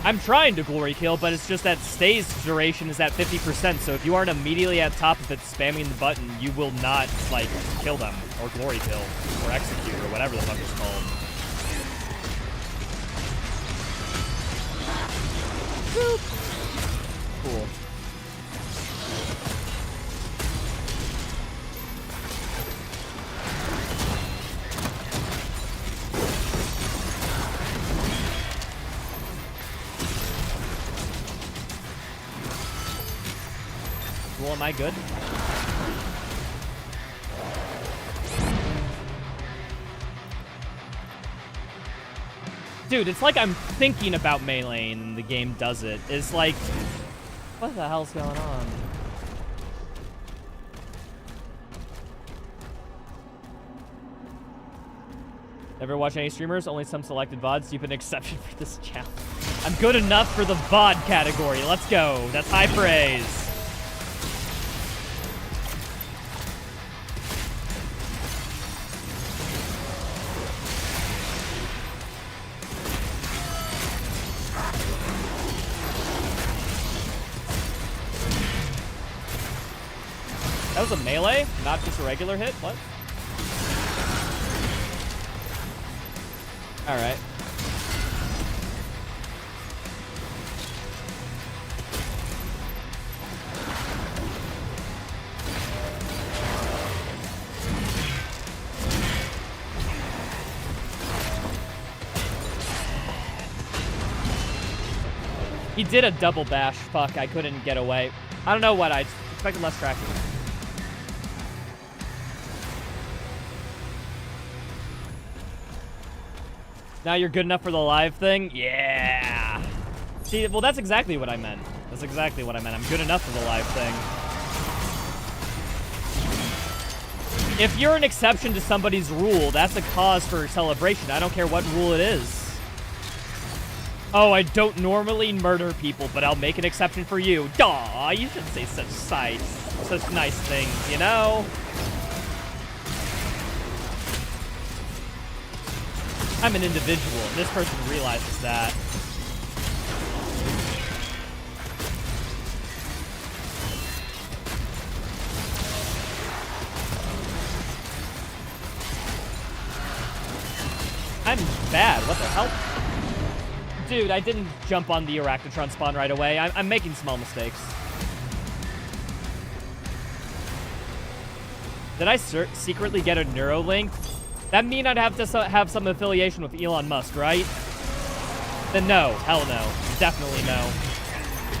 I'm trying to glory kill, but it's just that stays duration is at 50%, so if you aren't immediately at top of it spamming the button, you will not, like, kill them, or glory kill, or execute, or whatever the fuck it's called. Boop. Cool. Well, am I good? Dude, it's like I'm thinking about melee and the game does it. It's like, what the hell's going on? Never watch any streamers, only some selected VODs. You've been an exception for this challenge. I'm good enough for the VOD category. Let's go. That's high praise. That was a melee, not just a regular hit? What? Alright. He did a double bash. Fuck, I couldn't get away. I don't know what, I expected less tracking. Now you're good enough for the live thing? Yeah. See, well, that's exactly what I meant. That's exactly what I meant. I'm good enough for the live thing. If you're an exception to somebody's rule, that's a cause for celebration. I don't care what rule it is. Oh, I don't normally murder people, but I'll make an exception for you. Aw, you should say such nice things, you know? I'm an individual, and this person realizes that. I'm bad. What the hell? Dude, I didn't jump on the Arachnotron spawn right away. I'm making small mistakes. Did I secretly get a Neuralink? That mean I'd have to have some affiliation with Elon Musk, right? Then no. Hell no. Definitely no.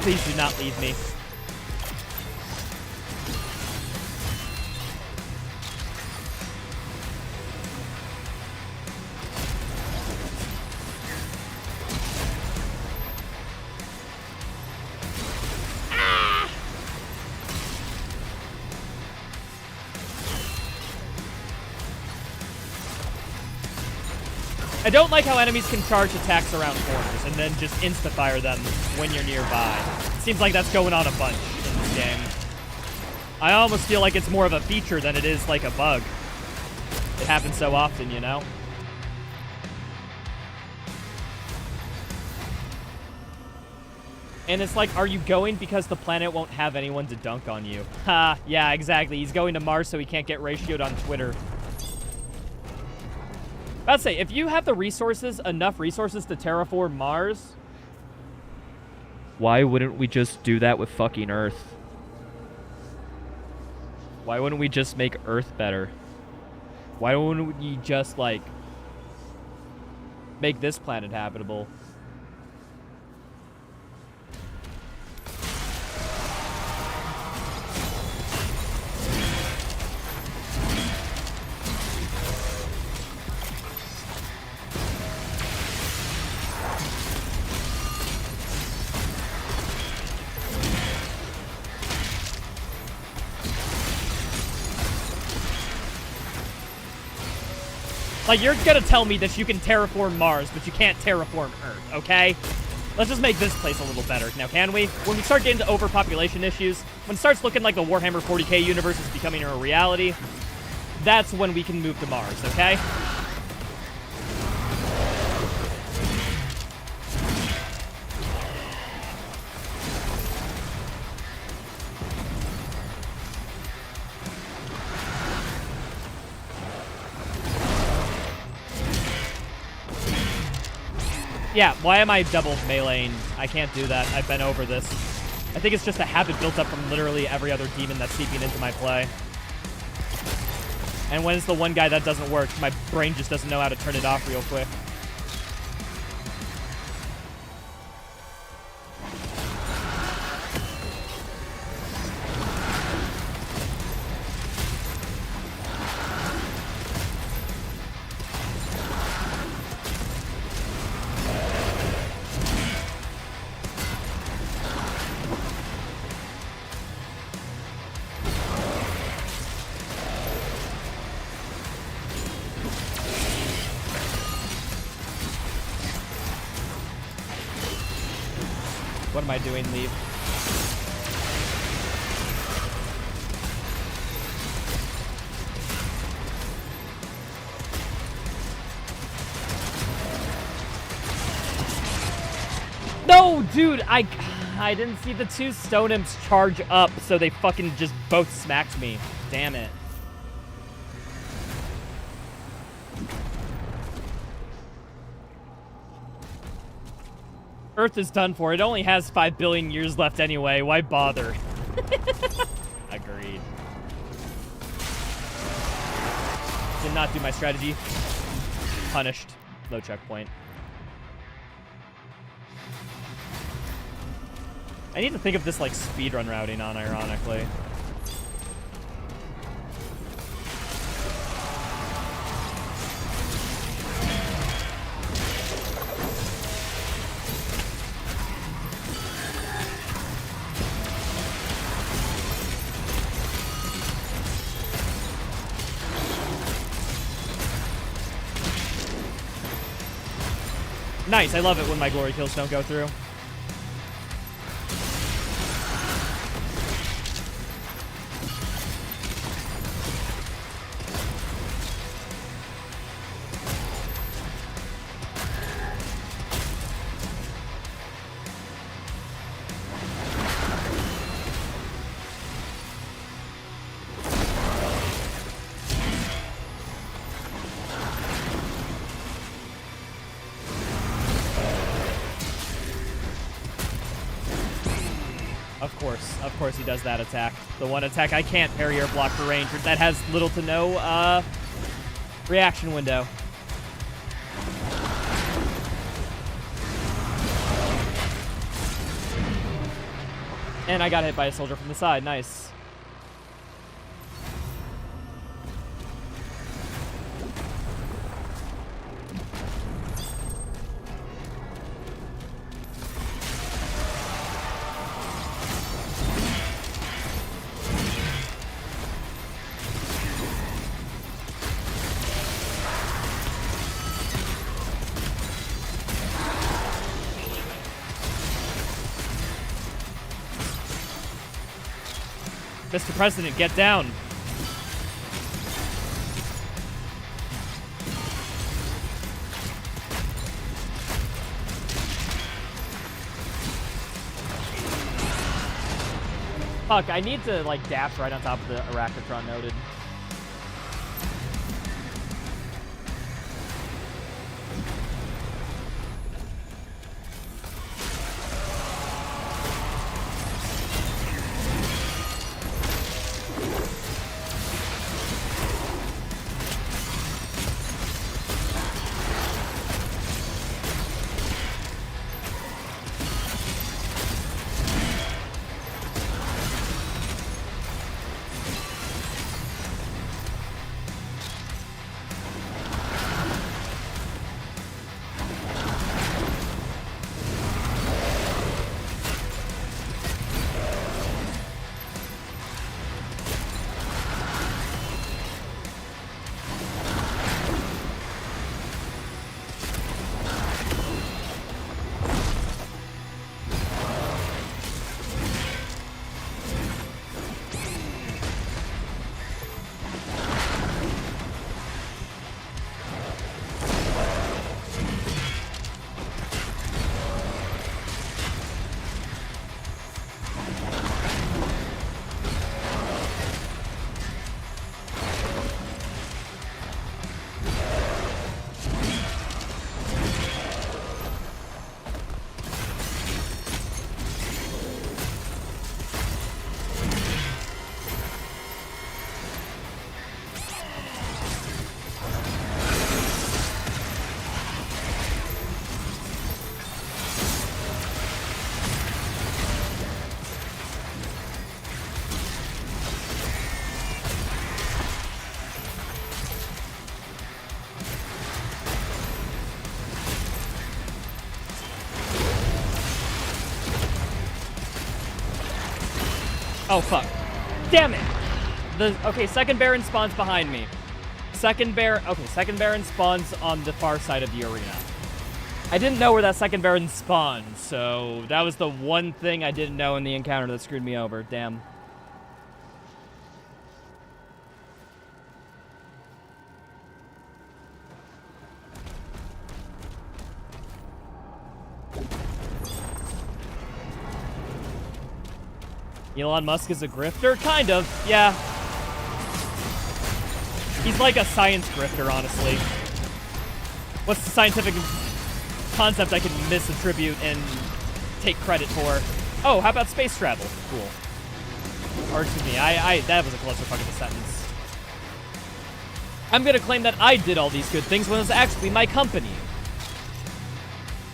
Please do not leave me. I don't like how enemies can charge attacks around corners and then just insta-fire them when you're nearby. It seems like that's going on a bunch in this game. I almost feel like it's more of a feature than it is like a bug. It happens so often, you know? And it's like, are you going because the planet won't have anyone to dunk on you? Ha, yeah, exactly. He's going to Mars so he can't get ratioed on Twitter. I'd say, if you have the resources, enough resources to terraform Mars, why wouldn't we just do that with fucking Earth? Why wouldn't we just make Earth better? Why wouldn't we just, like, make this planet habitable? Like, you're gonna tell me that you can terraform Mars, but you can't terraform Earth, okay? Let's just make this place a little better. Now, can we? When we start getting to overpopulation issues, when it starts looking like the Warhammer 40k universe is becoming a reality, that's when we can move to Mars, okay? Yeah, why am I double meleeing? I can't do that. I've been over this. I think it's just a habit built up from literally every other demon that's seeping into my play. And when it's the one guy that doesn't work, my brain just doesn't know how to turn it off real quick. What am I doing? Leave. No, dude, I didn't see the two stone imps charge up, so they fucking just both smacked me. Damn it. Earth is done for. It only has 5 billion years left anyway. Why bother? Agreed. Did not do my strategy. Punished. No checkpoint. I need to think of this like speedrun routing on, ironically. Nice, I love it when my glory kills don't go through. Of course he does that attack. The one attack I can't parry or block for range. That has little to no reaction window. And I got hit by a soldier from the side. Nice. Mr. President, get down. Fuck, I need to, like, dash right on top of the Arachnotron noted. Oh, fuck. Damn it! Okay, second Baron spawns behind me. Second Baron spawns on the far side of the arena. I didn't know where that second Baron spawned, so that was the one thing I didn't know in the encounter that screwed me over. Damn. Elon Musk is a grifter? Kind of, yeah. He's like a science grifter, honestly. What's the scientific concept I can misattribute and take credit for? Oh, how about space travel? Cool. Or excuse me, that was a closer fucking sentence. I'm gonna claim that I did all these good things when it was actually my company.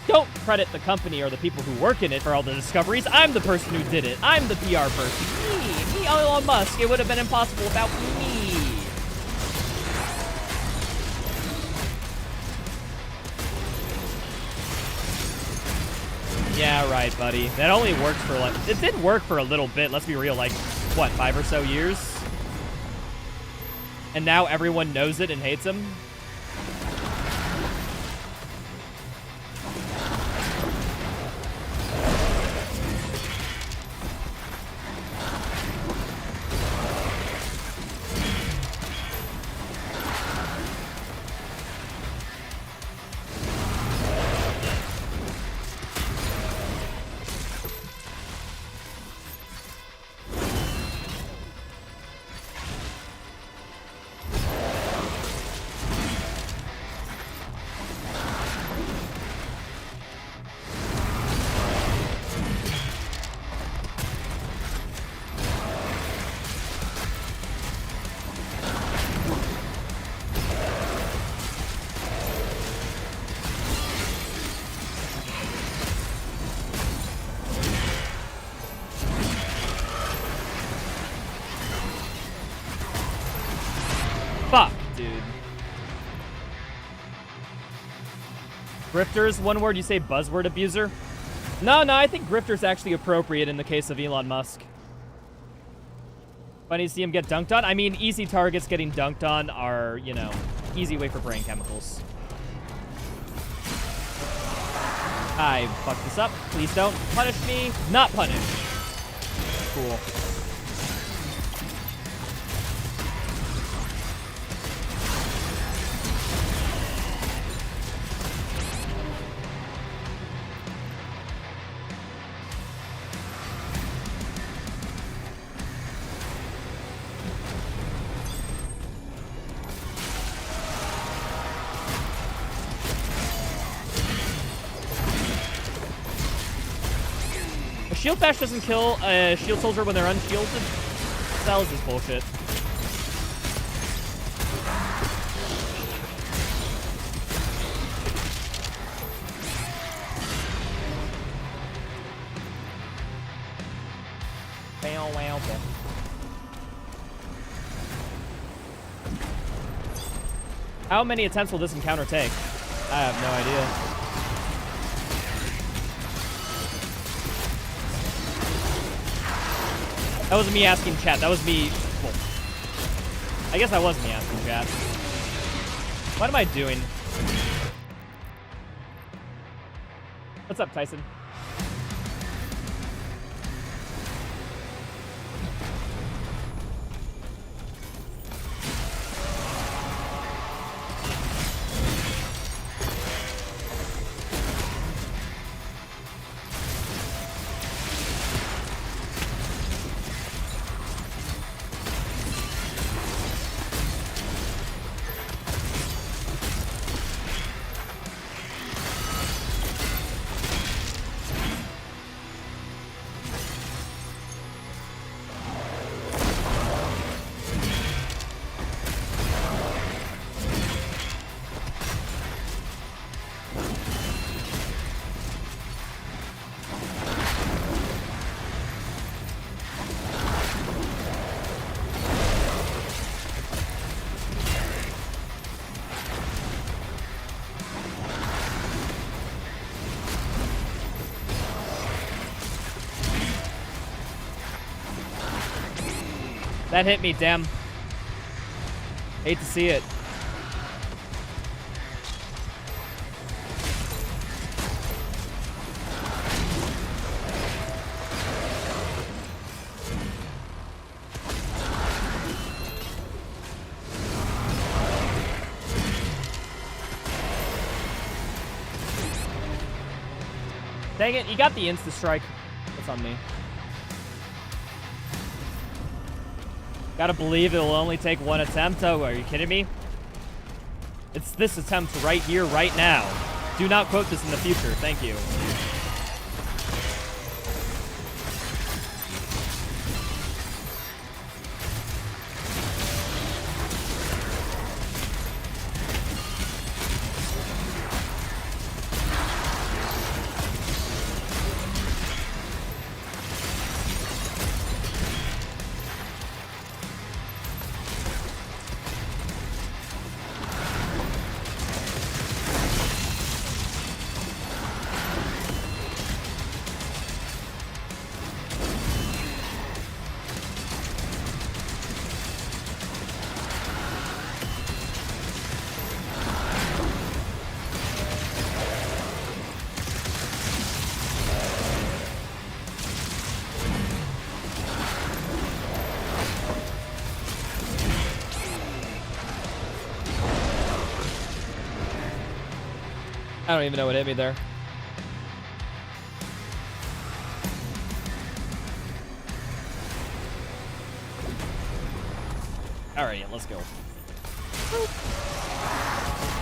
Don't credit the company or the people who work in it for all the discoveries. I'm the person who did it. I'm the PR person. Me, Elon Musk. It would have been impossible without me. Yeah, right, buddy. That only worked for, like, it did work for a little bit. Let's be real, like, what, 5 or so years? And now everyone knows it and hates him? dude. Grifters, one word you say buzzword abuser? No, I think grifter's actually appropriate in the case of Elon Musk. Funny to see him get dunked on. I mean, easy targets getting dunked on are, you know, easy way for brain chemicals. I fucked this up. Please don't punish me. Not punish. Cool. Shield bash doesn't kill a shield soldier when they're unshielded. That was this bullshit. How many attempts will this encounter take? I have no idea. That wasn't me asking chat. That was me. Well, I guess that was me asking chat. What am I doing? What's up, Tyson? That hit me, damn. Hate to see it. Dang it, you got the insta-strike. That's on me. Gotta believe it'll only take one attempt. Oh, are you kidding me? It's this attempt right here, right now. Do not quote this in the future. Thank you. I don't even know what hit me there. Alright, yeah, let's go.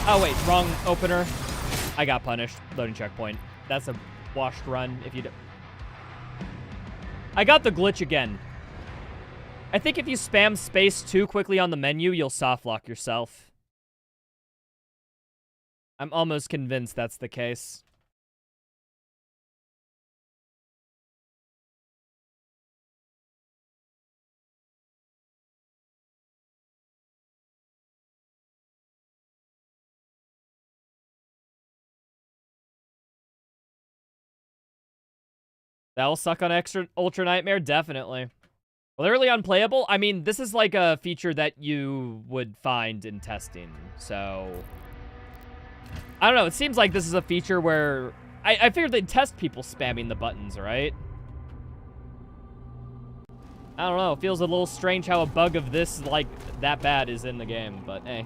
Oh wait, wrong opener. I got punished. Loading checkpoint. That's a washed run if you do. I got the glitch again. I think if you spam space too quickly on the menu, you'll soft lock yourself. I'm almost convinced that's the case. That'll suck on Ultra Nightmare, definitely. Literally unplayable? I mean, this is like a feature that you would find in testing, so... I don't know, it seems like this is a feature where... I figured they'd test people spamming the buttons, right? I don't know, it feels a little strange how a bug of this, like, that bad is in the game, but hey.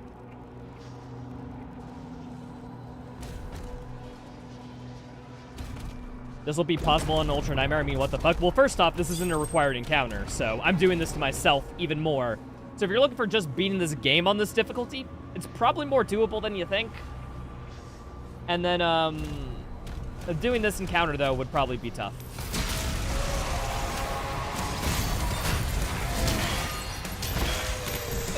This will be possible on Ultra Nightmare. I mean, what the fuck? Well, first off, this isn't a required encounter, so I'm doing this to myself even more. So if you're looking for just beating this game on this difficulty, it's probably more doable than you think. And then, doing this encounter, though, would probably be tough.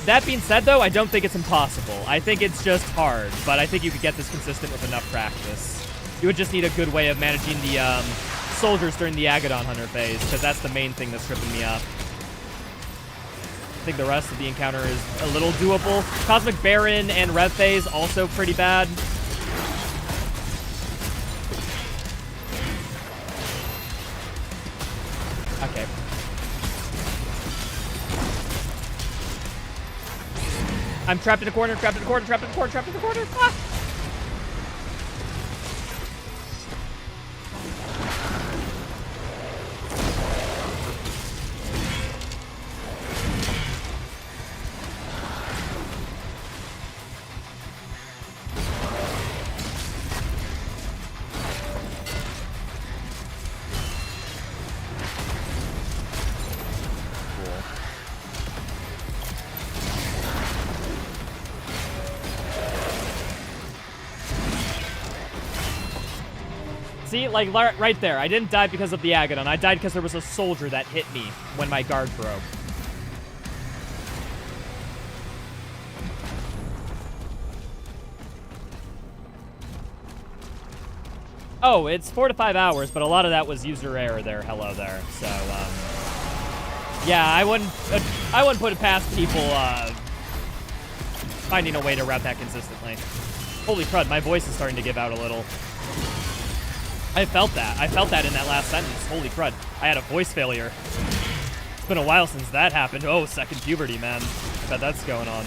That being said, though, I don't think it's impossible. I think it's just hard, but I think you could get this consistent with enough practice. You would just need a good way of managing the soldiers during the Agadon Hunter phase, because that's the main thing that's tripping me up. I think the rest of the encounter is a little doable. Cosmic Baron and Rev phase also pretty bad. Okay. I'm trapped in a corner, trapped in a corner, trapped in a corner, trapped in a corner. Ah! See, like, right there. I didn't die because of the Agadon. I died because there was a soldier that hit me when my guard broke. Oh, it's 4 to 5 hours, but a lot of that was user error there. Hello there. So, yeah, I wouldn't put it past people, finding a way to route that consistently. Holy crud, my voice is starting to give out a little. I felt that. I felt that in that last sentence. Holy crud. I had a voice failure. It's been a while since that happened. Oh, second puberty, man. I bet that's going on.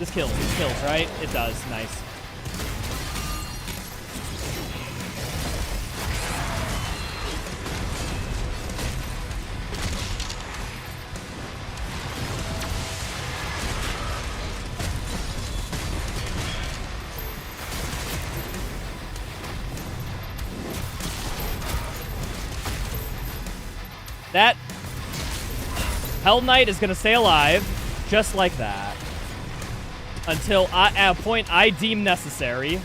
This kills, right? It does. Nice. That Hell Knight is gonna stay alive, just like that. Until at a point I deem necessary.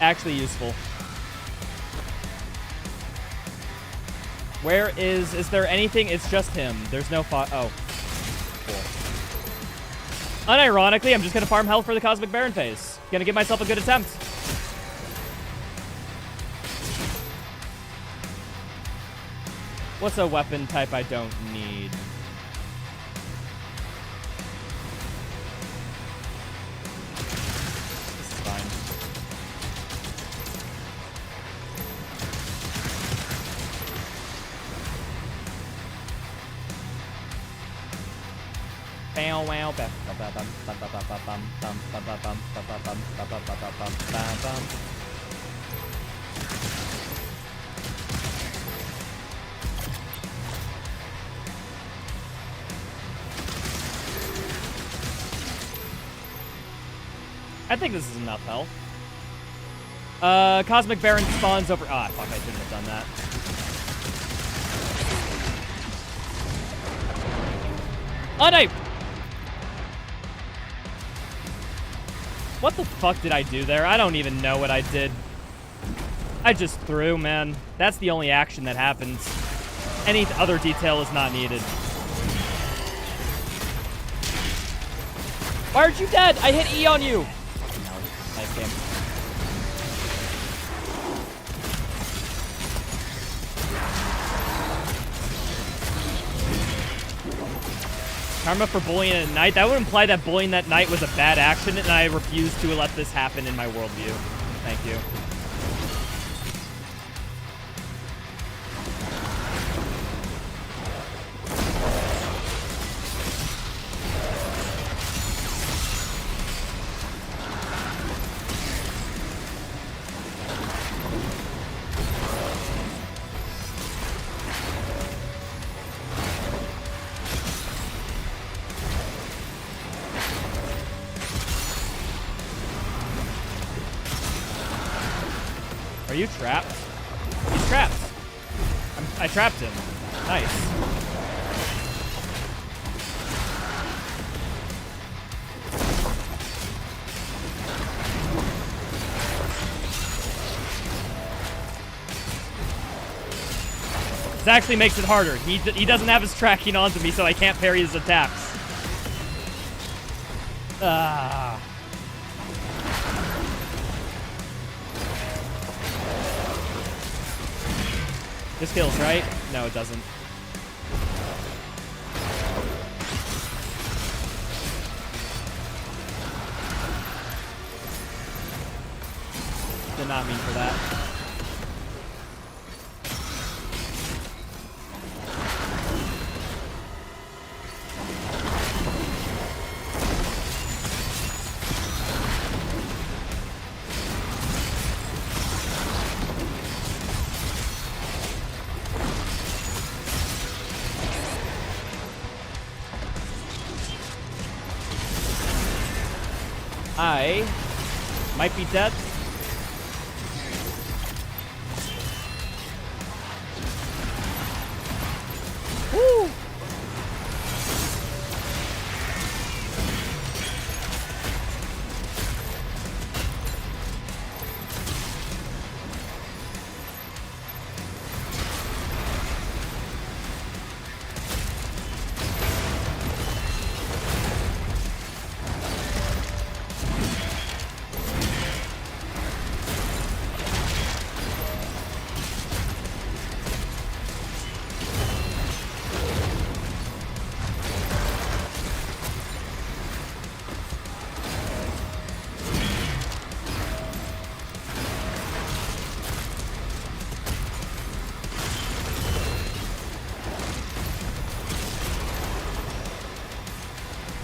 Actually useful. Where is there anything? It's just him. There's no oh. Cool. Unironically, I'm just gonna farm health for the Cosmic Baron phase. Gonna give myself a good attempt. What's a weapon type I don't need? This is fine. Bow wow bam bam bam bam bam bam bam bam bam bam bam bam bam bam bam bam bam. I think this is enough health. Cosmic Baron spawns over. Ah, fuck! I shouldn't have done that. Unape! What the fuck did I do there? I don't even know what I did. I just threw, man. That's the only action that happens. Any other detail is not needed. Why aren't you dead? I hit E on you. Fucking hell. Nice game. Karma for bullying at night? That would imply that bullying that night was a bad action, and I refuse to let this happen in my worldview. Thank you. Are you trapped? He's trapped. I trapped him. Nice. This actually makes it harder. He doesn't have his tracking onto me, so I can't parry his attacks. Ah. This kills, right? No, it doesn't. Did not mean for that. I might be dead. Woo!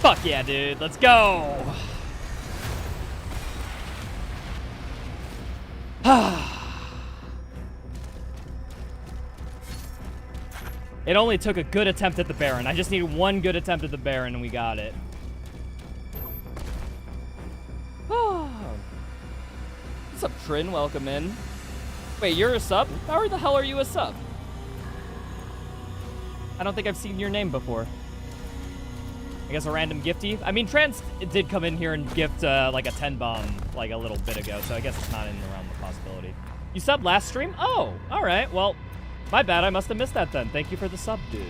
Fuck yeah, dude. Let's go. It only took a good attempt at the Baron. I just need one good attempt at the Baron and we got it. What's up, Trin? Welcome in. Wait, you're a sub? How the hell are you a sub? I don't think I've seen your name before. I guess a random gifty. I mean, Trans did come in here and gift like a 10 bomb like a little bit ago, so I guess it's not in the realm of possibility. You subbed last stream? Oh, all right. Well, my bad. I must have missed that then. Thank you for the sub, dude.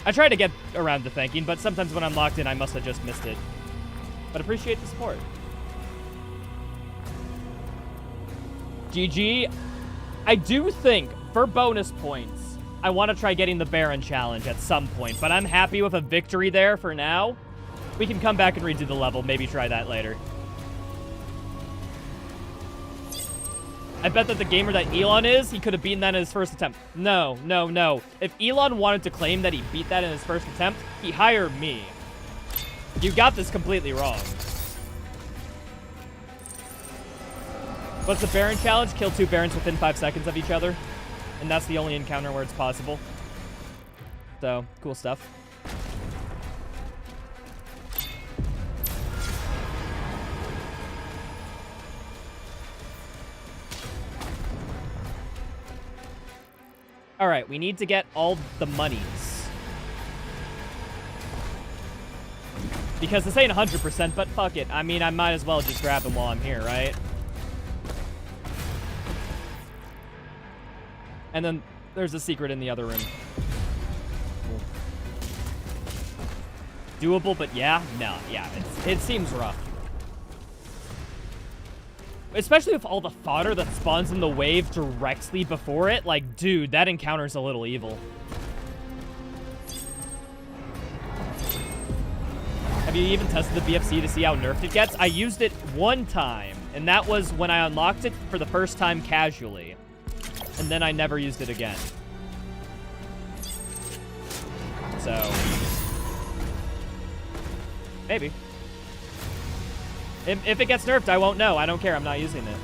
I try to get around to thanking, but sometimes when I'm locked in, I must have just missed it. But appreciate the support. GG. I do think, for bonus points, I want to try getting the Baron challenge at some point, but I'm happy with a victory there for now. We can come back and redo the level, maybe try that later. I bet that the gamer that Elon is, he could have beaten that in his first attempt. No, no, no. If Elon wanted to claim that he beat that in his first attempt, he hired me. You got this completely wrong. What's the Baron challenge? Kill 2 Barons within 5 seconds of each other. And that's the only encounter where it's possible. So, cool stuff. All right, we need to get all the monies. Because this ain't 100%, but fuck it. I mean, I might as well just grab them while I'm here, right? And then there's a secret in the other room. Cool. Doable, but yeah? No, yeah, it seems rough. Especially with all the fodder that spawns in the wave directly before it. Like, dude, that encounter's a little evil. Have you even tested the BFC to see how nerfed it gets? I used it one time, and that was when I unlocked it for the first time casually. And then I never used it again. So, maybe. If it gets nerfed, I won't know. I don't care. I'm not using it.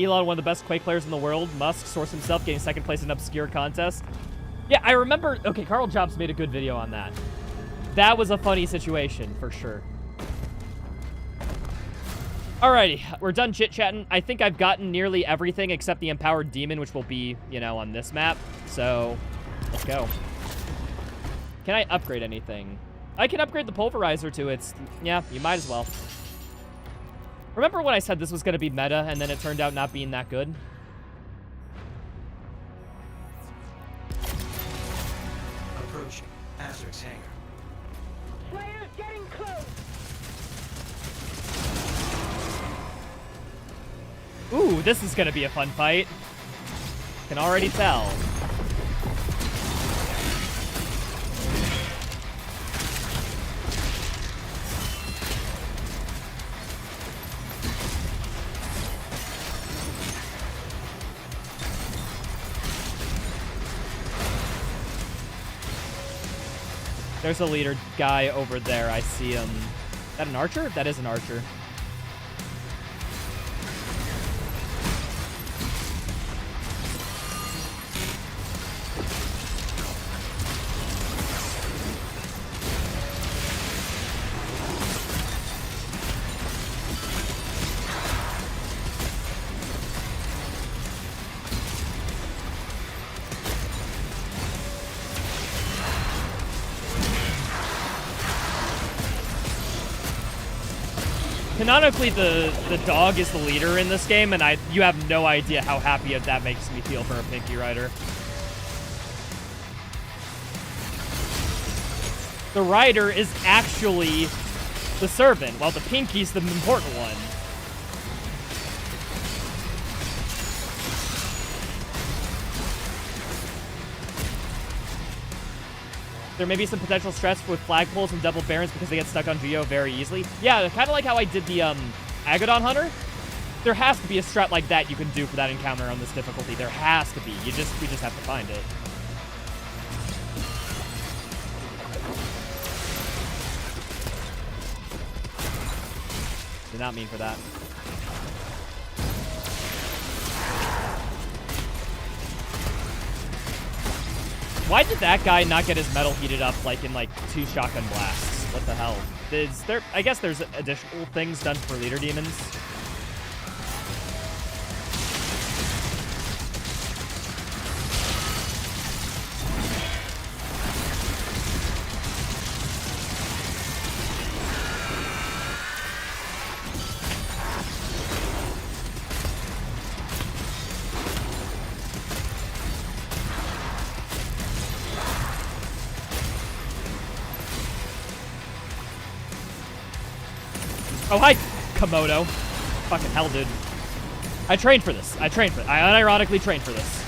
Elon, one of the best Quake players in the world. Musk sourced himself getting second place in obscure contest. Yeah, I remember. Okay, Carl Jobs made a good video on that. That was a funny situation, for sure. Alrighty, we're done chit-chatting. I think I've gotten nearly everything except the Empowered Demon, which will be, you know, on this map. So, let's go. Can I upgrade anything? I can upgrade the Pulverizer to its... Yeah, you might as well. Remember when I said this was going to be meta, and then it turned out not being that good? Approaching Azur's hangar. Players getting close. Ooh, this is gonna be a fun fight. Can already tell. There's a leader guy over there. I see him. Is that an archer? That is an archer. Canonically, the dog is the leader in this game, and you have no idea how happy that makes me feel for a Pinky Rider. The Rider is actually the servant, while the Pinky's the important one. There may be some potential stress with flagpoles and double barons because they get stuck on Geo very easily. Yeah, kind of like how I did the Agadon Hunter. There has to be a strat like that you can do for that encounter on this difficulty. There has to be. We just have to find it. Did not mean for that. Why did that guy not get his metal heated up like in 2 shotgun blasts? What the hell? Is there? I guess there's additional things done for leader demons. Oh, hi, Komodo. Fucking hell, dude. I trained for this. I unironically trained for this.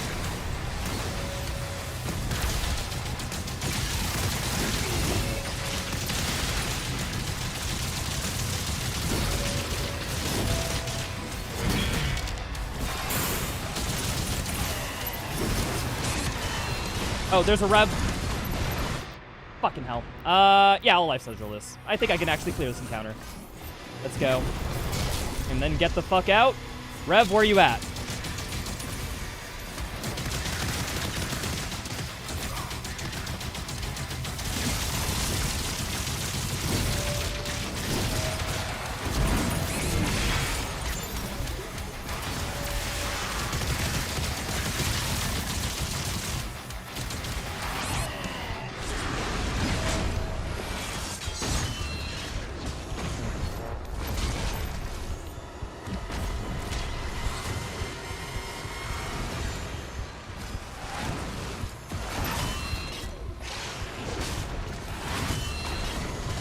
Oh, there's a rev. Fucking hell. Yeah, I'll life sigil this. I think I can actually clear this encounter. Let's go. And then get the fuck out. Rev, where you at?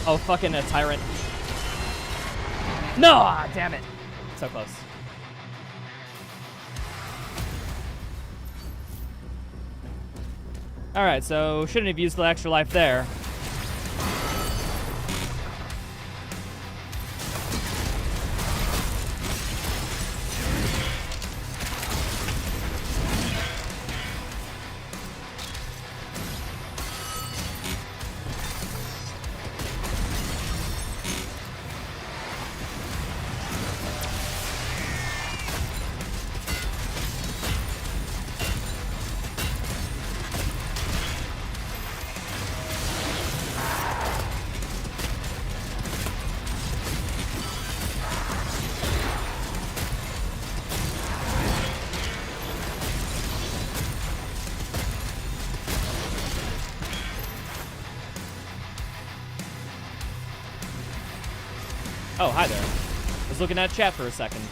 Oh, fucking a tyrant. No! Ah, damn it. So close. Alright, so shouldn't have used the extra life there. Oh, hi there. I was looking at chat for a second.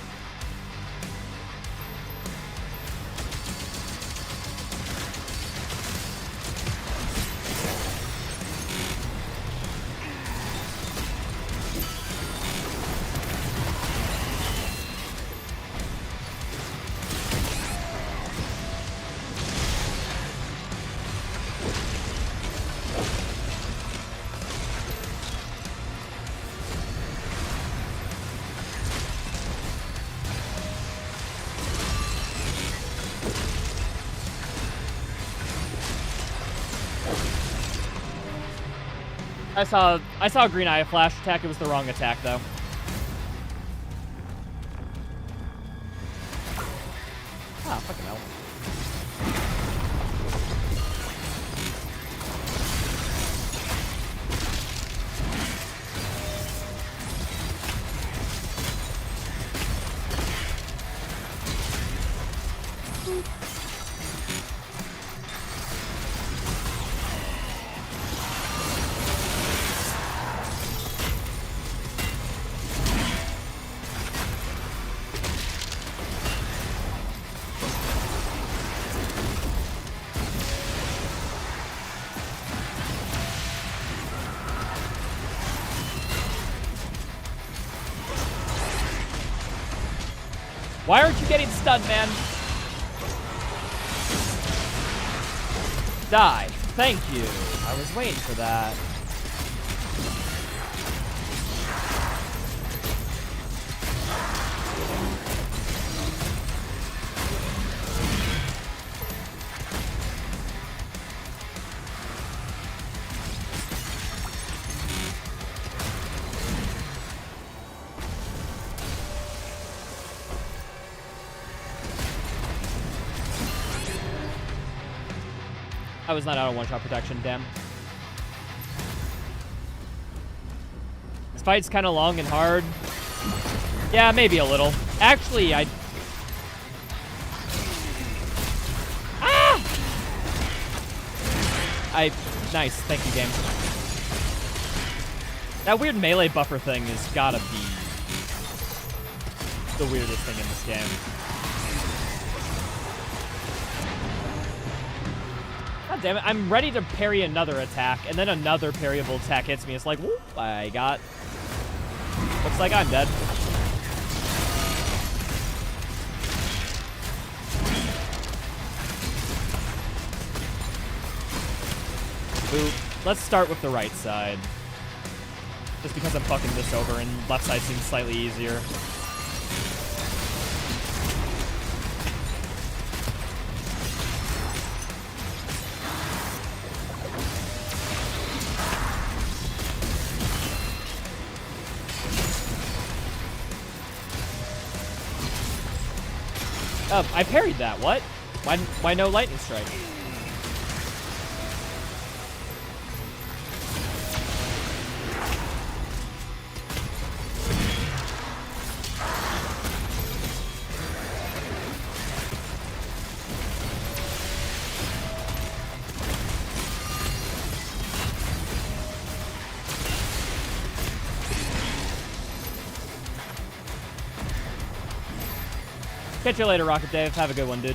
I saw a green eye flash attack. It was the wrong attack though. Ah, fucking hell. Why aren't you getting stunned, man? Die. Thank you. I was waiting for that. I was not out of one-shot protection, damn. This fight's kind of long and hard. Yeah, maybe a little. Actually, nice, thank you, game. That weird melee buffer thing has gotta be the weirdest thing in this game. God damn it, I'm ready to parry another attack, and then another parryable attack hits me. It's like, whoop, I got the Looks like I'm dead. Ooh, let's start with the right side. Just because I'm fucking this over and left side seems slightly easier. Oh, I parried that. What? Why no lightning strike? Catch you later, Rocket Dave. Have a good one, dude.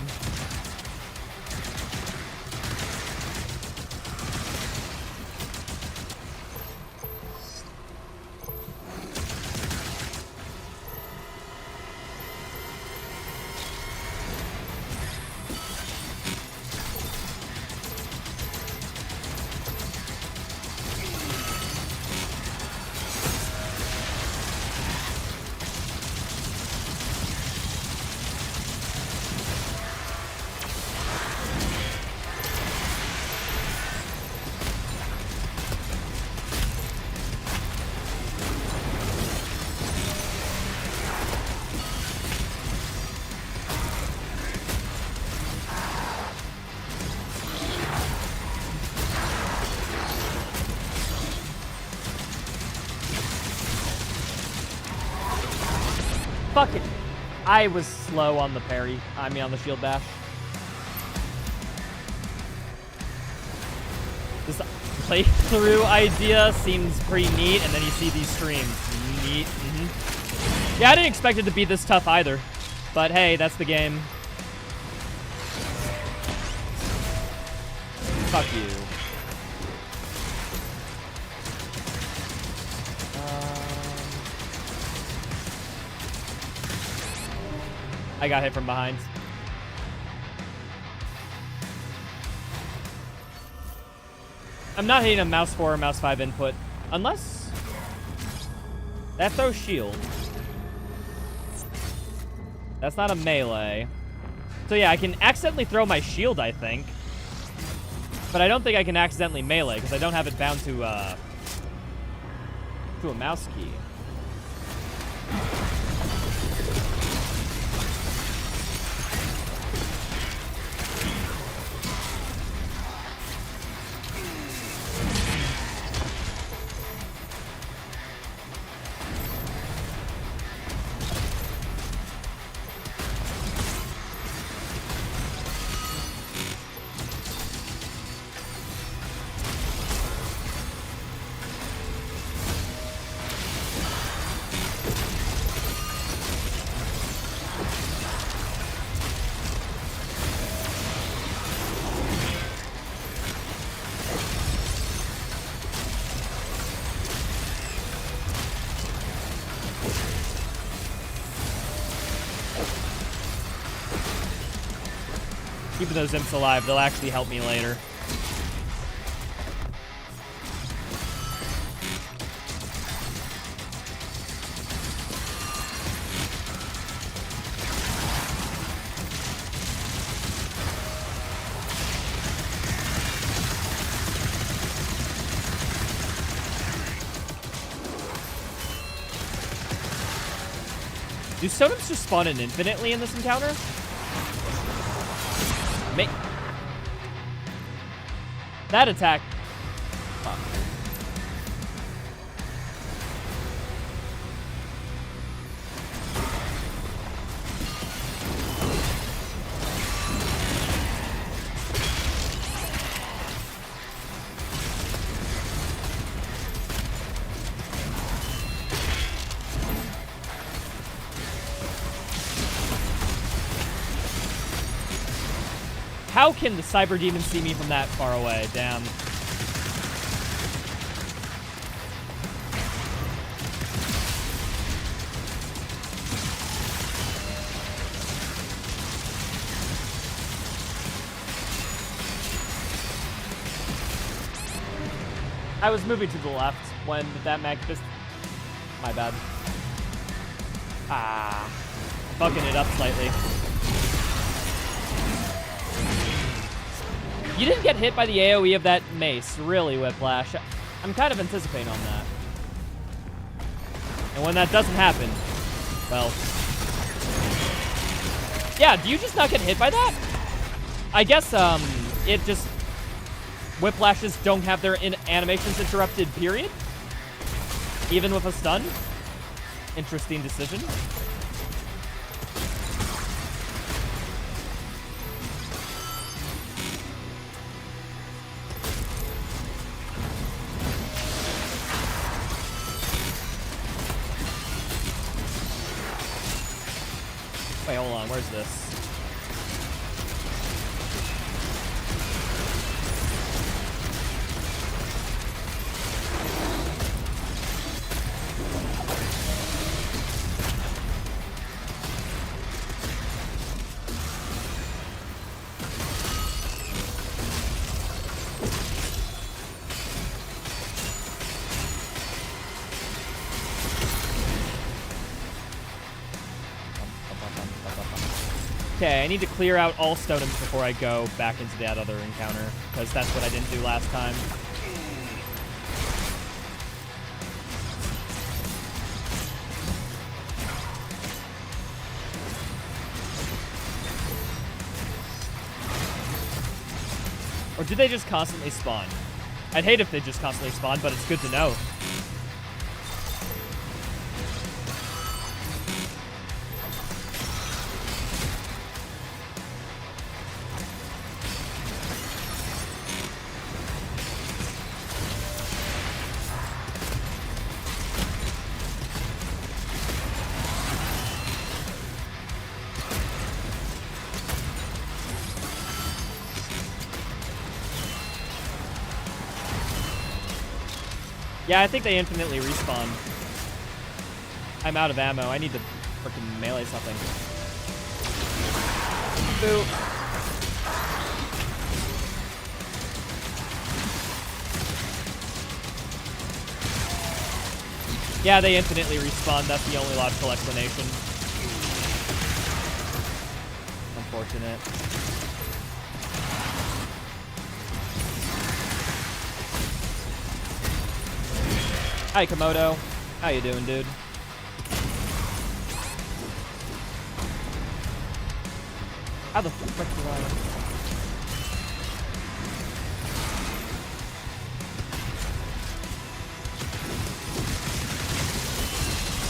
Fuck it. I was slow on the parry. I mean, on the shield bash. This playthrough idea seems pretty neat, and then you see these streams. Neat. Yeah, I didn't expect it to be this tough either. But hey, that's the game. Fuck you. I got hit from behind. I'm not hitting a mouse 4 or mouse 5 input. Unless... that throws shield. That's not a melee. So yeah, I can accidentally throw my shield, I think. But I don't think I can accidentally melee, because I don't have it bound to a mouse key. Keeping those imps alive, they'll actually help me later. Do totems just spawn in infinitely in this encounter? That attack. Fuck. How can the Cyber Demon see me from that far away? Damn. I was moving to the left when that mag just... My bad. Ah. Fucking it up slightly. You didn't get hit by the AoE of that mace, really, Whiplash. I'm kind of anticipating on that. And when that doesn't happen, well... Yeah, do you just not get hit by that? I guess, it just... Whiplashes don't have their animations interrupted, period? Even with a stun? Interesting decision. Wait, hold on, where's this? Okay, I need to clear out all stonems before I go back into that other encounter, because that's what I didn't do last time. Or do they just constantly spawn? I'd hate if they just constantly spawn, but it's good to know. Yeah, I think they infinitely respawn. I'm out of ammo. I need to freaking melee something. Boo. Yeah, they infinitely respawn. That's the only logical explanation. Unfortunate. Hi, Komodo. How you doing, dude? How the frick do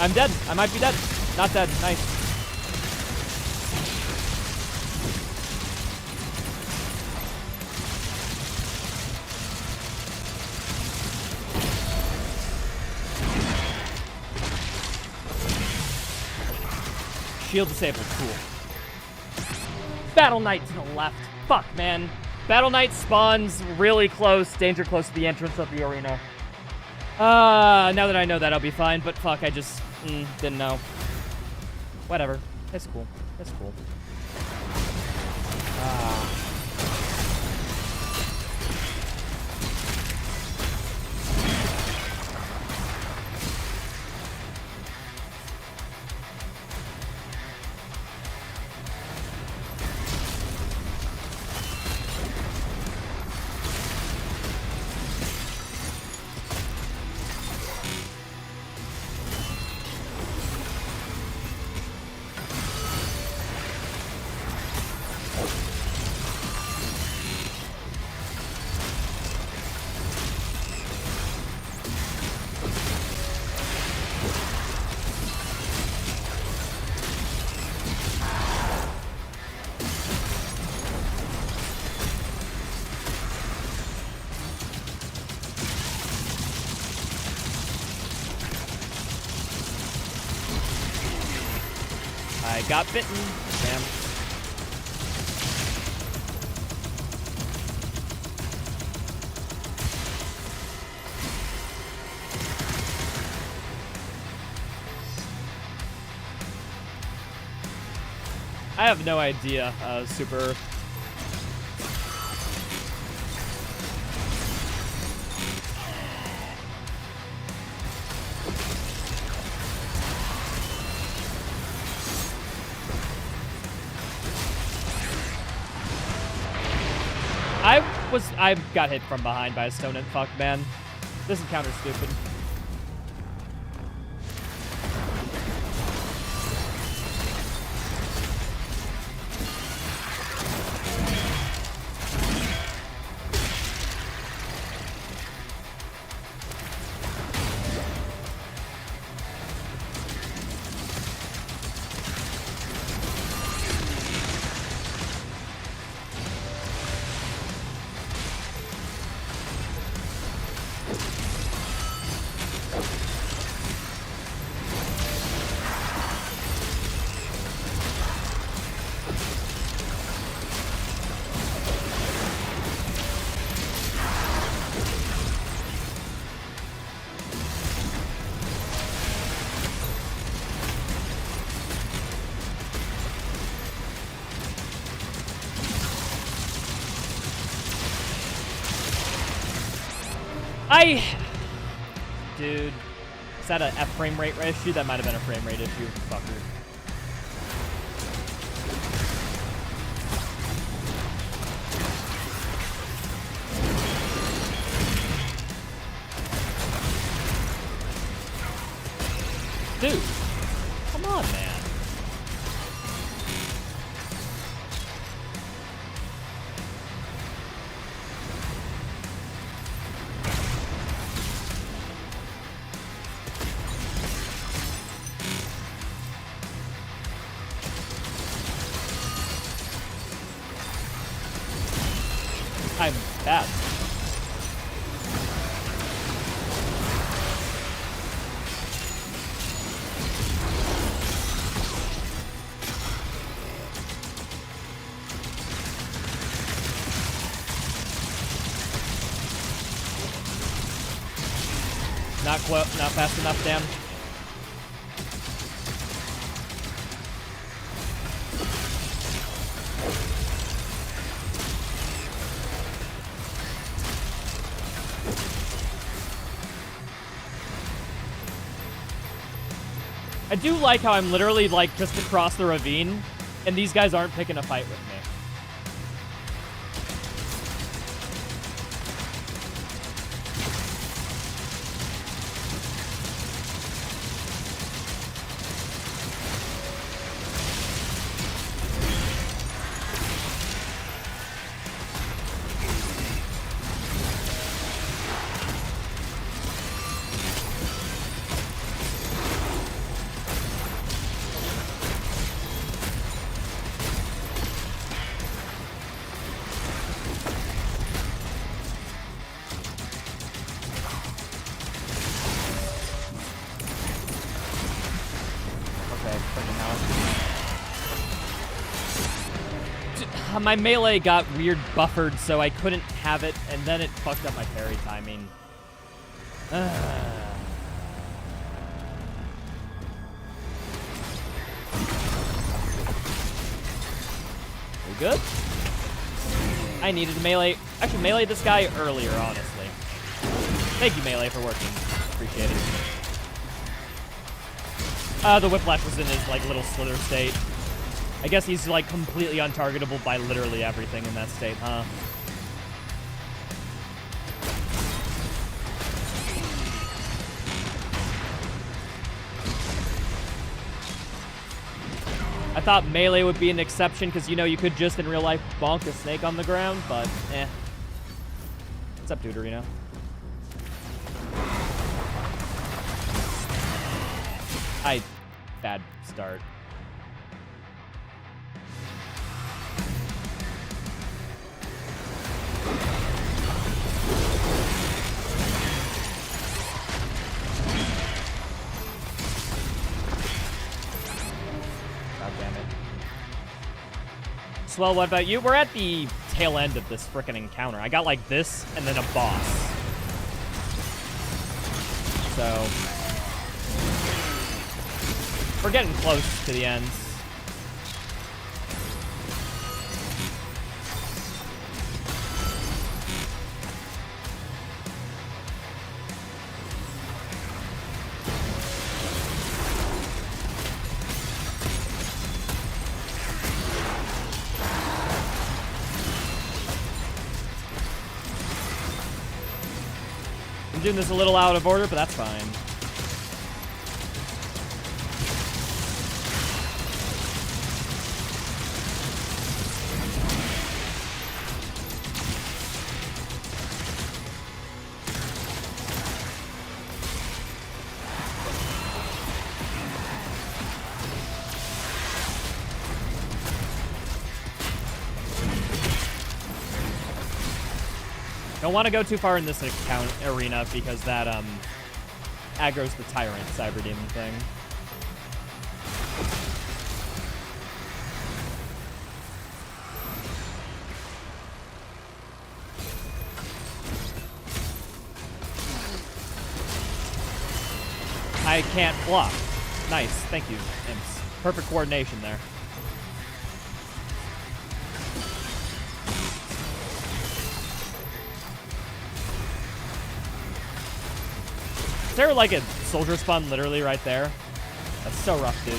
I'm dead. I might be dead. Not dead. Nice. Shield disabled, cool. Battle Knight to the left. Fuck, man. Battle Knight spawns really close, danger close to the entrance of the arena. Now that I know that, I'll be fine, but fuck, I just didn't know. Whatever. It's cool. It's cool. I got bitten. Damn. I have no idea, Super. I got hit from behind by a stone and fuck, man. This encounter's stupid. Dude. Is that a F frame rate issue? That might have been a frame rate issue, fucker. Dude. Come on, man. I'm bad. Not fast enough, damn. I do like how I'm literally, like, just across the ravine, and these guys aren't picking a fight with me. My melee got weird buffered, so I couldn't have it, and then it fucked up my parry timing. We good? I needed to melee. Actually, melee this guy earlier, honestly. Thank you, melee, for working. Appreciate it. The whiplash was in his, like, little slither state. I guess he's, like, completely untargetable by literally everything in that state, huh? I thought melee would be an exception, because, you know, you could just, in real life, bonk a snake on the ground, but, eh. What's up, Deuterino? Bad start. Swell, what about you? We're at the tail end of this frickin' encounter. I got like this and then a boss. So we're getting close to the end. doing this a little out of order, but that's fine. Don't want to go too far in this account arena because that aggro's the Tyrant Cyber Demon thing. I can't block. Nice, thank you, Imps. Perfect coordination there. Is there like a soldier spawn literally right there? That's so rough, dude.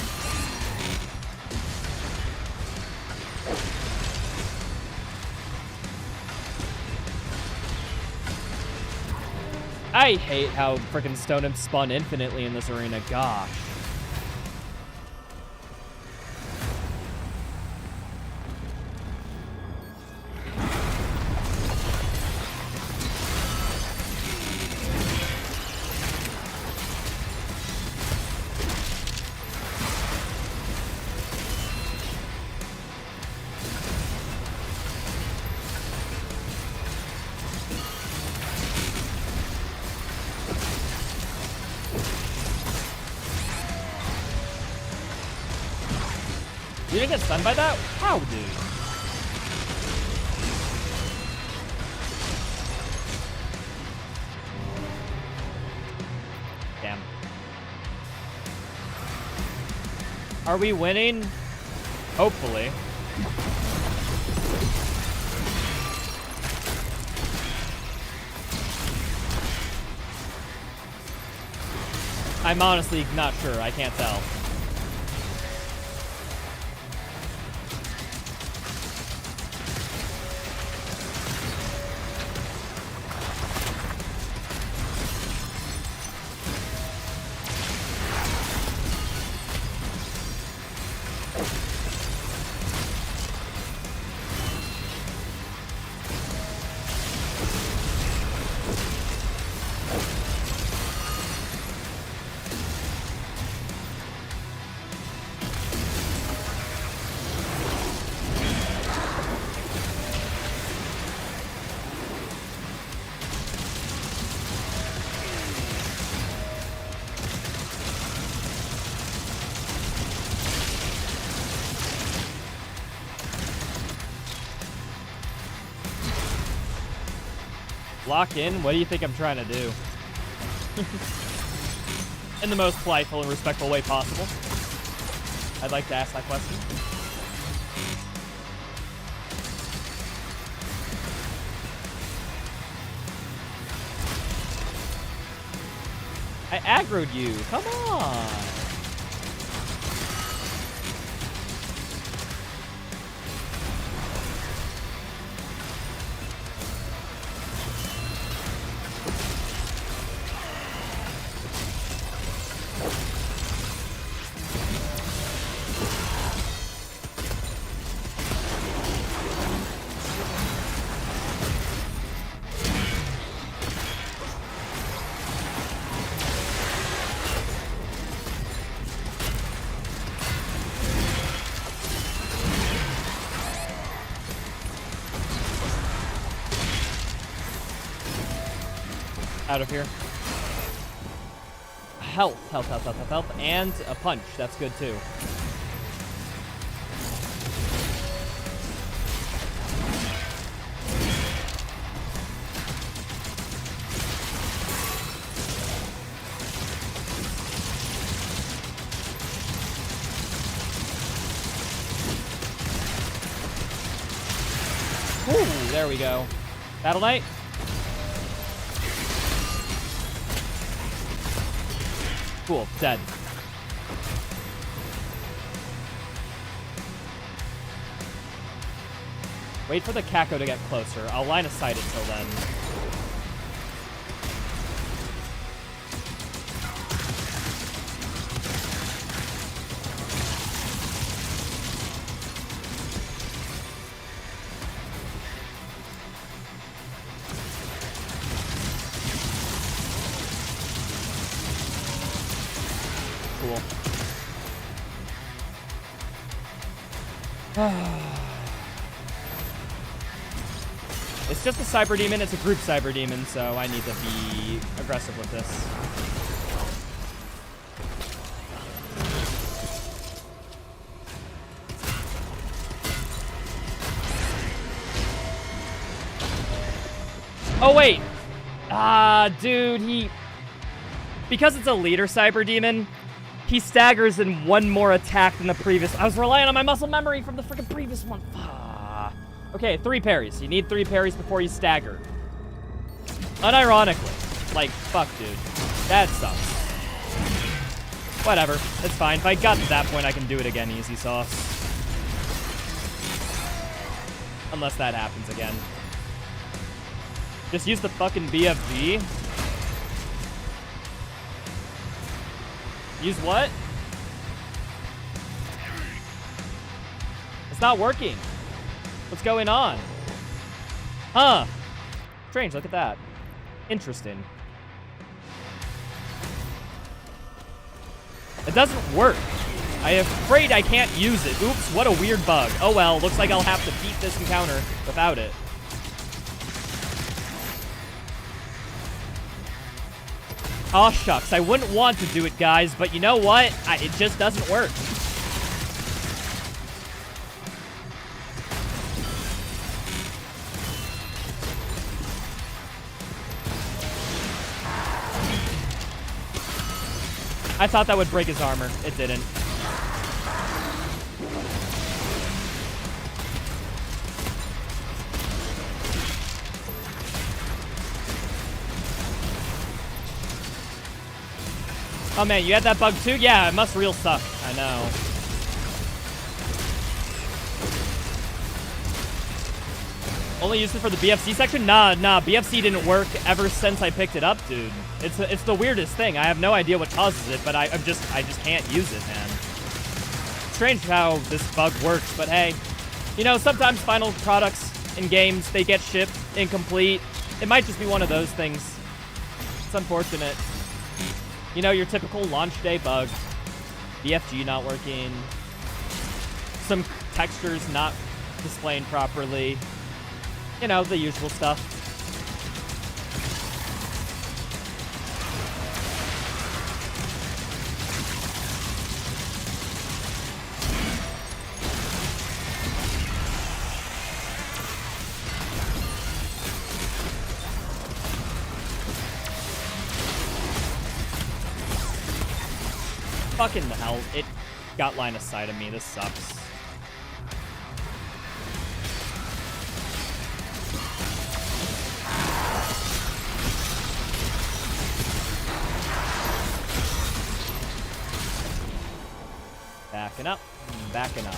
I hate how frickin' Stone Imps spawn infinitely in this arena. Gosh. You didn't get stunned by that? How, dude? Damn. Are we winning? Hopefully. I'm honestly not sure. I can't tell. Lock in? What do you think I'm trying to do? In the most politeful and respectful way possible. I'd like to ask that question. I aggroed you. Come on. Out of here. Health, health, health, health, health, health, and a punch. That's good too. Ooh, there we go. Battle Knight. Cool, dead. Wait for the Kako to get closer. I'll line of sight it till then. It's just a cyber demon. It's a group cyber demon, so I need to be aggressive with this. Oh, wait. Dude, because it's a leader cyber demon, he staggers in one more attack than the previous. I was relying on my muscle memory from the freaking previous one. Okay, 3 parries. You need 3 parries before you stagger. Unironically. Like, fuck, dude. That sucks. Whatever. It's fine. If I got to that point, I can do it again, easy sauce. Unless that happens again. Just use the fucking BFG. Use what? It's not working. What's going on? Huh. Strange, look at that. Interesting. It doesn't work. I'm afraid I can't use it. Oops, what a weird bug. Oh well, looks like I'll have to beat this encounter without it. Aw, shucks. I wouldn't want to do it, guys, but you know what? It just doesn't work. I thought that would break his armor. It didn't. Oh man, you had that bug too? Yeah, it must real suck. I know. Only used it for the BFC section? Nah, BFC didn't work ever since I picked it up, dude. It's the weirdest thing. I have no idea what causes it, but I just can't use it, man. Strange how this bug works, but hey, you know, sometimes final products in games, they get shipped incomplete. It might just be one of those things. It's unfortunate. You know, your typical launch day bug. BFG not working. Some textures not displaying properly. You know, the usual stuff. Fucking hell, it got line of sight of me. This sucks. Backing up, backing up.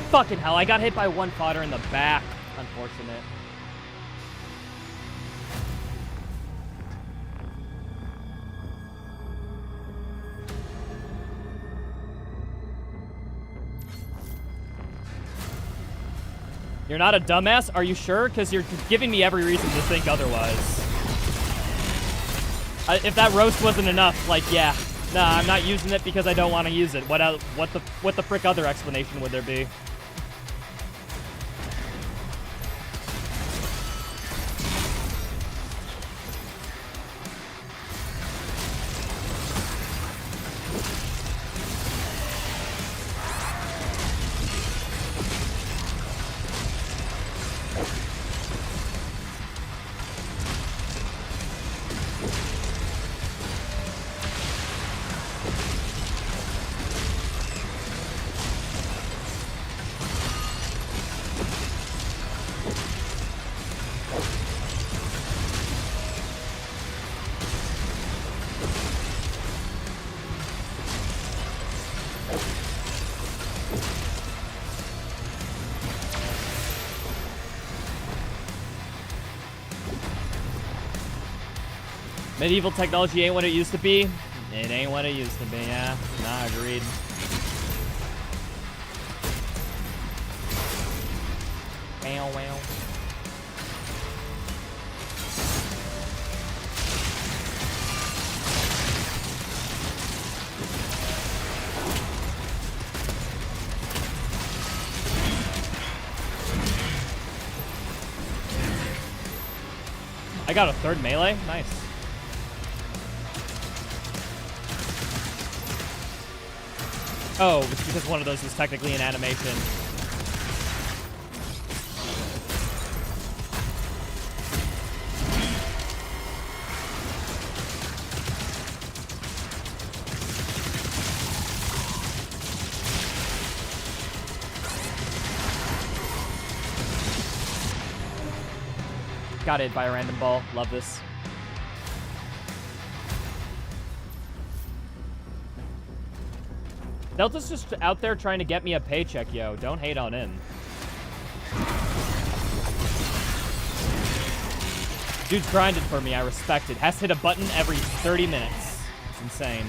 Fucking hell, I got hit by one fodder in the back. Unfortunate. You're not a dumbass? Are you sure? Because you're giving me every reason to think otherwise. If that roast wasn't enough, like, yeah. Nah, I'm not using it because I don't want to use it. What the frick other explanation would there be? Medieval technology ain't what it used to be. It ain't what it used to be, yeah. Nah, agreed. Wow, wow. I got a third melee. Nice. Oh, it's because one of those was technically an animation. Got hit by a random ball. Love this. Delta's just out there trying to get me a paycheck, yo. Don't hate on him. Dude's grinded for me. I respect it. Has to hit a button every 30 minutes. It's insane.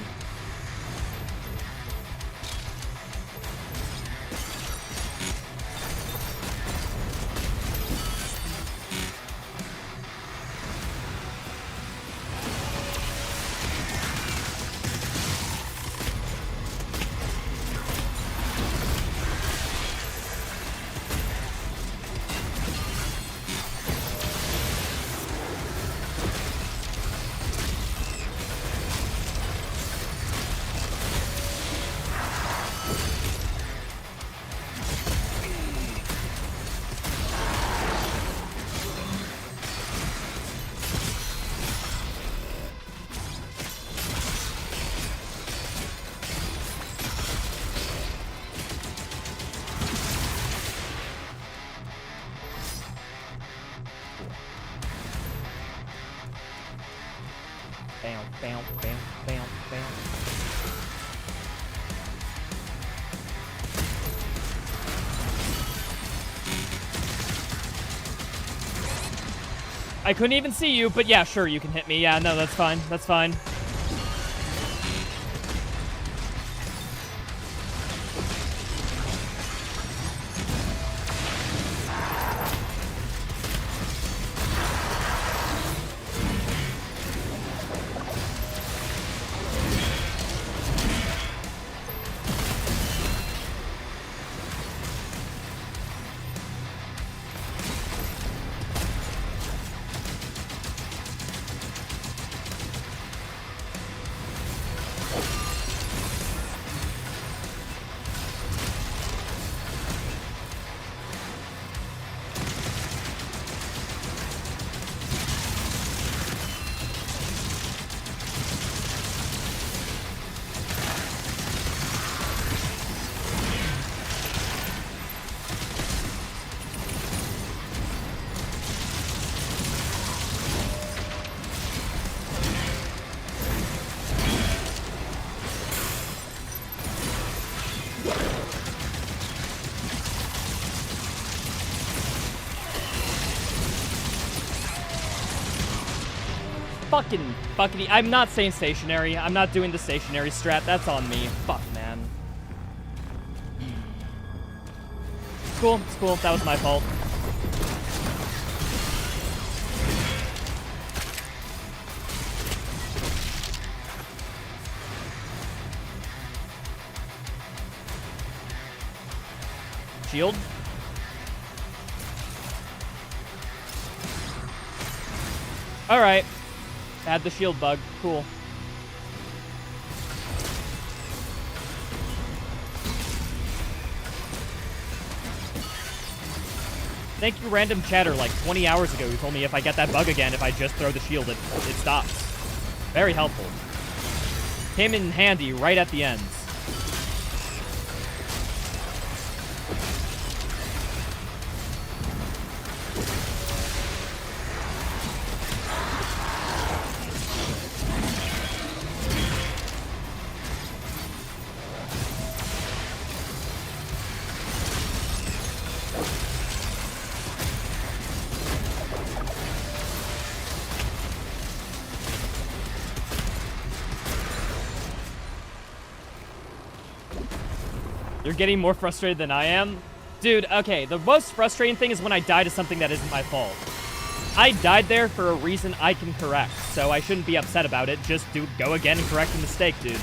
Bam, bam, bam, bam, bam. I couldn't even see you, but yeah, sure, you can hit me. Yeah, no, that's fine. That's fine. Fucking buckety. I'm not saying stationary. I'm not doing the stationary strat. That's on me. Fuck, man. It's cool. It's cool. That was my fault. Shield. All right. Add the shield bug. Cool. Thank you, random chatter, like 20 hours ago, who told me if I get that bug again, if I just throw the shield, it stops. Very helpful. Came in handy right at the end. They're getting more frustrated than I am. Dude, okay, the most frustrating thing is when I die to something that isn't my fault. I died there for a reason I can correct, so I shouldn't be upset about it. Just go again and correct the mistake, dude.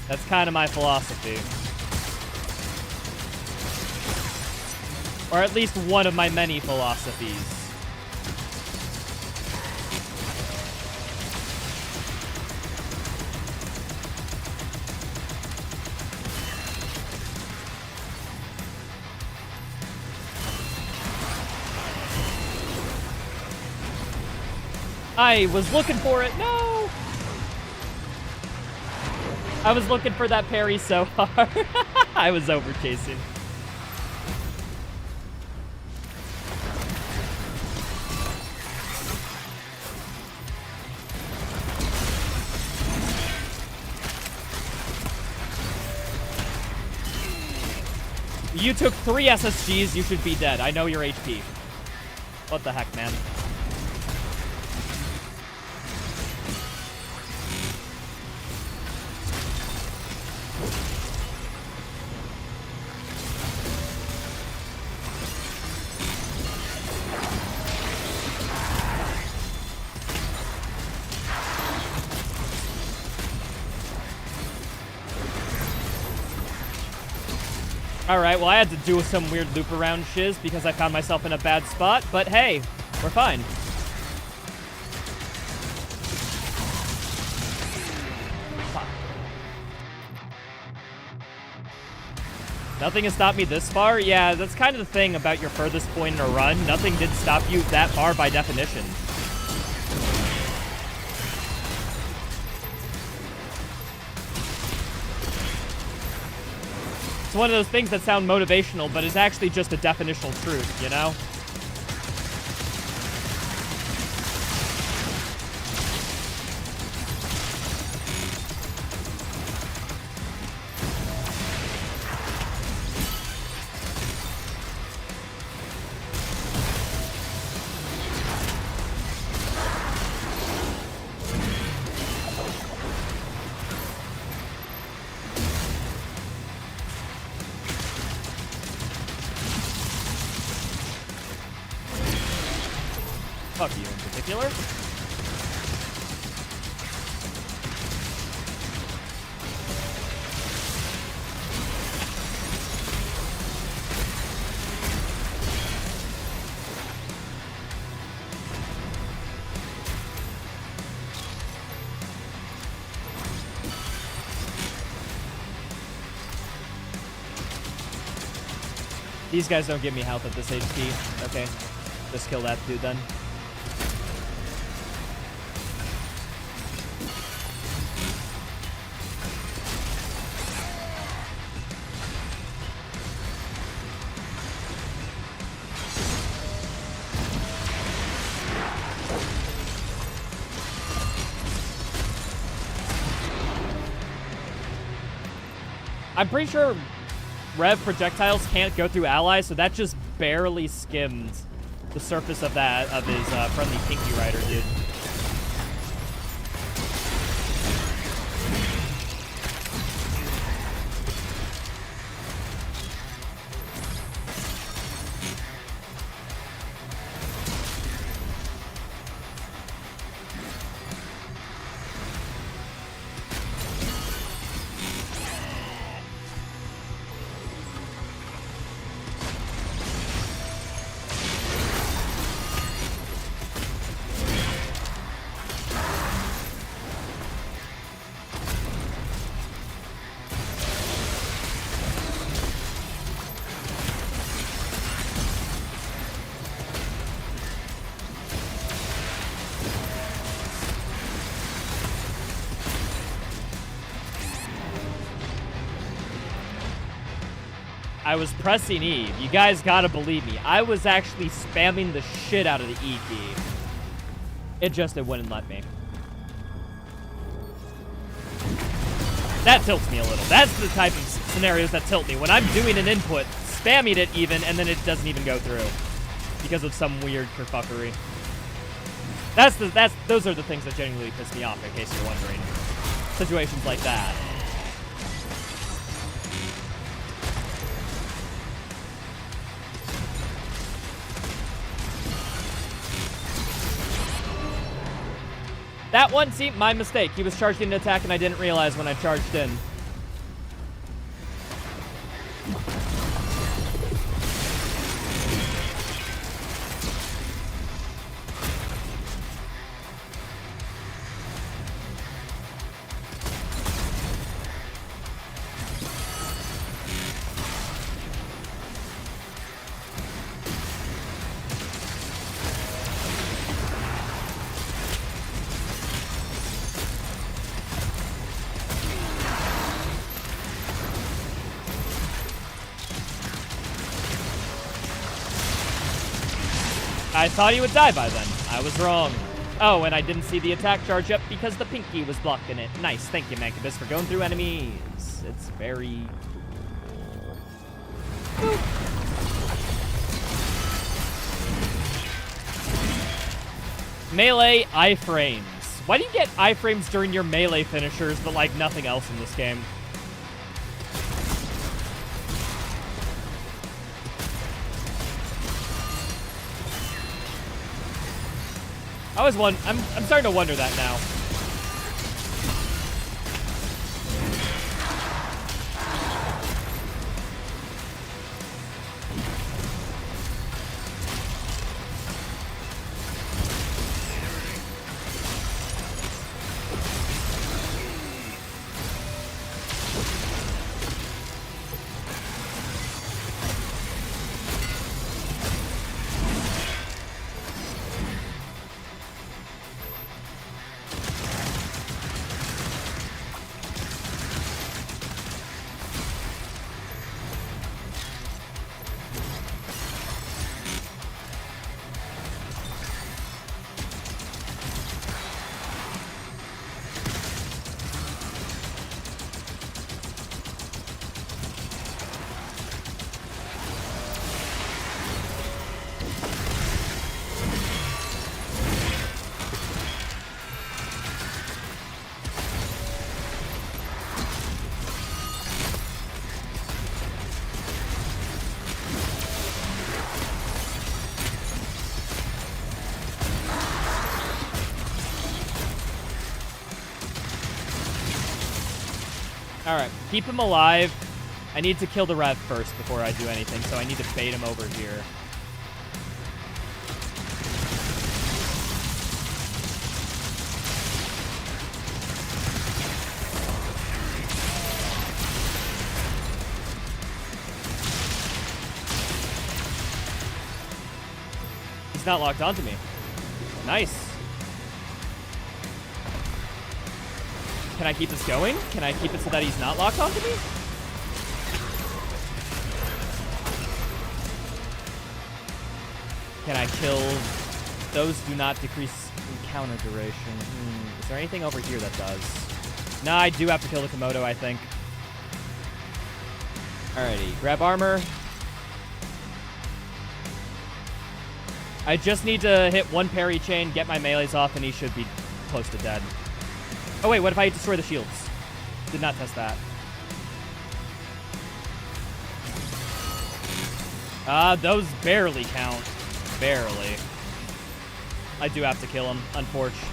That's kind of my philosophy. Or at least one of my many philosophies. I was looking for it. No! I was looking for that parry so hard. I was over chasing. You took 3 SSGs, you should be dead. I know your HP. What the heck, man? Alright, well I had to do some weird loop around shiz because I found myself in a bad spot, but hey, we're fine. Fuck. Nothing has stopped me this far? Yeah, that's kind of the thing about your furthest point in a run. Nothing did stop you that far by definition. It's one of those things that sound motivational, but is actually just a definitional truth, you know? Fuck you in particular. These guys don't give me health at this HP. Okay, just kill that dude then. I'm pretty sure Rev projectiles can't go through allies, so that just barely skimmed the surface of that, of his friendly Pinky Rider, dude. I was pressing E. You guys gotta believe me. I was actually spamming the shit out of the E key. It wouldn't let me. That tilts me a little. That's the type of scenarios that tilt me. When I'm doing an input, spamming it even, and then it doesn't even go through. Because of some weird kerfuckery. Those are the things that genuinely piss me off, in case you're wondering. Situations like that. That one, see, my mistake. He was charged in an attack and I didn't realize when I charged in. I thought he would die by then. I was wrong. Oh, and I didn't see the attack charge up because the pinky was blocking it. Nice. Thank you, Mancubus, for going through enemies. It's very cool. Melee iframes. Why do you get iframes during your melee finishers, but like nothing else in this game? I'm starting to wonder that now. Alright, keep him alive. I need to kill the Rev first before I do anything, so I need to bait him over here. He's not locked onto me. Nice. Can I keep this going? Can I keep it so that he's not locked onto me? Can I kill? Those do not decrease encounter duration. Is there anything over here that does? Nah, I do have to kill the Komodo, I think. Alrighty, grab armor. I just need to hit one parry chain, get my melees off, and he should be close to dead. Oh wait, what if I destroy the shields? Did not test that. Those barely count. Barely. I do have to kill him, unfortunately.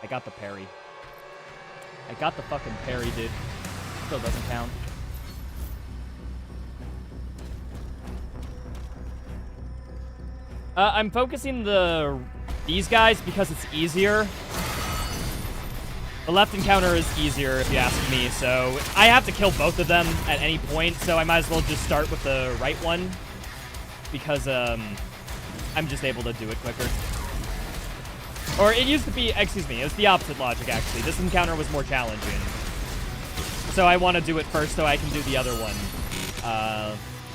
I got the parry. I got the fucking parry, dude. Still doesn't count. I'm focusing these guys because it's easier. The left encounter is easier, if you ask me, so I have to kill both of them at any point, so I might as well just start with the right one because I'm just able to do it quicker. Or it used to be, excuse me, it was the opposite logic, actually. This encounter was more challenging. So I want to do it first so I can do the other one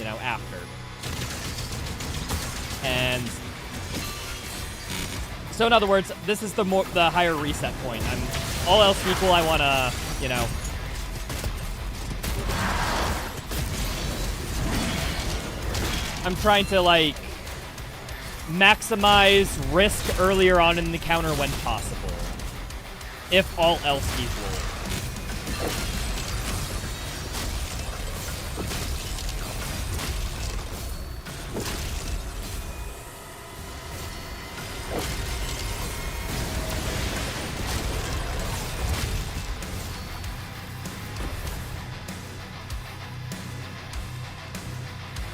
you know, after. And so in other words, this is the higher reset point. All else equal, I want to, you know, I'm trying to, like, maximize risk earlier on in the counter when possible, if all else equal.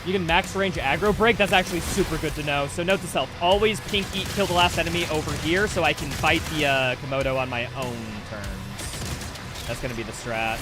You can max range aggro break. That's actually super good to know. So note to self, always pink eat, kill the last enemy over here so I can fight the Komodo on my own terms. That's going to be the strat.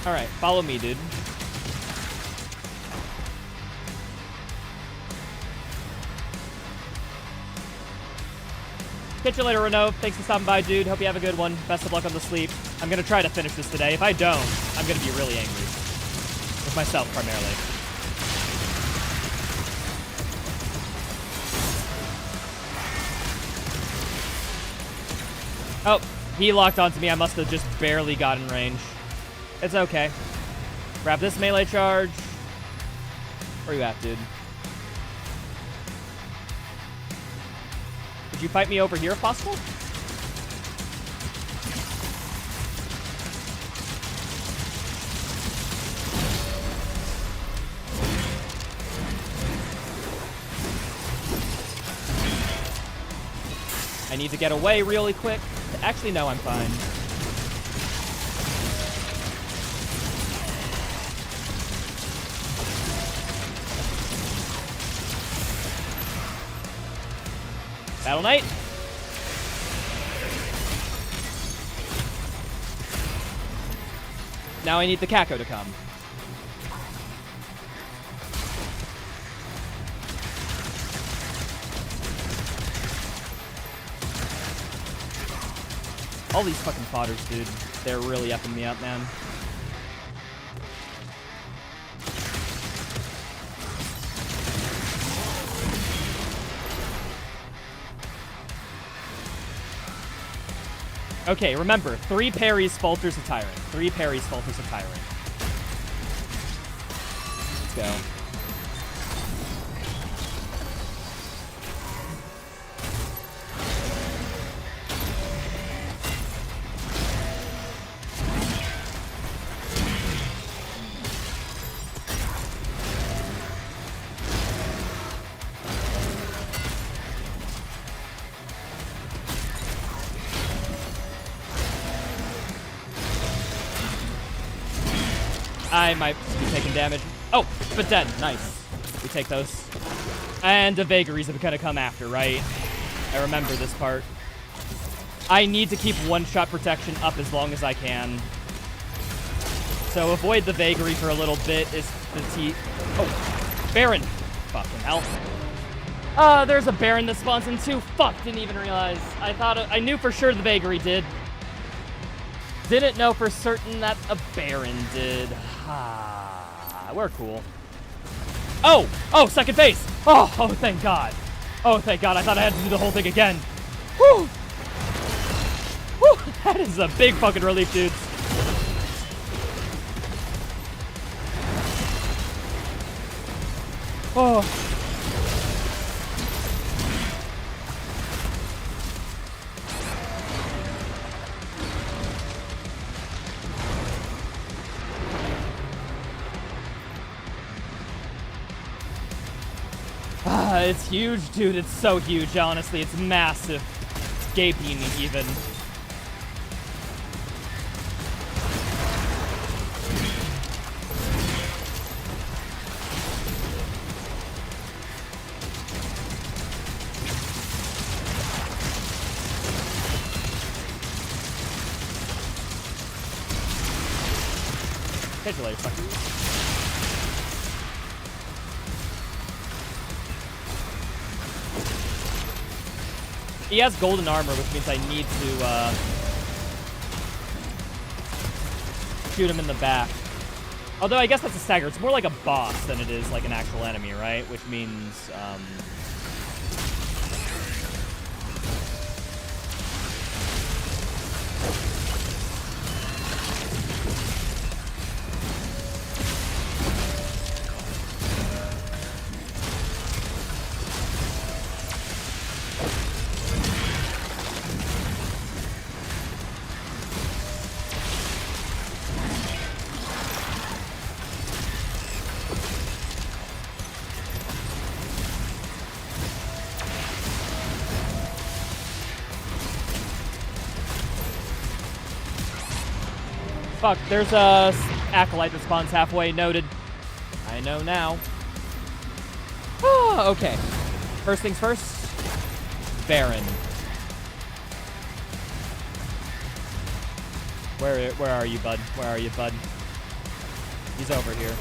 Alright, follow me, dude. Catch you later, Renault. Thanks for stopping by, dude. Hope you have a good one. Best of luck on the sleep. I'm gonna try to finish this today. If I don't, I'm gonna be really angry. With myself, primarily. Oh, he locked onto me. I must have just barely got in range. It's okay. Grab this melee charge. Where you at, dude? Would you fight me over here if possible? I need to get away really quick. Actually, no, I'm fine. Battle Knight. Now I need the Kako to come. All these fucking fodders, dude. They're really effing me up, man. Okay, remember, 3 parries falters a Tyrant. 3 parries falters a Tyrant. Let's go. I might be taking damage. Oh, but dead. Nice. We take those. And the vagaries are gonna come after, right? I remember this part. I need to keep one-shot protection up as long as I can. So avoid the vagary for a little bit is the T. Oh, Baron. Fucking hell. There's a Baron that spawns in too. Fuck, didn't even realize. I knew for sure the vagary did. Didn't know for certain that a Baron did. Ah, we're cool. Oh! Oh, second phase! Oh, thank God. Oh, thank God. I thought I had to do the whole thing again. Whew! Whew! That is a big fucking relief, dudes. Oh. It's huge, dude. It's so huge, honestly. It's massive. It's gaping, even. Catch you later, sucker. He has golden armor, which means I need to shoot him in the back. Although I guess that's a stagger. It's more like a boss than it is like an actual enemy, right? Which means fuck, there's a acolyte that spawns halfway. Noted. I know now. Oh, okay. First things first. Baron. Where are you, bud? Where are you, bud? He's over here.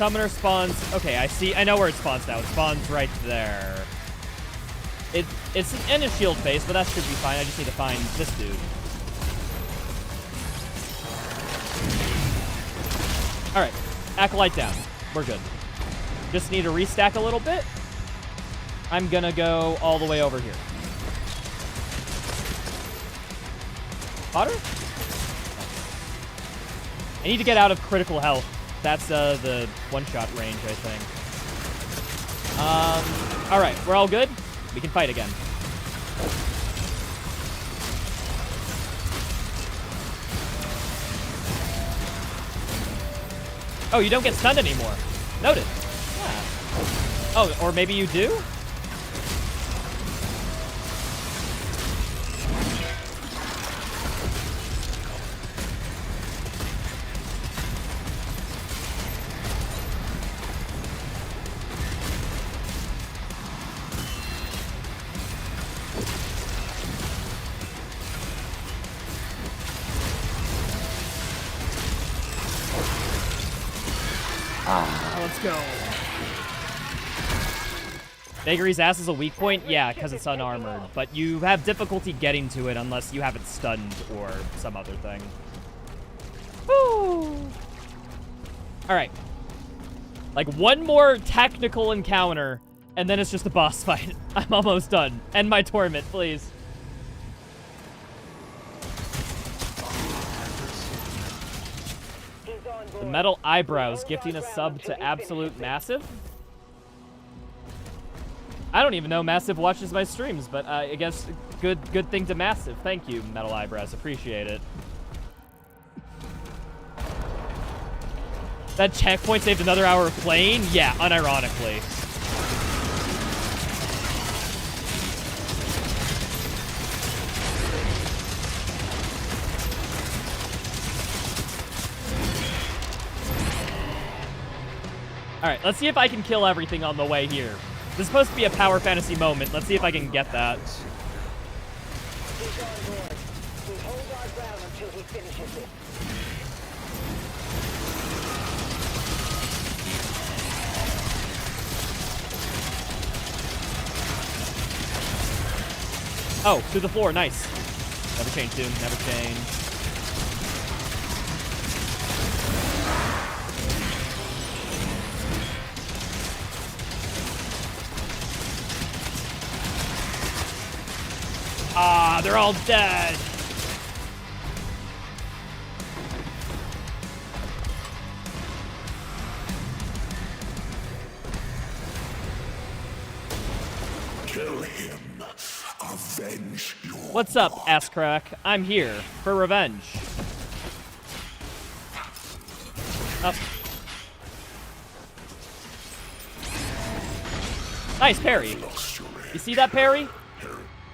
Summoner spawns. Okay, I see. I know where it spawns now. It spawns right there. It's in a shield phase, but that should be fine. I just need to find this dude. All right, acolyte down. We're good. Just need to restack a little bit. I'm gonna go all the way over here. Potter? I need to get out of critical health. That's the one-shot range, I think. All right, we're all good. We can fight again. Oh, you don't get stunned anymore. Noted. Yeah. Oh, or maybe you do? Let's go. Vagary's ass is a weak point? Yeah, because it's unarmored. But you have difficulty getting to it unless you have it stunned or some other thing. Woo! Alright. Like one more technical encounter, and then it's just a boss fight. I'm almost done. End my torment, please. The Metal Eyebrows gifting a sub to Absolute Massive. I don't even know Massive watches my streams, but I guess good thing to Massive. Thank you, Metal Eyebrows. Appreciate it. That checkpoint saved another hour of playing? Yeah, unironically. Alright, let's see if I can kill everything on the way here. This is supposed to be a power fantasy moment. Let's see if I can get that. He's on board. We hold our ground until he finishes it. Oh, through the floor. Nice. Never change, dude. Never change. Ah, they're all dead. What's up, ass crack? I'm here for revenge. Oh. Nice parry. You see that parry?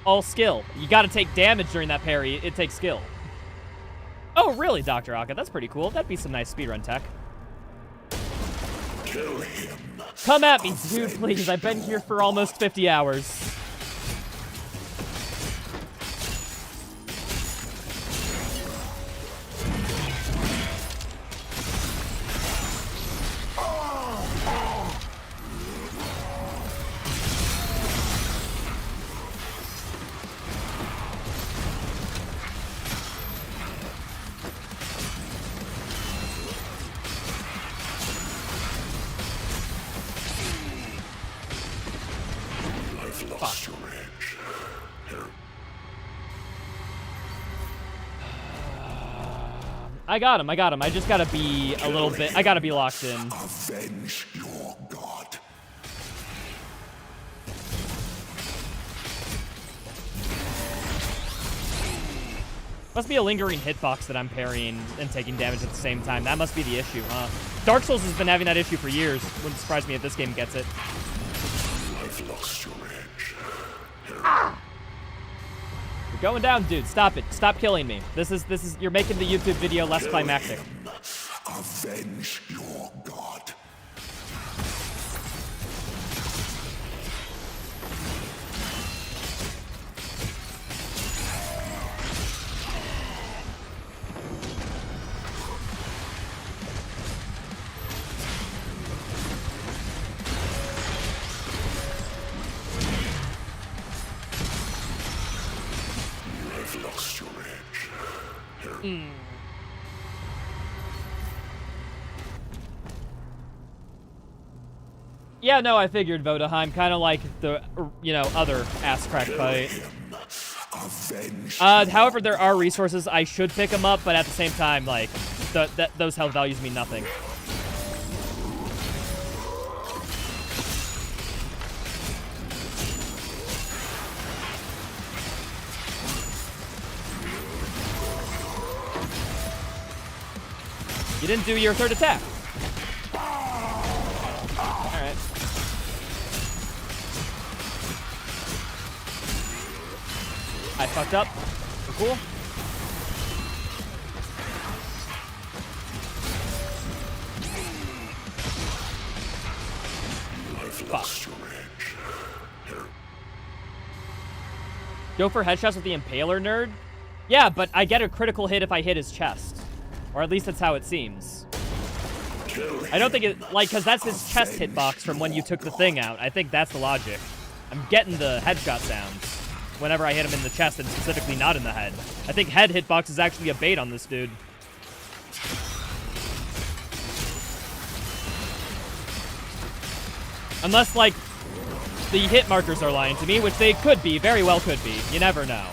All skill. You gotta take damage during that parry. It takes skill. Oh, really, Dr. Akka? That's pretty cool. That'd be some nice speedrun tech. Come at me, dude, please. I've been here for almost 50 hours. I got him. I just gotta be a little bit... I gotta be locked in. Avenge your god. Must be a lingering hitbox that I'm parrying and taking damage at the same time. That must be the issue, huh? Dark Souls has been having that issue for years. Wouldn't surprise me if this game gets it. I've lost your edge. You're going down, dude. Stop it. Stop killing me. This is you're making the YouTube video less climactic. Avenge your god. I've lost your edge. Yeah, no, I figured Vodaheim, kind of like the, you know, other ass crack fight. However, there are resources. I should pick them up, but at the same time, like, those health values mean nothing. You didn't do your third attack. Alright. I fucked up. Cool. Fuck. Go for headshots with the Impaler, nerd? Yeah, but I get a critical hit if I hit his chest. Or at least that's how it seems. I don't think it, like, because that's his chest hitbox from when you took the thing out. I think that's the logic. I'm getting the headshot sounds whenever I hit him in the chest and specifically not in the head. I think head hitbox is actually a bait on this dude. Unless, like, the hit markers are lying to me, which they could be, very well could be. You never know.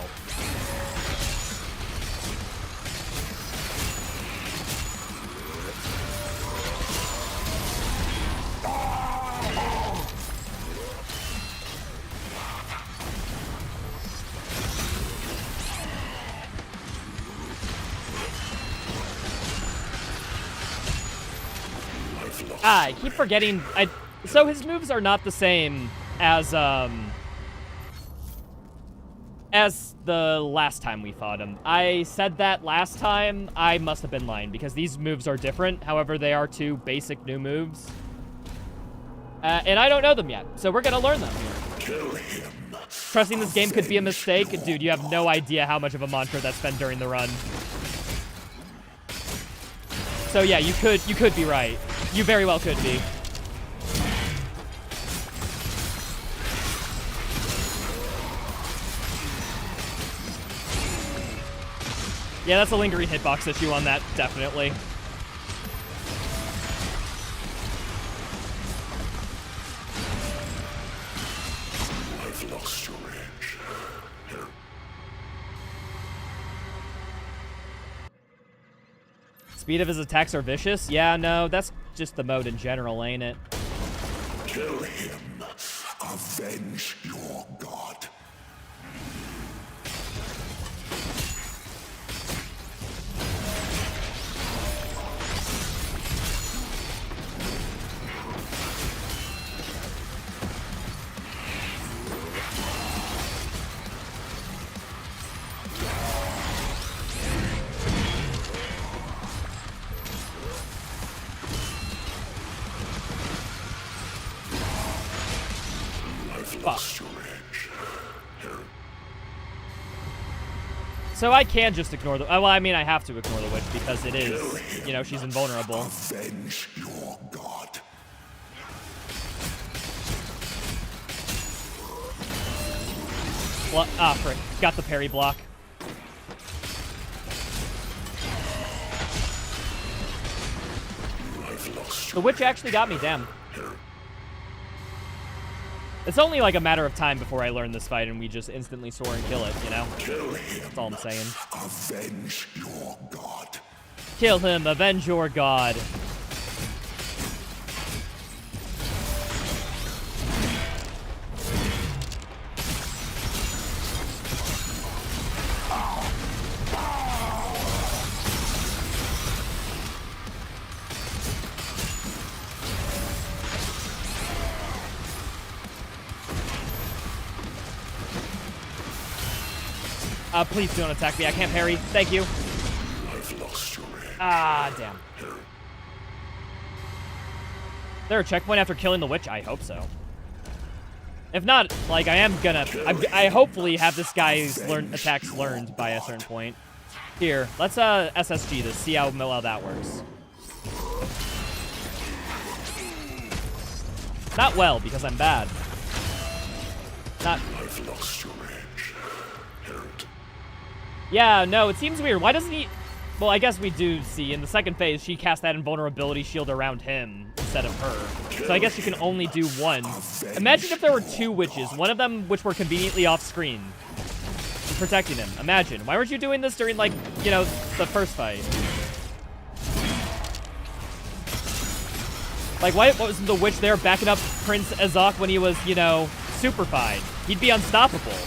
I keep forgetting. So his moves are not the same as the last time we fought him. I said that last time. I must have been lying because these moves are different. However, they are two basic new moves. And I don't know them yet, so we're gonna learn them here. Trusting this game could be a mistake? Dude, you have no idea how much of a mantra that's been during the run. So yeah, you could be right. You very well could be. Yeah, that's a lingering hitbox issue on that, definitely. I've lost your edge. Speed of his attacks are vicious? Yeah, no, that's just the mode in general, ain't it? Kill him. Avenge your god. So I can just ignore the... Well, I mean, I have to ignore the witch because it is, you know, she's invulnerable. Avenge your god. Frick. Got the parry block. The witch actually got me, damn. It's only like a matter of time before I learn this fight and we just instantly soar and kill it, you know? That's all I'm saying. Avenge your god. Kill him, avenge your god. Please don't attack me. I can't parry. Thank you. Ah, damn. Is there a checkpoint after killing the witch? I hope so. If not, like, I am gonna... I hopefully have this guy's attacks learned by a certain point. Here, let's SSG this, see how well that works. Not well, because I'm bad. Not... Yeah, no, it seems weird. Why doesn't he... Well, I guess we do see in the second phase, she cast that invulnerability shield around him instead of her. So I guess you can only do one. Imagine if there were two witches, one of them which were conveniently off screen, protecting him. Imagine. Why weren't you doing this during, like, you know, the first fight? Like, why wasn't the witch there backing up Prince Azok when he was, you know, superfied? He'd be unstoppable.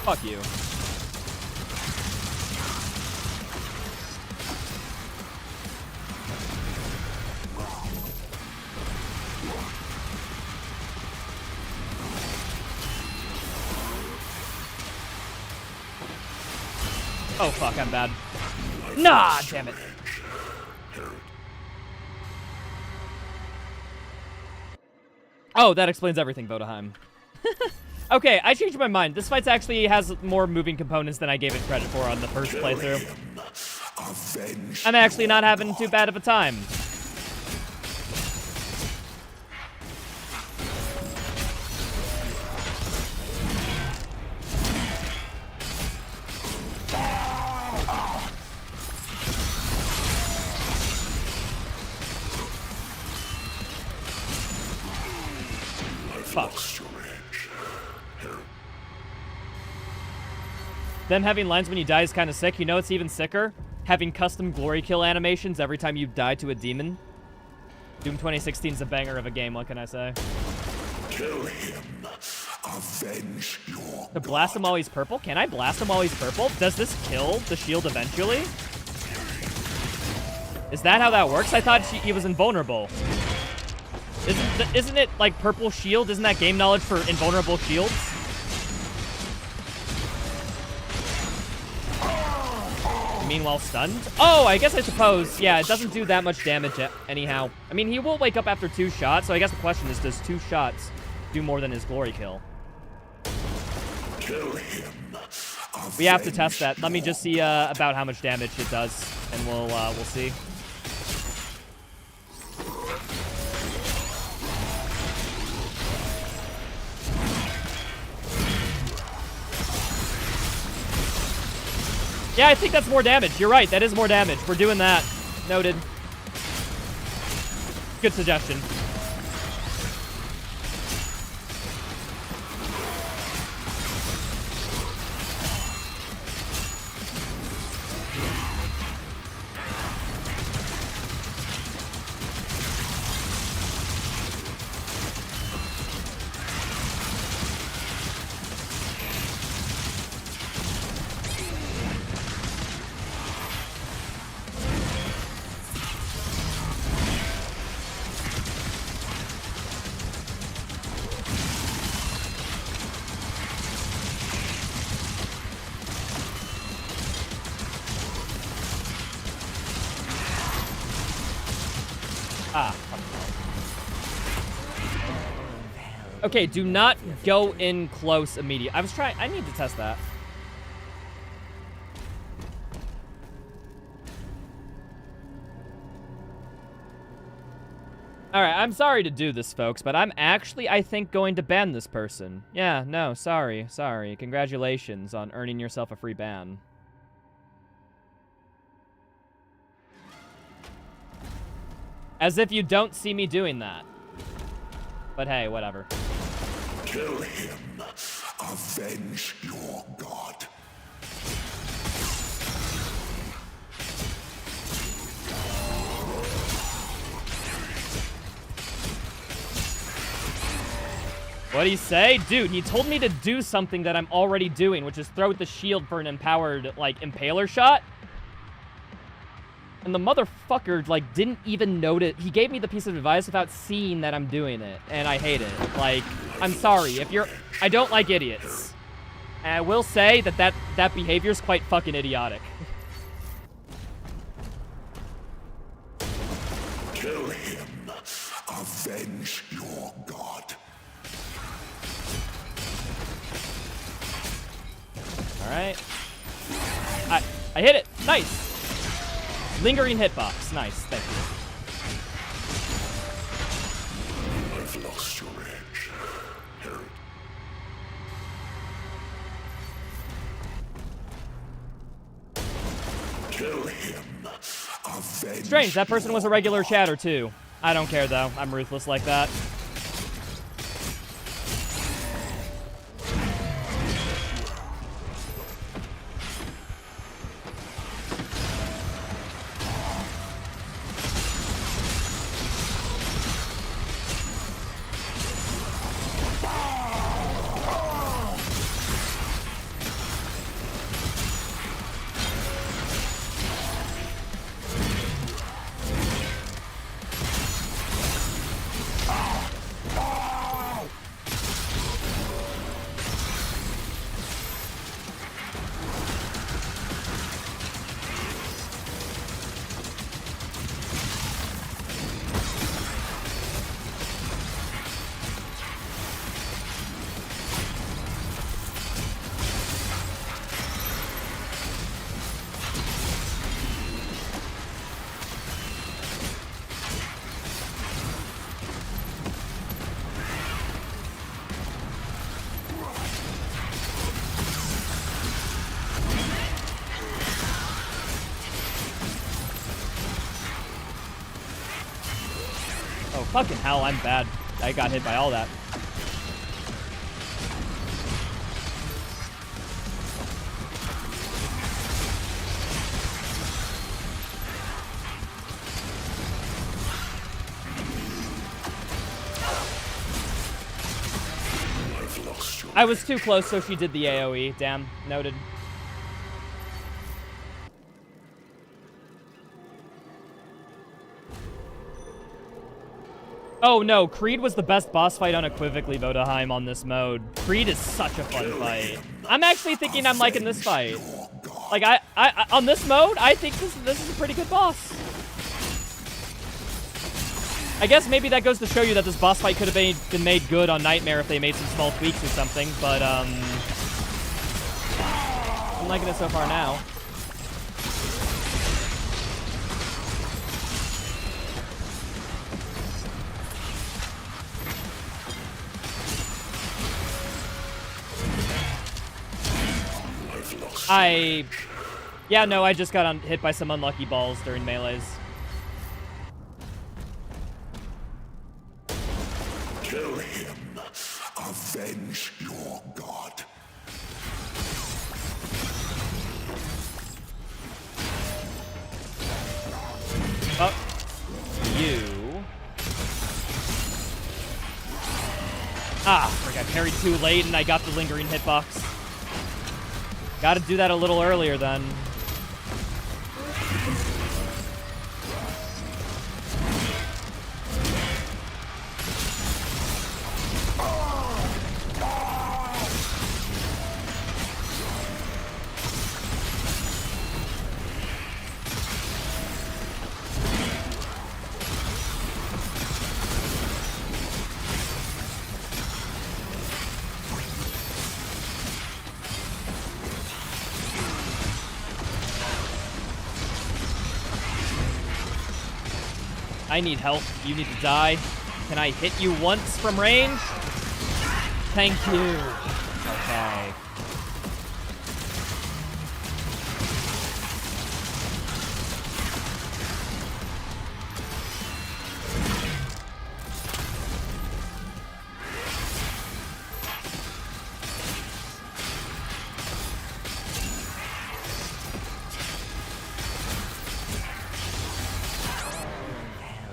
Fuck you. Oh fuck, I'm bad. Nah, damn it. Oh, that explains everything, Vodaheim. Okay, I changed my mind. This fight actually has more moving components than I gave it credit for on the first playthrough. I'm actually not having too bad of a time. Fuck. Them having lines when you die is kind of sick. You know it's even sicker? Having custom glory kill animations every time you die to a demon. Doom 2016 is a banger of a game, what can I say? Kill him. Avenge your To blast him while he's purple? Can I blast him while he's purple? Does this kill the shield eventually? Is that how that works? I thought he was invulnerable. Isn't it like purple shield? Isn't that game knowledge for invulnerable shields? Meanwhile stunned? Oh, I guess I suppose. Yeah, it doesn't do that much damage anyhow. I mean, he will wake up after 2 shots, so I guess the question is, does 2 shots do more than his glory kill? Kill him. We have to test that. Let me just see about how much damage it does, and we'll see. Yeah, I think that's more damage. You're right. That is more damage. We're doing that. Noted. Good suggestion. Okay, do not go in close immediately. I need to test that. Alright, I'm sorry to do this, folks, but I'm actually, I think, going to ban this person. Yeah, no, sorry. Congratulations on earning yourself a free ban. As if you don't see me doing that. But hey, whatever. Kill him. Avenge your god. What'd he say? Dude, he told me to do something that I'm already doing, which is throw the shield for an empowered, like, impaler shot. And the motherfucker, like, didn't even notice. He gave me the piece of advice without seeing that I'm doing it. And I hate it. Like, I'm sorry. I don't like idiots. And I will say that behavior is quite fucking idiotic. Kill him. Avenge your god. Alright. I hit it. Nice. Lingering hitbox. Nice. Thank you. I've lost your edge. Herod. Kill him. Avenge. Strange, that person was a regular chatter too. I don't care though. I'm ruthless like that. Oh, fucking hell, I'm bad. I got hit by all that. I was too close, so she did the AoE. Damn, noted. Oh no, Creed was the best boss fight unequivocally, Vodaheim, on this mode. Creed is such a fun fight. I'm actually thinking I'm liking this fight. Like, I on this mode, I think this is a pretty good boss. I guess maybe that goes to show you that this boss fight could have been made good on Nightmare if they made some small tweaks or something, but, I'm liking it so far now. Yeah, no, I just got hit by some unlucky balls during melees. Kill him. Avenge your god. Oh, you. Ah, frick, I parried too late and I got the lingering hitbox. Gotta do that a little earlier then. I need help. You need to die. Can I hit you once from range? Thank you. Okay.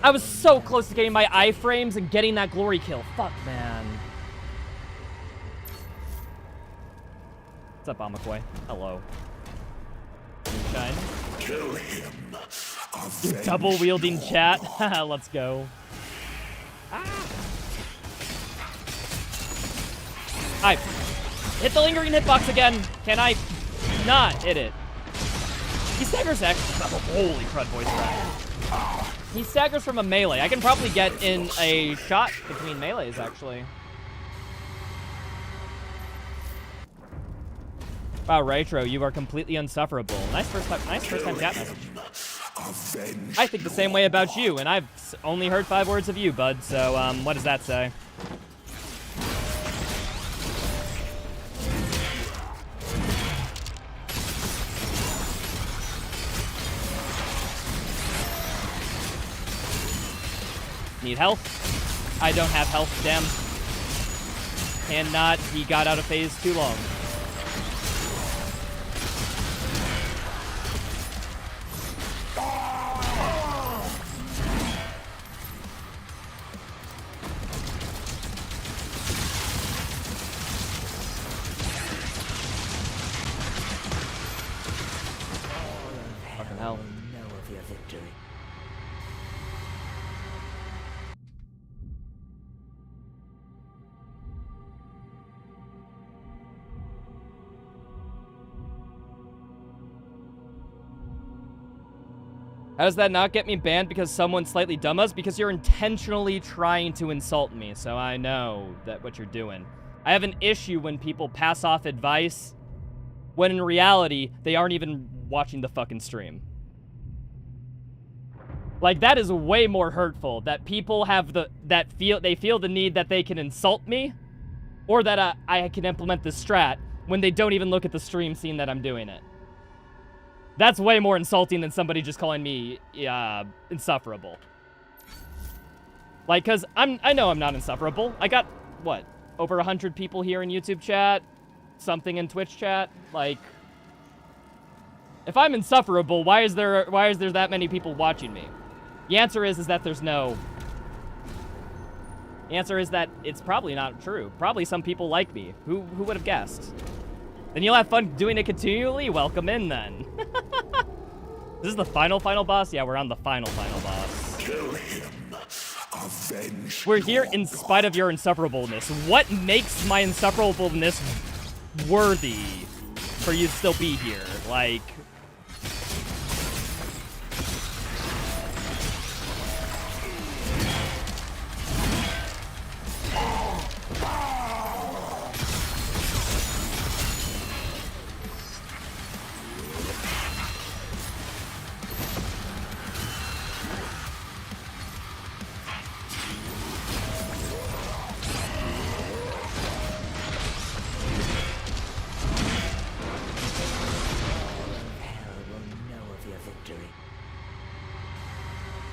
I was so close to getting my iframes and getting that glory kill. Fuck, man. What's up, Amakoi? Hello. Moonshine. Kill him. Double wielding chat. Let's go. I hit the lingering hitbox again. Can I not hit it? He staggers actually. Holy crud, voice crack. He staggers from a melee. I can probably get in a shot between melees, actually. Wow, Retro, you are completely unsufferable. Nice first time chat message. I think the same way about you, and I've only heard 5 words of you, bud. So, what does that say? Need health? I don't have health, damn. Cannot. He got out of phase too long. Fucking hell. Know of your victory. How does that not get me banned because someone slightly dumb us? Because you're intentionally trying to insult me, so I know that what you're doing. I have an issue when people pass off advice when in reality, they aren't even watching the fucking stream. Like, that is way more hurtful, that people have they feel the need that they can insult me, or that I can implement this strat when they don't even look at the stream seeing that I'm doing it. That's way more insulting than somebody just calling me insufferable. Like, cause I know I'm not insufferable. I got what, over 100 people here in YouTube chat, something in Twitch chat. Like, if I'm insufferable, why is there that many people watching me? The answer is that there's no. The answer is that it's probably not true. Probably some people like me. Who would have guessed? Then you'll have fun doing it continually? Welcome in, then. This is the final boss? Yeah, we're on the final boss. Kill him. Avenge We're here in spite of your insufferableness. What makes my insufferableness worthy for you to still be here. Like...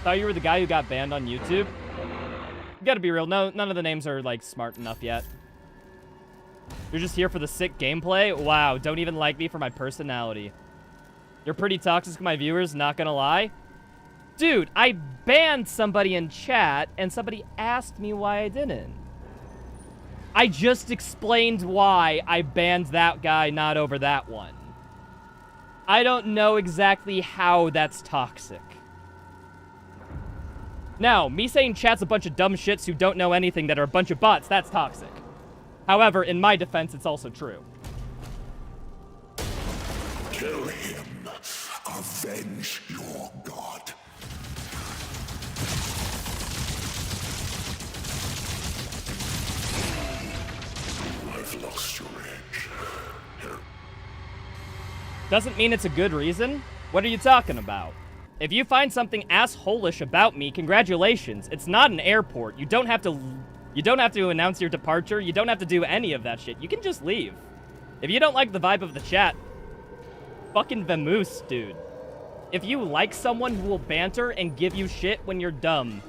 Thought you were the guy who got banned on YouTube? You gotta be real. No, none of the names are, like, smart enough yet. You're just here for the sick gameplay? Wow, don't even like me for my personality. You're pretty toxic to my viewers, not gonna lie. Dude, I banned somebody in chat, and somebody asked me why I didn't. I just explained why I banned that guy, not over that one. I don't know exactly how that's toxic. Now, me saying chat's a bunch of dumb shits who don't know anything that are a bunch of bots, that's toxic. However, in my defense, it's also true. Kill him. Avenge your god. I've lost your edge. Here. Doesn't mean it's a good reason. What are you talking about? If you find something assholish about me, congratulations. It's not an airport. You don't have to announce your departure. You don't have to do any of that shit. You can just leave. If you don't like the vibe of the chat, fucking vamoose, dude. If you like someone who will banter and give you shit when you're dumb,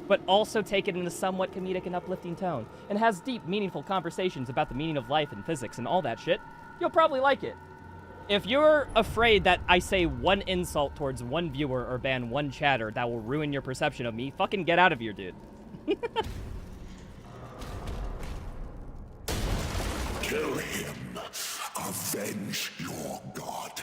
but also take it in a somewhat comedic and uplifting tone, and has deep, meaningful conversations about the meaning of life and physics and all that shit, you'll probably like it. If you're afraid that I say one insult towards one viewer or ban one chatter that will ruin your perception of me, fucking get out of here, dude. Kill him. Avenge your god.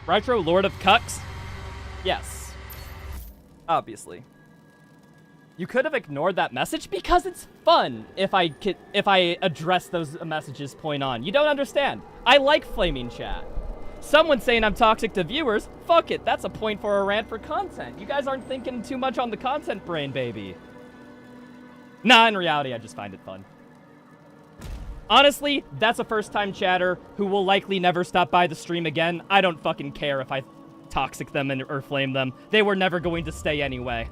Retro Lord of Cucks? Yes. Obviously. You could have ignored that message because it's fun if I address those messages point on. You don't understand. I like flaming chat. Someone saying I'm toxic to viewers, fuck it, that's a point for a rant for content. You guys aren't thinking too much on the content brain, baby. Nah, in reality, I just find it fun. Honestly, that's a first-time chatter who will likely never stop by the stream again. I don't fucking care if I toxic them or flame them. They were never going to stay anyway.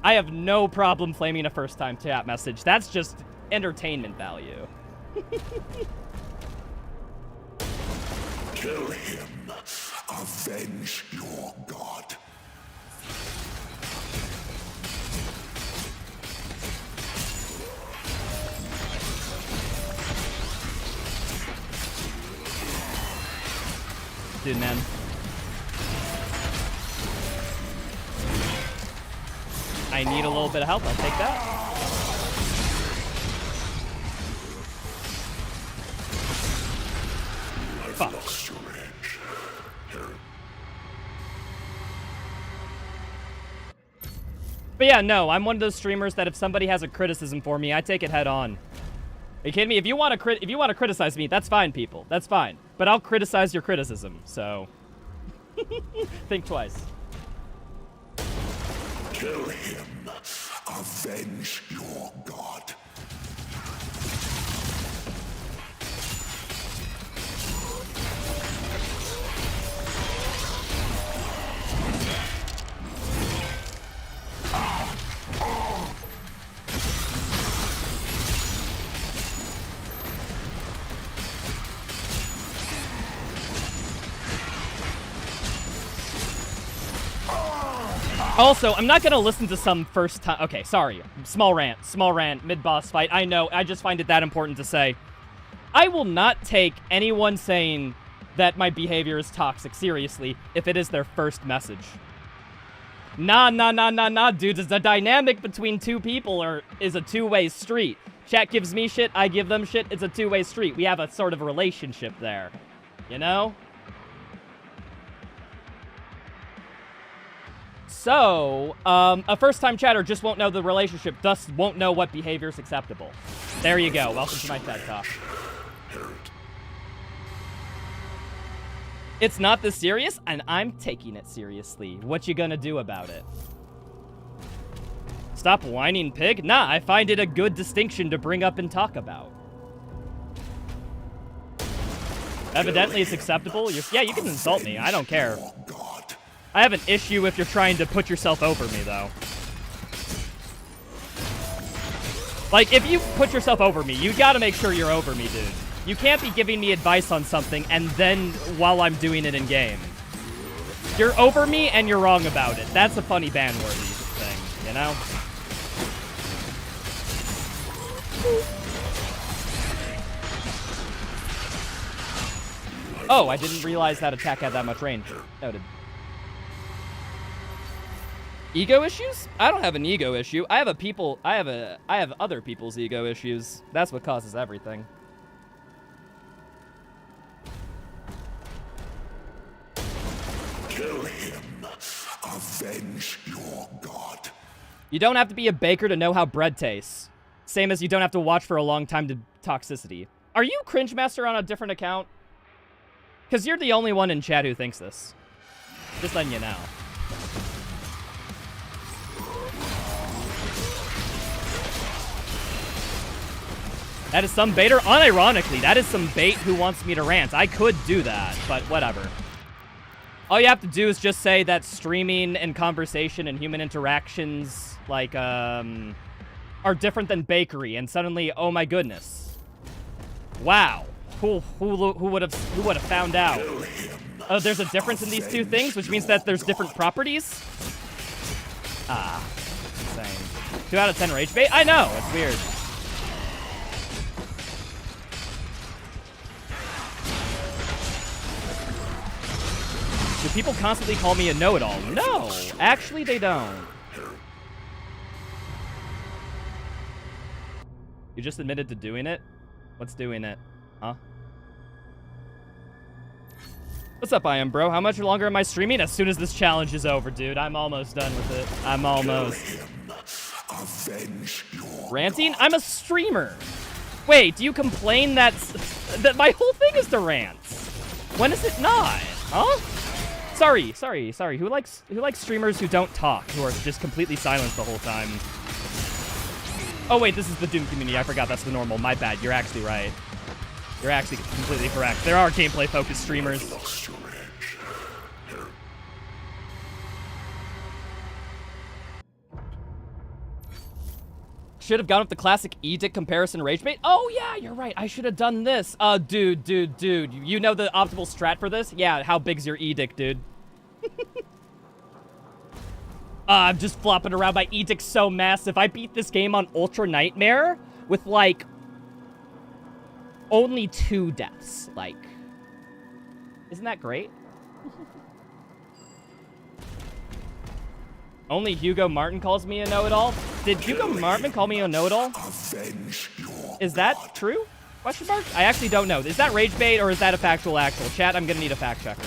I have no problem flaming a first-time chat message. That's just entertainment value. Kill him. Avenge your god. Dude, man. I need a little bit of help. I'll take that. Fuck. But yeah, no, I'm one of those streamers that if somebody has a criticism for me, I take it head on. Are you kidding me? If you want to criticize me, that's fine, people. That's fine. But I'll criticize your criticism, so think twice. Kill him. Avenge your god. Also, I'm not gonna listen to some first time. Okay, sorry. Small rant, mid-boss fight. I know, I just find it that important to say. I will not take anyone saying that my behavior is toxic seriously if it is their first message. Nah, dude. The dynamic between two people is a two-way street. Chat gives me shit, I give them shit. It's a two-way street. We have a sort of relationship there. You know? So, a first-time chatter just won't know the relationship, thus won't know what behavior is acceptable. There you go. Welcome to my TED Talk. It's not this serious, and I'm taking it seriously. What you gonna do about it? Stop whining, pig? Nah, I find it a good distinction to bring up and talk about. Evidently, it's acceptable. Yeah, you can insult me. I don't care. I have an issue if you're trying to put yourself over me, though. Like, if you put yourself over me, you gotta make sure you're over me, dude. You can't be giving me advice on something and then while I'm doing it in-game. You're over me and you're wrong about it. That's a funny ban-worthy thing, you know? Oh, I didn't realize that attack had that much range. Noted. Ego issues? I don't have an ego issue. I have other people's ego issues. That's what causes everything. Kill him. Avenge your god. You don't have to be a baker to know how bread tastes. Same as you don't have to watch for a long time to toxicity. Are you Cringe Master on a different account? Because you're the only one in chat who thinks this. Just letting you know. That is some baiter. Unironically, that is some bait who wants me to rant. I could do that, but whatever. All you have to do is just say that streaming and conversation and human interactions, like, are different than bakery, and suddenly, oh my goodness. Wow. Who would have found out? Oh, there's a difference in these two things, which means that there's different properties? Ah, insane. 2 out of 10 rage bait? I know, it's weird. Do people constantly call me a know-it-all? No, actually they don't. You just admitted to doing it? What's doing it? Huh? What's up, I am bro? How much longer am I streaming? As soon as this challenge is over, dude. I'm almost done with it. I'm almost. Ranting? I'm a streamer. Wait, do you complain that my whole thing is to rant? When is it not? Huh? Sorry. Who likes streamers who don't talk, who are just completely silent the whole time? Oh wait, this is the Doom community. I forgot that's the normal. My bad. You're actually right. You're actually completely correct. There are gameplay-focused streamers. Should have gone with the classic edict comparison rage bait. Oh yeah, you're right. I should have done this. Dude. You know the optimal strat for this? Yeah, how big's your edict, dude? I'm just flopping around. My edict's so massive. I beat this game on Ultra Nightmare with, like, only 2 deaths. Like, isn't that great? Only Hugo Martin calls me a know-it-all? Did Hugo Martin call me a know-it-all? Is that true? Question mark? I actually don't know. Is that rage bait or is that a factual actual? Chat, I'm gonna need a fact checker.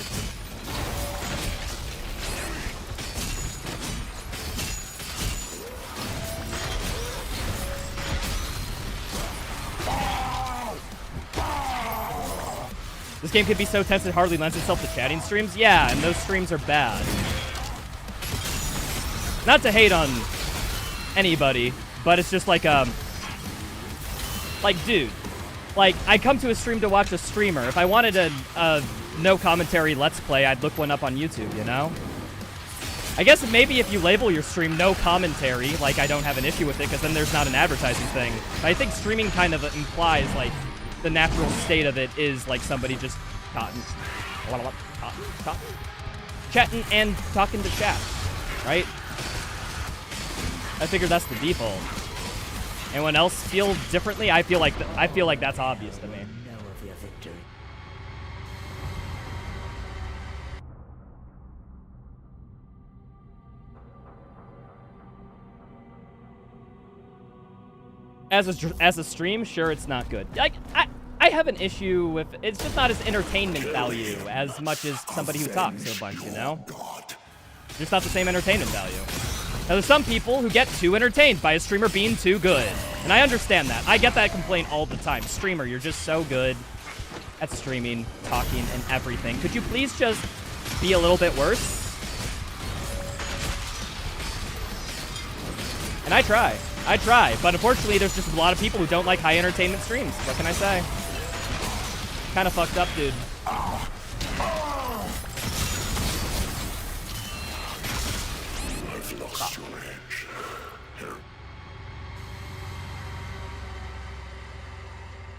This game could be so tense it hardly lends itself to chatting streams. Yeah, and those streams are bad. Not to hate on anybody, but it's just like, dude, like, I come to a stream to watch a streamer. If I wanted a no commentary let's play, I'd look one up on YouTube, you know? I guess maybe if you label your stream no commentary, like, I don't have an issue with it, because then there's not an advertising thing. But I think streaming kind of implies, like, the natural state of it is, like, somebody just chatting and talking to chat, right? I figure that's the default. Anyone else feel differently? I feel like that's obvious to me. Know of your victory. As a stream, sure, it's not good. I have an issue with it's just not as entertainment value as much as somebody who talks a bunch, you know? Just not the same entertainment value. Now, there's some people who get too entertained by a streamer being too good. And I understand that. I get that complaint all the time. Streamer, you're just so good at streaming, talking, and everything. Could you please just be a little bit worse? And I try. But unfortunately, there's just a lot of people who don't like high entertainment streams. What can I say? Kind of fucked up, dude.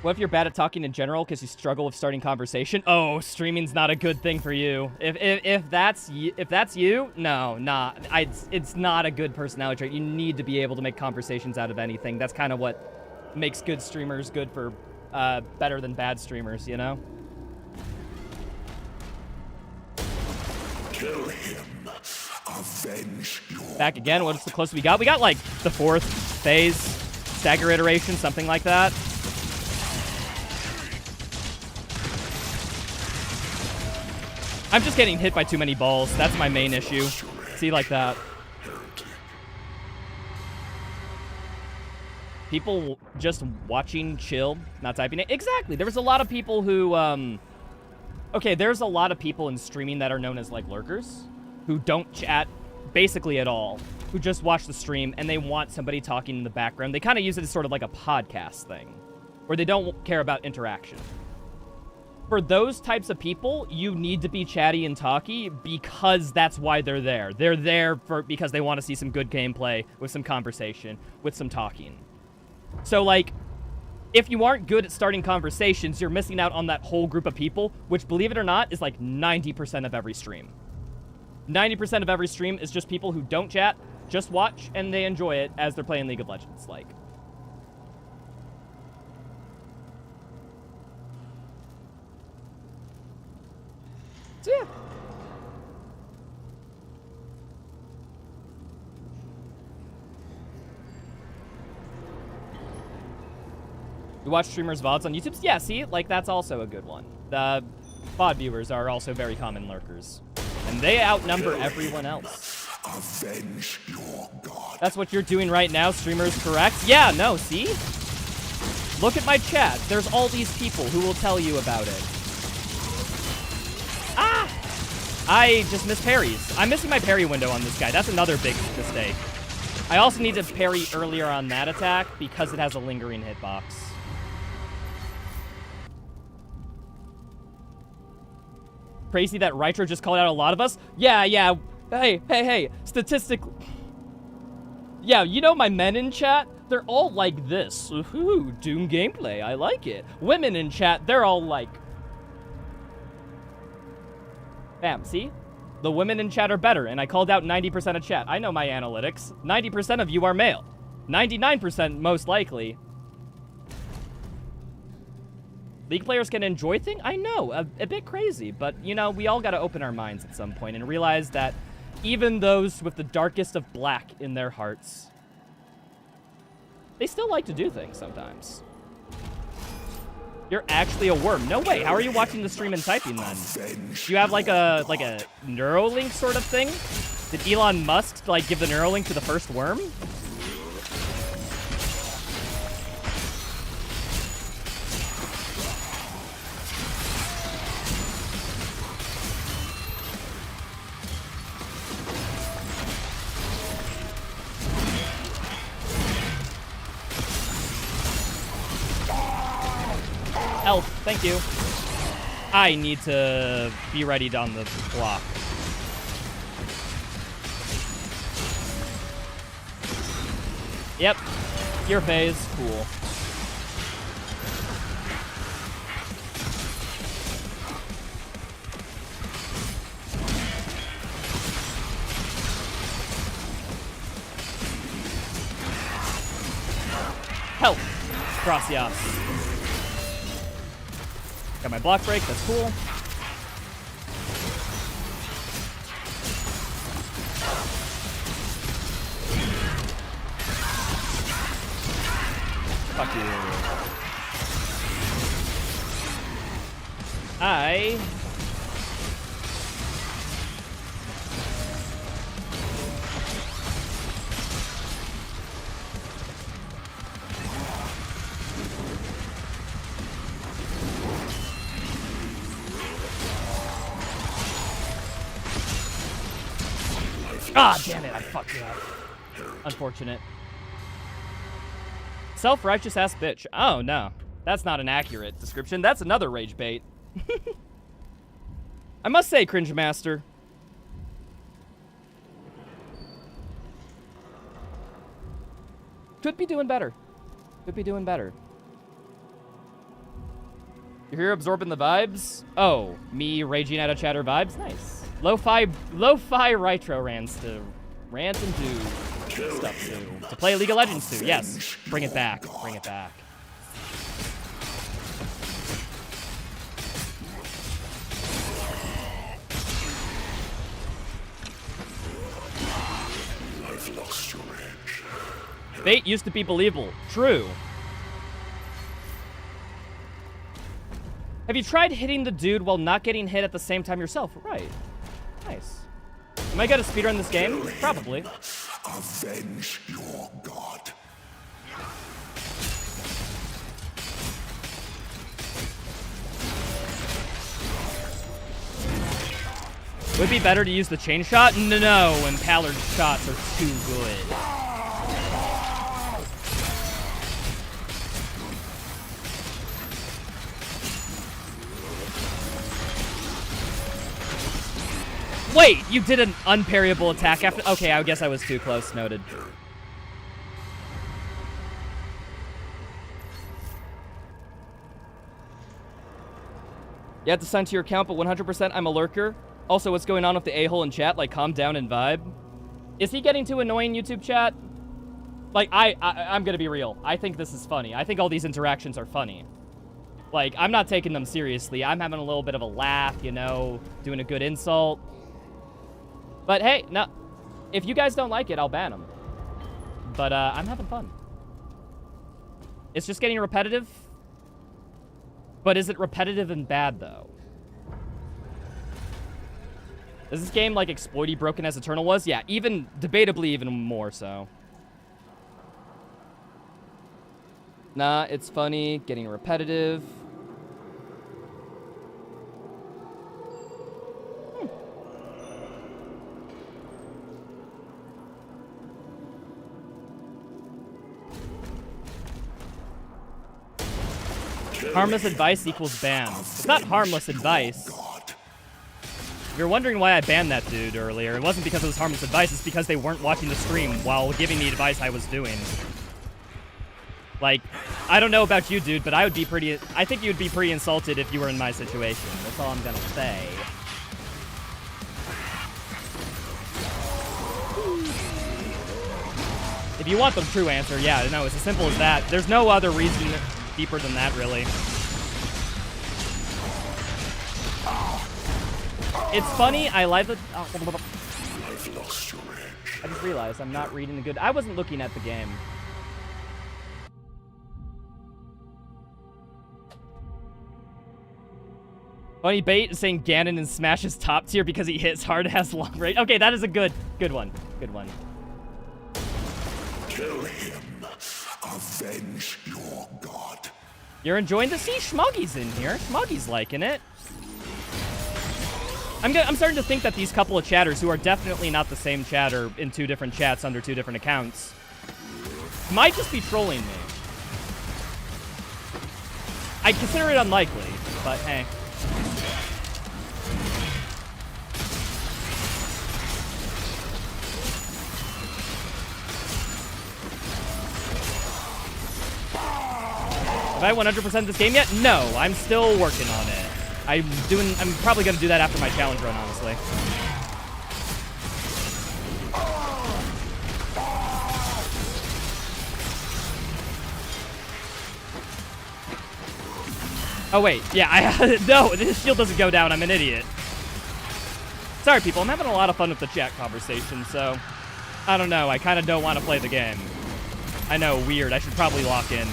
What if you're bad at talking in general because you struggle with starting conversation? Oh, streaming's not a good thing for you. If that's you, no, it's not a good personality trait. You need to be able to make conversations out of anything. That's kind of what makes good streamers good for better than bad streamers, you know? Kill him. Avenge your Back again, what's the closest we got? We got like the 4th phase, stagger iteration, something like that. I'm just getting hit by too many balls. That's my main issue. See, like that. People just watching, chill, not typing it. Exactly. There was a lot of people who, okay, there's a lot of people in streaming that are known as, like, lurkers, who don't chat basically at all, who just watch the stream, and they want somebody talking in the background. They kind of use it as sort of like a podcast thing, where they don't care about interaction. For those types of people, you need to be chatty and talky because that's why they're there. They're there because they want to see some good gameplay with some conversation, with some talking. So, like, if you aren't good at starting conversations, you're missing out on that whole group of people, which, believe it or not, is like 90% of every stream. 90% of every stream is just people who don't chat, just watch, and they enjoy it as they're playing League of Legends, like. So, yeah. You watch streamers' VODs on YouTube? Yeah, see? Like, that's also a good one. The VOD viewers are also very common lurkers. And they outnumber everyone else. avenge your god. That's what you're doing right now, streamers, correct? Yeah, no, see? Look at my chat. There's all these people who will tell you about it. Ah! I just missed parries. I'm missing my parry window on this guy. That's another big mistake. I also need to parry earlier on that attack because it has a lingering hitbox. Crazy that Rytro just called out a lot of us? Yeah. Hey. Statistically... Yeah, you know my men in chat? They're all like this. Ooh, Doom gameplay. I like it. Women in chat, they're all like... Bam, see? The women in chat are better, and I called out 90% of chat. I know my analytics. 90% of you are male. 99% most likely. League players can enjoy things? I know, a bit crazy, but, you know, we all gotta open our minds at some point and realize that even those with the darkest of black in their hearts, they still like to do things sometimes. You're actually a worm. No way. How are you watching the stream and typing then? Do you have like a Neuralink sort of thing? Did Elon Musk like give the Neuralink to the first worm? Health, thank you. I need to be ready on the block. Yep, your phase, cool. Help. Gracias. Got my block break. That's cool. Fuck you. Ah, damn it, I fucked it up. Unfortunate. Self-righteous ass bitch. Oh, no. That's not an accurate description. That's another rage bait. I must say, Cringe Master. Could be doing better. Could be doing better. You're here absorbing the vibes? Oh, me raging out of chatter vibes? Nice. Lo-fi Rytro rants to rant and do stuff to play League of Legends too. Yes, bring it back. Bring it back. I've lost your edge. Bait used to be believable. True. Have you tried hitting the dude while not getting hit at the same time yourself? Right. Nice. Am I gonna speedrun this game? Probably. Avenge your god. Would it be better to use the chain shot? No, when Pallard's shots are too good. Wait, you did an unparryable attack after? Okay, I guess I was too close. Noted. You have to sign to your account, but 100% I'm a lurker. Also, what's going on with the a-hole in chat? Like, calm down and vibe. Is he getting too annoying, YouTube chat? Like, I'm gonna be real. I think this is funny. I think all these interactions are funny. Like, I'm not taking them seriously. I'm having a little bit of a laugh, you know, doing a good insult. But hey, no, if you guys don't like it, I'll ban them. But I'm having fun. It's just getting repetitive. But is it repetitive and bad, though? Is this game like exploity broken as Eternal was? Yeah, even, debatably even more so. Nah, it's funny, getting repetitive. Harmless advice equals ban. It's not harmless advice. If you're wondering why I banned that dude earlier, it wasn't because it was harmless advice, it's because they weren't watching the stream while giving the advice I was doing. Like, I don't know about you, dude, but I think you'd be pretty insulted if you were in my situation. That's all I'm gonna say. If you want the true answer, yeah, no, it's as simple as that. There's no other reason deeper than that, really. It's funny, I like the... I just realized I'm not reading the good... I wasn't looking at the game. Funny bait is saying Ganon in Smash is top tier because he hits hard and has long range. Okay, that is a good one. Good one. Kill him. Avenge your god. You're enjoying to see Schmuggy's in here. Schmuggy's liking it. I'm starting to think that these couple of chatters, who are definitely not the same chatter in two different chats under two different accounts, might just be trolling me. I consider it unlikely, but hey. Have I 100% this game yet? No, I'm still working on it. I'm probably gonna do that after my challenge run, honestly. Oh, wait. Yeah, no, this shield doesn't go down. I'm an idiot. Sorry, people. I'm having a lot of fun with the chat conversation, so... I don't know. I kind of don't want to play the game. I know, weird. I should probably lock in.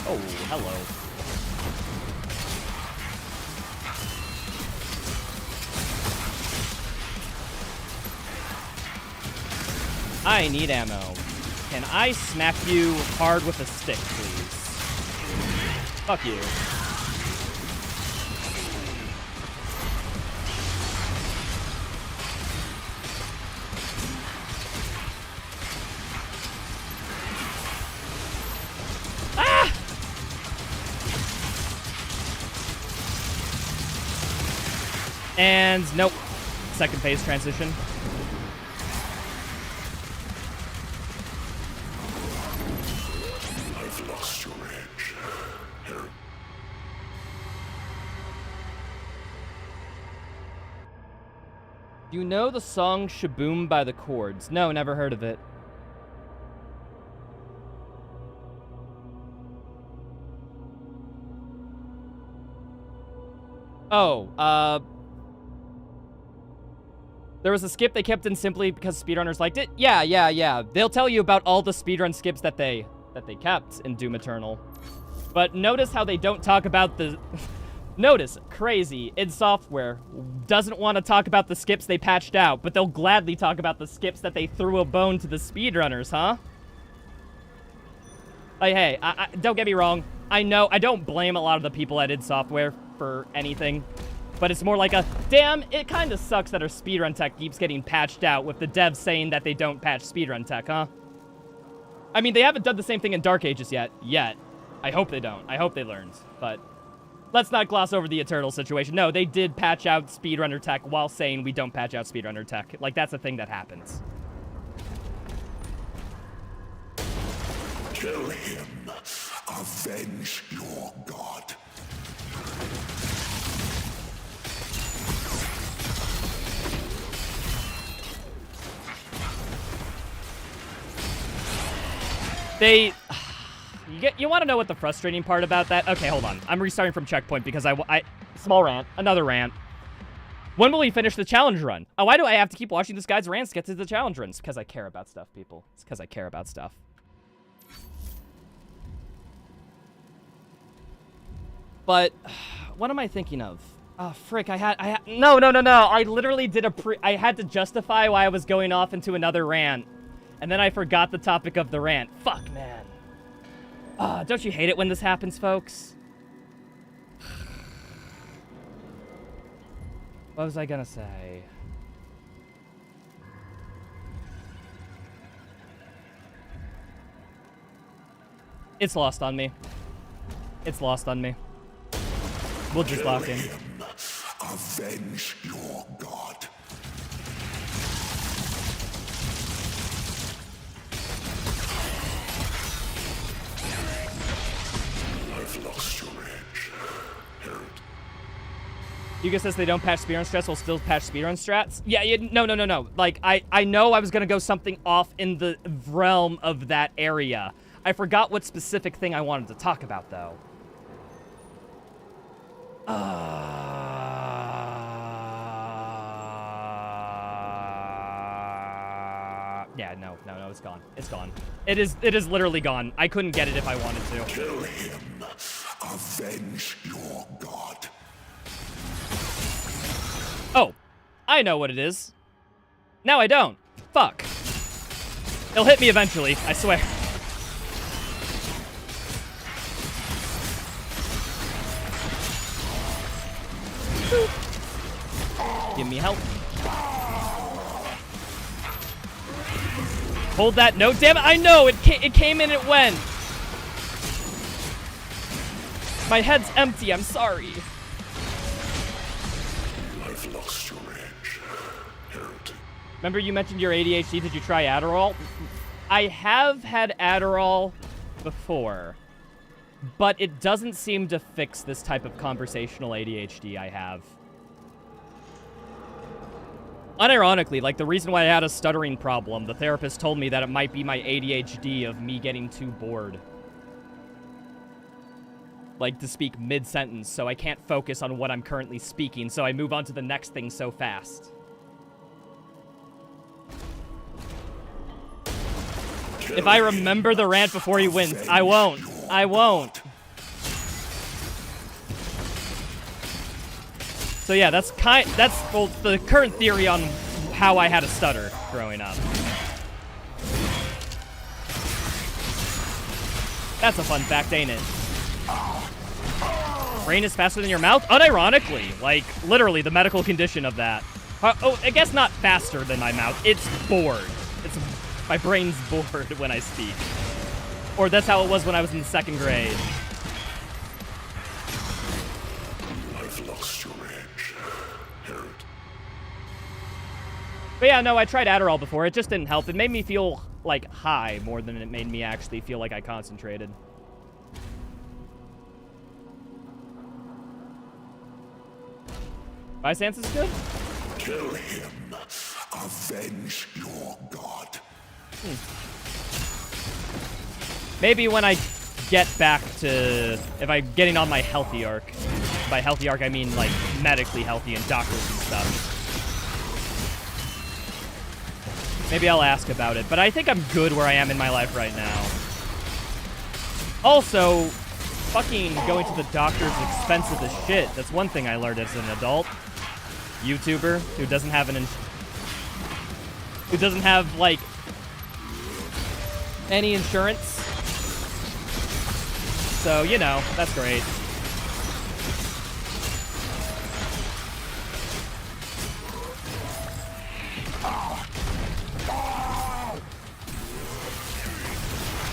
Oh, hello. I need ammo. Can I smack you hard with a stick, please? Fuck you. Ah! And nope. Second phase transition. I've lost your edge. Here. Do you know the song Shaboom by the Chords? No, never heard of it. Oh, there was a skip they kept in simply because speedrunners liked it? Yeah. They'll tell you about all the speedrun skips that they kept in Doom Eternal. But notice how they don't talk about the... Notice, crazy, id Software doesn't want to talk about the skips they patched out, but they'll gladly talk about the skips that they threw a bone to the speedrunners, huh? Like, hey, I don't get me wrong. I know, I don't blame a lot of the people at id Software for anything. But it's more like a, damn, it kind of sucks that our speedrun tech keeps getting patched out with the devs saying that they don't patch speedrun tech, huh? I mean, they haven't done the same thing in Dark Ages yet. I hope they don't. I hope they learned. But let's not gloss over the Eternal situation. No, they did patch out speedrunner tech while saying we don't patch out speedrunner tech. Like, that's a thing that happens. Kill him. Avenge your god. They... You want to know what the frustrating part about that? Okay, hold on. I'm restarting from checkpoint because I... Small rant. Another rant. When will we finish the challenge run? Oh, why do I have to keep watching this guy's rants to get to the challenge runs? Because I care about stuff, people. It's because I care about stuff. But... What am I thinking of? Oh, frick, I had... No. I literally did I had to justify why I was going off into another rant. And then I forgot the topic of the rant. Fuck, man. Don't you hate it when this happens, folks? What was I gonna say? It's lost on me. It's lost on me. We'll just lock in. Avenge your god. I've lost your edge. Herod. Yuga says they don't patch speedrun strats, will still patch speedrun strats? Yeah, no. Like, I know I was gonna go something off in the realm of that area. I forgot what specific thing I wanted to talk about, though. Yeah, no, it's gone. It's gone. It is literally gone. I couldn't get it if I wanted to. Kill him. Avenge your god. Oh, I know what it is. Now I don't. Fuck. It'll hit me eventually, I swear. Give me help. Hold that. No, damn it. I know. It came in, it went. My head's empty. I'm sorry. I've lost your edge. Herod. Remember you mentioned your ADHD. Did you try Adderall? I have had Adderall before, but it doesn't seem to fix this type of conversational ADHD I have. Unironically, like, the reason why I had a stuttering problem, the therapist told me that it might be my ADHD of me getting too bored. Like, to speak mid-sentence, so I can't focus on what I'm currently speaking, so I move on to the next thing so fast. If I remember the rant before he wins, I won't. I won't. So yeah, that's well, the current theory on how I had a stutter growing up. That's a fun fact, ain't it? Brain is faster than your mouth? Unironically, like, literally the medical condition of that. Oh, I guess not faster than my mouth. It's bored. My brain's bored when I speak. Or that's how it was when I was in 2nd grade. I've lost your edge. Hear it. But yeah, no, I tried Adderall before. It just didn't help. It made me feel, like, high more than it made me actually feel like I concentrated. My stance is good? Kill him. Avenge your god. Maybe when I get back to... If I'm getting on my healthy arc. By healthy arc, I mean, like, medically healthy and doctors and stuff. Maybe I'll ask about it. But I think I'm good where I am in my life right now. Also, fucking going to the doctor is expensive as shit. That's one thing I learned as an adult. YouTuber who doesn't have like any insurance. So, you know, that's great.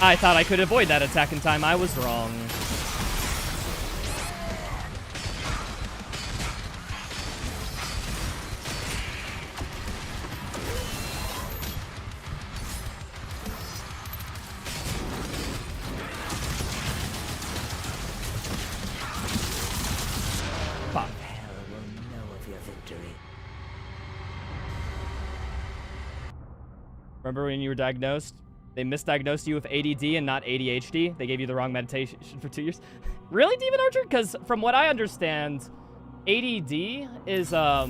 I thought I could avoid that attack in time. I was wrong. Remember when you were diagnosed? They misdiagnosed you with ADD and not ADHD. They gave you the wrong medication for 2 years. Really, Demon Archer? Because from what I understand, ADD is a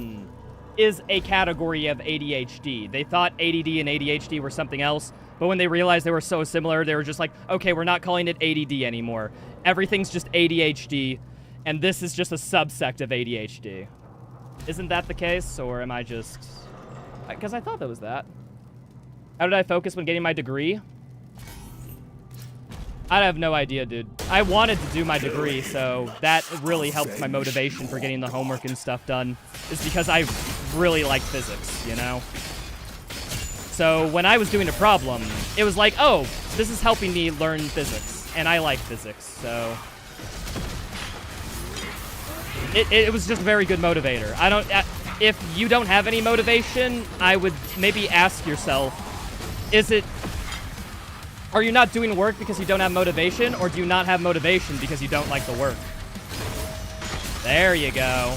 category of ADHD. They thought ADD and ADHD were something else, but when they realized they were so similar, they were just like, okay, we're not calling it ADD anymore. Everything's just ADHD, and this is just a subsect of ADHD. Isn't that the case, or am I just... Because I thought that was that. How did I focus when getting my degree? I have no idea, dude. I wanted to do my degree, so that really helped my motivation for getting the homework and stuff done. Is because I really like physics, you know? So when I was doing a problem, it was like, oh, this is helping me learn physics. And I like physics, so... It was just a very good motivator. If you don't have any motivation, I would maybe ask yourself, are you not doing work because you don't have motivation, or do you not have motivation because you don't like the work? There you go.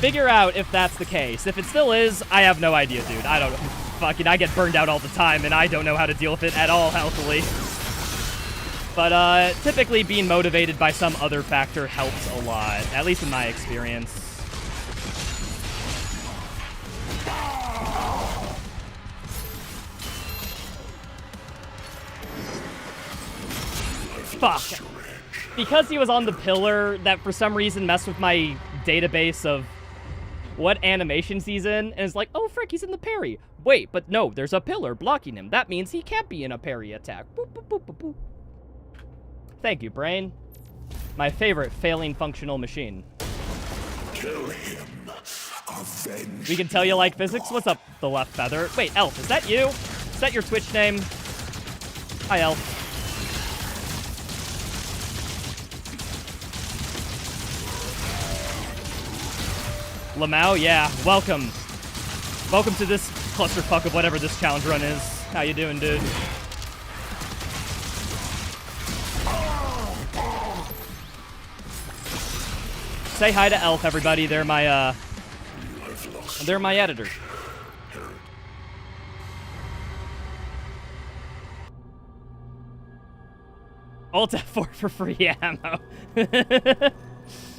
Figure out if that's the case. If it still is, I have no idea, dude. I get burned out all the time, and I don't know how to deal with it at all healthily. But, typically being motivated by some other factor helps a lot, at least in my experience. Fuck. Because he was on the pillar, that for some reason messed with my database of what animations he's in, and it's like, oh, frick, he's in the parry. Wait, but no, there's a pillar blocking him. That means he can't be in a parry attack. Boop, boop, boop, boop, boop. Thank you, brain. My favorite failing functional machine. Kill him. Avenge. We can tell you like physics. What's up, the left feather? Wait, Elf, is that you? Is that your Twitch name? Hi, Elf. lmao, yeah, welcome. Welcome to this clusterfuck of whatever this challenge run is. How you doing, dude? Say hi to Elf, everybody. They're my, They're my editor. Alt F4 for free ammo.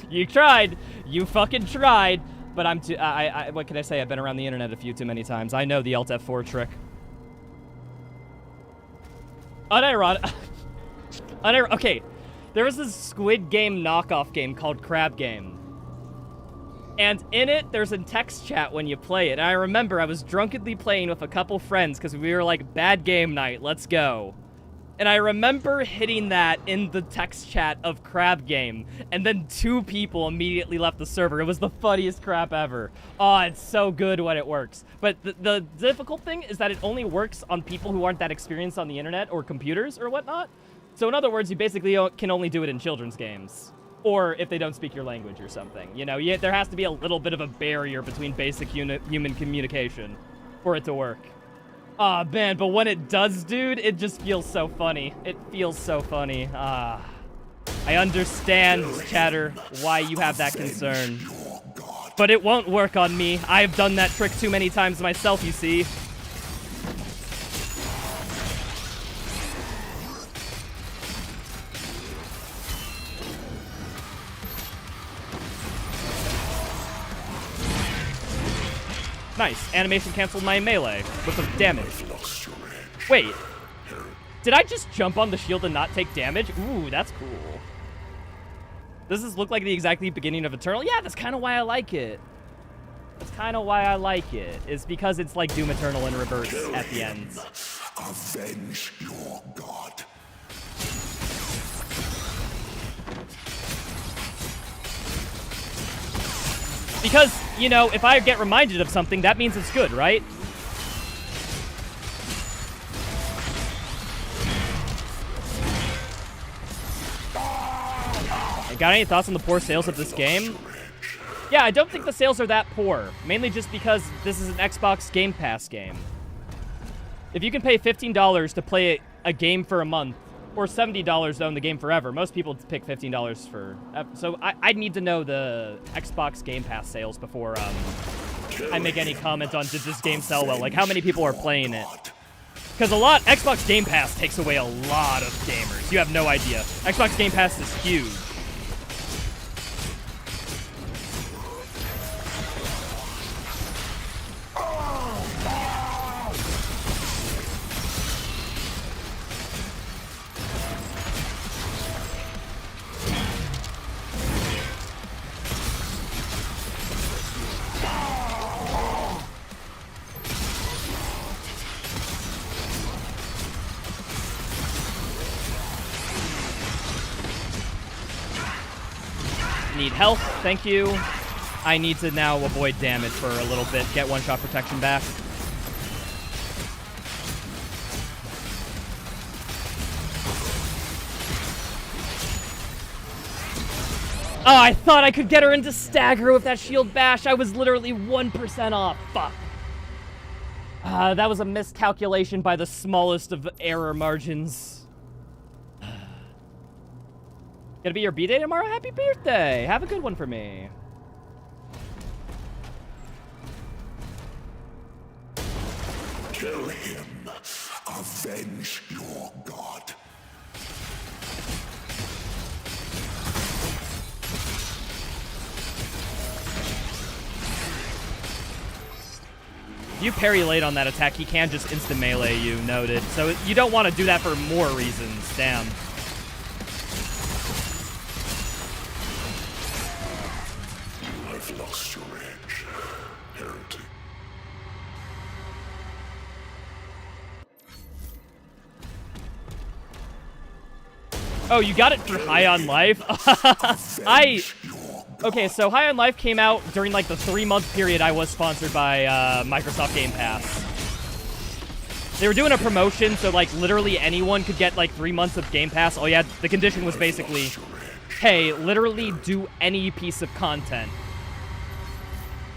You tried. You fucking tried. But I'm too. What can I say? I've been around the internet a few too many times. I know the Alt F4 trick. Unironic. Okay, there was this Squid Game knockoff game called Crab Game. And in it, there's a text chat when you play it. And I remember I was drunkenly playing with a couple friends because we were like, bad game night, let's go. And I remember hitting that in the text chat of Crab Game, and then 2 people immediately left the server. It was the funniest crap ever. Oh, it's so good when it works. But the difficult thing is that it only works on people who aren't that experienced on the internet or computers or whatnot. So in other words, you basically can only do it in children's games. Or if they don't speak your language or something. You know, there has to be a little bit of a barrier between basic human communication for it to work. Aw, man, but when it does, dude, it just feels so funny. It feels so funny. I understand, chatter, why you have that concern. But it won't work on me. I've done that trick too many times myself, you see. Nice. Animation canceled my melee with the damage. Wait. Did I just jump on the shield and not take damage? Ooh, that's cool. Does this look like the exactly beginning of Eternal? Yeah, that's kind of why I like it. That's kind of why I like it. Is because it's like Doom Eternal in reverse at the end. Avenge your god. Because, you know, if I get reminded of something, that means it's good, right? Hey, got any thoughts on the poor sales of this game? Yeah, I don't think the sales are that poor. Mainly just because this is an Xbox Game Pass game. If you can pay $15 to play a game for a month, or $70 to own the game forever. Most people pick $15 for... So I need to know the Xbox Game Pass sales before I make any comment on did this game sell well. Like, how many people are playing it? Because Xbox Game Pass takes away a lot of gamers. You have no idea. Xbox Game Pass is huge. Need health, thank you. I need to now avoid damage for a little bit, get one-shot protection back. Oh, I thought I could get her into stagger with that shield bash. I was literally 1% off. Fuck. That was a miscalculation by the smallest of error margins. Gonna be your B-Day tomorrow? Happy birthday! Have a good one for me. Kill him. Avenge your god. If you parry late on that attack, he can just instant melee you, noted. So you don't want to do that for more reasons, damn. I've lost your edge, heretic. Oh, you got it for High on Life? Okay, so High on Life came out during like the 3-month period I was sponsored by Microsoft Game Pass. They were doing a promotion, so like literally anyone could get like 3 months of Game Pass. Oh yeah, the condition was basically, hey, literally do any piece of content,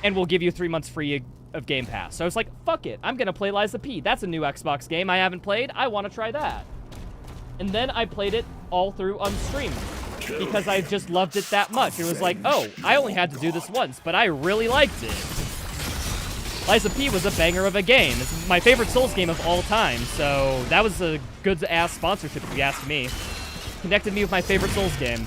and we'll give you 3 months free of Game Pass. So I was like, fuck it, I'm gonna play Lies of P. That's a new Xbox game I haven't played. I want to try that. And then I played it all through on stream because I just loved it that much. It was like, oh, I only had to do this once, but I really liked it. Lies of P was a banger of a game. It's my favorite Souls game of all time, so that was a good-ass sponsorship if you ask me. Connected me with my favorite Souls game.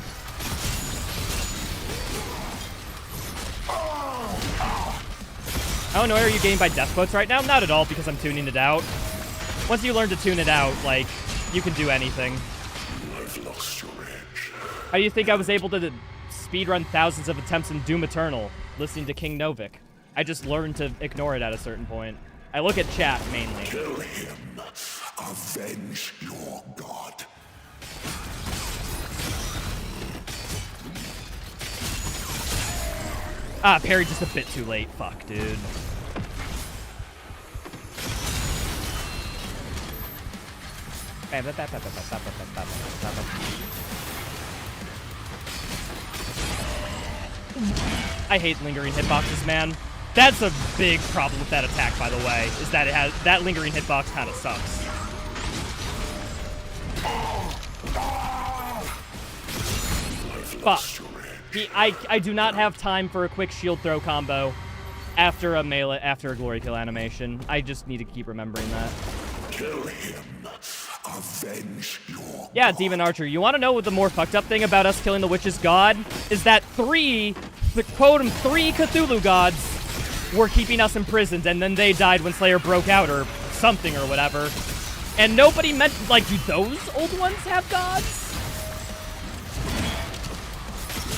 How annoyed are you getting by death quotes right now? Not at all, because I'm tuning it out. Once you learn to tune it out, like, you can do anything. I've lost your edge. How do you think I was able to speedrun thousands of attempts in Doom Eternal, listening to King Novik? I just learned to ignore it at a certain point. I look at chat, mainly. Kill him. Avenge your god. Ah, parry just a bit too late. Fuck, dude. I hate lingering hitboxes, man. That's a big problem with that attack, by the way, is that it has that lingering hitbox kind of sucks. Fuck. I do not have time for a quick shield throw combo after a glory kill animation. I just need to keep remembering that. Kill him. Avenge your Yeah, Demon Archer, you want to know what the more fucked up thing about us killing the witch's god? Is that three Cthulhu gods were keeping us imprisoned, and then they died when Slayer broke out or something or whatever. And nobody meant, like, do those old ones have gods?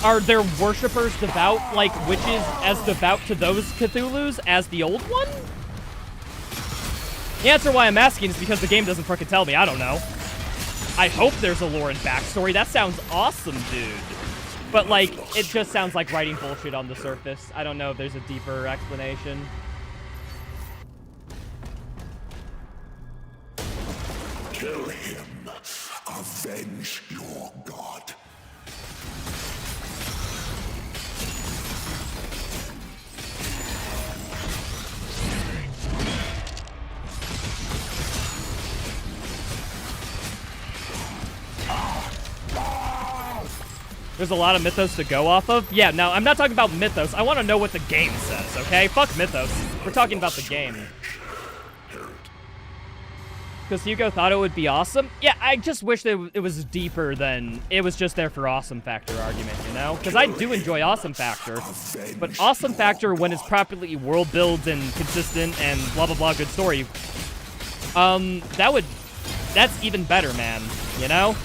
Are their worshippers devout, like witches, as devout to those Cthulhus as the old one? The answer why I'm asking is because the game doesn't frickin' tell me. I don't know. I hope there's a lore and backstory. That sounds awesome, dude. But, like, it just sounds like writing bullshit on the surface. I don't know if there's a deeper explanation. Kill him. Avenge your god. There's a lot of mythos to go off of. Yeah, now, I'm not talking about mythos. I want to know what the game says, okay? Fuck mythos. We're talking about the game. Because Hugo thought it would be awesome? Yeah, I just wish that it was deeper than it was just there for awesome factor argument, you know? Because I do enjoy awesome factor. But awesome factor, when it's properly world built and consistent and blah, blah, blah, good story, that's even better, man, you know?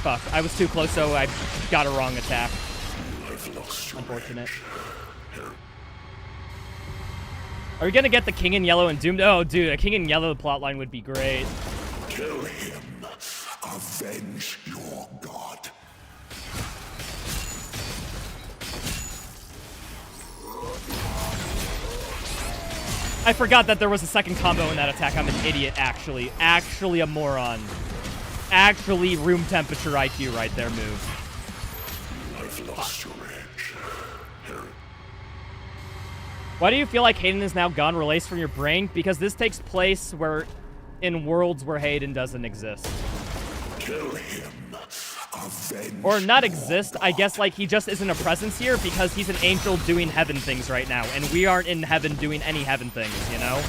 Fuck, I was too close, so I got a wrong attack. Unfortunate. Are we gonna get the King in Yellow and Doom? Oh, dude, a King in Yellow plotline would be great. Kill him. Avenge your god. I forgot that there was a second combo in that attack. I'm an idiot, actually. Actually a moron. Actually room temperature IQ right there move. I've lost your edge. Why do you feel like Hayden is now gone, released from your brain? Because this takes place in worlds where Hayden doesn't exist. Kill him. Avenge Or not exist, I guess, like, he just isn't a presence here because he's an angel doing heaven things right now, and we aren't in heaven doing any heaven things, you know?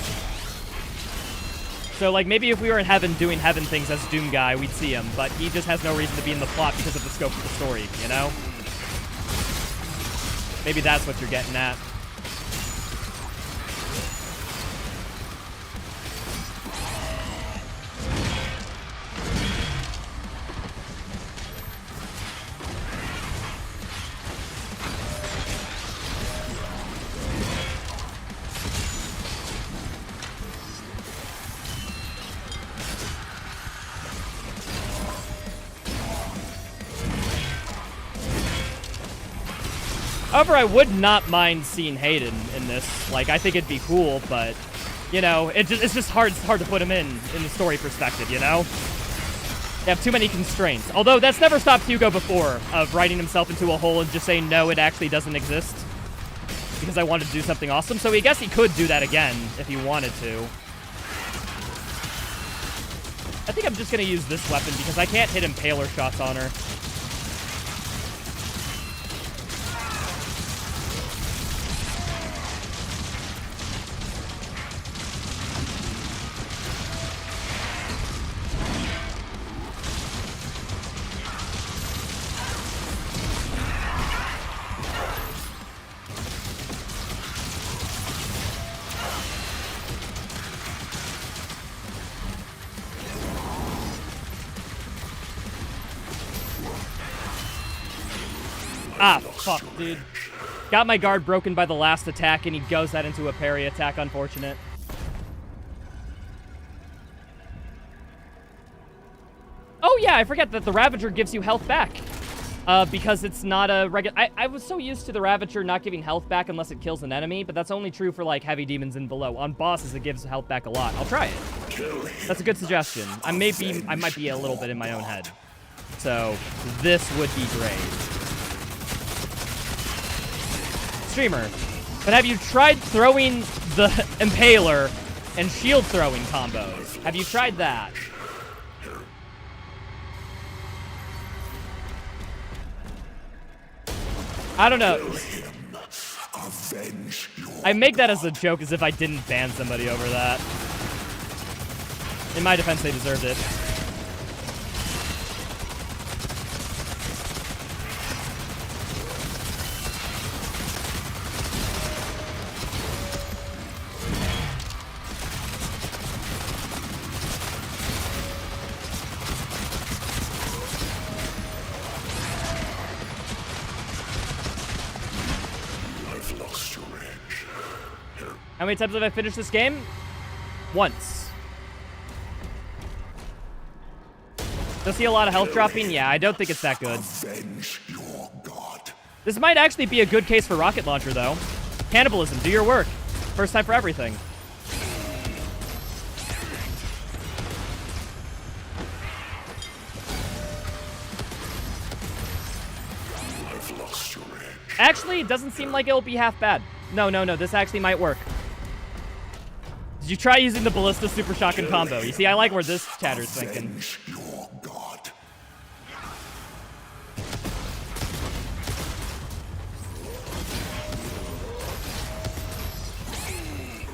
So, like, maybe if we were in heaven doing heaven things as Doom Guy, we'd see him, but he just has no reason to be in the plot because of the scope of the story, you know? Maybe that's what you're getting at. However, I would not mind seeing Hayden in this. Like, I think it'd be cool, but, you know, it's just hard to put him in the story perspective, you know? They have too many constraints. Although, that's never stopped Hugo before of writing himself into a hole and just saying, no, it actually doesn't exist. because I wanted to do something awesome. So I guess he could do that again if he wanted to. I think I'm just going to use this weapon because I can't hit impaler shots on her. Ah, fuck, dude. Got my guard broken by the last attack, and he goes that into a parry attack. Unfortunate. Oh, yeah, I forget that the Ravager gives you health back. Because it's not a regular... I was so used to the Ravager not giving health back unless it kills an enemy, but that's only true for, like, heavy demons and below. On bosses, it gives health back a lot. I'll try it. That's a good suggestion. I might be a little bit in my own head. So, this would be great. Streamer, but have you tried throwing the Impaler and shield throwing combos? Have you tried that? I don't know. I make that as a joke as if I didn't ban somebody over that. In my defense, they deserved it. How many times have I finished this game? Once. Still see a lot of health dropping? Yeah, I don't think it's that good. This might actually be a good case for rocket launcher, though. Cannibalism, do your work. First time for everything. Actually, it doesn't seem like it'll be half bad. No, this actually might work. Did you try using the Ballista Super Shotgun combo? You see, I like where this chatter's thinking.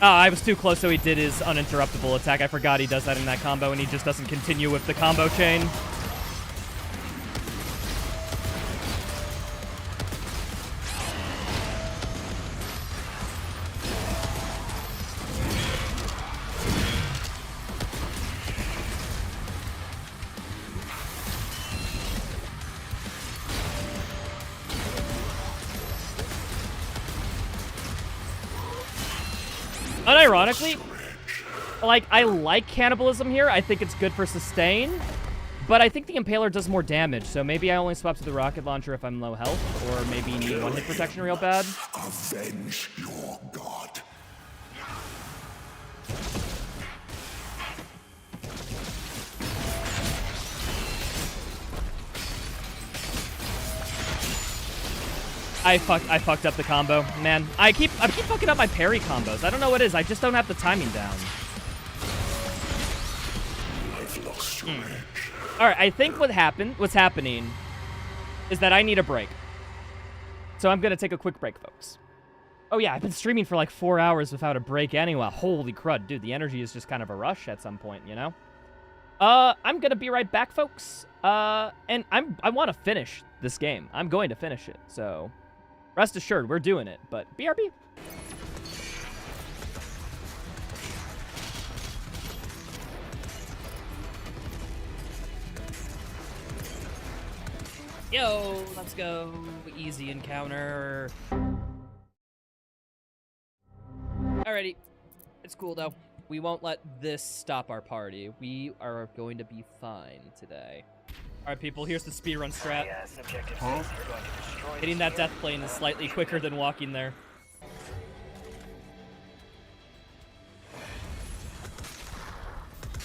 Oh, I was too close, so he did his uninterruptible attack. I forgot he does that in that combo, and he just doesn't continue with the combo chain. Unironically, like, I like cannibalism here. I think it's good for sustain, but I think the Impaler does more damage, so maybe I only swap to the rocket launcher if I'm low health, or maybe need one hit protection real bad. Avenge your god. I fucked up the combo, man. I keep fucking up my parry combos. I don't know what it is. I just don't have the timing down. All right, I think what's happening is that I need a break. So I'm gonna take a quick break, folks. Oh yeah, I've been streaming for like 4 hours without a break anyway. Holy crud, dude, the energy is just kind of a rush at some point, you know? I'm gonna be right back, folks. And I want to finish this game. I'm going to finish it, so rest assured, we're doing it, but BRB. Yo, let's go. Easy encounter. Alrighty. It's cool, though. We won't let this stop our party. We are going to be fine today. Alright, people, here's the speedrun strat. Hitting that death plane is slightly quicker than walking there.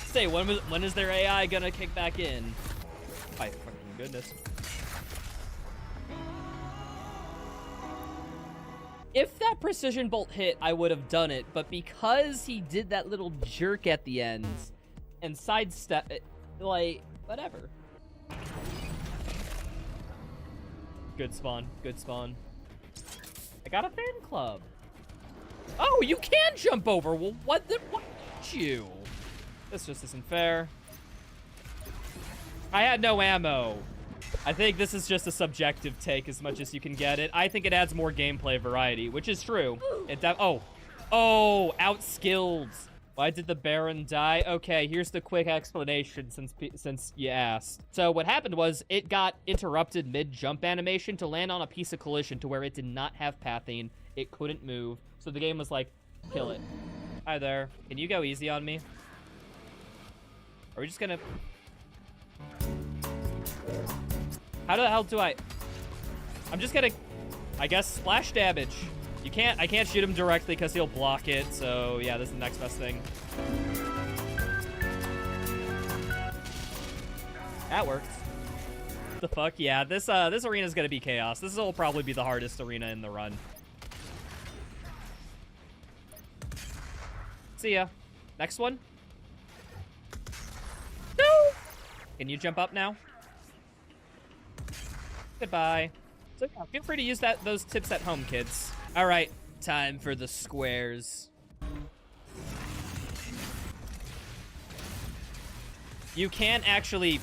Say, when is their AI gonna kick back in? My fucking goodness. If that precision bolt hit, I would have done it, but because he did that little jerk at the end and sidestep it, like, whatever. Good spawn, good spawn. I got a fan club. Oh, you can jump over. Well, what did you? This just isn't fair. I had no ammo. I think this is just a subjective take as much as you can get it. I think it adds more gameplay variety, which is true. It outskilled. Why did the Baron die? Okay, here's the quick explanation since you asked. So what happened was it got interrupted mid-jump animation to land on a piece of collision to where it did not have pathing. It couldn't move. So the game was like, kill it. Hi there. Can you go easy on me? Are we just gonna... How the hell do I... I'm just gonna, I guess, splash damage. I can't shoot him directly because he'll block it, so yeah, this is the next best thing. That worked. The fuck? Yeah, this arena's gonna be chaos. This will probably be the hardest arena in the run. See ya. Next one. No! Can you jump up now? Goodbye. So yeah, feel free to use those tips at home, kids. All right, time for the squares. You can't actually...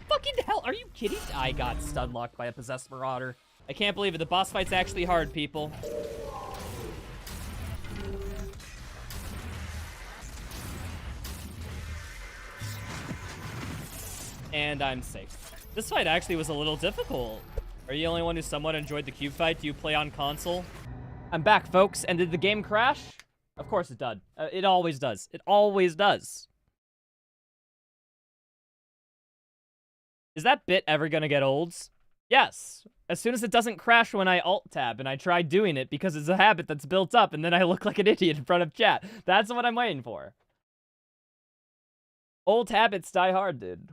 Fucking hell, are you kidding? I got stun locked by a possessed marauder. I can't believe it. The boss fight's actually hard, people. And I'm safe. This fight actually was a little difficult. Are you the only one who somewhat enjoyed the cube fight? Do you play on console? I'm back, folks. And did the game crash? Of course it did. It always does. It always does. Is that bit ever gonna get old? Yes. As soon as it doesn't crash when I alt-tab and I try doing it because it's a habit that's built up and then I look like an idiot in front of chat. That's what I'm waiting for. Old habits die hard, dude.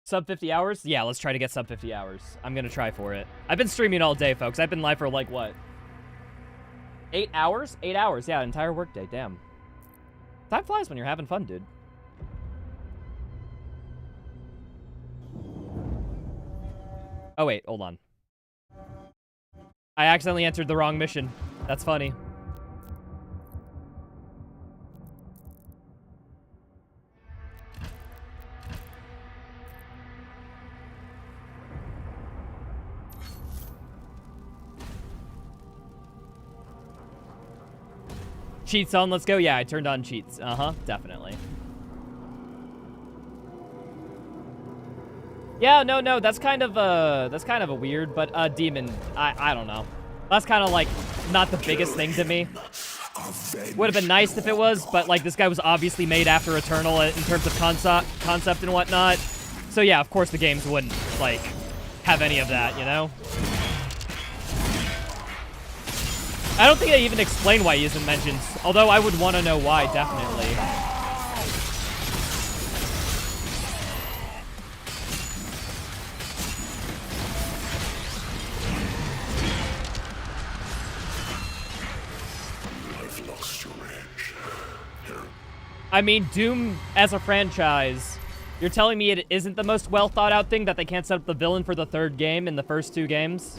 Sub 50 hours? Yeah, let's try to get sub 50 hours. I'm gonna try for it. I've been streaming all day, folks. I've been live for like, what? 8 hours? 8 hours, yeah, entire workday, damn. Time flies when you're having fun, dude. Oh, wait, hold on. I accidentally entered the wrong mission. That's funny. Cheats on, let's go. Yeah, I turned on cheats. Definitely. Yeah, no, that's kind of a weird, but demon, I don't know. That's kind of like not the biggest thing to me. Would have been nice if it was, but like this guy was obviously made after Eternal in terms of concept and whatnot. So yeah, of course the games wouldn't like have any of that, you know? I don't think they even explain why he isn't mentioned, although I would want to know why, definitely. I've lost your edge. I mean, Doom as a franchise, you're telling me it isn't the most well thought out thing that they can't set up the villain for the third game in the first 2 games?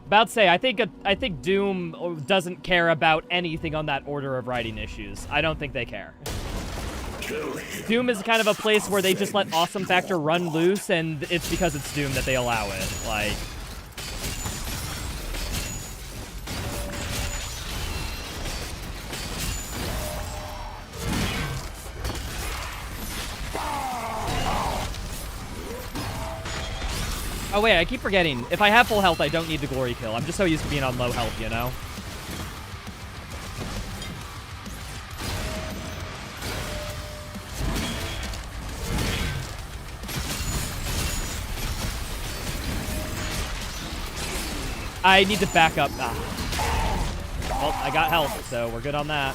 About to say, I think Doom doesn't care about anything on that order of writing issues. I don't think they care. Doom is kind of a place where they just let awesome factor run loose, and it's because it's Doom that they allow it. Like... Oh wait, I keep forgetting. If I have full health, I don't need the glory kill. I'm just so used to being on low health, you know? I need to back up. Well, I got health, so we're good on that.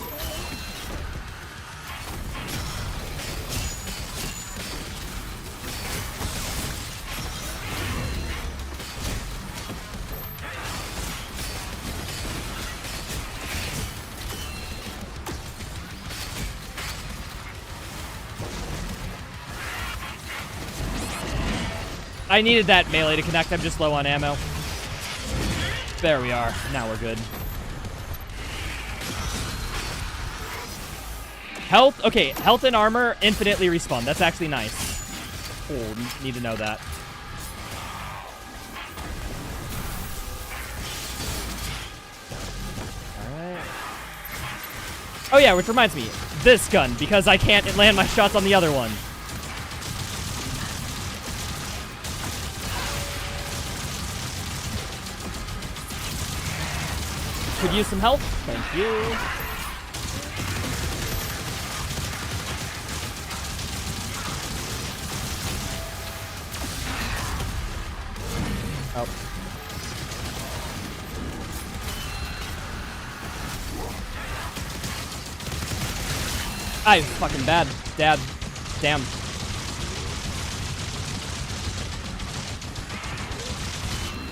I needed that melee to connect. I'm just low on ammo. There we are. Now we're good. Health. Okay, health and armor infinitely respawn. That's actually nice. Cool. Need to know that. Alright. Oh yeah, which reminds me. This gun, because I can't land my shots on the other one. Could use some help. Thank you. Oh. I fucking bad. Dad. Damn.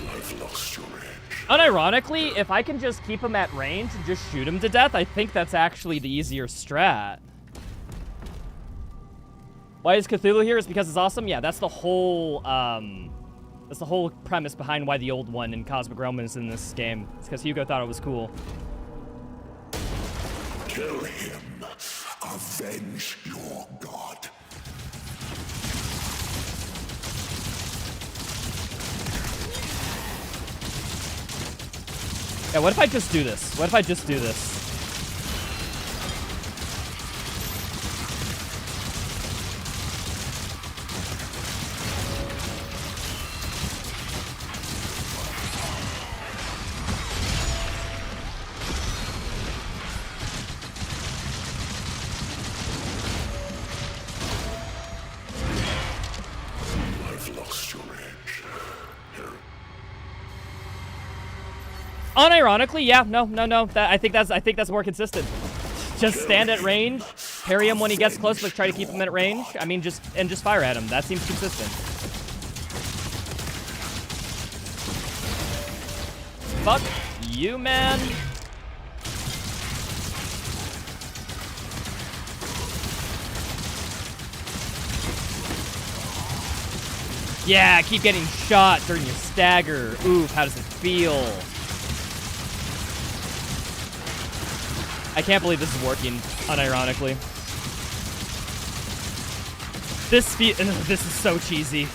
I've lost your edge. Unironically, if I can just keep him at range and just shoot him to death, I think that's actually the easier strat. Why is Cthulhu here? Is because it's awesome? Yeah, that's the whole premise behind why the old one in Cosmic Realm is in this game. It's because Hugo thought it was cool. Kill him. Avenge your god. Yeah, what if I just do this? What if I just do this? I've lost your edge. Unironically, yeah, no. I think that's more consistent. Just stand at range, parry him when he gets close, but try to keep him at range. I mean, just fire at him. That seems consistent. Fuck you, man. Yeah, keep getting shot during your stagger. Oof, how does it feel? I can't believe this is working, unironically. This is so cheesy.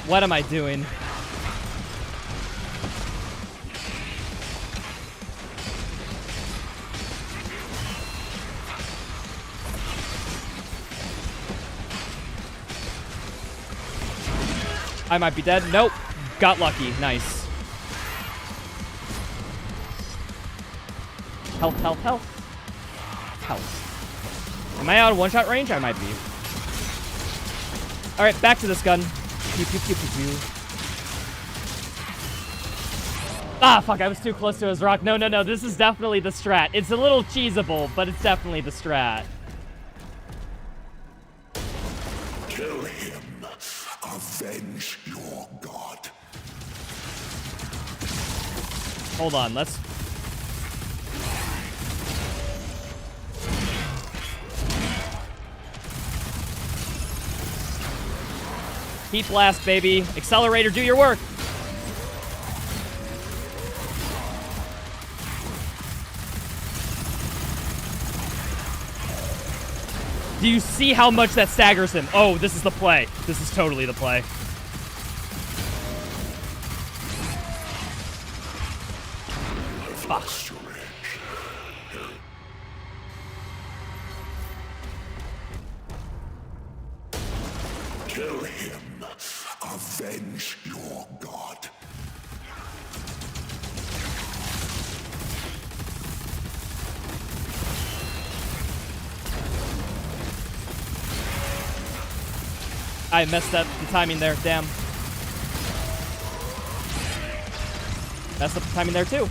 What am I doing? I might be dead. Nope. Got lucky. Nice. Health. Am I out of one-shot range? I might be. Alright, back to this gun. Pew, pew, pew, pew, pew. Ah, fuck, I was too close to his rock. No. This is definitely the strat. It's a little cheesable, but it's definitely the strat. Kill him. Avenge your god. Hold on, let's... Heat blast, baby. Accelerator, do your work. Do you see how much that staggers him? Oh, this is the play. This is totally the play. Fuck. Kill him. Avenge your god. I messed up the timing there, damn. Messed up the timing there too.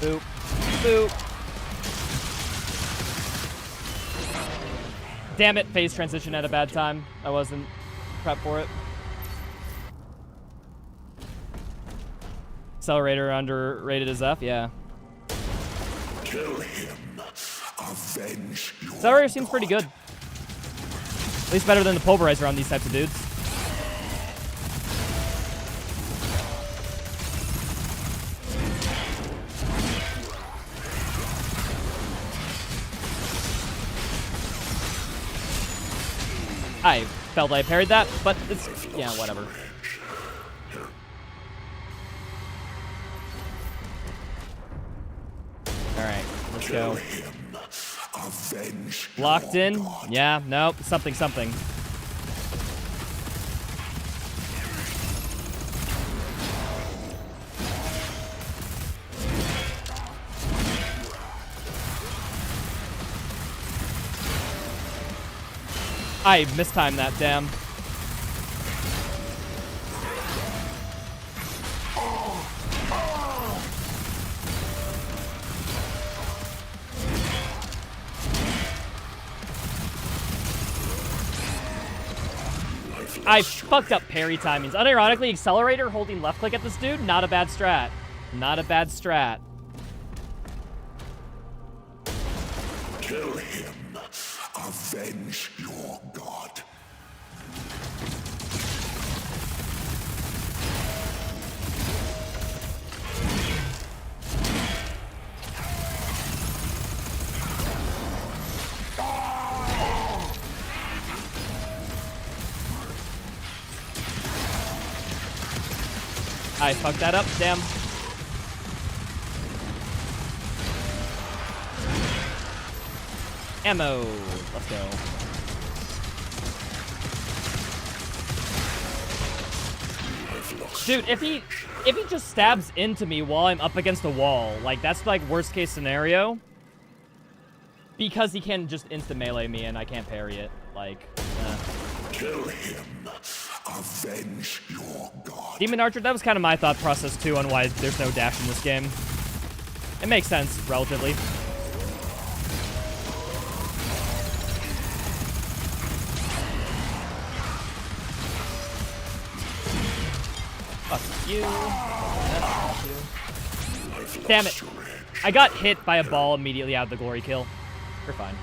Boop. Boop. Damn it, phase transition at a bad time. I wasn't prepped for it. Accelerator underrated as F, yeah. Kill him. Avenge your Accelerator seems pretty good. At least better than the pulverizer on these types of dudes. I felt I parried that, but it's, yeah, whatever. Alright, let's go. Locked in? Yeah, nope, something. I mistimed that, damn. I fucked up parry timings. Unironically, accelerator holding left click at this dude, not a bad strat. Not a bad strat. Kill him. Avenge your god. I fucked that up, damn. Ammo. Let's go. Dude, if he just stabs into me while I'm up against a wall, like that's like worst case scenario. Because he can just instant melee me and I can't parry it. Like, Kill him. Avenge your god. Demon Archer, that was kind of my thought process too on why there's no dash in this game. It makes sense, relatively. Fuck you. Damn it. I got hit by a ball immediately out of the glory kill. We're fine.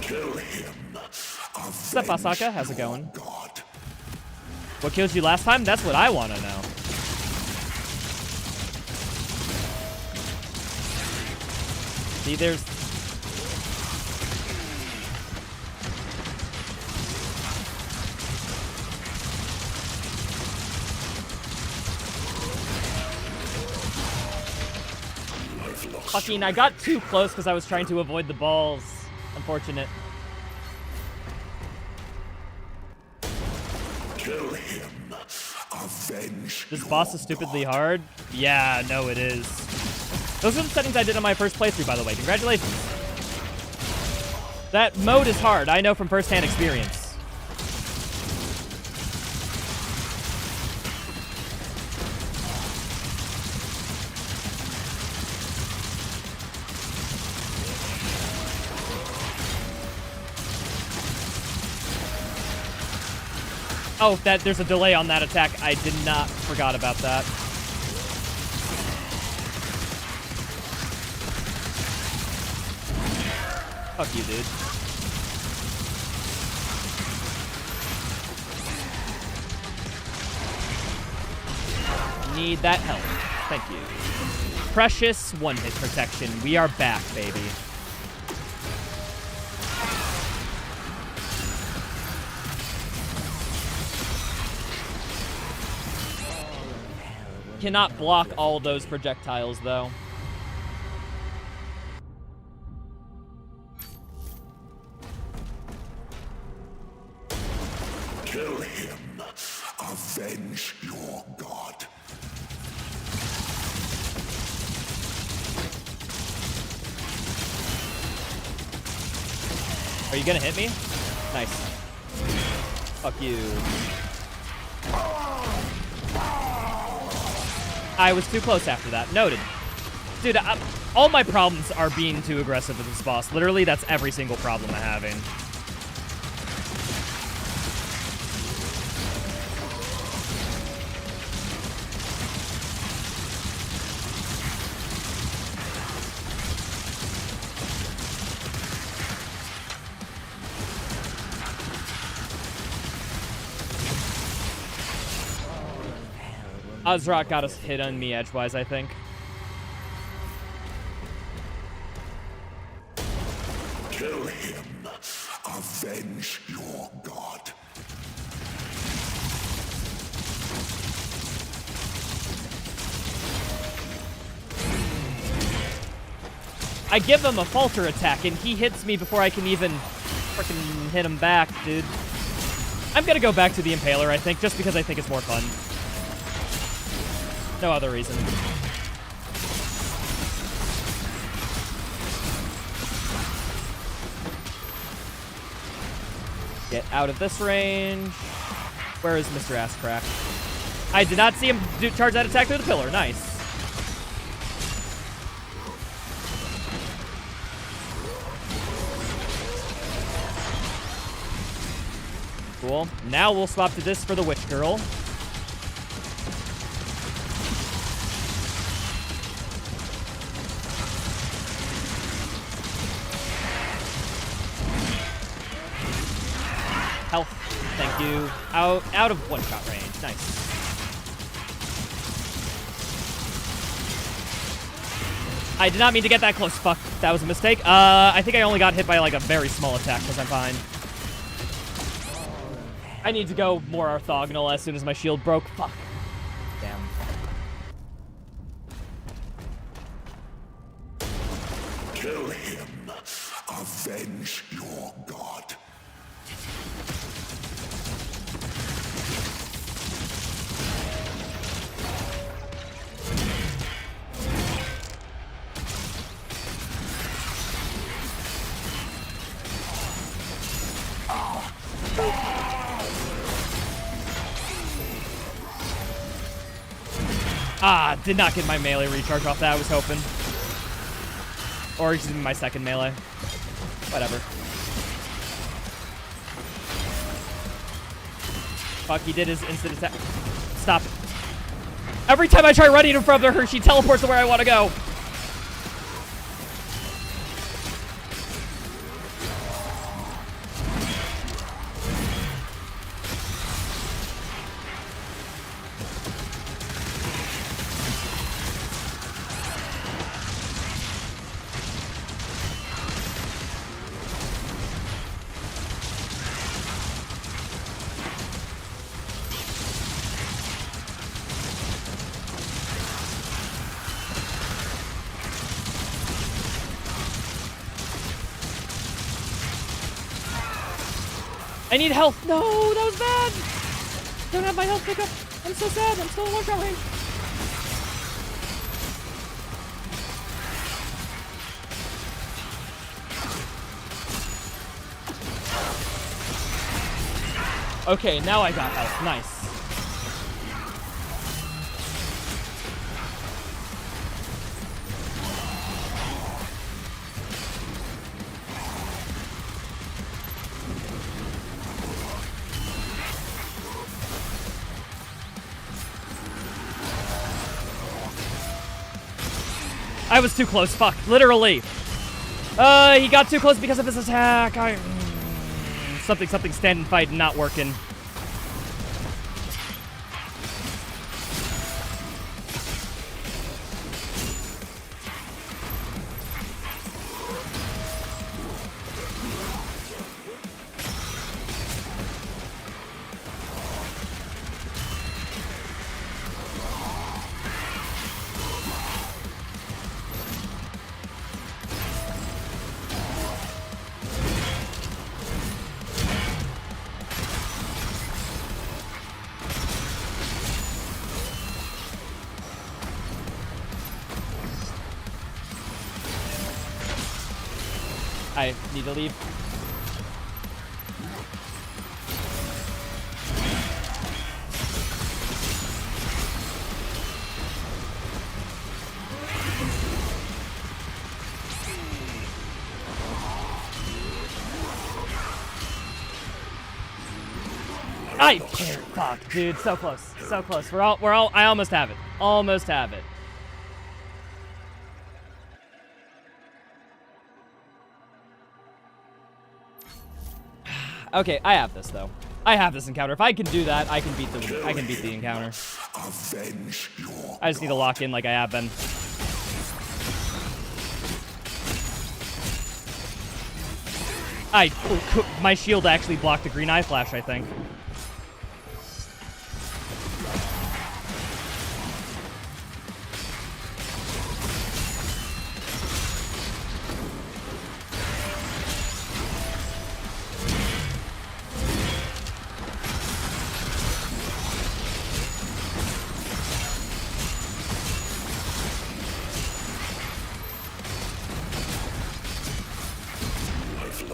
Kill him. What's up, Asaka? How's it going? What killed you last time? That's what I want to know. See, there's... Fucking, I got too close because I was trying to avoid the balls. Unfortunate. Kill him. Avenge. This boss is stupidly hard? Yeah, no, it is. Those are the settings I did on my first playthrough, by the way. Congratulations. That mode is hard. I know from first-hand experience. Oh, there's a delay on that attack. I did not forgot about that. Fuck you, dude. Need that help. Thank you. Precious one-hit protection. We are back, baby. Cannot block all those projectiles, though. Kill him. Avenge your god. Are you gonna hit me? Nice. Fuck you. I was too close after that. Noted. Dude, all my problems are being too aggressive with this boss. Literally, that's every single problem I'm having. Azrak got us hit on me edgewise, I think. Kill him. Avenge your god. I give him a falter attack, and he hits me before I can even freaking hit him back, dude. I'm gonna go back to the Impaler, I think, just because I think it's more fun. No other reason. Get out of this range. Where is Mr. Asscrack? I did not see him charge that attack through the pillar. Nice. Cool. Now we'll swap to this for the Witch Girl. Health. Thank you. Out of one-shot range. Nice. I did not mean to get that close. Fuck. That was a mistake. I think I only got hit by like a very small attack because I'm fine. I need to go more orthogonal as soon as my shield broke. Fuck. Damn. Kill him. Avenge your god. Ah, did not get my melee recharge off that, I was hoping. Or excuse me, my second melee. Whatever. Fuck, he did his instant attack. Stop. Every time I try running in front of her, she teleports to where I want to go. I need health. No, that was bad. Don't have my health pickup. I'm so sad. I'm still in one-shot range. Okay, now I got health. Nice. I was too close. Fuck. Literally. He got too close because of his attack. Something stand and fight not working. I need to leave. I fuck, dude, so close, so close. I almost have it. Almost have it. Okay, I have this though. I have this encounter. If I can do that, I can beat the encounter. I just need to lock in like I have been. My shield actually blocked the green eye flash, I think.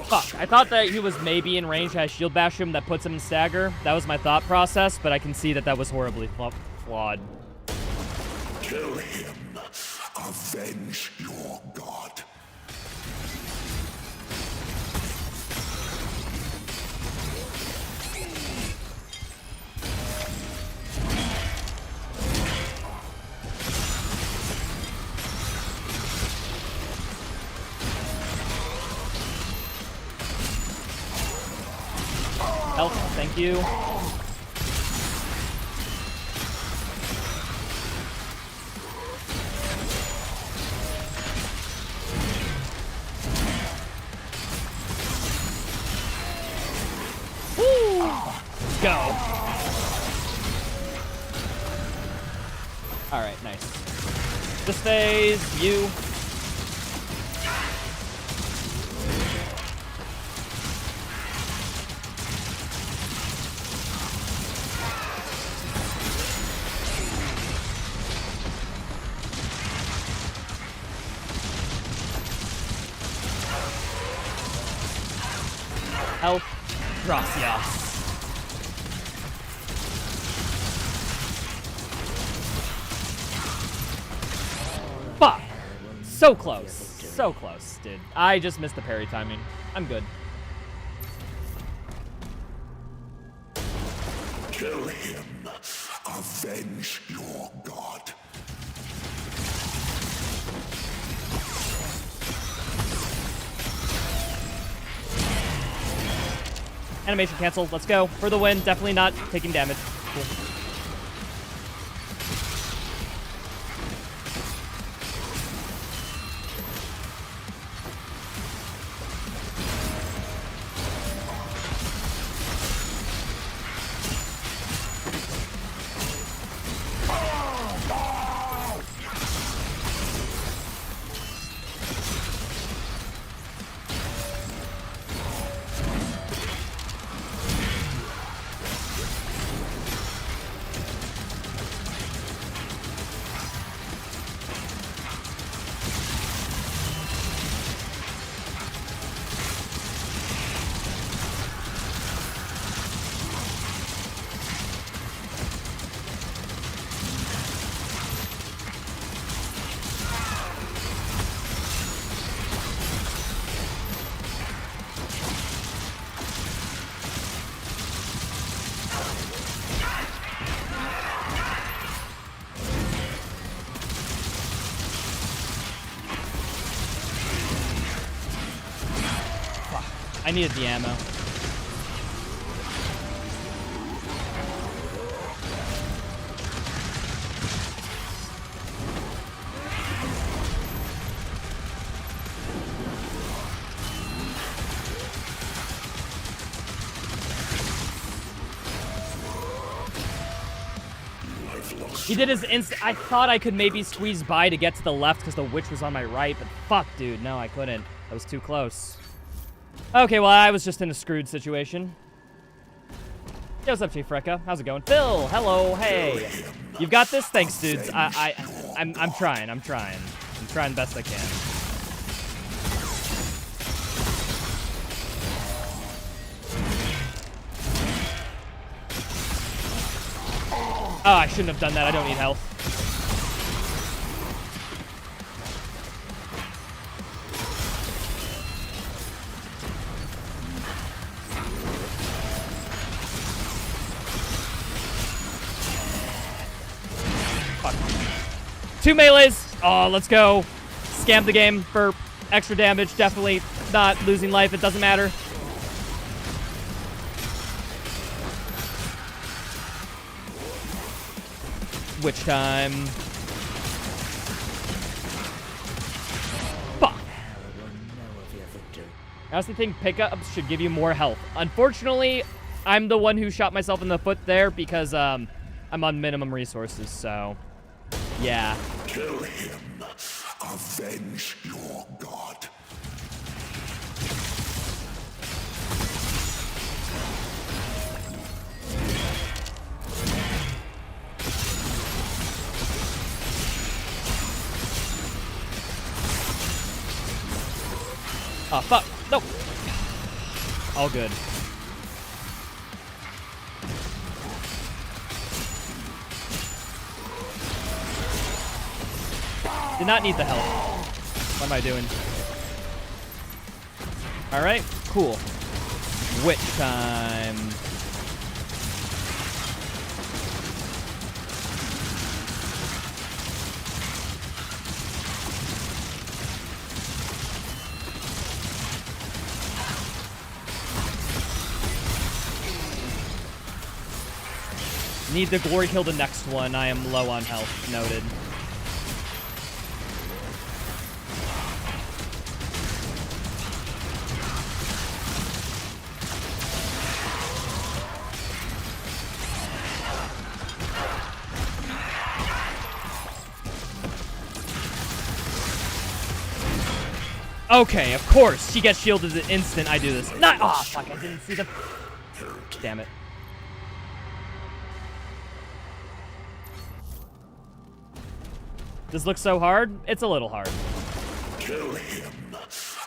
Fuck, I thought that he was maybe in range. I shield bash him, that puts him in stagger. That was my thought process, but I can see that that was horribly flawed. Kill him. Avenge your god. Health, thank you. Woo! Go. All right, nice. This phase, you. Help. Gracias. Fuck. So close. So close, dude. I just missed the parry timing. I'm good. Kill him. Avenge your god. Animation canceled. Let's go. For the win. Definitely not taking damage. Cool. I needed the ammo. He did his I thought I could maybe squeeze by to get to the left because the witch was on my right, but fuck, dude, no, I couldn't. That was too close. Okay, well, I was just in a screwed situation. Yo, what's up, Chief Rekka? How's it going? Phil, hello, hey. You've got this? Thanks, dudes. I'm trying. I'm trying best I can. Oh, I shouldn't have done that. I don't need health. 2 melees. Oh, let's go. Scam the game for extra damage. Definitely not losing life. It doesn't matter. Which time? Fuck. I also think pickups should give you more health. Unfortunately, I'm the one who shot myself in the foot there because I'm on minimum resources, so yeah. Kill him. Avenge your god. Oh, fuck. No. All good. Did not need the help. What am I doing? All right, cool. Witch time. Need to glory kill the next one. I am low on health. Noted. Okay, of course. She gets shielded the instant I do this. Not. Oh, fuck. I didn't see the. Damn it. This looks so hard. It's a little hard. Kill him.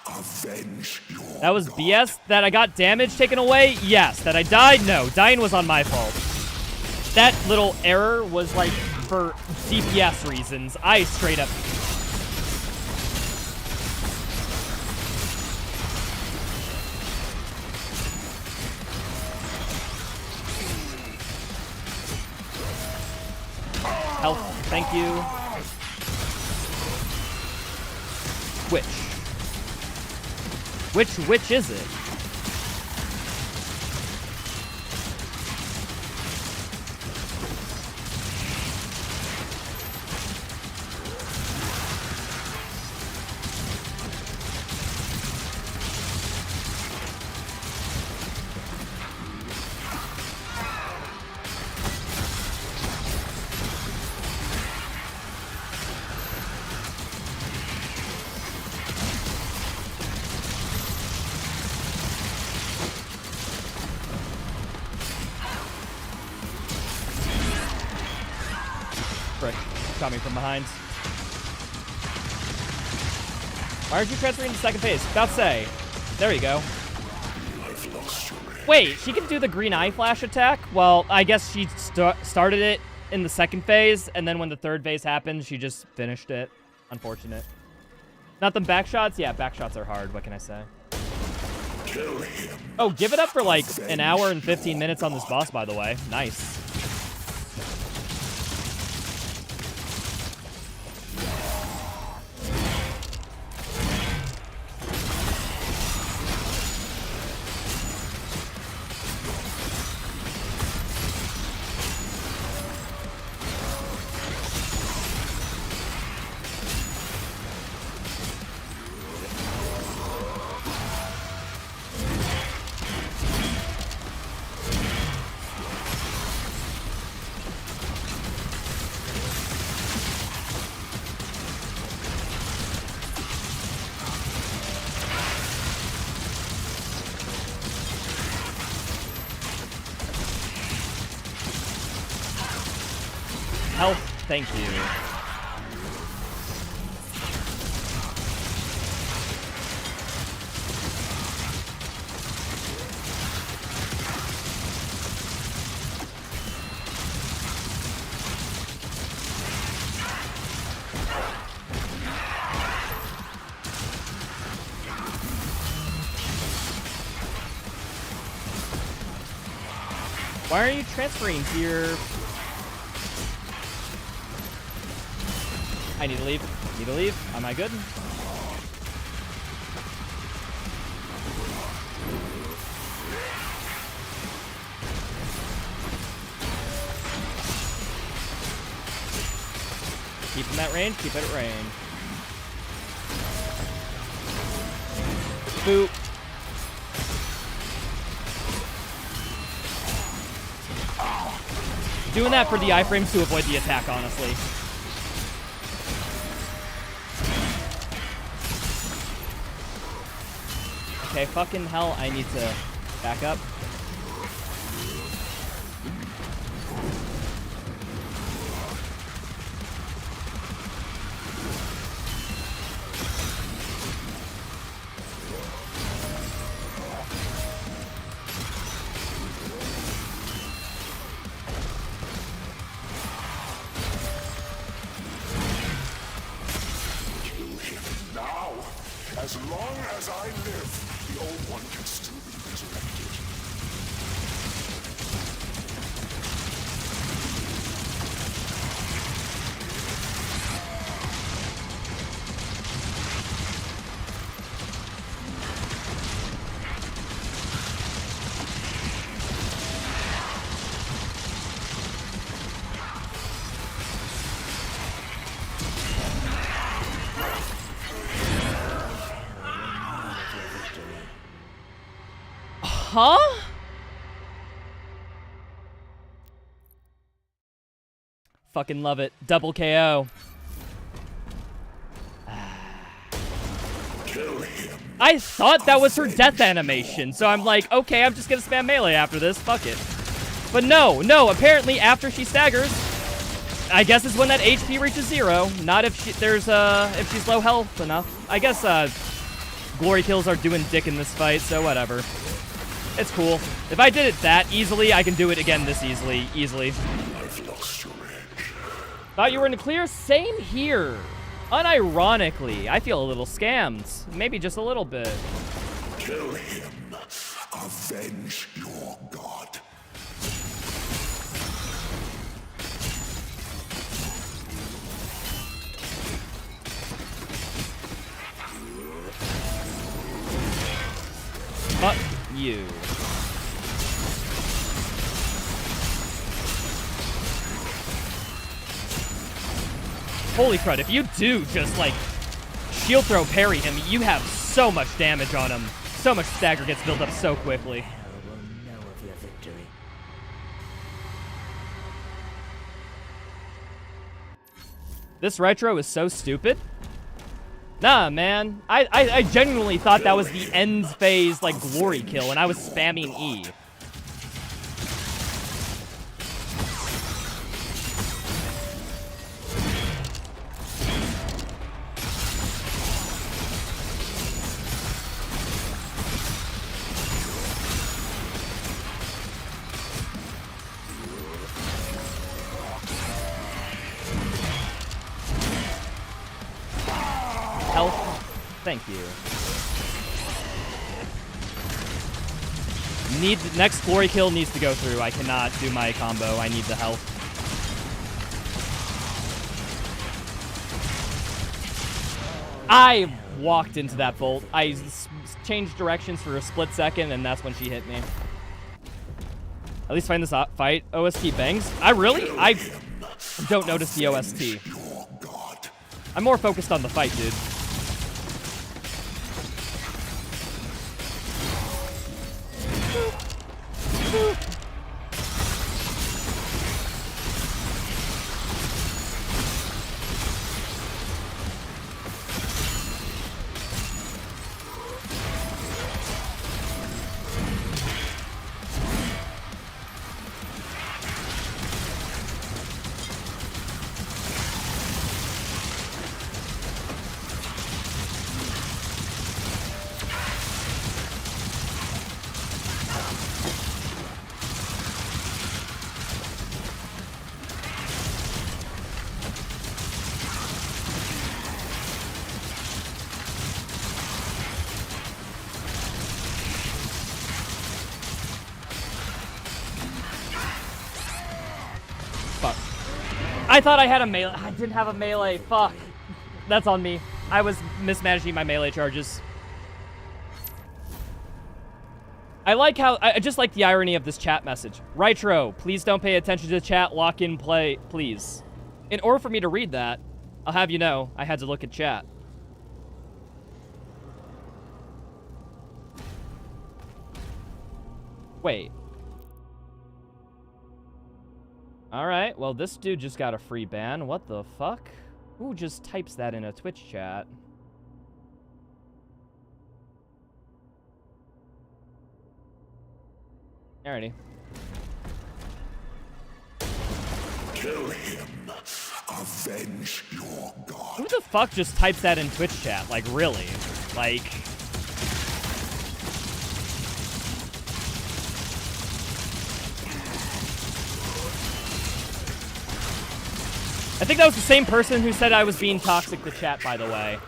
Avenge your That was BS? That I got damage taken away? Yes. That I died? No. Dying was on my fault. That little error was like for DPS reasons. I straight up... Health. Thank you. Which is it? Frick. Shot me from behind. Why aren't you transferring to second phase? About to say. There you go. Wait, she can do the green eye flash attack? Well, I guess she started it in the second phase, and then when the third phase happened, she just finished it. Unfortunate. Not the back shots? Yeah, back shots are hard. What can I say? Oh, give it up for like an hour and 15 minutes on this boss, by the way. Nice. Health, thank you. Why are you transferring here? I need to leave. Need to leave. Am I good? Keep in that range. Keep it at range. Boop. Doing that for the iframes to avoid the attack, honestly. Okay, fucking hell, I need to back up. As long as I live, the old one can still be resurrected. Huh? Fucking love it. Double KO. I thought that was her death animation, so I'm like, okay, I'm just gonna spam melee after this. Fuck it. But no, apparently after she staggers, I guess is when that HP reaches 0. Not if if she's low health enough. I guess glory kills are doing dick in this fight, so whatever. It's cool. If I did it that easily, I can do it again this easily. I've lost your edge. Thought you were in the clear? Same here. Unironically, I feel a little scammed. Maybe just a little bit. Kill him. Avenge your god. Fuck you. Holy crud, if you do just, like, shield throw parry him, you have so much damage on him. So much stagger gets built up so quickly. This retro is so stupid. Nah, man. I genuinely thought that was the end phase, like, glory kill, and I was spamming E. Health. Thank you. Next glory kill needs to go through. I cannot do my combo. I need the health. I walked into that bolt. I changed directions for a split second, and that's when she hit me. At least find this fight. OST bangs. I don't notice the OST. I'm more focused on the fight, dude. I thought I had a melee. I didn't have a melee. Fuck. That's on me. I was mismanaging my melee charges. I just like the irony of this chat message. Rytro, please don't pay attention to the chat. Lock in play, please. In order for me to read that, I'll have you know, I had to look at chat. Wait. Alright, well, this dude just got a free ban. What the fuck? Who just types that in a Twitch chat? Alrighty. Kill him. Avenge your god. Who the fuck just types that in Twitch chat? Like, really? Like... I think that was the same person who said I was being toxic to chat, by the way.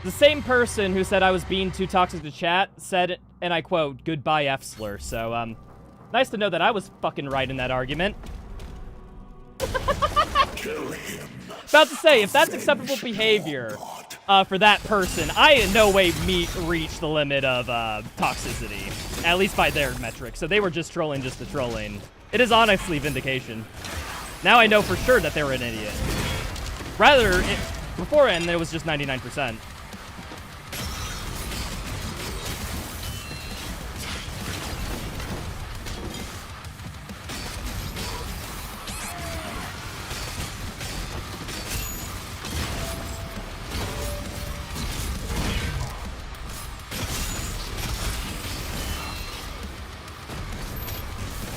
The same person who said I was being too toxic to chat said, and I quote, goodbye F-slur. So, nice to know that I was fucking right in that argument. About to say, if that's acceptable behavior for that person, I in no way reach the limit of toxicity. At least by their metrics. So they were just trolling just to trolling. It is honestly vindication. Now I know for sure that they were an idiot. Rather, beforehand, it was just 99%.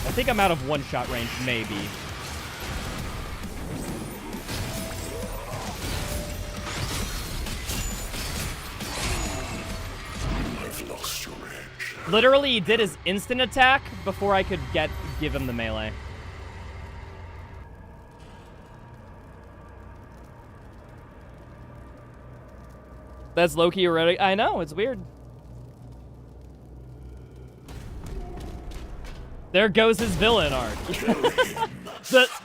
I think I'm out of one-shot range, maybe. Literally, he did his instant attack before I could give him the melee. That's low-key already. I know, it's weird. There goes his villain arc.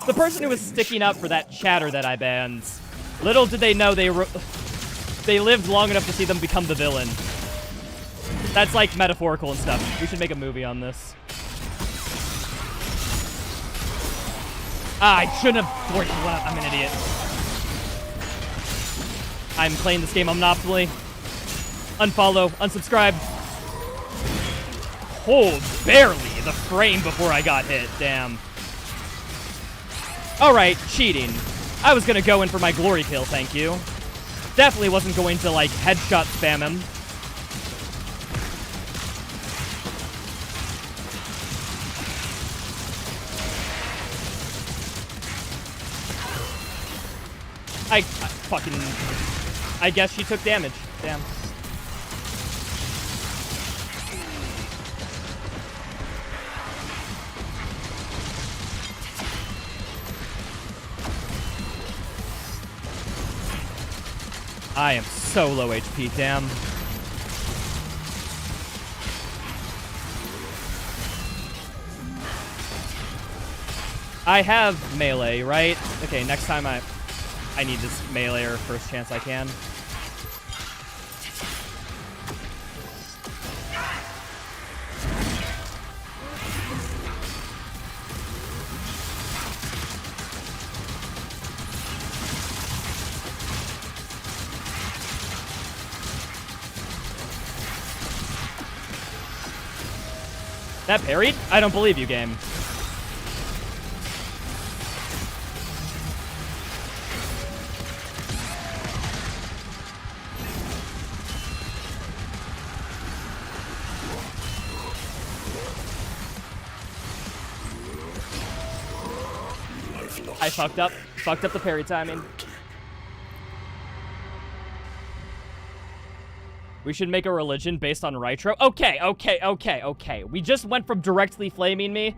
the person who was sticking up for that chatter that I banned, little did they know they lived long enough to see them become the villain. That's like metaphorical and stuff. We should make a movie on this. I shouldn't have. I'm an idiot. I'm playing this game unoptimally. Unfollow, unsubscribe. Hold barely the frame before I got hit. Damn. Alright, cheating. I was gonna go in for my glory kill, thank you. Definitely wasn't going to, like, headshot spam him. I guess she took damage. Damn. I am so low HP, damn. I have melee, right? Okay, next time I need this melee or first chance I can. That parried? I don't believe you, game. I fucked up the parry timing. We should make a religion based on Rytro. Okay. We just went from directly flaming me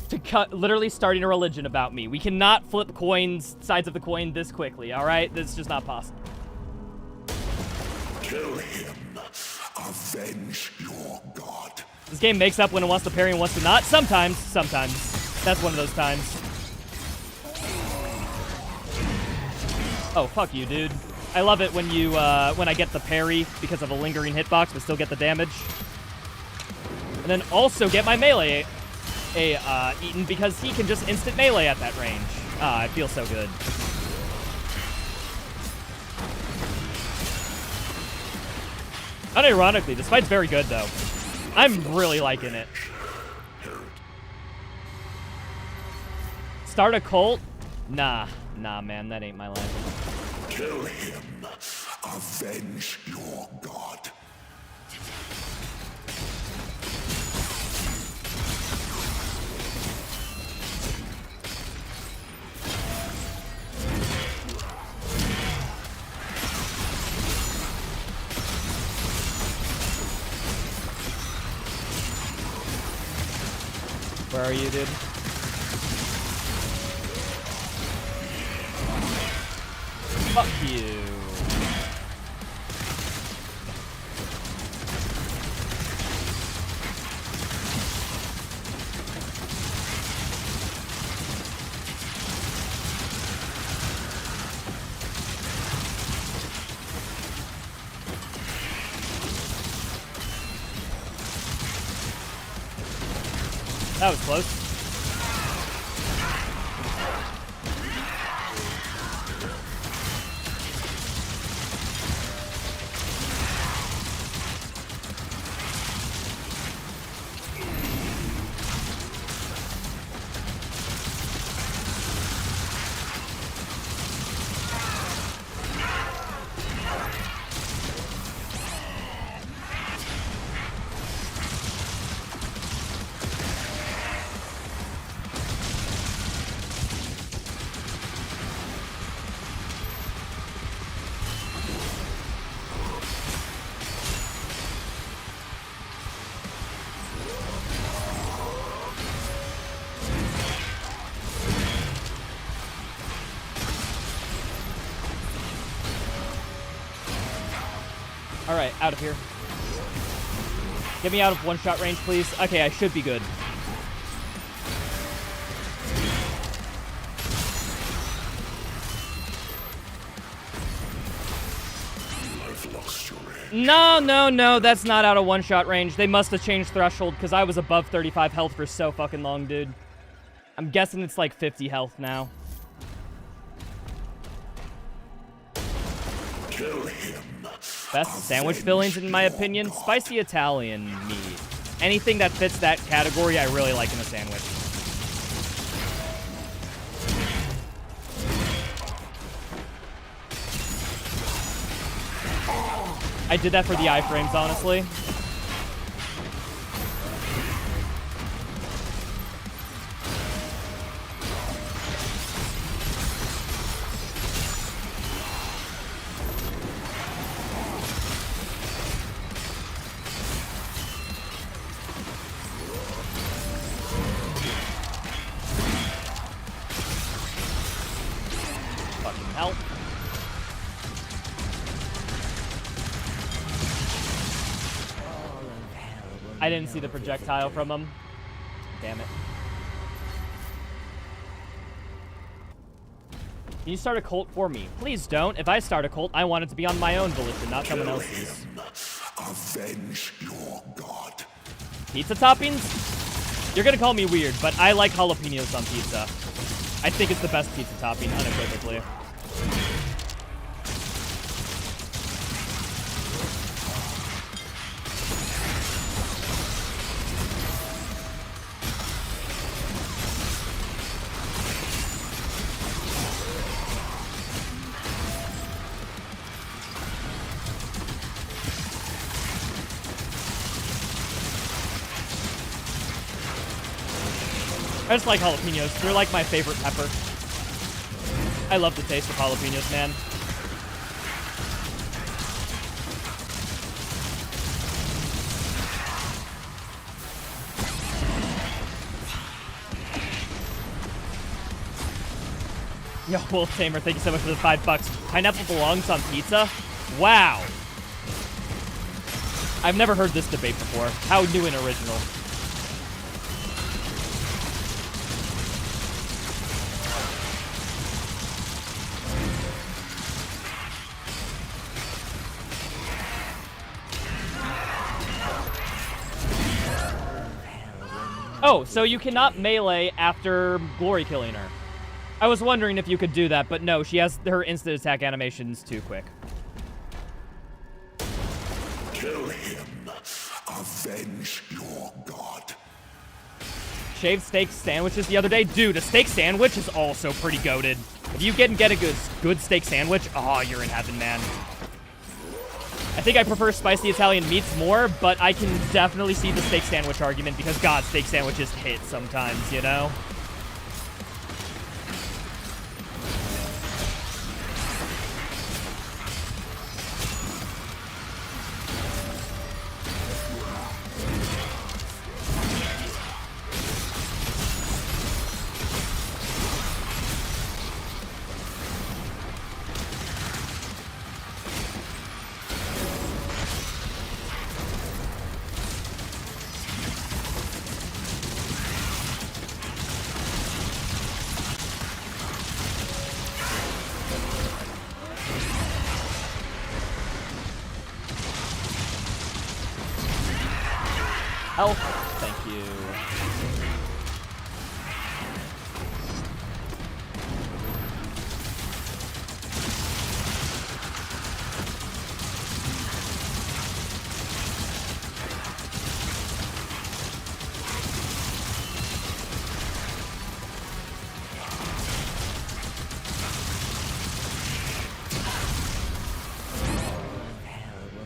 to literally starting a religion about me. We cannot flip sides of the coin this quickly, alright? That's just not possible. Kill him. Avenge your god. This game makes up when it wants to parry and wants to not. Sometimes. That's one of those times. Oh, fuck you, dude. I love it when you, when I get the parry because of a lingering hitbox, but still get the damage. And then also get my melee eaten because he can just instant melee at that range. Ah, it feels so good. Unironically, this fight's very good, though. I'm really liking it. Start a cult? Nah, man, that ain't my line. Kill him. Avenge your god. Where are you, dude? Fuck you. That was close. Alright, out of here. Get me out of one-shot range, please. Okay, I should be good. No, that's not out of one-shot range. They must have changed threshold, because I was above 35 health for so fucking long, dude. I'm guessing it's like 50 health now. Kill him. Best sandwich fillings, in my opinion, spicy Italian meat. Anything that fits that category, I really like in a sandwich. I did that for the iframes, honestly. Help. I didn't see the projectile from him. Damn it. Can you start a cult for me? Please don't. If I start a cult, I want it to be on my own volition, not someone else's. Avenge your god. Pizza toppings? You're gonna call me weird, but I like jalapenos on pizza. I think it's the best pizza topping, unequivocally. I just like jalapenos. They're like my favorite pepper. I love the taste of jalapenos, man. Yo, Wolf Tamer, thank you so much for the $5. Pineapple belongs on pizza? Wow. I've never heard this debate before. How new and original. Oh, so you cannot melee after glory killing her. I was wondering if you could do that, but no, she has her instant attack animations too quick. Kill him. Avenge your god. Shaved steak sandwiches the other day. Dude, a steak sandwich is also pretty goated. If you get a good steak sandwich, oh, you're in heaven, man. I think I prefer spicy Italian meats more, but I can definitely see the steak sandwich argument because, God, steak sandwiches hit sometimes, you know? Health. Thank you.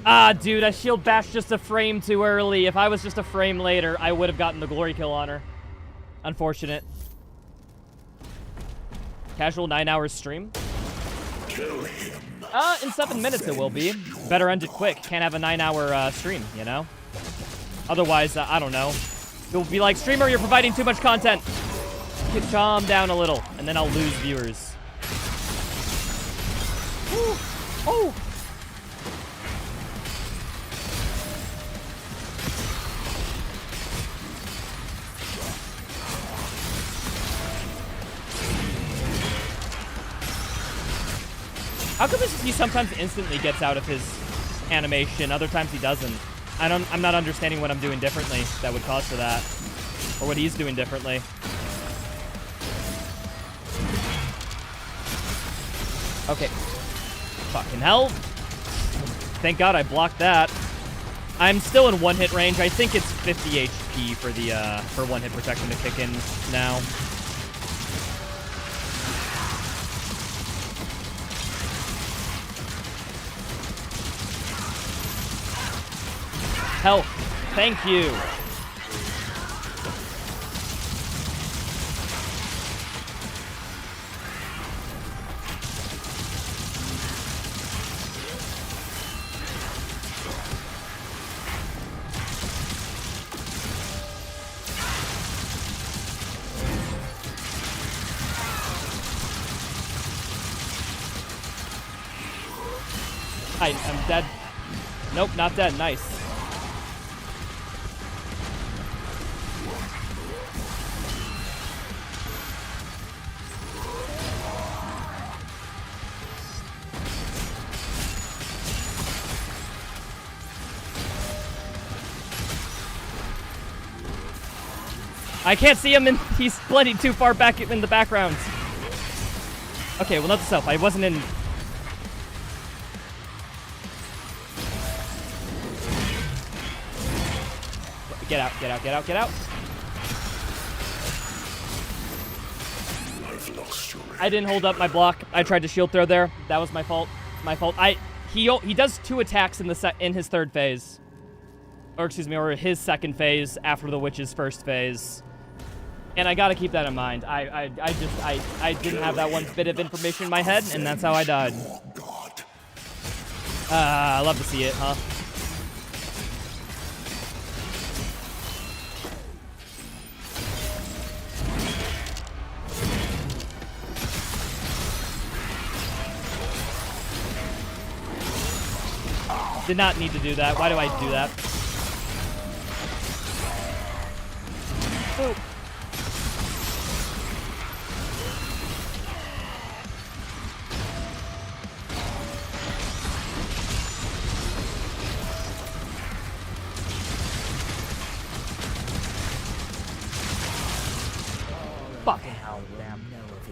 Ah, dude, I shield bashed just a frame too early. If I was just a frame later, I would have gotten the glory kill on her. Unfortunate. Casual 9 hours stream? Kill him. In 7 minutes it will be. Better end it quick. Can't have a 9-hour stream, you know? Otherwise, I don't know. You'll be like, streamer, you're providing too much content. Calm down a little, and then I'll lose viewers. Ooh. Oh! How come he sometimes instantly gets out of his animation, other times he doesn't? I'm not understanding what I'm doing differently that would cause for that. Or what he's doing differently. Okay. Fucking hell. Thank God I blocked that. I'm still in one-hit range. I think it's 50 HP for the for one-hit protection to kick in now. Health. Thank you. I'm dead. Nope, not dead. Nice. I can't see him, and he's plenty too far back in the background. Okay, well, not the self. I wasn't in... Get out, get out, get out, get out. I didn't hold up my block. I tried to shield throw there. That was my fault. My fault. He does 2 attacks in his third phase. Or excuse me, or his second phase after the witch's first phase. And I gotta keep that in mind. I didn't have that one bit of information in my head, and that's how I died. I love to see it, huh? Did not need to do that. Why do I do that? Boop.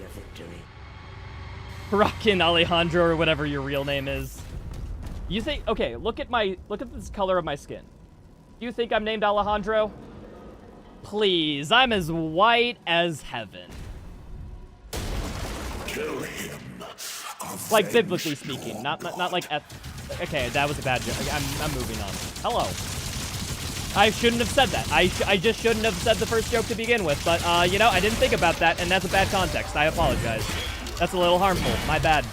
victory. Rockin' Alejandro or whatever your real name is. You think, okay, look at this color of my skin. You think I'm named Alejandro? Please, I'm as white as heaven. Kill him. Like biblically speaking, not like okay, that was a bad joke. I'm moving on. Hello. I shouldn't have said that. I just shouldn't have said the first joke to begin with, but you know, I didn't think about that, and that's a bad context. I apologize. That's a little harmful. My bad.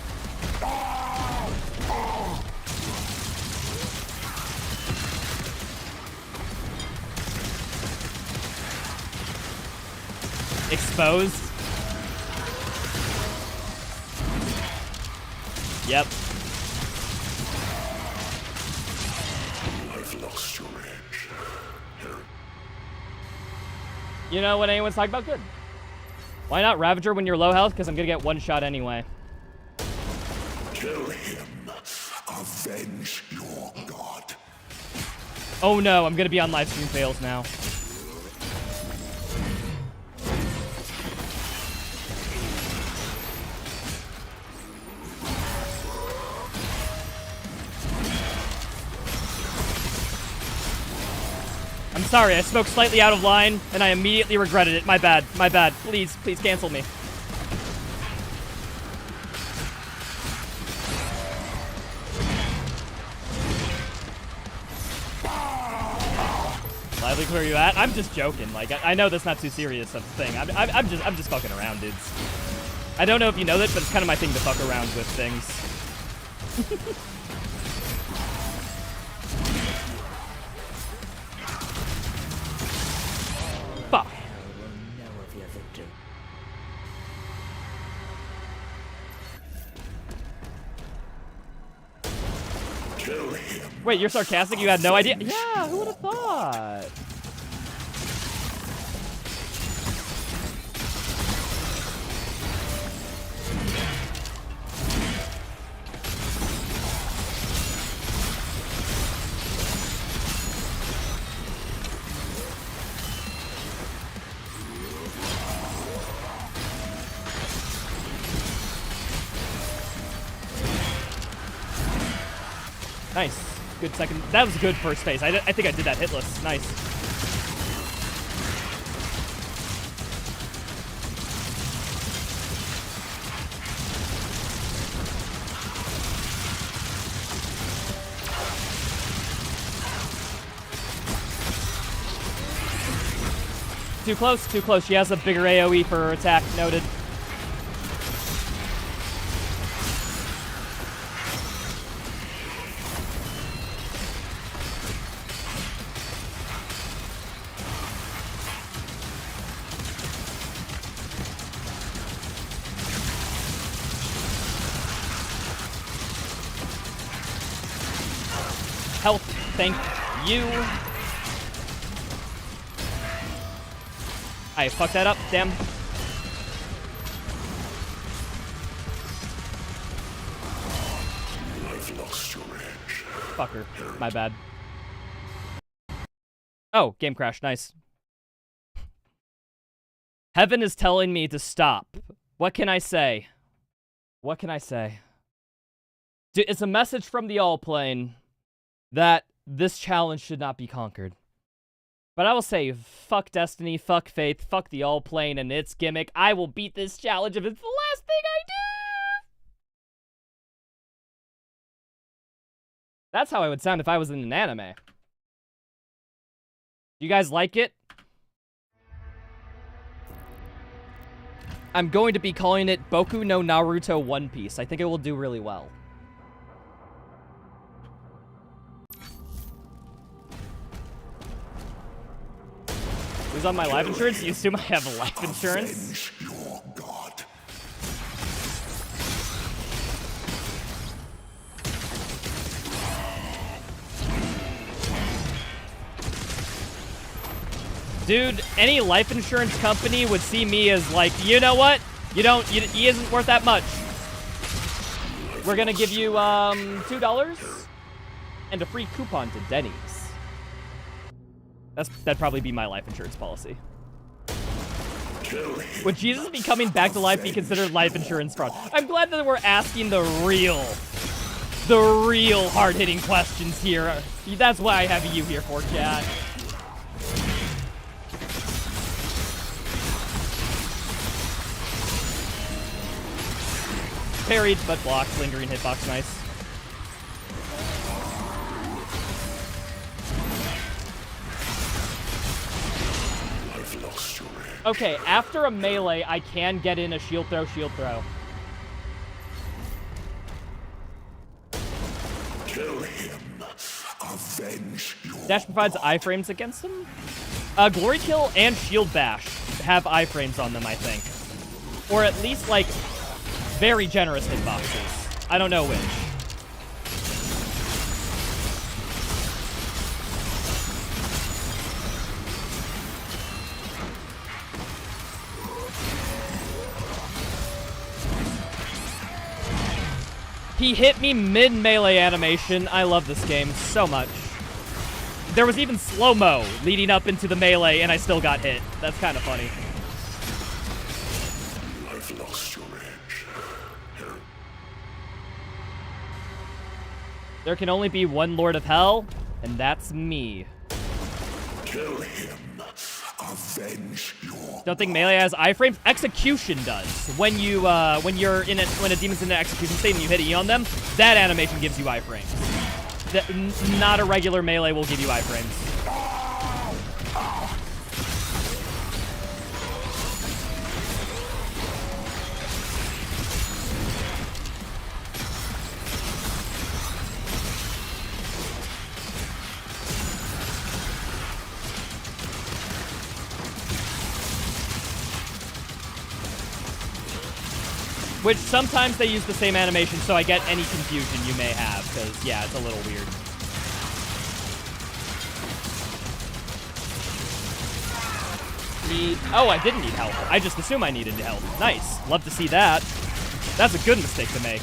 Exposed. Yep. I've lost your edge. You know what anyone's talking about? Good. Why not Ravager when you're low health? Because I'm gonna get one shot anyway. Kill him. Avenge your god. Oh no, I'm gonna be on livestream fails now. I'm sorry, I spoke slightly out of line, and I immediately regretted it. My bad, my bad. Please cancel me. Lively, where are you at? I'm just joking. Like, I know that's not too serious of a thing. I'm just fucking around, dudes. I don't know if you know that, but it's kind of my thing to fuck around with things. Fuck. Wait, you're sarcastic? You had no idea? Yeah, who would have thought? Nice. Good second. That was a good first phase. I think I did that hitless. Nice. Too close, too close. She has a bigger AoE for her attack. Noted. Health, thank you. I fucked that up, damn. I've lost your edge. Fucker, my bad. Oh, game crash, nice. Heaven is telling me to stop. What can I say? What can I say? It's a message from the all-plane that this challenge should not be conquered. But I will say, fuck Destiny, fuck Faith, fuck the all-plane and its gimmick. I will beat this challenge if it's the last thing I do! That's how I would sound if I was in an anime. You guys like it? I'm going to be calling it Boku no Naruto One Piece. I think it will do really well. Who's on my life insurance? You assume I have life insurance? Your god. Dude, any life insurance company would see me as like, you know what? He isn't worth that much. We're gonna give you, $2 and a free coupon to Denny's. That'd probably be my life insurance policy. Would Jesus be coming back to life be considered life insurance fraud? I'm glad that we're asking the real hard-hitting questions here. That's why I have you here for, chat. Parried, but blocked. Lingering hitbox, nice. Okay, after a melee, I can get in a shield throw, shield throw. Kill him. Avenge your Dash provides iframes against him? Glory Kill and Shield Bash have iframes on them, I think. Or at least, like, very generous hitboxes. I don't know which. He hit me mid-melee animation. I love this game so much. There was even slow-mo leading up into the melee, and I still got hit. That's kind of funny. I've lost your edge. There can only be one Lord of Hell, and that's me. Kill him. Avenge your Don't think melee has iframes? Execution does. When a demon's in an execution state and you hit E on them, that animation gives you iframes. Not a regular melee will give you iframes. Which sometimes they use the same animation, so I get any confusion you may have, because, yeah, it's a little weird. Oh, I didn't need help. I just assume I needed help. Nice. Love to see that. That's a good mistake to make.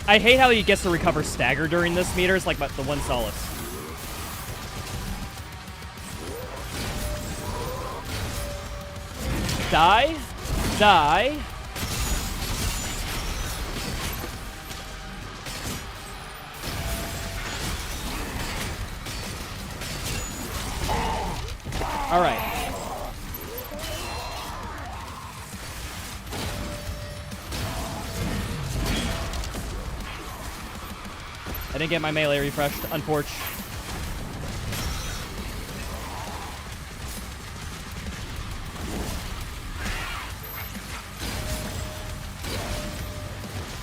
I hate how he gets to recover stagger during this meter. It's like the one solace. Die. Die. All right. I didn't get my melee refreshed, unfortunately.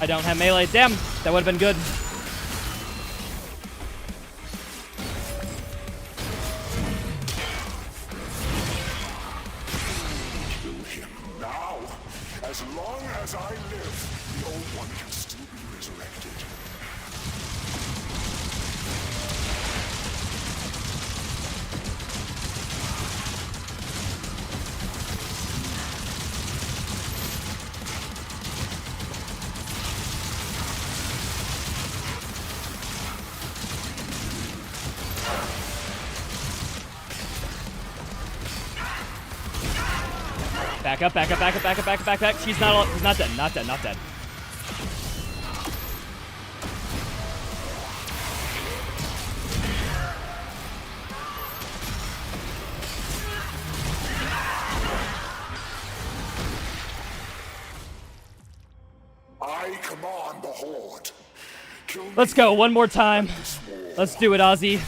I don't have melee. Damn, that would have been good. Kill him now. As long as I live, the old one can still be resurrected. Back up, back up, back up, back up, back up, back up, back up. She's not dead, not dead, not dead. I command the horde. Kill me. Let's go, one more time. Let's do it, Ozzy.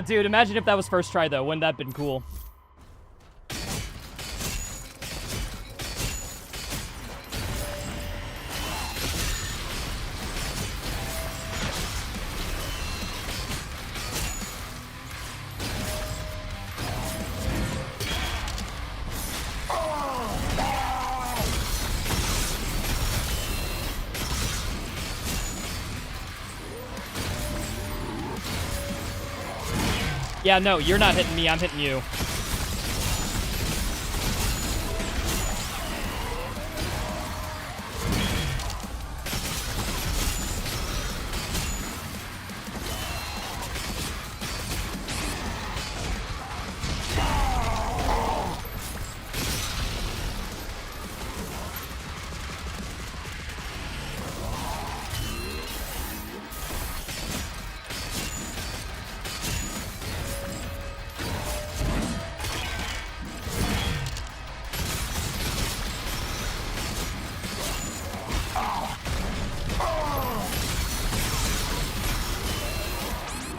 Dude, imagine if that was first try, though. Wouldn't that have been cool? Yeah, no, you're not hitting me. I'm hitting you.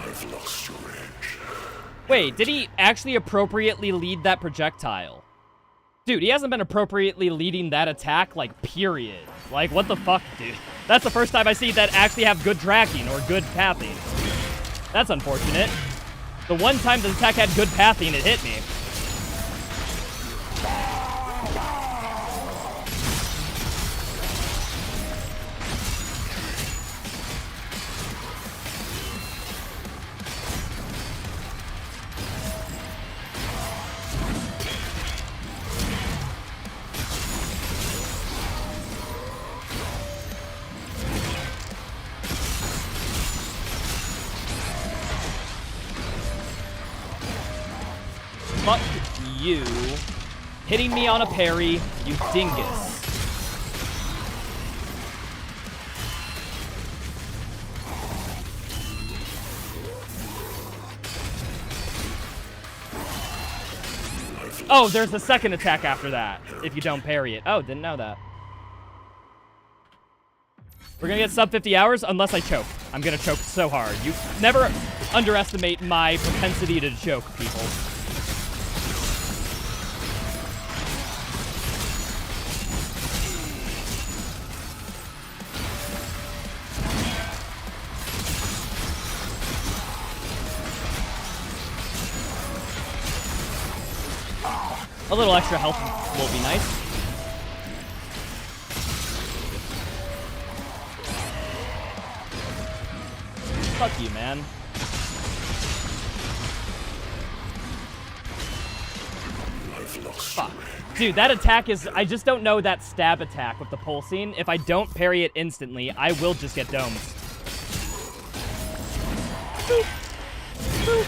I've lost your edge. Wait, did he actually appropriately lead that projectile? Dude, he hasn't been appropriately leading that attack, like, period. Like, what the fuck, dude? That's the first time I see that actually have good tracking or good pathing. That's unfortunate. The one time the attack had good pathing, it hit me. Fuck you. Hitting me on a parry, you dingus. Oh, there's a second attack after that, if you don't parry it. Oh, didn't know that. We're gonna get sub 50 hours unless I choke. I'm gonna choke so hard. You never underestimate my propensity to choke, people. A little extra health will be nice. Fuck you, man. Fuck. Dude, that attack is... I just don't know that stab attack with the pulsing. If I don't parry it instantly, I will just get domed. Boop. Boop.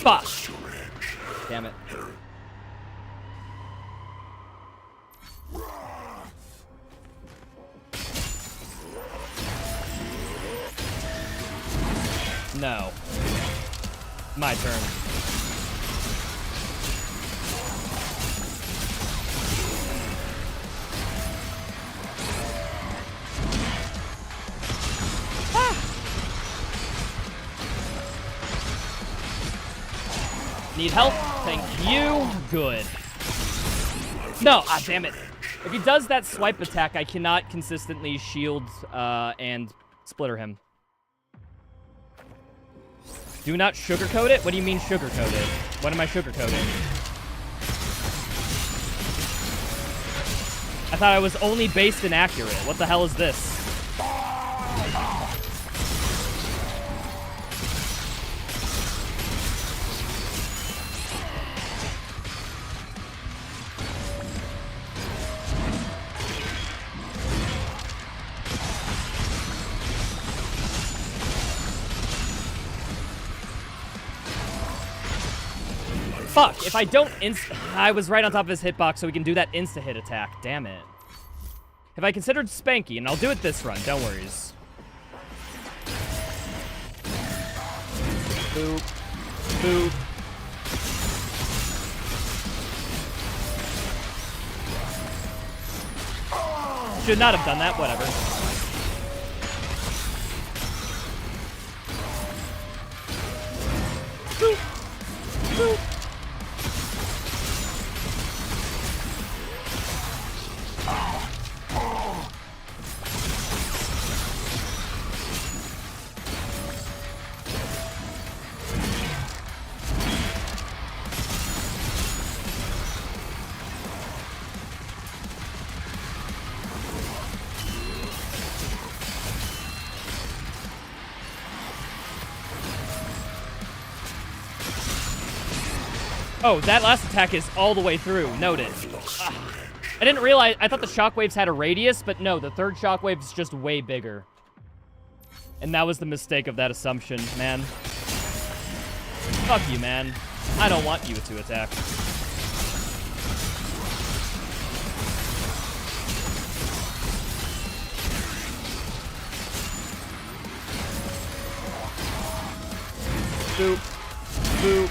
Fuck. Damn it. No. My turn. Need help? Thank you. Good. No, damn it. If he does that swipe attack, I cannot consistently shield and splitter him. Do not sugarcoat it? What do you mean sugarcoat it? What am I sugarcoating? I thought I was only based and accurate. What the hell is this? Fuck, if I don't I was right on top of his hitbox, so we can do that insta-hit attack. Damn it. Have I considered Spanky? And I'll do it this run, don't worries. Boop. Boop. Should not have done that, whatever. Boop. Boop. Oh, that last attack is all the way through. Noted. I didn't realize. I thought the shockwaves had a radius, but no, the third shockwave is just way bigger. And that was the mistake of that assumption, man. Fuck you, man. I don't want you to attack. Boop. Boop.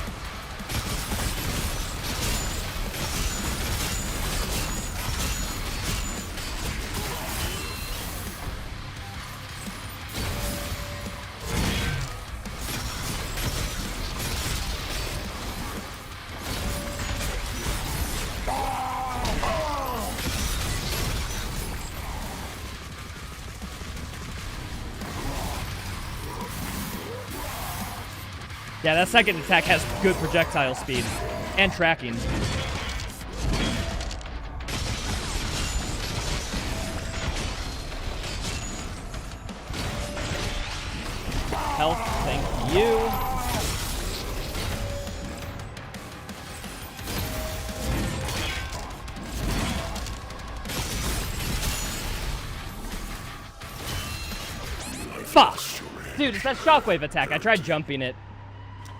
Yeah, that second attack has good projectile speed and tracking. Health, thank you. Fuck! Dude, it's that shockwave attack. I tried jumping it.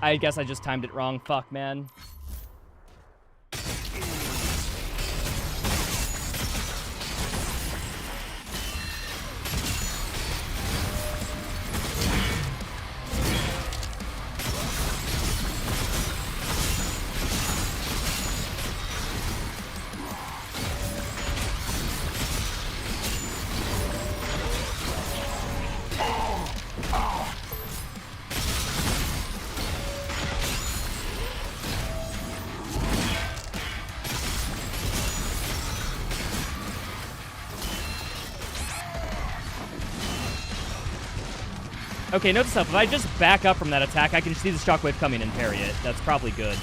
I guess I just timed it wrong. Fuck, man. Okay, note this up. If I just back up from that attack, I can see the shockwave coming and parry it. That's probably good.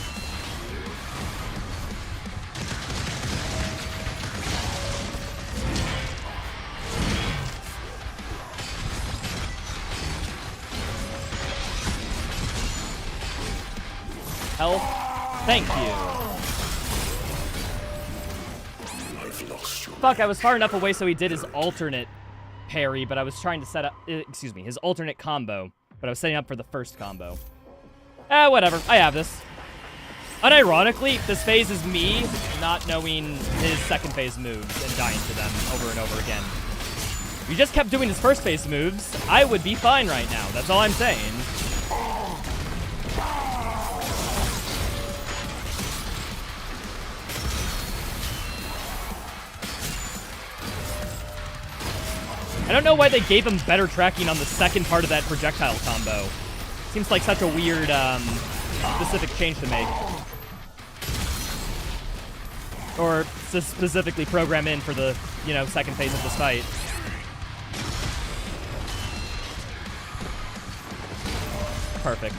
Health. Thank you. Fuck, I was far enough away so he did his alternate parry, but I was trying to set up, excuse me, his alternate combo, but I was setting up for the first combo. Whatever, I have this. Unironically, this phase is me not knowing his second phase moves and dying to them over and over again. If you just kept doing his first phase moves, I would be fine right now. That's all I'm saying. I don't know why they gave him better tracking on the second part of that projectile combo. Seems like such a weird, specific change to make. Or to specifically program in for the, you know, second phase of this fight. Perfect.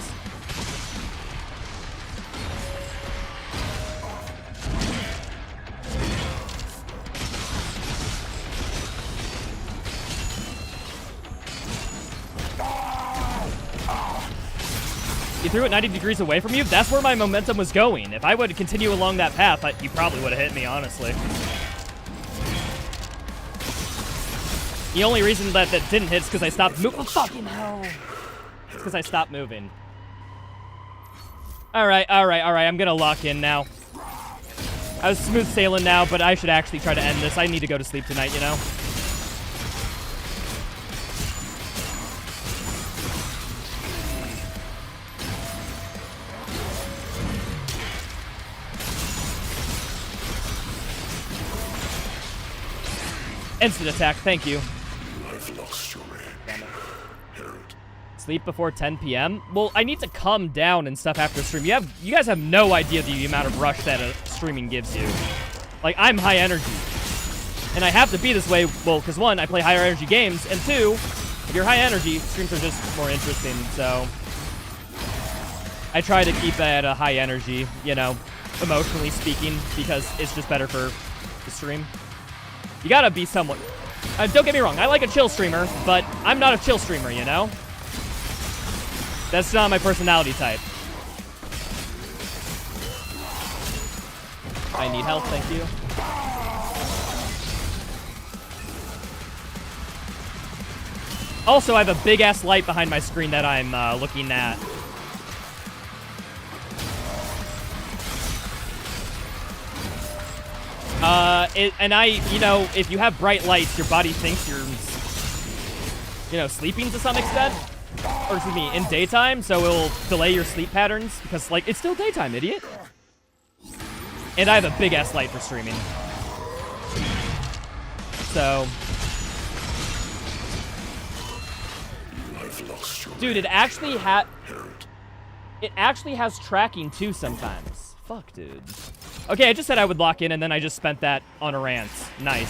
You threw it 90 degrees away from you? That's where my momentum was going. If I would continue along that path, you probably would have hit me, honestly. The only reason that didn't hit is because I stopped moving. Oh, fucking hell. It's because I stopped moving. Alright, alright, alright. I'm gonna lock in now. I was smooth sailing now, but I should actually try to end this. I need to go to sleep tonight, you know? Instant attack, thank you. I've lost your edge. Herald. Sleep before 10 p.m. Well, I need to calm down and stuff after stream. You guys have no idea the amount of rush that streaming gives you. Like, I'm high energy. And I have to be this way, well, because one, I play higher energy games, and two, if you're high energy, streams are just more interesting, so I try to keep that at a high energy, you know, emotionally speaking, because it's just better for the stream. You gotta be somewhat... don't get me wrong, I like a chill streamer, but I'm not a chill streamer, you know? That's not my personality type. I need help, thank you. Also, I have a big-ass light behind my screen that I'm looking at. You know, if you have bright lights, your body thinks you're, you know, sleeping to some extent. Or, excuse me, in daytime, so it'll delay your sleep patterns. Because, like, it's still daytime, idiot. And I have a big-ass light for streaming. So... Dude, it actually has tracking too sometimes. Fuck, dude. Okay, I just said I would lock in, and then I just spent that on a rant. Nice.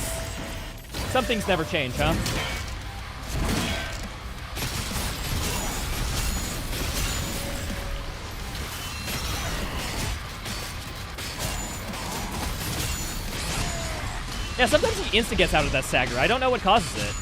Some things never change, huh? Yeah, sometimes he insta gets out of that stagger. I don't know what causes it.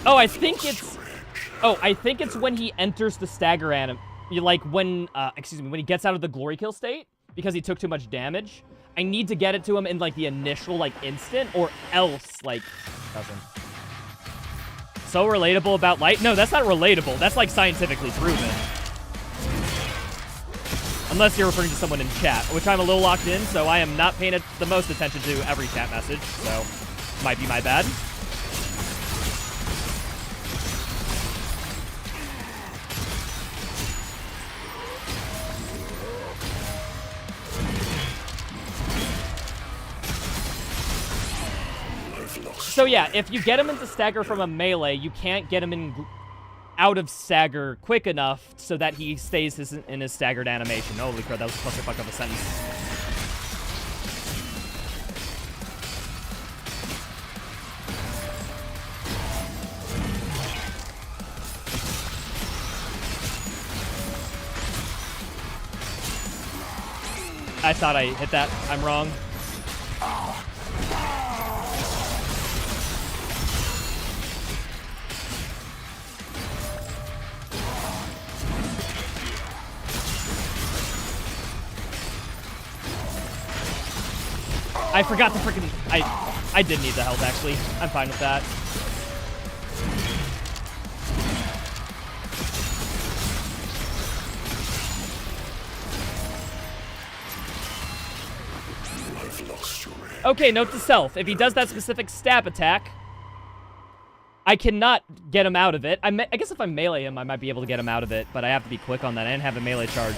Oh, I think it's when he enters the stagger anim. Like when, when he gets out of the glory kill state because he took too much damage. I need to get it to him in like the initial like instant, or else like doesn't. So relatable about light? No, that's not relatable. That's like scientifically proven. Unless you're referring to someone in chat, which I'm a little locked in, so I am not paying the most attention to every chat message. So might be my bad. So yeah, if you get him into stagger from a melee, you can't get him out of stagger quick enough so that he stays in his staggered animation. Holy crap, that was a clusterfuck of a sentence. I thought I hit that. I'm wrong. I forgot to freaking... I did need the health, actually. I'm fine with that. Okay, note to self. If he does that specific stab attack, I cannot get him out of it. I guess if I melee him, I might be able to get him out of it, but I have to be quick on that. I didn't have a melee charge.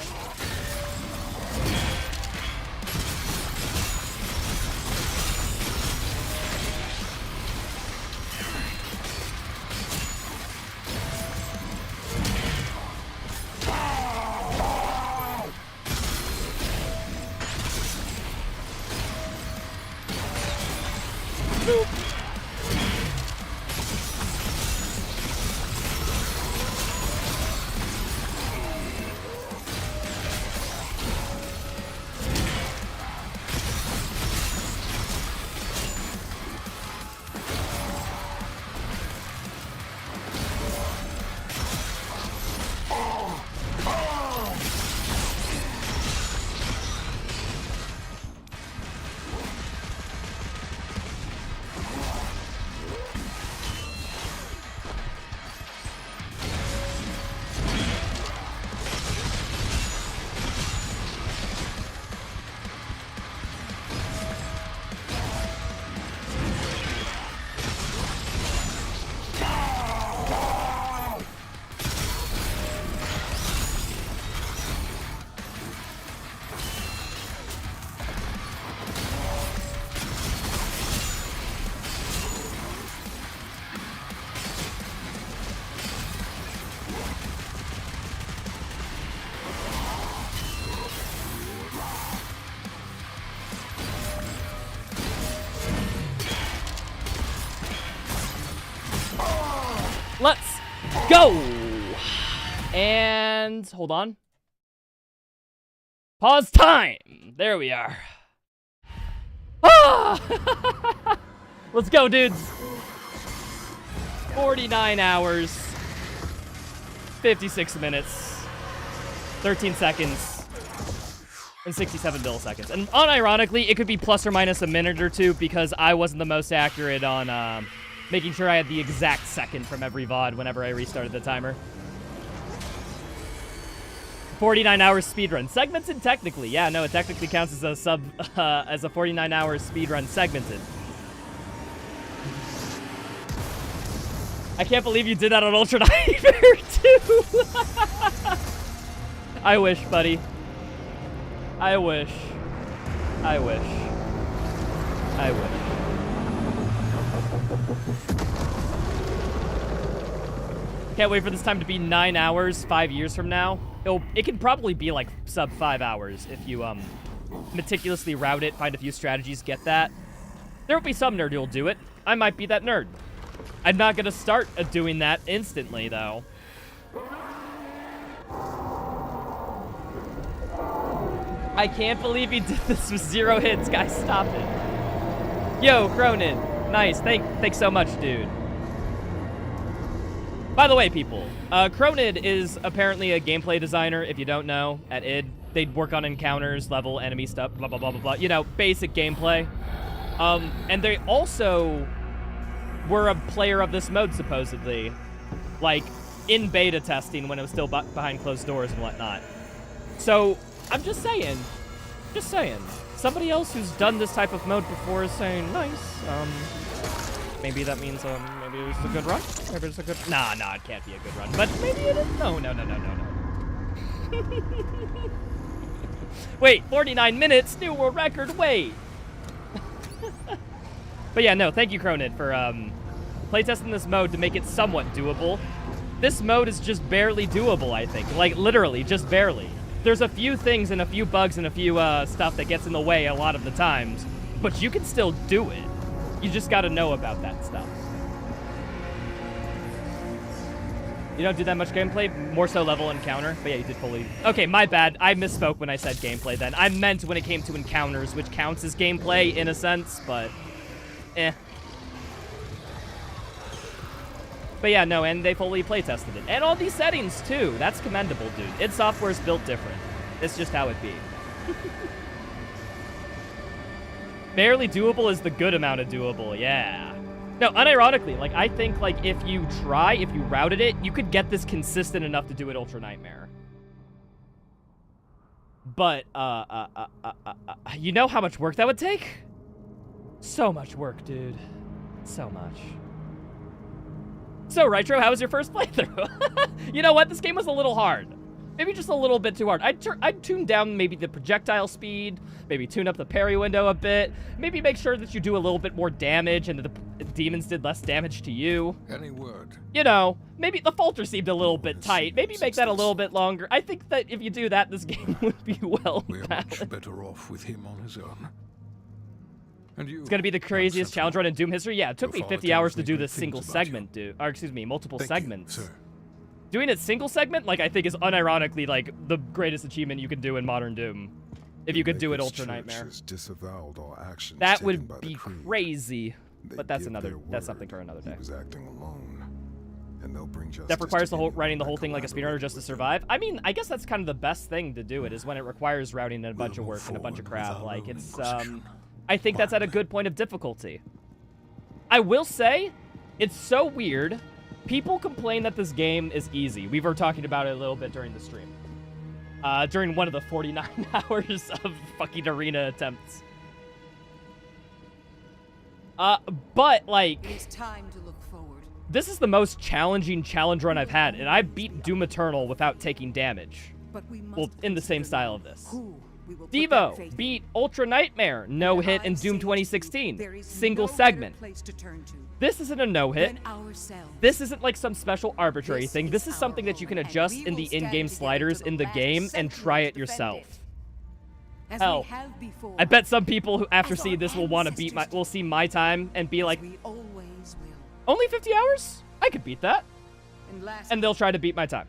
Let's go! And hold on. Pause time! There we are. Ah! Let's go, dudes. 49 hours, 56 minutes, 13 seconds, and 67 milliseconds. And unironically, it could be plus or minus a minute or two because I wasn't the most accurate on making sure I had the exact second from every VOD whenever I restarted the timer. 49 hours speedrun. Segmented technically. Yeah, no, it technically counts as a as a 49 hours speedrun segmented. I can't believe you did that on Ultra Nightmare too. I wish, buddy. I wish. I wish. I wish. Can't wait for this time to be 9 hours 5 years from now. It can probably be like sub 5 hours if you meticulously route it, find a few strategies, get that. There will be some nerd who'll do it. I might be that nerd. I'm not gonna start doing that instantly though. I can't believe he did this with 0 hits, guys. Stop it. Yo, Cronin. Nice. Thanks so much, dude. By the way, people, Cronin is apparently a gameplay designer, if you don't know, at id. They'd work on encounters, level, enemy stuff, blah, blah, blah, blah, blah. You know, basic gameplay. And they also were a player of this mode, supposedly. Like, in beta testing when it was still behind closed doors and whatnot. So, I'm just saying. Somebody else who's done this type of mode before is saying, nice. Maybe that means, maybe it's a good run? Maybe it's a good... Nah, it can't be a good run. But maybe it is... No. Wait, 49 minutes, new world record, wait. But yeah, no, thank you, Cronin, for playtesting this mode to make it somewhat doable. This mode is just barely doable, I think. Like, literally, just barely. There's a few things and a few bugs and a few stuff that gets in the way a lot of the times, but you can still do it. You just gotta know about that stuff. You don't do that much gameplay? More so level encounter? But yeah, you did fully... Okay, my bad. I misspoke when I said gameplay then. I meant when it came to encounters, which counts as gameplay in a sense, but... eh. But yeah, no, and they fully playtested it. And all these settings, too. That's commendable, dude. Id Software's built different. It's just how it be. Barely doable is the good amount of doable, yeah. No, unironically, like, I think, like, if you routed it, you could get this consistent enough to do it Ultra Nightmare. But, you know how much work that would take? So much work, dude. So much. So, Rytro, how was your first playthrough? You know what? This game was a little hard. Maybe just a little bit too hard. I'd tune down maybe the projectile speed, maybe tune up the parry window a bit, maybe make sure that you do a little bit more damage and that the demons did less damage to you. Any word? You know, maybe the falter seemed a little bit tight. Maybe make that a little bit longer. I think that if you do that, this game would be well We're balanced. much better off with him on his own. And you, It's gonna be the craziest challenge run in Doom history. Yeah, it took me Your 50 father hours tells to me do good this single things about you. segment, dude. Or excuse me, multiple Thank you, segments. sir. Doing it single segment, like, I think is unironically, like, the greatest achievement you could do in modern Doom. If you could do it Ultra Nightmare. That would be crazy. But that's something for another day. He was acting alone, and they'll bring justice That requires to writing the anyone whole that thing like a speedrunner just to survive. I mean, I guess that's kind of the best thing to do it, is when it requires routing a bunch of work and a bunch of crap. Like, it's, I think that's at a good point of difficulty. I will say, it's so weird. People complain that this game is easy. We were talking about it a little bit during the stream. During one of the 49 hours of fucking arena attempts. But, like... It's time to look forward. This is the most challenging challenge run I've had, and I beat Doom Eternal without taking damage. But we must Well, in the same style of this. who we will put that Devo faith in. beat Ultra Nightmare, no hit in I've Doom seen 2016. there is Single no better segment. place to turn to This isn't a no-hit. than ourselves. This isn't like some special arbitrary This thing. is This is our something that you can home, and adjust we in will the stand in-game together sliders to the in the last game and century try to it defend yourself. it. As Hell, we have before, I bet some people who after as seeing our this will want to beat ancestors will see my time and be as like, we always will. only 50 hours? I could beat that. and they'll try to beat my time.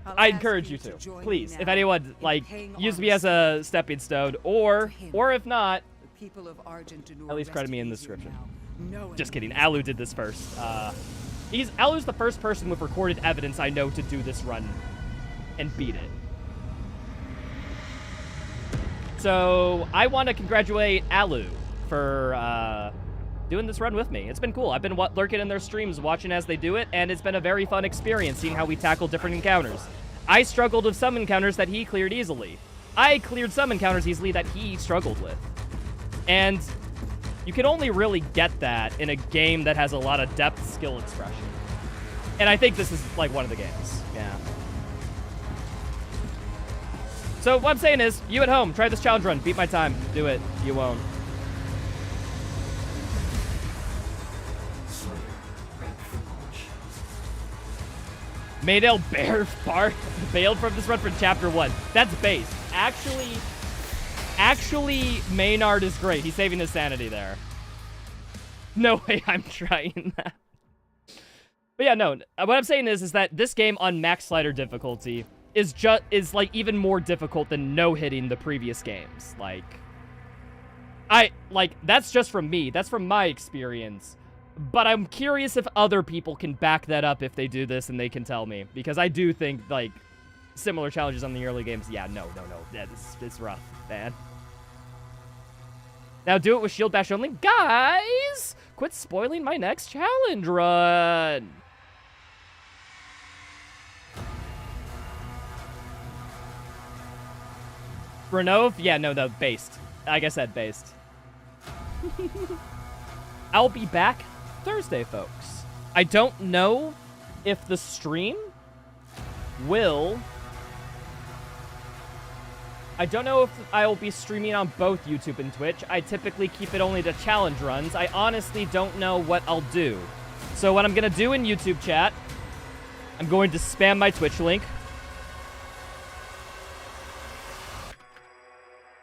I'll I ask encourage you you to. to join me Please, if now anyone, in like, paying use me homage as a stepping stone, or if not, The people of Argentinor at least credit rest me in the easier description. now, knowing Just kidding. that Alu did this first. Alu's the first person with recorded evidence I know to do this run and beat it. So I want to congratulate Alu for doing this run with me. It's been cool. I've been lurking in their streams, watching as they do it, and it's been a very fun experience seeing how we tackle different encounters. I struggled with some encounters that he cleared easily. I cleared some encounters easily that he struggled with. And you can only really get that in a game that has a lot of depth, skill, expression. And I think this is, like, one of the games. Yeah. So what I'm saying is, you at home, try this challenge run. Beat my time. Do it. You won't. Maydale bailed from this run from chapter 1. That's base. Actually, Maynard is great.'s saving his sanity there. No way I'm trying that. But yeah, no. What I'm saying is that this game on max slider difficulty is like even more difficult than no-hitting the previous games. That's just from me. That's from my experience. But I'm curious if other people can back that up if they do this and they can tell me. Because I do think, like, similar challenges on the early games. Yeah, no. Yeah, it's rough, man. Now do it with shield bash only. Guys, quit spoiling my next challenge run. Renov? Yeah, no, based. Like I said, based. I'll be back Thursday, folks. I don't know if the stream will... I don't know if I will be streaming on both YouTube and Twitch. I typically keep it only to challenge runs. I honestly don't know what I'll do. So what I'm going to do in YouTube chat, I'm going to spam my Twitch link.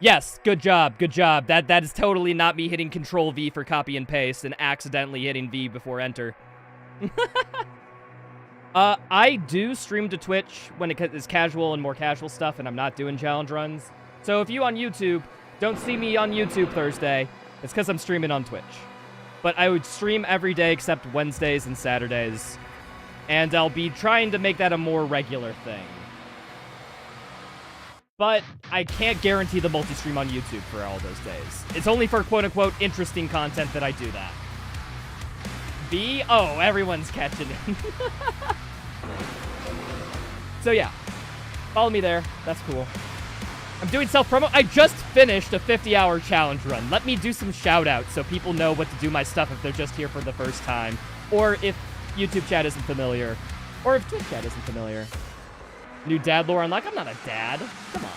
Yes, good job, good job. That is totally not me hitting Control V for copy and paste and accidentally hitting V before enter. I do stream to Twitch when it is casual and more casual stuff and I'm not doing challenge runs. So if you on YouTube don't see me on YouTube Thursday, it's because I'm streaming on Twitch. But I would stream every day except Wednesdays and Saturdays. And I'll be trying to make that a more regular thing. But I can't guarantee the multi-stream on YouTube for all those days. It's only for quote-unquote interesting content that I do that. B? Oh, everyone's catching it. So yeah, follow me there. That's cool. I'm doing self-promo. I just finished a 50-hour challenge run. Let me do some shout-outs so people know what to do my stuff if they're just here for the first time. Or if YouTube chat isn't familiar. Or if Twitch chat isn't familiar. New dad lore unlock. I'm not a dad. Come on.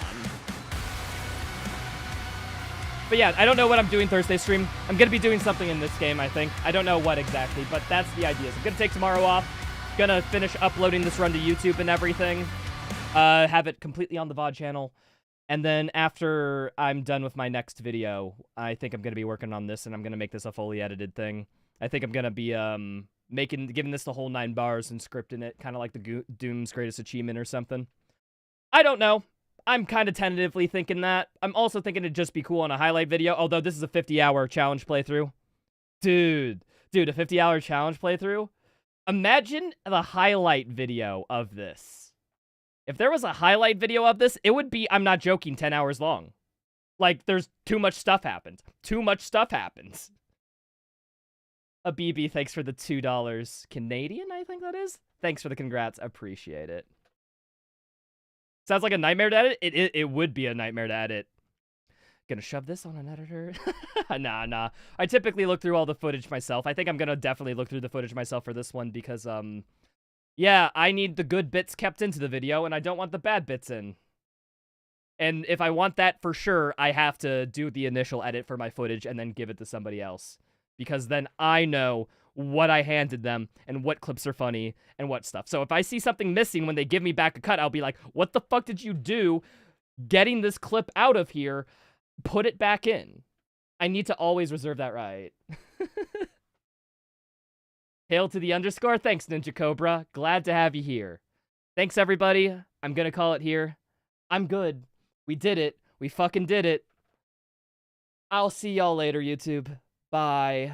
But yeah, I don't know what I'm doing Thursday stream. I'm going to be doing something in this game, I think. I don't know what exactly, but that's the idea. So I'm going to take tomorrow off. Going to finish uploading this run to YouTube and everything. Have it completely on the VOD channel. And then after I'm done with my next video, I think I'm going to be working on this, and I'm going to make this a fully edited thing. I think I'm going to be giving this the whole 9 bars and scripting it, kind of like the Doom's Greatest Achievement or something. I don't know. I'm kind of tentatively thinking that. I'm also thinking it'd just be cool on a highlight video, although this is a 50-hour challenge playthrough. Dude, a 50-hour challenge playthrough? Imagine the highlight video of this. If there was a highlight video of this, it would be, I'm not joking, 10 hours long. Like, there's too much stuff happens. Too much stuff happens. A BB, thanks for the $2 Canadian, I think that is. Thanks for the congrats. Appreciate it. Sounds like a nightmare to edit? It would be a nightmare to edit. Gonna shove this on an editor? Nah. I typically look through all the footage myself. I think I'm gonna definitely look through the footage myself for this one because, yeah, I need the good bits kept into the video, and I don't want the bad bits in. And if I want that for sure, I have to do the initial edit for my footage and then give it to somebody else. Because then I know what I handed them and what clips are funny and what stuff. So if I see something missing when they give me back a cut, I'll be like, what the fuck did you do getting this clip out of here? Put it back in. I need to always reserve that right. Hail to the underscore. Thanks, Ninja Cobra. Glad to have you here. Thanks, everybody. I'm gonna call it here. I'm good. We did it. We fucking did it. I'll see y'all later, YouTube. Bye.